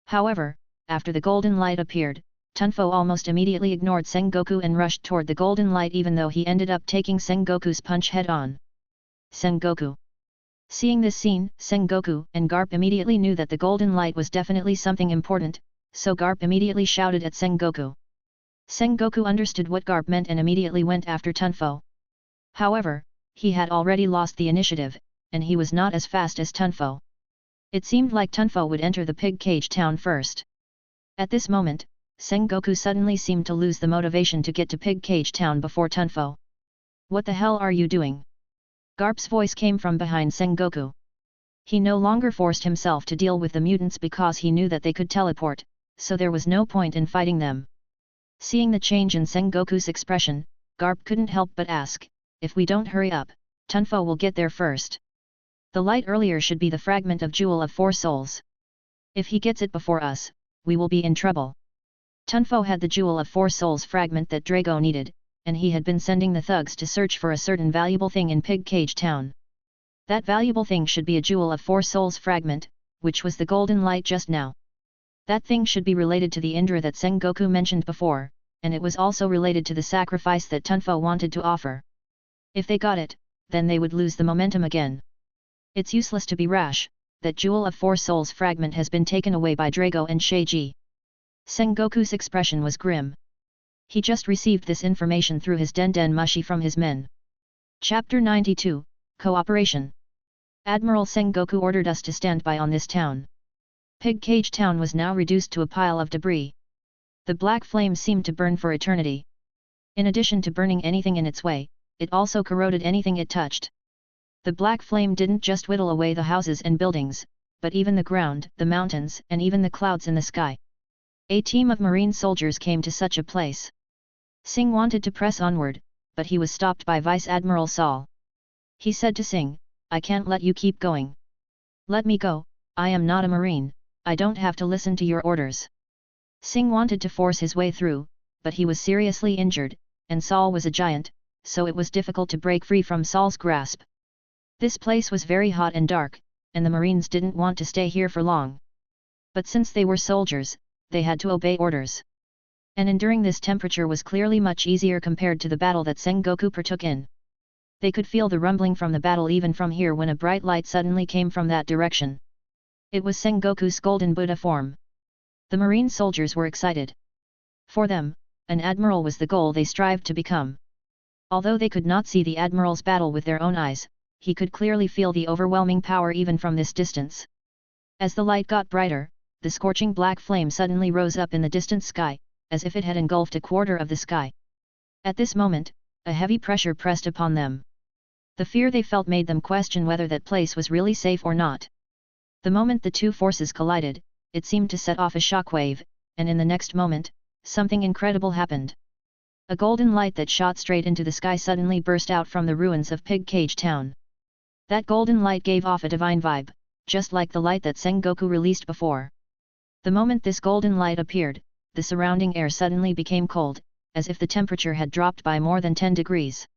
However, after the golden light appeared, Tunfo almost immediately ignored Sengoku and rushed toward the golden light even though he ended up taking Sengoku's punch head-on. Sengoku. Seeing this scene, Sengoku and Garp immediately knew that the golden light was definitely something important, so Garp immediately shouted at Sengoku. Sengoku understood what Garp meant and immediately went after Tunfo. However, he had already lost the initiative, and he was not as fast as Tunfo. It seemed like Tunfo would enter the Pig Cage Town first. At this moment, Sengoku suddenly seemed to lose the motivation to get to Pig Cage Town before Tunfo. What the hell are you doing? Garp's voice came from behind Sengoku. He no longer forced himself to deal with the mutants because he knew that they could teleport, so there was no point in fighting them. Seeing the change in Sengoku's expression, Garp couldn't help but ask, if we don't hurry up, Tunfo will get there first. The light earlier should be the fragment of Jewel of Four Souls. If he gets it before us, we will be in trouble. Tunfo had the Jewel of Four Souls fragment that Drago needed, and he had been sending the thugs to search for a certain valuable thing in Pig Cage Town. That valuable thing should be a Jewel of Four Souls fragment, which was the golden light just now. That thing should be related to the Indra that Sengoku mentioned before, and it was also related to the sacrifice that Tunfo wanted to offer. If they got it, then they would lose the momentum again. It's useless to be rash, that Jewel of Four Souls fragment has been taken away by Drago and Sheiji. Sengoku's expression was grim. He just received this information through his Den Mushi from his men. Chapter 92, Cooperation. Admiral Sengoku ordered us to stand by on this town. Pig Cage Town was now reduced to a pile of debris. The black flame seemed to burn for eternity. In addition to burning anything in its way, it also corroded anything it touched. The black flame didn't just whittle away the houses and buildings, but even the ground, the mountains, and even the clouds in the sky. A team of marine soldiers came to such a place. Singh wanted to press onward, but he was stopped by Vice Admiral Saul. He said to Singh, I can't let you keep going. Let me go, I am not a marine, I don't have to listen to your orders. Singh wanted to force his way through, but he was seriously injured, and Saul was a giant, so it was difficult to break free from Saul's grasp. This place was very hot and dark, and the Marines didn't want to stay here for long. But since they were soldiers, they had to obey orders. And enduring this temperature was clearly much easier compared to the battle that Sengoku partook in. They could feel the rumbling from the battle even from here when a bright light suddenly came from that direction. It was Sengoku's golden Buddha form. The Marine soldiers were excited. For them, an admiral was the goal they strived to become. Although they could not see the admiral's battle with their own eyes, he could clearly feel the overwhelming power even from this distance. As the light got brighter, the scorching black flame suddenly rose up in the distant sky, as if it had engulfed a quarter of the sky. At this moment, a heavy pressure pressed upon them. The fear they felt made them question whether that place was really safe or not. The moment the two forces collided, it seemed to set off a shockwave, and in the next moment, something incredible happened. A golden light that shot straight into the sky suddenly burst out from the ruins of Pig Cage Town. That golden light gave off a divine vibe, just like the light that Sengoku released before. The moment this golden light appeared, the surrounding air suddenly became cold, as if the temperature had dropped by more than 10 degrees.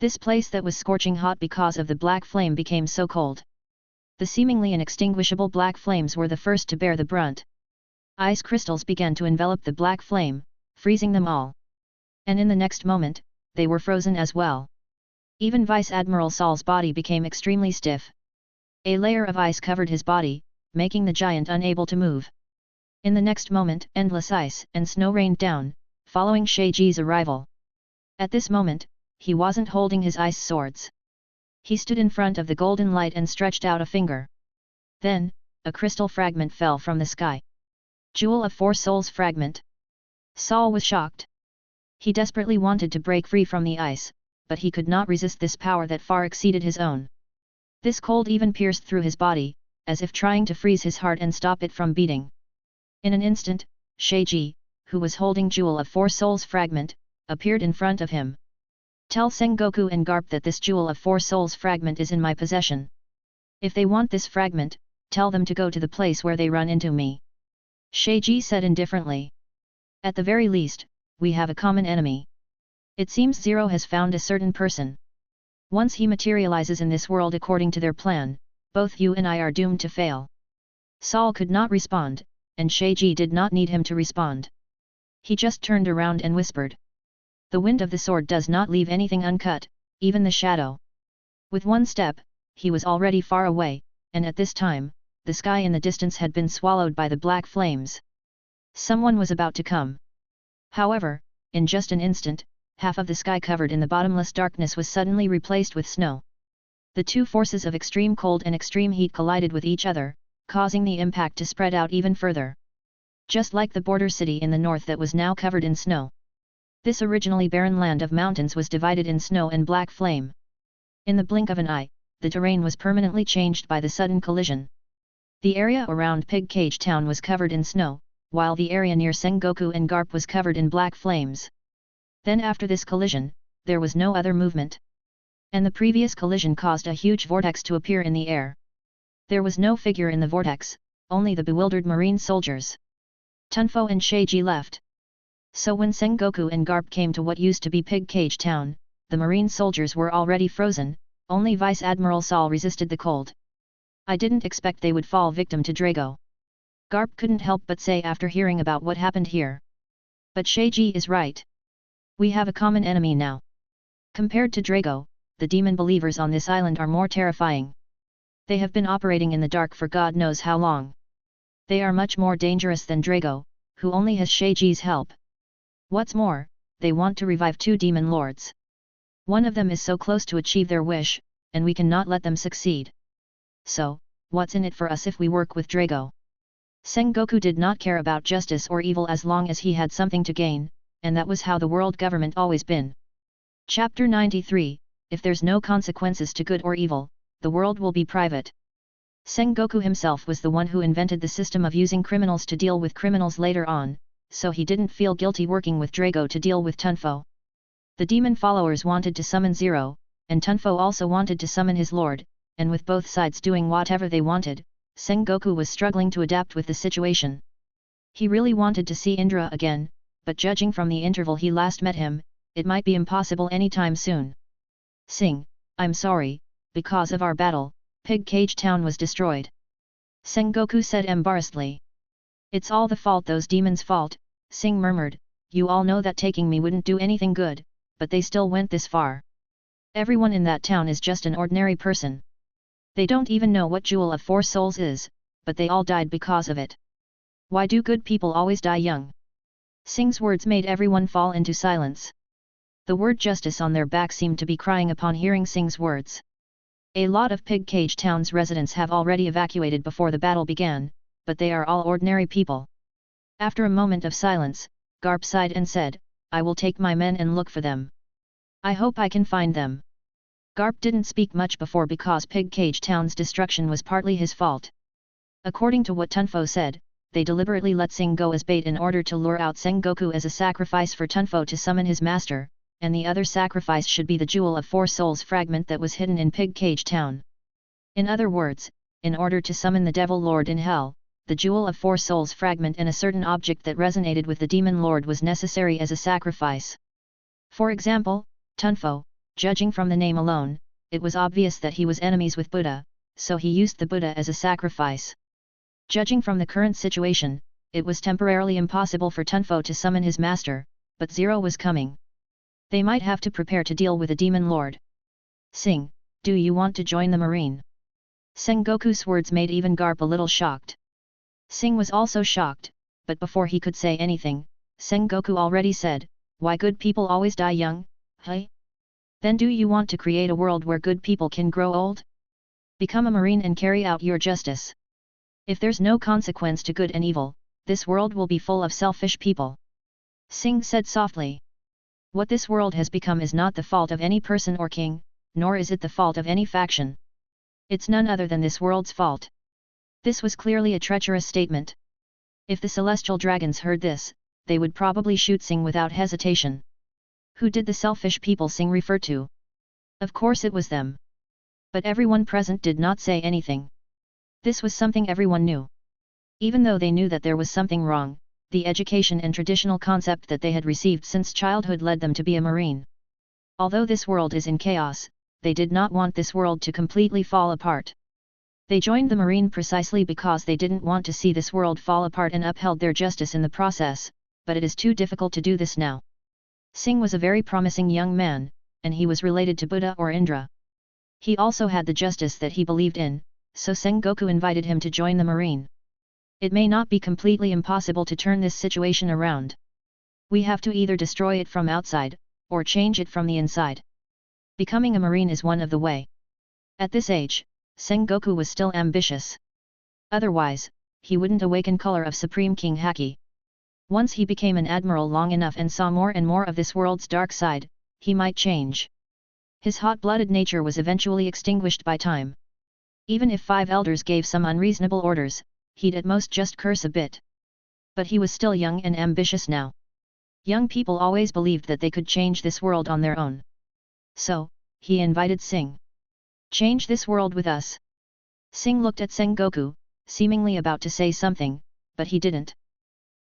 This place that was scorching hot because of the black flame became so cold. The seemingly inextinguishable black flames were the first to bear the brunt. Ice crystals began to envelop the black flame, freezing them all. And in the next moment, they were frozen as well. Even Vice Admiral Saul's body became extremely stiff. A layer of ice covered his body, making the giant unable to move. In the next moment, endless ice and snow rained down, following Sheiji's arrival. At this moment, he wasn't holding his ice swords. He stood in front of the golden light and stretched out a finger. Then, a crystal fragment fell from the sky. Jewel of Four Souls fragment. Saul was shocked. He desperately wanted to break free from the ice, but he could not resist this power that far exceeded his own. This cold even pierced through his body, as if trying to freeze his heart and stop it from beating. In an instant, Sheiji, who was holding Jewel of Four Souls fragment, appeared in front of him. Tell Sengoku and Garp that this Jewel of Four Souls fragment is in my possession. If they want this fragment, tell them to go to the place where they run into me. Sheiji said indifferently. At the very least, we have a common enemy. It seems Zero has found a certain person. Once he materializes in this world according to their plan, both you and I are doomed to fail. Saul could not respond, and Sheiji did not need him to respond. He just turned around and whispered. The wind of the sword does not leave anything uncut, even the shadow. With one step, he was already far away, and at this time, the sky in the distance had been swallowed by the black flames. Someone was about to come. However, in just an instant, half of the sky covered in the bottomless darkness was suddenly replaced with snow. The two forces of extreme cold and extreme heat collided with each other, causing the impact to spread out even further. Just like the border city in the north that was now covered in snow. This originally barren land of mountains was divided in snow and black flame. In the blink of an eye, the terrain was permanently changed by the sudden collision. The area around Pig Cage Town was covered in snow, while the area near Sengoku and Garp was covered in black flames. Then after this collision, there was no other movement. And the previous collision caused a huge vortex to appear in the air. There was no figure in the vortex, only the bewildered marine soldiers. Tunfo and Sheiji left. So when Sengoku and Garp came to what used to be Pig Cage Town, the marine soldiers were already frozen, only Vice Admiral Saul resisted the cold. I didn't expect they would fall victim to Drago. Garp couldn't help but say after hearing about what happened here. But Sheiji is right. We have a common enemy now. Compared to Drago, the demon believers on this island are more terrifying. They have been operating in the dark for God knows how long. They are much more dangerous than Drago, who only has Sheiji's help. What's more, they want to revive two demon lords. One of them is so close to achieve their wish, and we cannot let them succeed. So, what's in it for us if we work with Drago? Sengoku did not care about justice or evil as long as he had something to gain, and that was how the world government always been. Chapter 93, If there's no consequences to good or evil, the world will be private. Sengoku himself was the one who invented the system of using criminals to deal with criminals later on, so he didn't feel guilty working with Drago to deal with Tunfo. The demon followers wanted to summon Zero, and Tunfo also wanted to summon his lord, and with both sides doing whatever they wanted, Sengoku was struggling to adapt with the situation. He really wanted to see Indra again, but judging from the interval he last met him, it might be impossible anytime soon. Sing, I'm sorry, because of our battle, Pig Cage Town was destroyed. Sengoku said embarrassedly. It's all the fault those demons' fault, Sing murmured, you all know that taking me wouldn't do anything good, but they still went this far. Everyone in that town is just an ordinary person. They don't even know what Jewel of Four Souls is, but they all died because of it. Why do good people always die young? Sing's words made everyone fall into silence. The word justice on their back seemed to be crying upon hearing Sing's words. A lot of Pig Cage Town's residents have already evacuated before the battle began, but they are all ordinary people. After a moment of silence, Garp sighed and said, I will take my men and look for them. I hope I can find them. Garp didn't speak much before because Pig Cage Town's destruction was partly his fault. According to what Tunfo said, they deliberately let Sing go as bait in order to lure out Sengoku as a sacrifice for Tunfo to summon his master, and the other sacrifice should be the Jewel of Four Souls fragment that was hidden in Pig Cage Town. In other words, in order to summon the Devil Lord in Hell, the Jewel of Four Souls fragment and a certain object that resonated with the Demon Lord was necessary as a sacrifice. For example, Tunfo, judging from the name alone, it was obvious that he was enemies with Buddha, so he used the Buddha as a sacrifice. Judging from the current situation, it was temporarily impossible for Tunfo to summon his master, but Zero was coming. They might have to prepare to deal with a demon lord. Sing, do you want to join the marine? Sengoku's words made even Garp a little shocked. Sing was also shocked, but before he could say anything, Sengoku already said, why good people always die young, hey? Then do you want to create a world where good people can grow old? Become a marine and carry out your justice. If there's no consequence to good and evil, this world will be full of selfish people. Sing said softly. What this world has become is not the fault of any person or king, nor is it the fault of any faction. It's none other than this world's fault. This was clearly a treacherous statement. If the celestial dragons heard this, they would probably shoot Sing without hesitation. Who did the selfish people Sing refer to? Of course it was them. But everyone present did not say anything. This was something everyone knew. Even though they knew that there was something wrong, the education and traditional concept that they had received since childhood led them to be a marine. Although this world is in chaos, they did not want this world to completely fall apart. They joined the marine precisely because they didn't want to see this world fall apart and upheld their justice in the process, but it is too difficult to do this now. Singh was a very promising young man, and he was related to Buddha or Indra. He also had the justice that he believed in, so Sengoku invited him to join the marine. It may not be completely impossible to turn this situation around. We have to either destroy it from outside, or change it from the inside. Becoming a marine is one of the way. At this age, Sengoku was still ambitious. Otherwise, he wouldn't awaken color of Supreme King Haki. Once he became an admiral long enough and saw more and more of this world's dark side, he might change. His hot-blooded nature was eventually extinguished by time. Even if 5 elders gave some unreasonable orders, he'd at most just curse a bit. But he was still young and ambitious now. Young people always believed that they could change this world on their own. So, he invited Singh. Change this world with us. Singh looked at Sengoku, seemingly about to say something, but he didn't.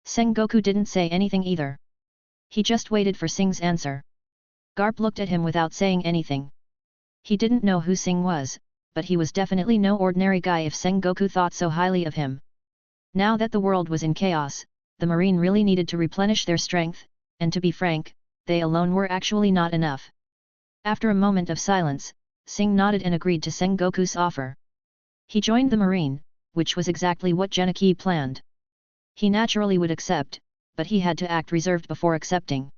Sengoku didn't say anything either. He just waited for Singh's answer. Garp looked at him without saying anything. He didn't know who Singh was, but he was definitely no ordinary guy if Sengoku thought so highly of him. Now that the world was in chaos, the marine really needed to replenish their strength, and to be frank, they alone were actually not enough. After a moment of silence, Singh nodded and agreed to Sengoku's offer. He joined the marine, which was exactly what Genichi planned. He naturally would accept, but he had to act reserved before accepting.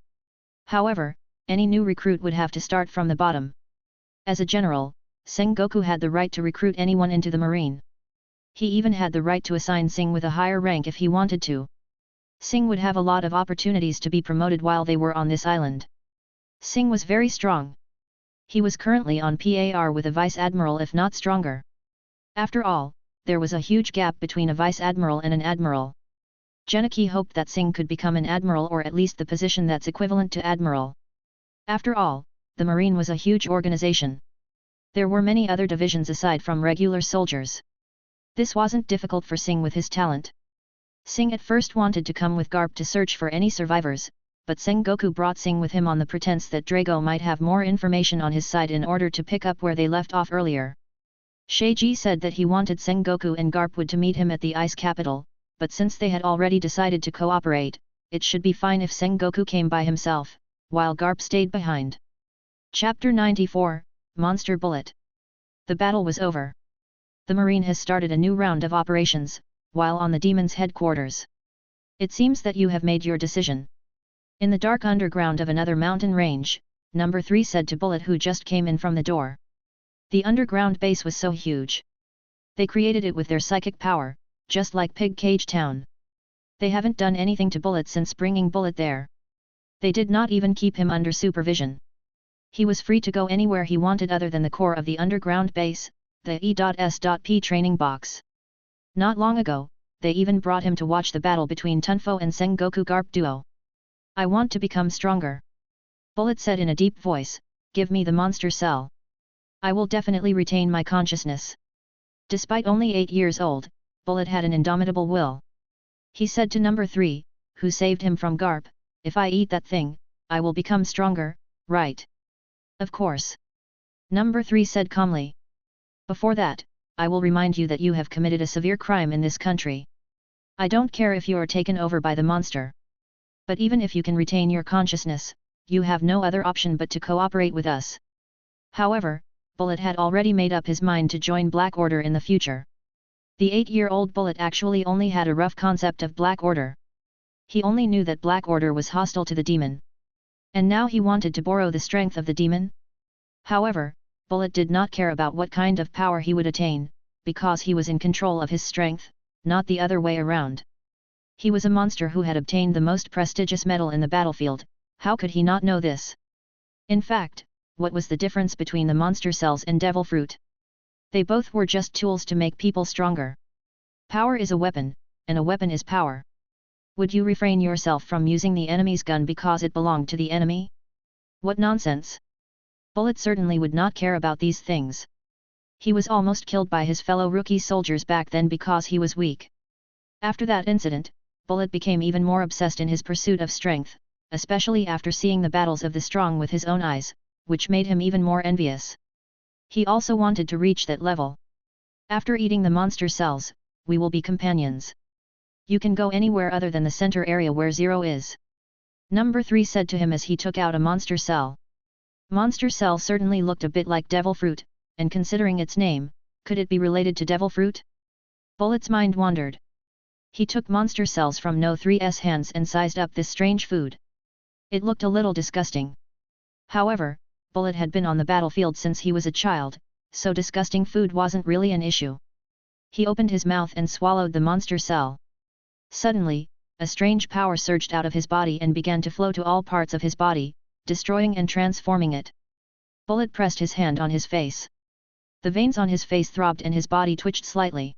However, any new recruit would have to start from the bottom. As a general, Sengoku had the right to recruit anyone into the marine. He even had the right to assign Singh with a higher rank if he wanted to. Singh would have a lot of opportunities to be promoted while they were on this island. Singh was very strong. He was currently on par with a vice admiral if not stronger. After all, there was a huge gap between a vice admiral and an admiral. Genichi hoped that Singh could become an admiral or at least the position that's equivalent to admiral. After all, the marine was a huge organization. There were many other divisions aside from regular soldiers. This wasn't difficult for Singh with his talent. Singh at first wanted to come with Garp to search for any survivors, but Sengoku brought Singh with him on the pretense that Drago might have more information on his side in order to pick up where they left off earlier. Sheiji said that he wanted Sengoku and Garpwood to meet him at the ice capital, but since they had already decided to cooperate, it should be fine if Sengoku came by himself, while Garp stayed behind. Chapter 94, Monster Bullet. The battle was over. The marine has started a new round of operations, while on the demon's headquarters. It seems that you have made your decision. In the dark underground of another mountain range, Number 3 said to Bullet who just came in from the door. The underground base was so huge. They created it with their psychic power, just like Pig Cage Town. They haven't done anything to Bullet since bringing Bullet there. They did not even keep him under supervision. He was free to go anywhere he wanted other than the core of the underground base, the E.S.P training box. Not long ago, they even brought him to watch the battle between Tunfo and Sengoku Garp duo. I want to become stronger. Bullet said in a deep voice, give me the monster cell. I will definitely retain my consciousness. Despite only 8 years old, Bullet had an indomitable will. He said to Number 3, who saved him from Garp, if I eat that thing, I will become stronger, right? Of course. Number 3 said calmly. Before that, I will remind you that you have committed a severe crime in this country. I don't care if you are taken over by the monster. But even if you can retain your consciousness, you have no other option but to cooperate with us. However, Bullet had already made up his mind to join Black Order in the future. The 8-year-old Bullet actually only had a rough concept of Black Order. He only knew that Black Order was hostile to the demon. And now he wanted to borrow the strength of the demon? However, Bullet did not care about what kind of power he would attain, because he was in control of his strength, not the other way around. He was a monster who had obtained the most prestigious medal in the battlefield, how could he not know this? In fact, what was the difference between the monster cells and devil fruit? They both were just tools to make people stronger. Power is a weapon, and a weapon is power. Would you refrain yourself from using the enemy's gun because it belonged to the enemy? What nonsense! Bullet certainly would not care about these things. He was almost killed by his fellow rookie soldiers back then because he was weak. After that incident, Bullet became even more obsessed in his pursuit of strength, especially after seeing the battles of the strong with his own eyes, which made him even more envious. He also wanted to reach that level. After eating the monster cells, we will be companions. You can go anywhere other than the center area where Zero is. Number 3 said to him as he took out a monster cell. Monster cell certainly looked a bit like devil fruit, and considering its name, could it be related to devil fruit? Bullet's mind wandered. He took monster cells from No 3's hands and sized up this strange food. It looked a little disgusting. However, Bullet had been on the battlefield since he was a child, so disgusting food wasn't really an issue. He opened his mouth and swallowed the monster cell. Suddenly, a strange power surged out of his body and began to flow to all parts of his body, destroying and transforming it. Bullet pressed his hand on his face. The veins on his face throbbed and his body twitched slightly.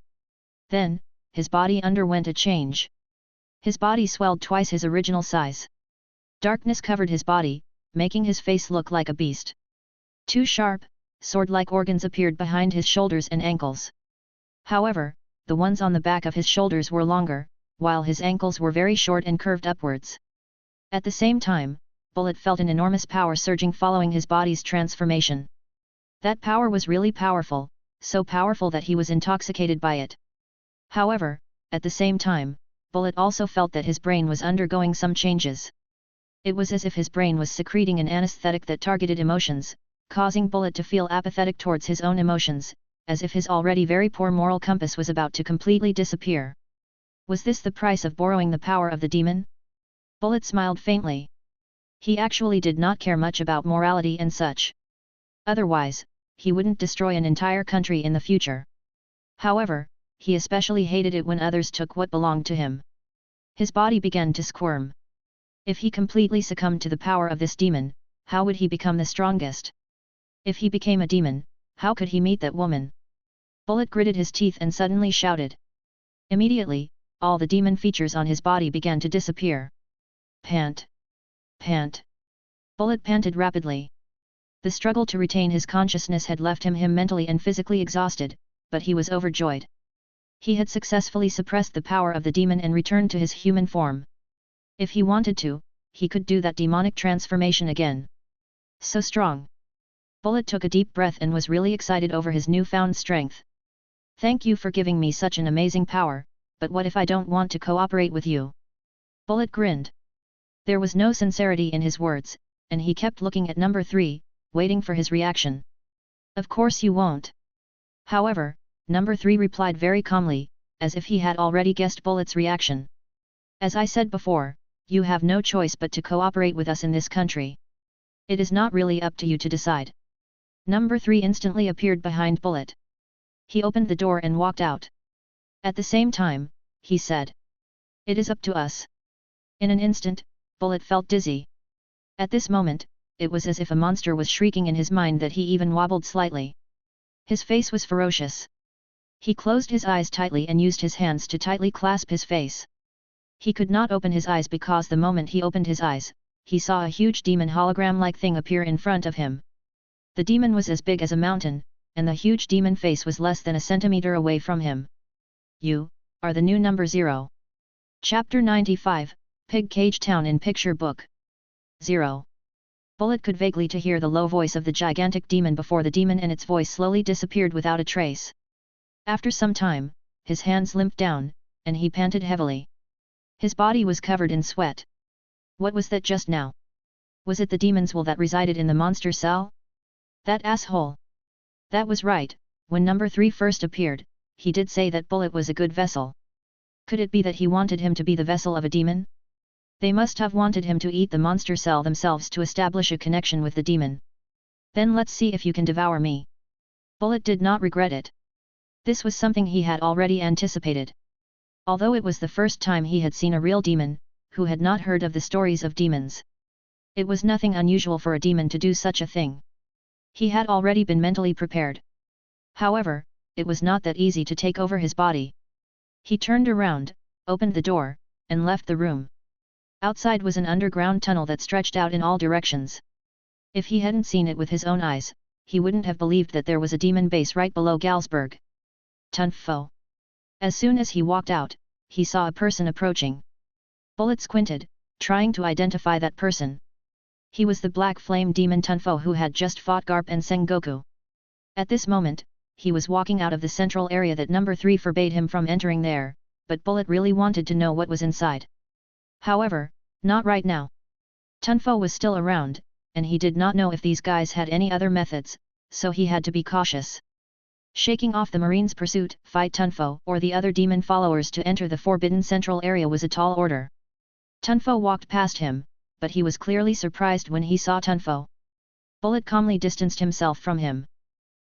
Then, his body underwent a change. His body swelled twice his original size. Darkness covered his body, making his face look like a beast. Two sharp, sword-like organs appeared behind his shoulders and ankles. However, the ones on the back of his shoulders were longer, while his ankles were very short and curved upwards. At the same time, Bullet felt an enormous power surging following his body's transformation. That power was really powerful, so powerful that he was intoxicated by it. However, at the same time, Bullet also felt that his brain was undergoing some changes. It was as if his brain was secreting an anesthetic that targeted emotions, causing Bullet to feel apathetic towards his own emotions, as if his already very poor moral compass was about to completely disappear. Was this the price of borrowing the power of the demon? Bullet smiled faintly. He actually did not care much about morality and such. Otherwise, he wouldn't destroy an entire country in the future. However, he especially hated it when others took what belonged to him. His body began to squirm. If he completely succumbed to the power of this demon, how would he become the strongest? If he became a demon, how could he meet that woman? Bullet gritted his teeth and suddenly shouted. Immediately, all the demon features on his body began to disappear. Pant. Pant. Bullet panted rapidly. The struggle to retain his consciousness had left him mentally and physically exhausted, but he was overjoyed. He had successfully suppressed the power of the demon and returned to his human form. If he wanted to, he could do that demonic transformation again. So strong. Bullet took a deep breath and was really excited over his newfound strength. Thank you for giving me such an amazing power, but what if I don't want to cooperate with you? Bullet grinned. There was no sincerity in his words, and he kept looking at number 3, waiting for his reaction. Of course you won't. However, number 3 replied very calmly, as if he had already guessed Bullet's reaction. As I said before, you have no choice but to cooperate with us in this country. It is not really up to you to decide. Number 3 instantly appeared behind Bullet. He opened the door and walked out. At the same time, he said. It is up to us. In an instant, Bullet felt dizzy. At this moment, it was as if a monster was shrieking in his mind that he even wobbled slightly. His face was ferocious. He closed his eyes tightly and used his hands to tightly clasp his face. He could not open his eyes because the moment he opened his eyes, he saw a huge demon hologram-like thing appear in front of him. The demon was as big as a mountain, and the huge demon face was less than a centimeter away from him. You are the new number 0. Chapter 95, Pig Cage Town in Picture Book. 0. Bullet could vaguely to hear the low voice of the gigantic demon before the demon and its voice slowly disappeared without a trace. After some time, his hands limped down, and he panted heavily. His body was covered in sweat. What was that just now? Was it the demon's will that resided in the monster cell? That asshole! That was right, when number 3 first appeared, he did say that Bullet was a good vessel. Could it be that he wanted him to be the vessel of a demon? They must have wanted him to eat the monster cell themselves to establish a connection with the demon. Then let's see if you can devour me. Bullet did not regret it. This was something he had already anticipated. Although it was the first time he had seen a real demon, who had not heard of the stories of demons. It was nothing unusual for a demon to do such a thing. He had already been mentally prepared. However, it was not that easy to take over his body. He turned around, opened the door, and left the room. Outside was an underground tunnel that stretched out in all directions. If he hadn't seen it with his own eyes, he wouldn't have believed that there was a demon base right below Galsberg. Tunfo. As soon as he walked out, he saw a person approaching. Bullet squinted, trying to identify that person. He was the black flame demon Tunfo who had just fought Garp and Sengoku. At this moment, he was walking out of the central area that number 3 forbade him from entering there, but Bullet really wanted to know what was inside. However, not right now. Tunfo was still around, and he did not know if these guys had any other methods, so he had to be cautious. Shaking off the Marine's pursuit, fight Tunfo or the other demon followers to enter the forbidden central area was a tall order. Tunfo walked past him, but he was clearly surprised when he saw Tunfo. Bullet calmly distanced himself from him.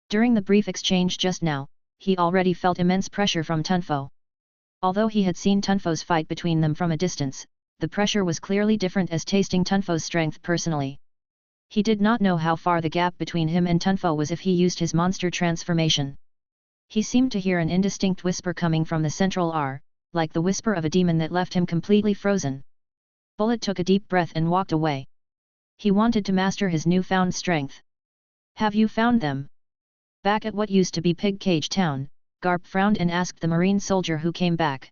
During the brief exchange just now, he already felt immense pressure from Tunfo. Although he had seen Tunfo's fight between them from a distance, the pressure was clearly different as tasting Tunfo's strength personally. He did not know how far the gap between him and Tunfo was if he used his monster transformation. He seemed to hear an indistinct whisper coming from the central R, like the whisper of a demon that left him completely frozen. Bullet took a deep breath and walked away. He wanted to master his newfound strength. Have you found them? Back at what used to be Pig Cage Town, Garp frowned and asked the marine soldier who came back.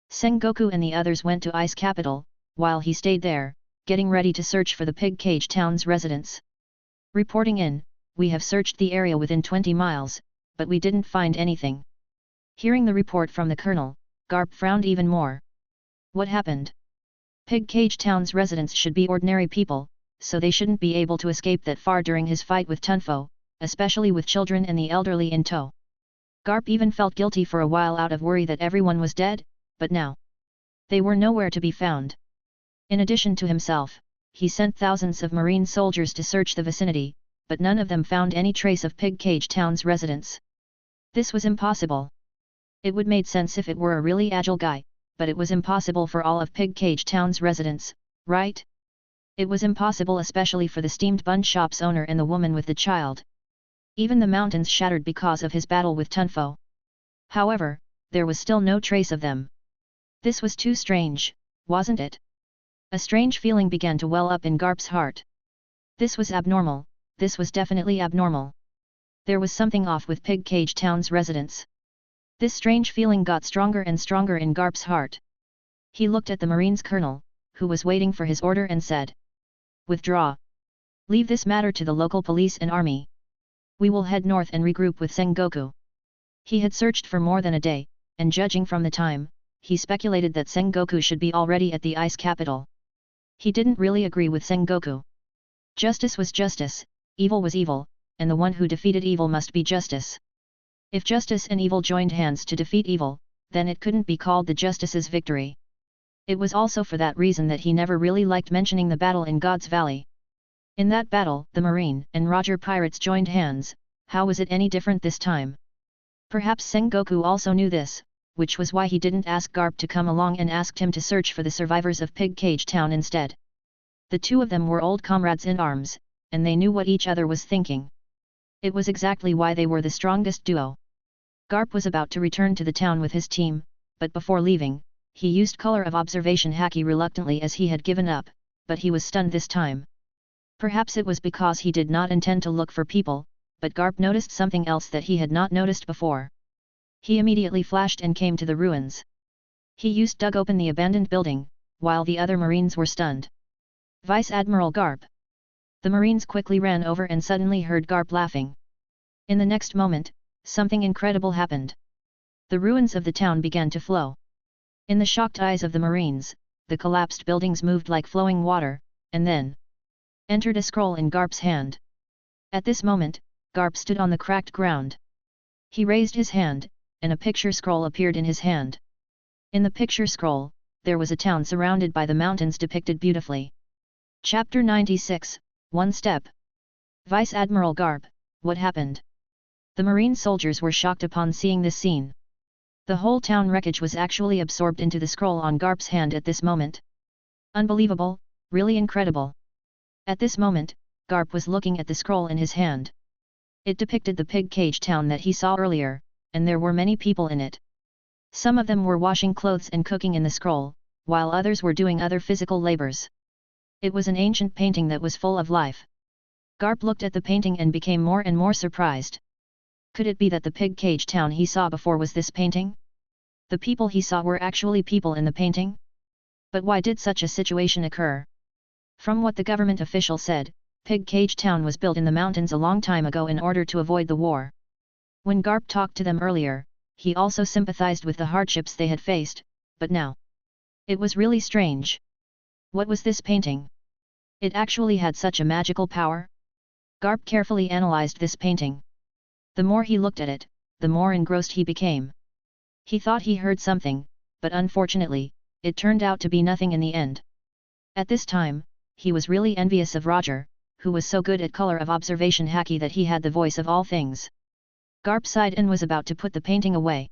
Sengoku and the others went to Ice Capital, while he stayed there, getting ready to search for the Pig Cage Town's residents. Reporting in, we have searched the area within 20 miles, but we didn't find anything. Hearing the report from the colonel, Garp frowned even more. What happened? Pig Cage Town's residents should be ordinary people, so they shouldn't be able to escape that far during his fight with Tunfo, especially with children and the elderly in tow. Garp even felt guilty for a while out of worry that everyone was dead, but now they were nowhere to be found. In addition to himself, he sent thousands of marine soldiers to search the vicinity, but none of them found any trace of Pig Cage Town's residents. This was impossible. It would make sense if it were a really agile guy, but it was impossible for all of Pig Cage Town's residents, right? It was impossible especially for the steamed bun shop's owner and the woman with the child. Even the mountains shattered because of his battle with Tunfo. However, there was still no trace of them. This was too strange, wasn't it? A strange feeling began to well up in Garp's heart. This was abnormal, this was definitely abnormal. There was something off with Pig Cage Town's residents. This strange feeling got stronger and stronger in Garp's heart. He looked at the Marine's colonel, who was waiting for his order and said, "Withdraw. Leave this matter to the local police and army. We will head north and regroup with Sengoku." He had searched for more than a day, and judging from the time, he speculated that Sengoku should be already at the ice capital. He didn't really agree with Sengoku. Justice was justice, evil was evil, and the one who defeated evil must be justice. If justice and evil joined hands to defeat evil, then it couldn't be called the justice's victory. It was also for that reason that he never really liked mentioning the battle in God's Valley. In that battle, the Marine and Roger pirates joined hands. How was it any different this time? Perhaps Sengoku also knew this, which was why he didn't ask Garp to come along and asked him to search for the survivors of Pig Cage Town instead. The two of them were old comrades in arms, and they knew what each other was thinking. It was exactly why they were the strongest duo. Garp was about to return to the town with his team, but before leaving, he used color of observation haki reluctantly as he had given up, but he was stunned this time. Perhaps it was because he did not intend to look for people, but Garp noticed something else that he had not noticed before. He immediately flashed and came to the ruins. He used dug open the abandoned building, while the other Marines were stunned. Vice Admiral Garp. The Marines quickly ran over and suddenly heard Garp laughing. In the next moment, something incredible happened. The ruins of the town began to flow. In the shocked eyes of the Marines, the collapsed buildings moved like flowing water, and then entered a scroll in Garp's hand. At this moment, Garp stood on the cracked ground. He raised his hand, and a picture scroll appeared in his hand. In the picture scroll, there was a town surrounded by the mountains depicted beautifully. Chapter 96, One Step. Vice Admiral Garp, what happened? The Marine soldiers were shocked upon seeing this scene. The whole town wreckage was actually absorbed into the scroll on Garp's hand at this moment. Unbelievable, really incredible. At this moment, Garp was looking at the scroll in his hand. It depicted the Pig Cage Town that he saw earlier, and there were many people in it. Some of them were washing clothes and cooking in the scroll, while others were doing other physical labors. It was an ancient painting that was full of life. Garp looked at the painting and became more and more surprised. Could it be that the pig cage town he saw before was this painting? The people he saw were actually people in the painting? But why did such a situation occur? From what the government official said, Pig Cage Town was built in the mountains a long time ago in order to avoid the war. When Garp talked to them earlier, he also sympathized with the hardships they had faced, but now, it was really strange. What was this painting? It actually had such a magical power? Garp carefully analyzed this painting. The more he looked at it, the more engrossed he became. He thought he heard something, but unfortunately, it turned out to be nothing in the end. At this time, he was really envious of Roger, who was so good at color of observation haki that he had the voice of all things. Garp sighed and was about to put the painting away.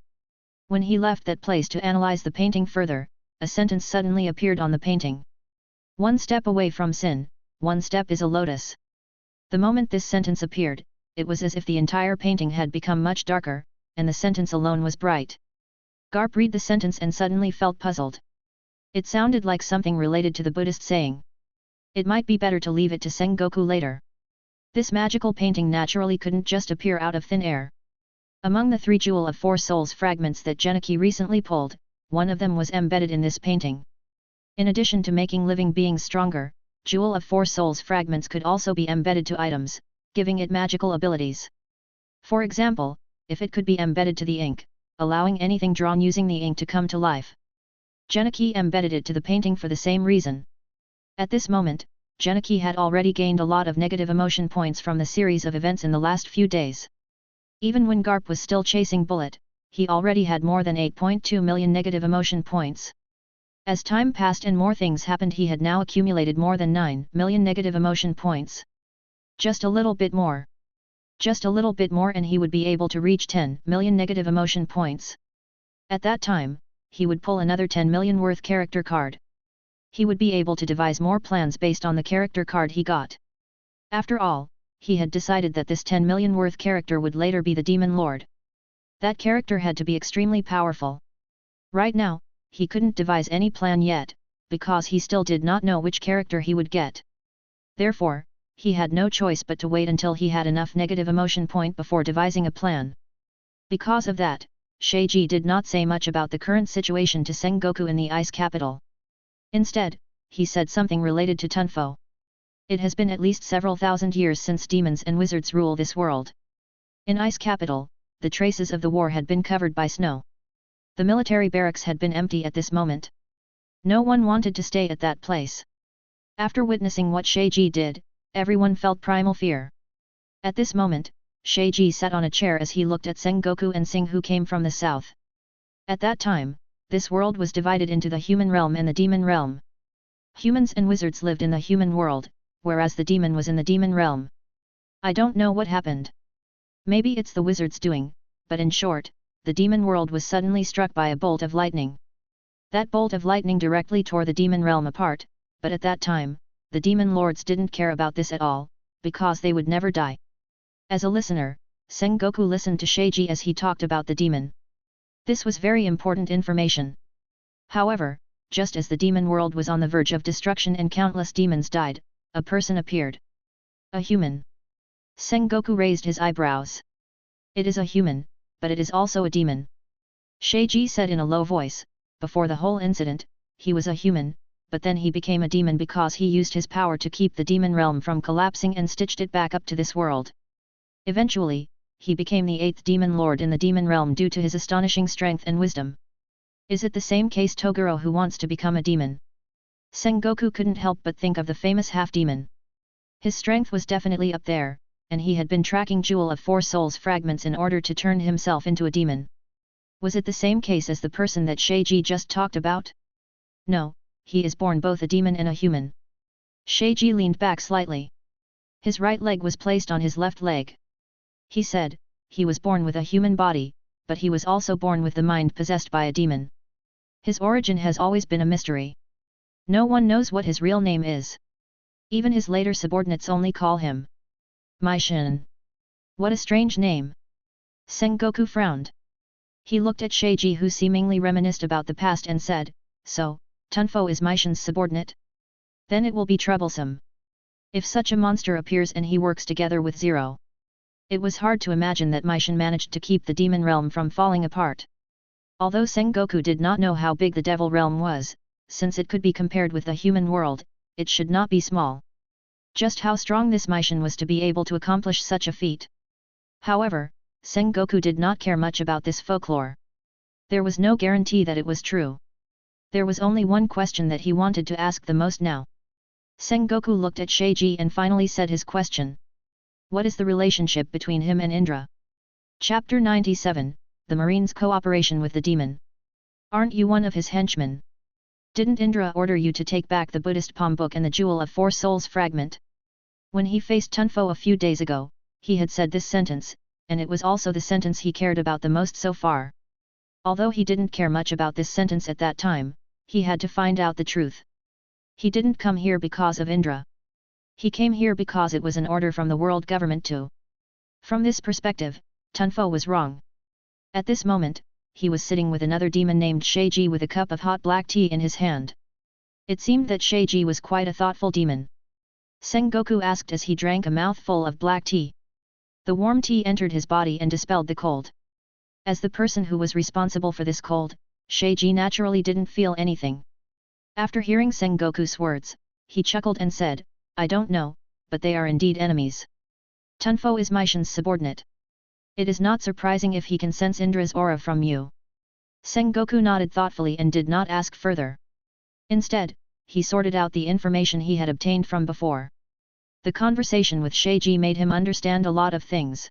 When he left that place to analyze the painting further, a sentence suddenly appeared on the painting. One step away from sin, one step is a lotus. The moment this sentence appeared, it was as if the entire painting had become much darker, and the sentence alone was bright. Garp read the sentence and suddenly felt puzzled. It sounded like something related to the Buddhist saying. It might be better to leave it to Sengoku later. This magical painting naturally couldn't just appear out of thin air. Among the 3 Jewel of 4 Souls fragments that Genichi recently pulled, one of them was embedded in this painting. In addition to making living beings stronger, Jewel of 4 Souls fragments could also be embedded to items, giving it magical abilities. For example, if it could be embedded to the ink, allowing anything drawn using the ink to come to life. Genichi embedded it to the painting for the same reason. At this moment, Genichi had already gained a lot of negative emotion points from the series of events in the last few days. Even when Garp was still chasing Bullet, he already had more than 8.2 million negative emotion points. As time passed and more things happened, he had now accumulated more than 9 million negative emotion points. Just a little bit more. Just a little bit more and he would be able to reach 10 million negative emotion points. At that time, he would pull another 10 million worth character card. He would be able to devise more plans based on the character card he got. After all, he had decided that this 10 million worth character would later be the Demon Lord. That character had to be extremely powerful. Right now, he couldn't devise any plan yet, because he still did not know which character he would get. Therefore, he had no choice but to wait until he had enough negative emotion point before devising a plan. Because of that, Sheiji did not say much about the current situation to Sengoku in the Ice Capital. Instead, he said something related to Tunfo. It has been at least several thousand years since demons and wizards rule this world. In Ice Capital, the traces of the war had been covered by snow. The military barracks had been empty at this moment. No one wanted to stay at that place. After witnessing what Sheiji did, everyone felt primal fear. At this moment, Sheiji sat on a chair as he looked at Sengoku and Sing, who came from the south. At that time, this world was divided into the human realm and the demon realm. Humans and wizards lived in the human world, whereas the demon was in the demon realm. I don't know what happened. Maybe it's the wizards' doing, but in short, the demon world was suddenly struck by a bolt of lightning. That bolt of lightning directly tore the demon realm apart, but at that time, the demon lords didn't care about this at all, because they would never die. As a listener, Sengoku listened to Sheiji as he talked about the demon. This was very important information. However, just as the demon world was on the verge of destruction and countless demons died, a person appeared. A human. Sengoku raised his eyebrows. It is a human, but it is also a demon. Sheiji said in a low voice, before the whole incident, he was a human, but then he became a demon because he used his power to keep the demon realm from collapsing and stitched it back up to this world. Eventually, he became the 8th demon lord in the demon realm due to his astonishing strength and wisdom. Is it the same case Toguro who wants to become a demon? Sengoku couldn't help but think of the famous half-demon. His strength was definitely up there, and he had been tracking Jewel of 4 Souls fragments in order to turn himself into a demon. Was it the same case as the person that Sheiji just talked about? No, he is born both a demon and a human. Sheiji leaned back slightly. His right leg was placed on his left leg. He said, he was born with a human body, but he was also born with the mind possessed by a demon. His origin has always been a mystery. No one knows what his real name is. Even his later subordinates only call him Maishin. What a strange name. Sengoku frowned. He looked at Sheiji, who seemingly reminisced about the past, and said, so, Tunfo is Maishin's subordinate? Then it will be troublesome. If such a monster appears and he works together with Zero. It was hard to imagine that Maishan managed to keep the demon realm from falling apart. Although Sengoku did not know how big the devil realm was, since it could be compared with the human world, it should not be small. Just how strong this Maishan was to be able to accomplish such a feat. However, Sengoku did not care much about this folklore. There was no guarantee that it was true. There was only one question that he wanted to ask the most now. Sengoku looked at Sheiji and finally said his question. What is the relationship between him and Indra? Chapter 97, The Marine's Cooperation with the Demon. Aren't you one of his henchmen? Didn't Indra order you to take back the Buddhist palm book and the Jewel of Four Souls fragment? When he faced Tunfo a few days ago, he had said this sentence, and it was also the sentence he cared about the most so far. Although he didn't care much about this sentence at that time, he had to find out the truth. He didn't come here because of Indra. He came here because it was an order from the world government too. From this perspective, Tunfo was wrong. At this moment, he was sitting with another demon named Sheiji with a cup of hot black tea in his hand. It seemed that Sheiji was quite a thoughtful demon. Sengoku asked as he drank a mouthful of black tea. The warm tea entered his body and dispelled the cold. As the person who was responsible for this cold, Sheiji naturally didn't feel anything. After hearing Sengoku's words, he chuckled and said, I don't know, but they are indeed enemies. Tunfo is Maishan's subordinate. It is not surprising if he can sense Indra's aura from you. Sengoku nodded thoughtfully and did not ask further. Instead, he sorted out the information he had obtained from before. The conversation with Sheiji made him understand a lot of things.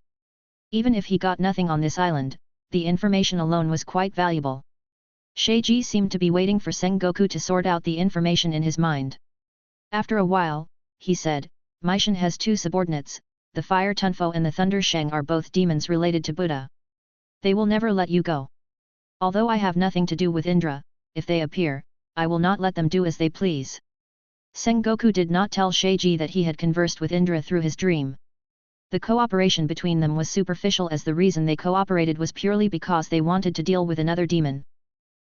Even if he got nothing on this island, the information alone was quite valuable. Sheiji seemed to be waiting for Sengoku to sort out the information in his mind. After a while, he said, Maishan has two subordinates, the Fire Tunfo and the Thunder Sheng are both demons related to Buddha. They will never let you go. Although I have nothing to do with Indra, if they appear, I will not let them do as they please. Sengoku did not tell Sheiji that he had conversed with Indra through his dream. The cooperation between them was superficial, as the reason they cooperated was purely because they wanted to deal with another demon.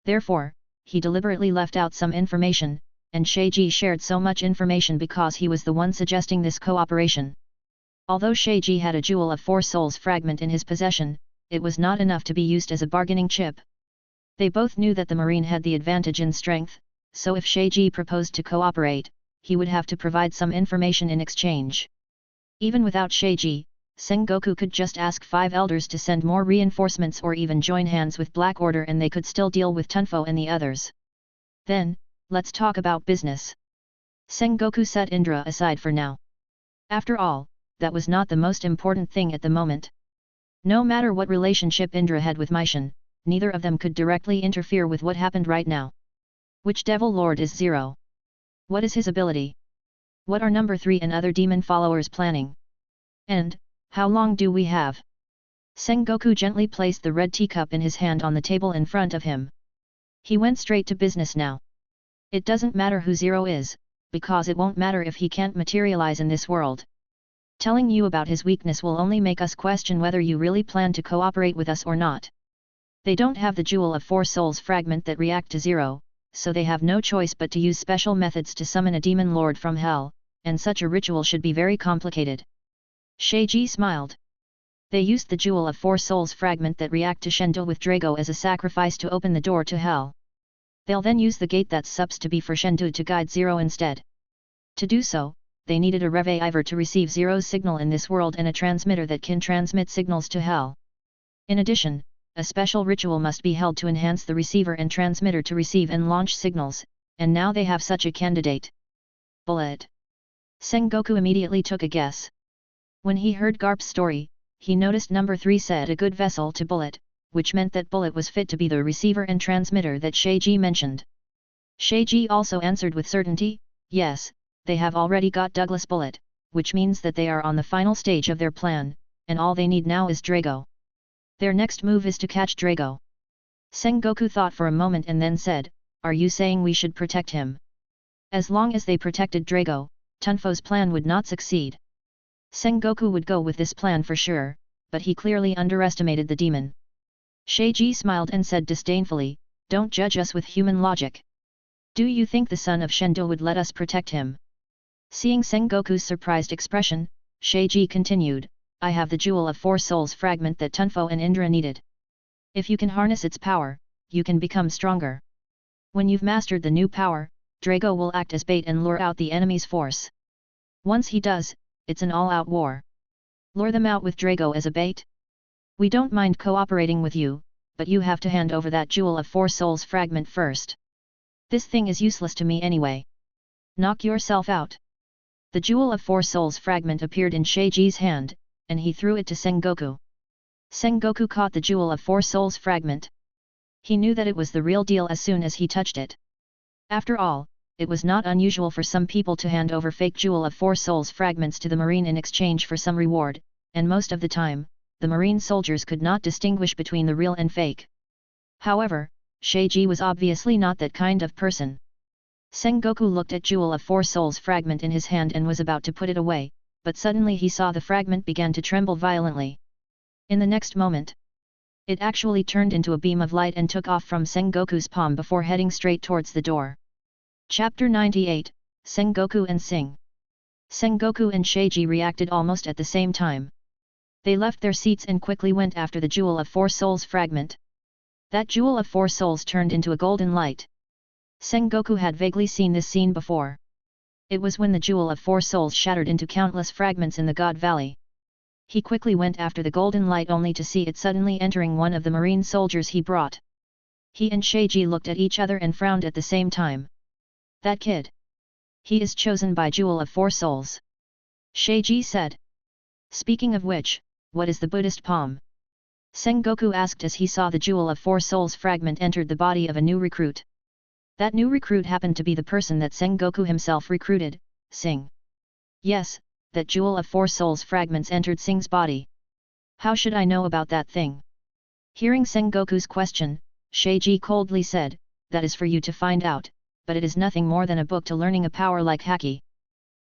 Therefore, he deliberately left out some information, and Sheiji shared so much information because he was the one suggesting this cooperation. Although Sheiji had a Jewel of Four Souls fragment in his possession, it was not enough to be used as a bargaining chip. They both knew that the Marine had the advantage in strength, so if Sheiji proposed to cooperate, he would have to provide some information in exchange. Even without Sheiji, Sengoku could just ask 5 elders to send more reinforcements or even join hands with Black Order and they could still deal with Tunfo and the others. Then, let's talk about business. Sengoku set Indra aside for now. After all, that was not the most important thing at the moment. No matter what relationship Indra had with Maishan, neither of them could directly interfere with what happened right now. Which Devil Lord is Zero? What is his ability? What are number 3 and other demon followers planning? And, how long do we have? Sengoku gently placed the red teacup in his hand on the table in front of him. He went straight to business now. It doesn't matter who Zero is, because it won't matter if he can't materialize in this world. Telling you about his weakness will only make us question whether you really plan to cooperate with us or not. They don't have the Jewel of Four Souls fragment that react to Zero, so they have no choice but to use special methods to summon a demon lord from hell, and such a ritual should be very complicated. Sheiji smiled. They used the Jewel of Four Souls fragment that react to Shendu with Drago as a sacrifice to open the door to hell. They'll then use the gate that's supposed to be for Shendu to guide Zero instead. To do so, they needed a Reviver to receive Zero's signal in this world and a transmitter that can transmit signals to hell. In addition, a special ritual must be held to enhance the receiver and transmitter to receive and launch signals, and now they have such a candidate. Bullet. Sengoku immediately took a guess. When he heard Garp's story, he noticed number 3 said a good vessel to Bullet, which meant that Bullet was fit to be the receiver and transmitter that Sheiji mentioned. Sheiji also answered with certainty, yes, they have already got Douglas Bullet, which means that they are on the final stage of their plan, and all they need now is Drago. Their next move is to catch Drago. Sengoku thought for a moment and then said, are you saying we should protect him? As long as they protected Drago, Tunfo's plan would not succeed. Sengoku would go with this plan for sure, but he clearly underestimated the demon. Sheiji smiled and said disdainfully, don't judge us with human logic. Do you think the son of Shendu would let us protect him? Seeing Sengoku's surprised expression, Sheiji continued, I have the Jewel of Four Souls fragment that Tunfo and Indra needed. If you can harness its power, you can become stronger. When you've mastered the new power, Drago will act as bait and lure out the enemy's force. Once he does, it's an all-out war. Lure them out with Drago as a bait? We don't mind cooperating with you, but you have to hand over that Jewel of Four Souls fragment first. This thing is useless to me anyway. Knock yourself out. The Jewel of Four Souls fragment appeared in Sheiji's hand, and he threw it to Sengoku. Sengoku caught the Jewel of Four Souls fragment. He knew that it was the real deal as soon as he touched it. After all, it was not unusual for some people to hand over fake Jewel of Four Souls fragments to the Marine in exchange for some reward, and most of the time, the Marine soldiers could not distinguish between the real and fake. However, Sheiji was obviously not that kind of person. Sengoku looked at Jewel of Four Souls fragment in his hand and was about to put it away, but suddenly he saw the fragment began to tremble violently. In the next moment, it actually turned into a beam of light and took off from Sengoku's palm before heading straight towards the door. Chapter 98, Sengoku and Sing. Sengoku and Sheiji reacted almost at the same time. They left their seats and quickly went after the Jewel of Four Souls fragment. That Jewel of Four Souls turned into a golden light. Sengoku had vaguely seen this scene before. It was when the Jewel of Four Souls shattered into countless fragments in the God Valley. He quickly went after the golden light only to see it suddenly entering one of the Marine soldiers he brought. He and Sheiji looked at each other and frowned at the same time. That kid. He is chosen by Jewel of Four Souls. Sheiji said. Speaking of which, what is the Buddhist palm? Sengoku asked as he saw the Jewel of Four Souls fragment entered the body of a new recruit. That new recruit happened to be the person that Sengoku himself recruited, Sing. Yes, that Jewel of Four Souls fragments entered Sing's body. How should I know about that thing? Hearing Sengoku's question, Sheiji coldly said, that is for you to find out, but it is nothing more than a book to learning a power like Haki.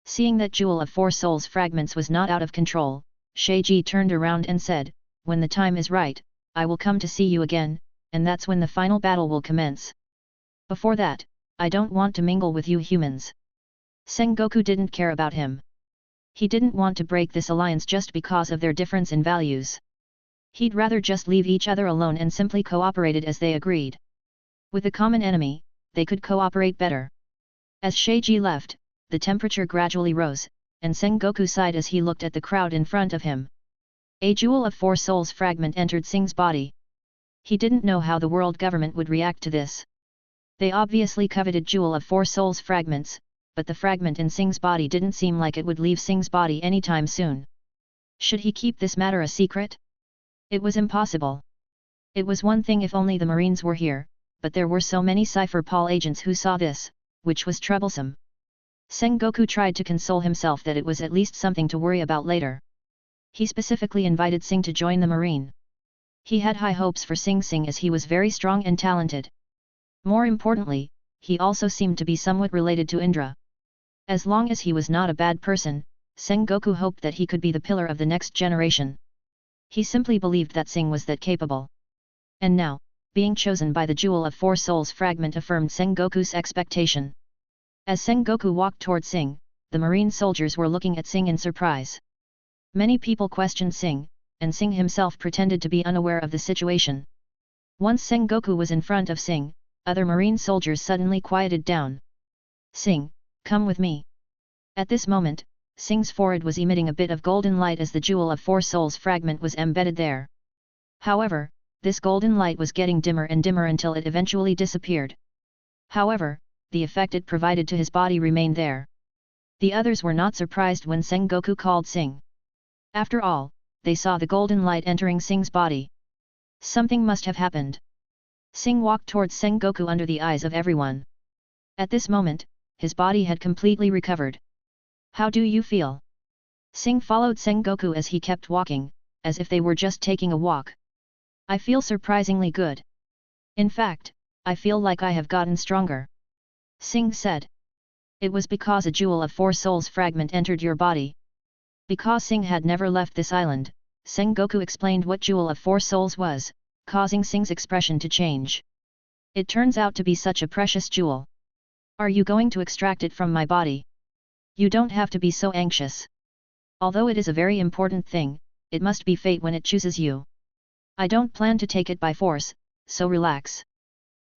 Seeing that Jewel of Four Souls fragments was not out of control, Sheiji turned around and said, when the time is right, I will come to see you again, and that's when the final battle will commence. Before that, I don't want to mingle with you humans. Sengoku didn't care about him. He didn't want to break this alliance just because of their difference in values. He'd rather just leave each other alone and simply cooperated as they agreed. With a common enemy, they could cooperate better. As Sheiji left, the temperature gradually rose, and Sengoku sighed as he looked at the crowd in front of him. A Jewel of Four Souls fragment entered Sing's body. He didn't know how the world government would react to this. They obviously coveted Jewel of Four Souls fragments, but the fragment in Sing's body didn't seem like it would leave Sing's body anytime soon. Should he keep this matter a secret? It was impossible. It was one thing if only the Marines were here, but there were so many Cypher Paul agents who saw this, which was troublesome. Sengoku tried to console himself that it was at least something to worry about later. He specifically invited Sing to join the Marine. He had high hopes for Sing as he was very strong and talented. More importantly, he also seemed to be somewhat related to Indra. As long as he was not a bad person, Sengoku hoped that he could be the pillar of the next generation. He simply believed that Sing was that capable. And now, being chosen by the Jewel of Four Souls fragment affirmed Sengoku's expectation. As Sengoku walked toward Sing, the Marine soldiers were looking at Sing in surprise. Many people questioned Sing, and Sing himself pretended to be unaware of the situation. Once Sengoku was in front of Sing, other Marine soldiers suddenly quieted down. Sing, come with me. At this moment, Sing's forehead was emitting a bit of golden light as the Jewel of Four Souls fragment was embedded there. However, this golden light was getting dimmer and dimmer until it eventually disappeared. However, the effect it provided to his body remained there. The others were not surprised when Sengoku called Sing. After all, they saw the golden light entering Sing's body. Something must have happened. Sing walked towards Sengoku under the eyes of everyone. At this moment, his body had completely recovered. How do you feel? Sing followed Sengoku as he kept walking, as if they were just taking a walk. I feel surprisingly good. In fact, I feel like I have gotten stronger. Sing said. It was because a Jewel of Four Souls fragment entered your body. Because Sing had never left this island, Sengoku explained what Jewel of Four Souls was, causing Sing's expression to change. It turns out to be such a precious jewel. Are you going to extract it from my body? You don't have to be so anxious. Although it is a very important thing, it must be fate when it chooses you. I don't plan to take it by force, so relax.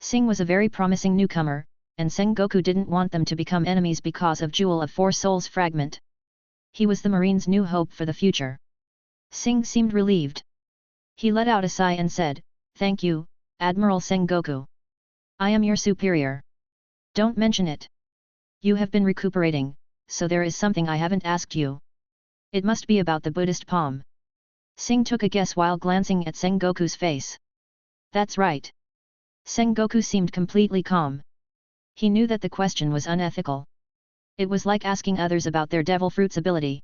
Sing was a very promising newcomer, and Sengoku didn't want them to become enemies because of Jewel of Four Souls fragment. He was the Marine's new hope for the future. Sing seemed relieved. He let out a sigh and said, "Thank you, Admiral Sengoku. I am your superior. Don't mention it. You have been recuperating, so there is something I haven't asked you. It must be about the Buddhist palm." Sing took a guess while glancing at Sengoku's face. "That's right." Sengoku seemed completely calm. He knew that the question was unethical. It was like asking others about their devil fruit's ability.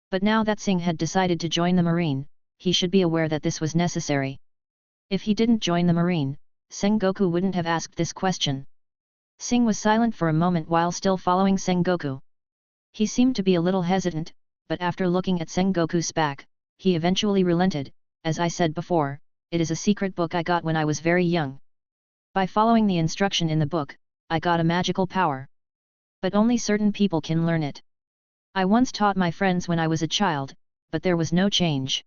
But now that Sing had decided to join the Marine, he should be aware that this was necessary. If he didn't join the Marine, Sengoku wouldn't have asked this question. Sing was silent for a moment while still following Sengoku. He seemed to be a little hesitant, but after looking at Sengoku's back, he eventually relented. "As I said before, it is a secret book I got when I was very young. By following the instruction in the book, I got a magical power. But only certain people can learn it. I once taught my friends when I was a child, but there was no change."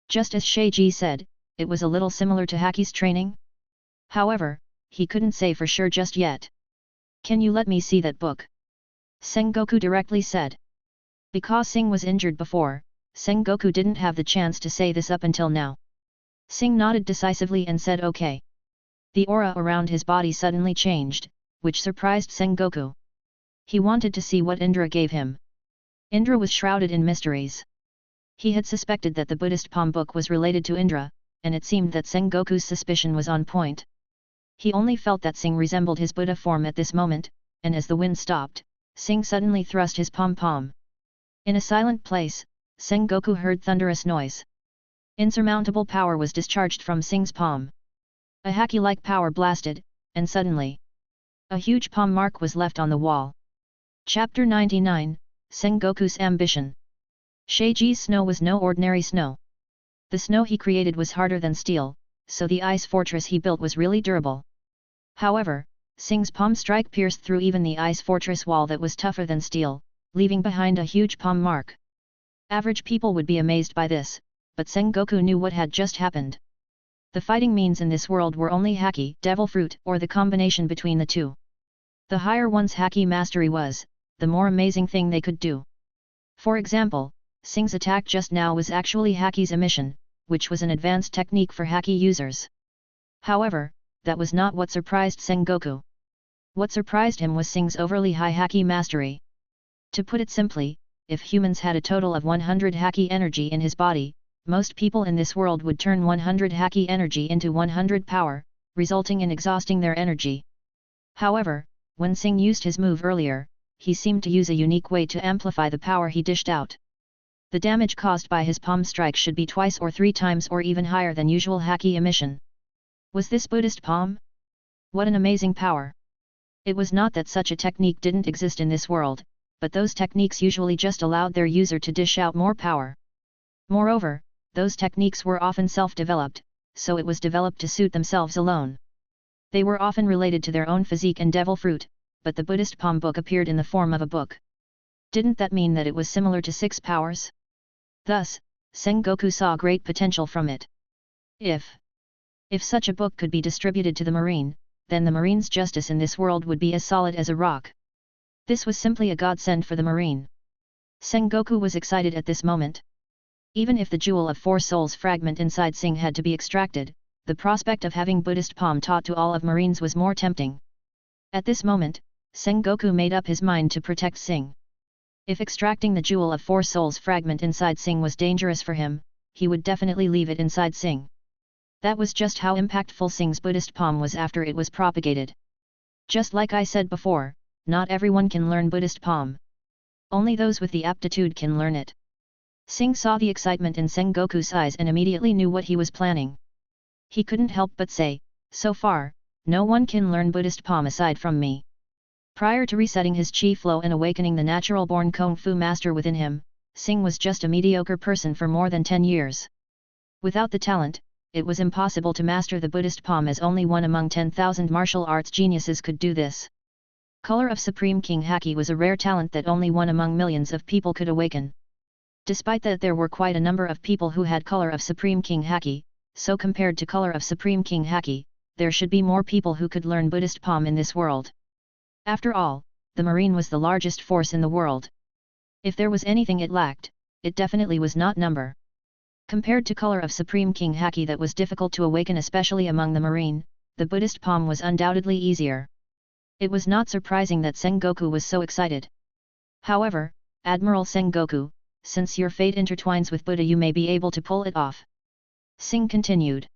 Just as Sheiji said, it was a little similar to Haki's training. However, he couldn't say for sure just yet. "Can you let me see that book?" Sengoku directly said. Because Sing was injured before, Sengoku didn't have the chance to say this up until now. Sing nodded decisively and said okay. The aura around his body suddenly changed, which surprised Sengoku. He wanted to see what Indra gave him. Indra was shrouded in mysteries. He had suspected that the Buddhist palm book was related to Indra, and it seemed that Sengoku's suspicion was on point. He only felt that Sing resembled his Buddha form at this moment, and as the wind stopped, Sing suddenly thrust his pom-pom. In a silent place, Sengoku heard thunderous noise. Insurmountable power was discharged from Sing's palm. A haki-like power blasted, and suddenly, a huge palm mark was left on the wall. Chapter 99, Sengoku's Ambition. Sheiji's snow was no ordinary snow. The snow he created was harder than steel, so the ice fortress he built was really durable. However, Sing's palm strike pierced through even the ice fortress wall that was tougher than steel, leaving behind a huge palm mark. Average people would be amazed by this, but Sengoku knew what had just happened. The fighting means in this world were only haki, devil fruit, or the combination between the two. The higher one's haki mastery was, the more amazing thing they could do. For example, Sing's attack just now was actually haki's emission, which was an advanced technique for haki users. However, that was not what surprised Sengoku. What surprised him was Sing's overly high haki mastery. To put it simply, if humans had a total of 100 haki energy in his body, most people in this world would turn 100 haki energy into 100 power, resulting in exhausting their energy. However, when Sing used his move earlier, he seemed to use a unique way to amplify the power he dished out. The damage caused by his palm strike should be twice or 3 times or even higher than usual haki emission. Was this Buddhist palm? What an amazing power! It was not that such a technique didn't exist in this world, but those techniques usually just allowed their user to dish out more power. Moreover, those techniques were often self-developed, so it was developed to suit themselves alone. They were often related to their own physique and devil fruit, but the Buddhist palm book appeared in the form of a book. Didn't that mean that it was similar to 6 powers? Thus, Sengoku saw great potential from it. If such a book could be distributed to the Marine, then the Marine's justice in this world would be as solid as a rock. This was simply a godsend for the Marine. Sengoku was excited at this moment. Even if the Jewel of Four Souls fragment inside Sing had to be extracted, the prospect of having Buddhist palm taught to all of Marines was more tempting. At this moment, Sengoku made up his mind to protect Sing. If extracting the Jewel of Four Souls fragment inside Sing was dangerous for him, he would definitely leave it inside Sing. That was just how impactful Sing's Buddhist palm was after it was propagated. Just like I said before, not everyone can learn Buddhist palm. Only those with the aptitude can learn it. Sing saw the excitement in Sengoku's eyes and immediately knew what he was planning. He couldn't help but say, "So far, no one can learn Buddhist palm aside from me." Prior to resetting his chi flow and awakening the natural-born Kung Fu master within him, Sing was just a mediocre person for more than 10 years. Without the talent, it was impossible to master the Buddhist palm as only one among 10,000 martial arts geniuses could do this. Color of Supreme King Haki was a rare talent that only one among millions of people could awaken. Despite that, there were quite a number of people who had Color of Supreme King Haki, so compared to Color of Supreme King Haki, there should be more people who could learn Buddhist palm in this world. After all, the Marine was the largest force in the world. If there was anything it lacked, it definitely was not number. Compared to Color of Supreme King Haki that was difficult to awaken, especially among the Marine, the Buddhist palm was undoubtedly easier. It was not surprising that Sengoku was so excited. However, Admiral Sengoku, since your fate intertwines with Buddha, you may be able to pull it off. Sing continued.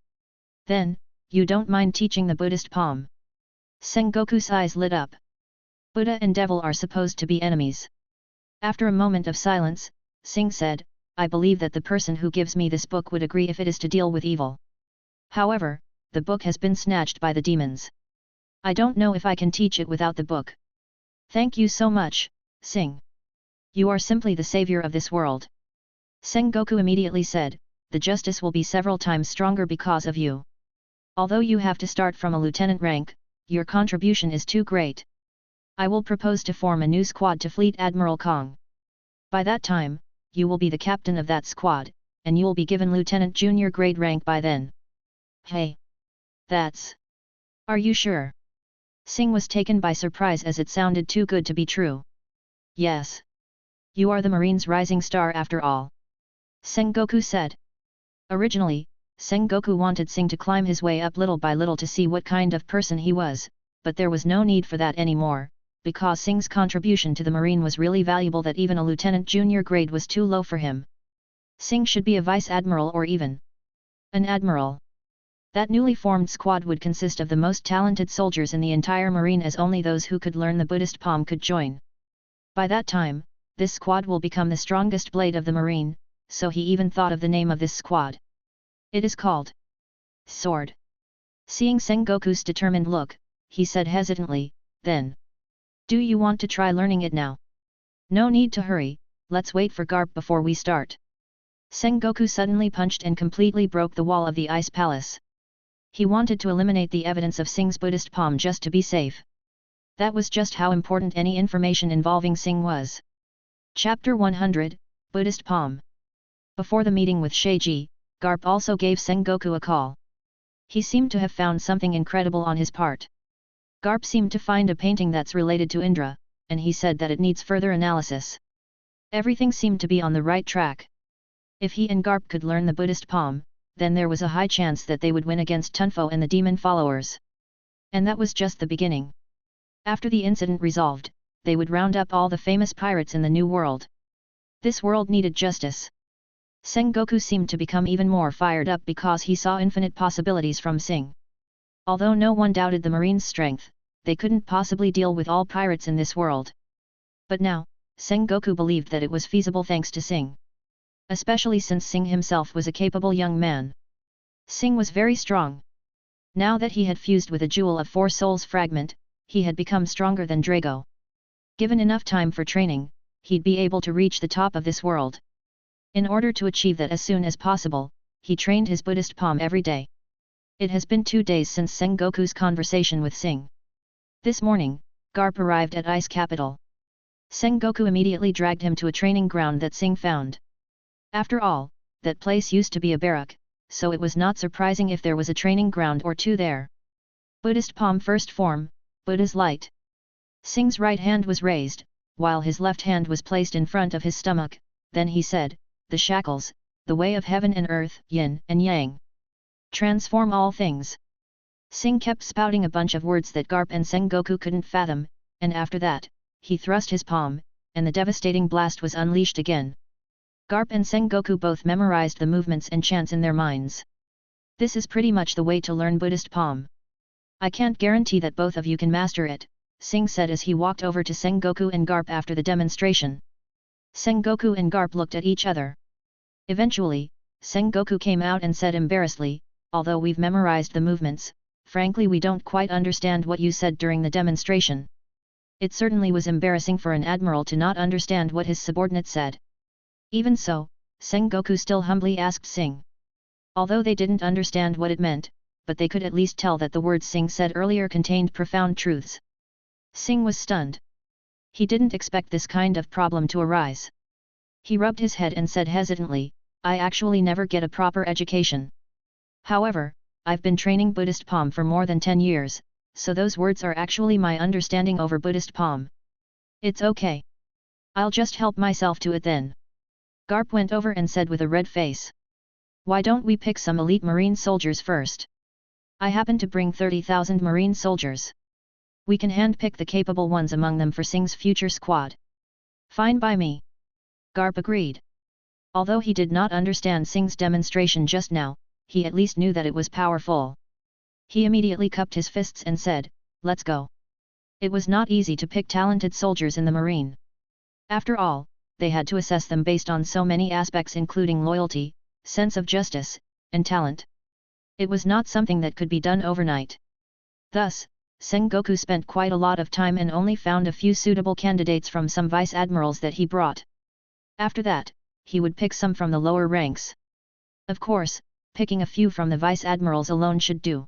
Then, you don't mind teaching the Buddhist palm? Sengoku's eyes lit up. Buddha and devil are supposed to be enemies. After a moment of silence, Sing said, I believe that the person who gives me this book would agree if it is to deal with evil. However, the book has been snatched by the demons. I don't know if I can teach it without the book. Thank you so much, Sing. You are simply the savior of this world. Sengoku immediately said, the justice will be several times stronger because of you. Although you have to start from a lieutenant rank, your contribution is too great. I will propose to form a new squad to Fleet Admiral Kong. By that time, you will be the captain of that squad, and you will be given lieutenant junior grade rank by then. Hey! That's... Are you sure? Sing was taken by surprise as it sounded too good to be true. Yes. You are the Marine's rising star after all. Sengoku said. Originally, Sengoku wanted Sing to climb his way up little by little to see what kind of person he was, but there was no need for that anymore, because Sing's contribution to the Marine was really valuable that even a lieutenant junior grade was too low for him. Sing should be a vice admiral or even an admiral. That newly formed squad would consist of the most talented soldiers in the entire Marine, as only those who could learn the Buddhist palm could join. By that time, this squad will become the strongest blade of the Marine, so he even thought of the name of this squad. It is called Sword. Seeing Sengoku's determined look, he said hesitantly, then. Do you want to try learning it now? No need to hurry, let's wait for Garp before we start. Sengoku suddenly punched and completely broke the wall of the ice palace. He wanted to eliminate the evidence of Sing's Buddhist palm just to be safe. That was just how important any information involving Sing was. Chapter 100, Buddhist Palm. Before the meeting with Sheiji, Garp also gave Sengoku a call. He seemed to have found something incredible on his part. Garp seemed to find a painting that's related to Indra, and he said that it needs further analysis. Everything seemed to be on the right track. If he and Garp could learn the Buddhist palm, then there was a high chance that they would win against Tunfo and the demon followers. And that was just the beginning. After the incident resolved, they would round up all the famous pirates in the New World. This world needed justice. Sengoku seemed to become even more fired up because he saw infinite possibilities from Sing. Although no one doubted the Marine's strength, they couldn't possibly deal with all pirates in this world. But now, Sengoku believed that it was feasible thanks to Sing. Especially since Sing himself was a capable young man. Sing was very strong. Now that he had fused with a Jewel of Four Souls fragment, he had become stronger than Drago. Given enough time for training, he'd be able to reach the top of this world. In order to achieve that as soon as possible, he trained his Buddhist palm every day. It has been 2 days since Sengoku's conversation with Sing. This morning, Garp arrived at Ice Capital. Sengoku immediately dragged him to a training ground that Sing found. After all, that place used to be a barrack, so it was not surprising if there was a training ground or two there. Buddhist palm first form, Buddha's light. Sing's right hand was raised, while his left hand was placed in front of his stomach, then he said, the shackles, the way of heaven and earth, yin and yang. Transform all things. Sing kept spouting a bunch of words that Garp and Sengoku couldn't fathom, and after that, he thrust his palm, and the devastating blast was unleashed again. Garp and Sengoku both memorized the movements and chants in their minds. This is pretty much the way to learn Buddhist palm. I can't guarantee that both of you can master it, Sing said as he walked over to Sengoku and Garp after the demonstration. Sengoku and Garp looked at each other. Eventually, Sengoku came out and said embarrassedly, although we've memorized the movements, frankly we don't quite understand what you said during the demonstration. It certainly was embarrassing for an admiral to not understand what his subordinate said. Even so, Sengoku still humbly asked Sing. Although they didn't understand what it meant, but they could at least tell that the words Sing said earlier contained profound truths. Singh was stunned. He didn't expect this kind of problem to arise. He rubbed his head and said hesitantly, I actually never get a proper education. However, I've been training Buddhist palm for more than 10 years, so those words are actually my understanding over Buddhist palm. It's okay. I'll just help myself to it then. Garp went over and said with a red face. Why don't we pick some elite marine soldiers first? I happen to bring 30,000 marine soldiers. We can handpick the capable ones among them for Singh's future squad. Fine by me. Garp agreed. Although he did not understand Singh's demonstration just now, he at least knew that it was powerful. He immediately cupped his fists and said, let's go. It was not easy to pick talented soldiers in the marine. After all, they had to assess them based on so many aspects including loyalty, sense of justice, and talent. It was not something that could be done overnight. Thus, Sengoku spent quite a lot of time and only found a few suitable candidates from some vice admirals that he brought. After that, he would pick some from the lower ranks. Of course, picking a few from the vice admirals alone should do.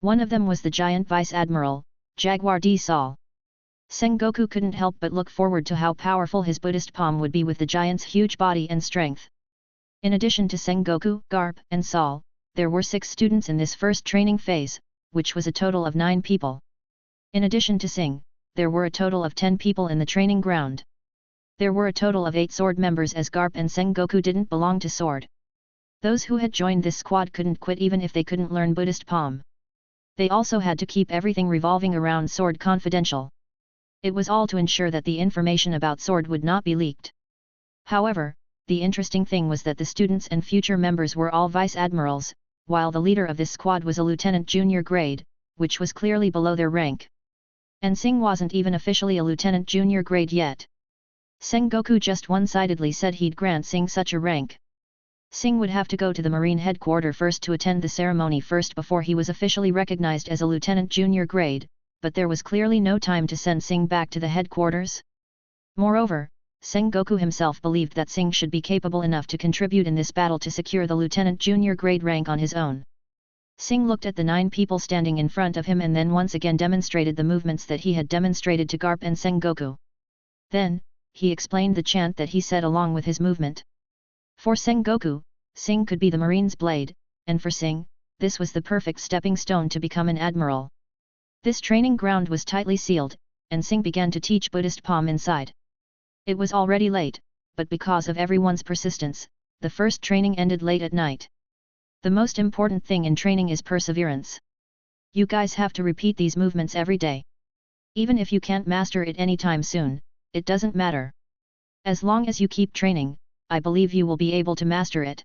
One of them was the giant vice admiral, Jaguar D. Sol. Sengoku couldn't help but look forward to how powerful his Buddhist palm would be with the giant's huge body and strength. In addition to Sengoku, Garp, and Sol, there were 6 students in this first training phase, which was a total of 9 people. In addition to Singh, there were a total of 10 people in the training ground. There were a total of 8 sword members as Garp and Sengoku didn't belong to sword. Those who had joined this squad couldn't quit even if they couldn't learn Buddhist palm. They also had to keep everything revolving around sword confidential. It was all to ensure that the information about sword would not be leaked. However, the interesting thing was that the students and future members were all vice admirals, while the leader of this squad was a lieutenant junior grade, which was clearly below their rank. And Singh wasn't even officially a lieutenant junior grade yet. Sengoku just one-sidedly said he'd grant Singh such a rank. Singh would have to go to the Marine headquarters first to attend the ceremony first before he was officially recognized as a lieutenant junior grade, but there was clearly no time to send Singh back to the headquarters. Moreover, Sengoku himself believed that Singh should be capable enough to contribute in this battle to secure the lieutenant junior grade rank on his own. Singh looked at the 9 people standing in front of him and then once again demonstrated the movements that he had demonstrated to Garp and Sengoku. Then, he explained the chant that he said along with his movement. For Sengoku, Singh could be the Marine's blade, and for Singh, this was the perfect stepping stone to become an admiral. This training ground was tightly sealed, and Singh began to teach Buddhist palm inside. It was already late, but because of everyone's persistence, the first training ended late at night. The most important thing in training is perseverance. You guys have to repeat these movements every day. Even if you can't master it anytime soon, it doesn't matter. As long as you keep training, I believe you will be able to master it.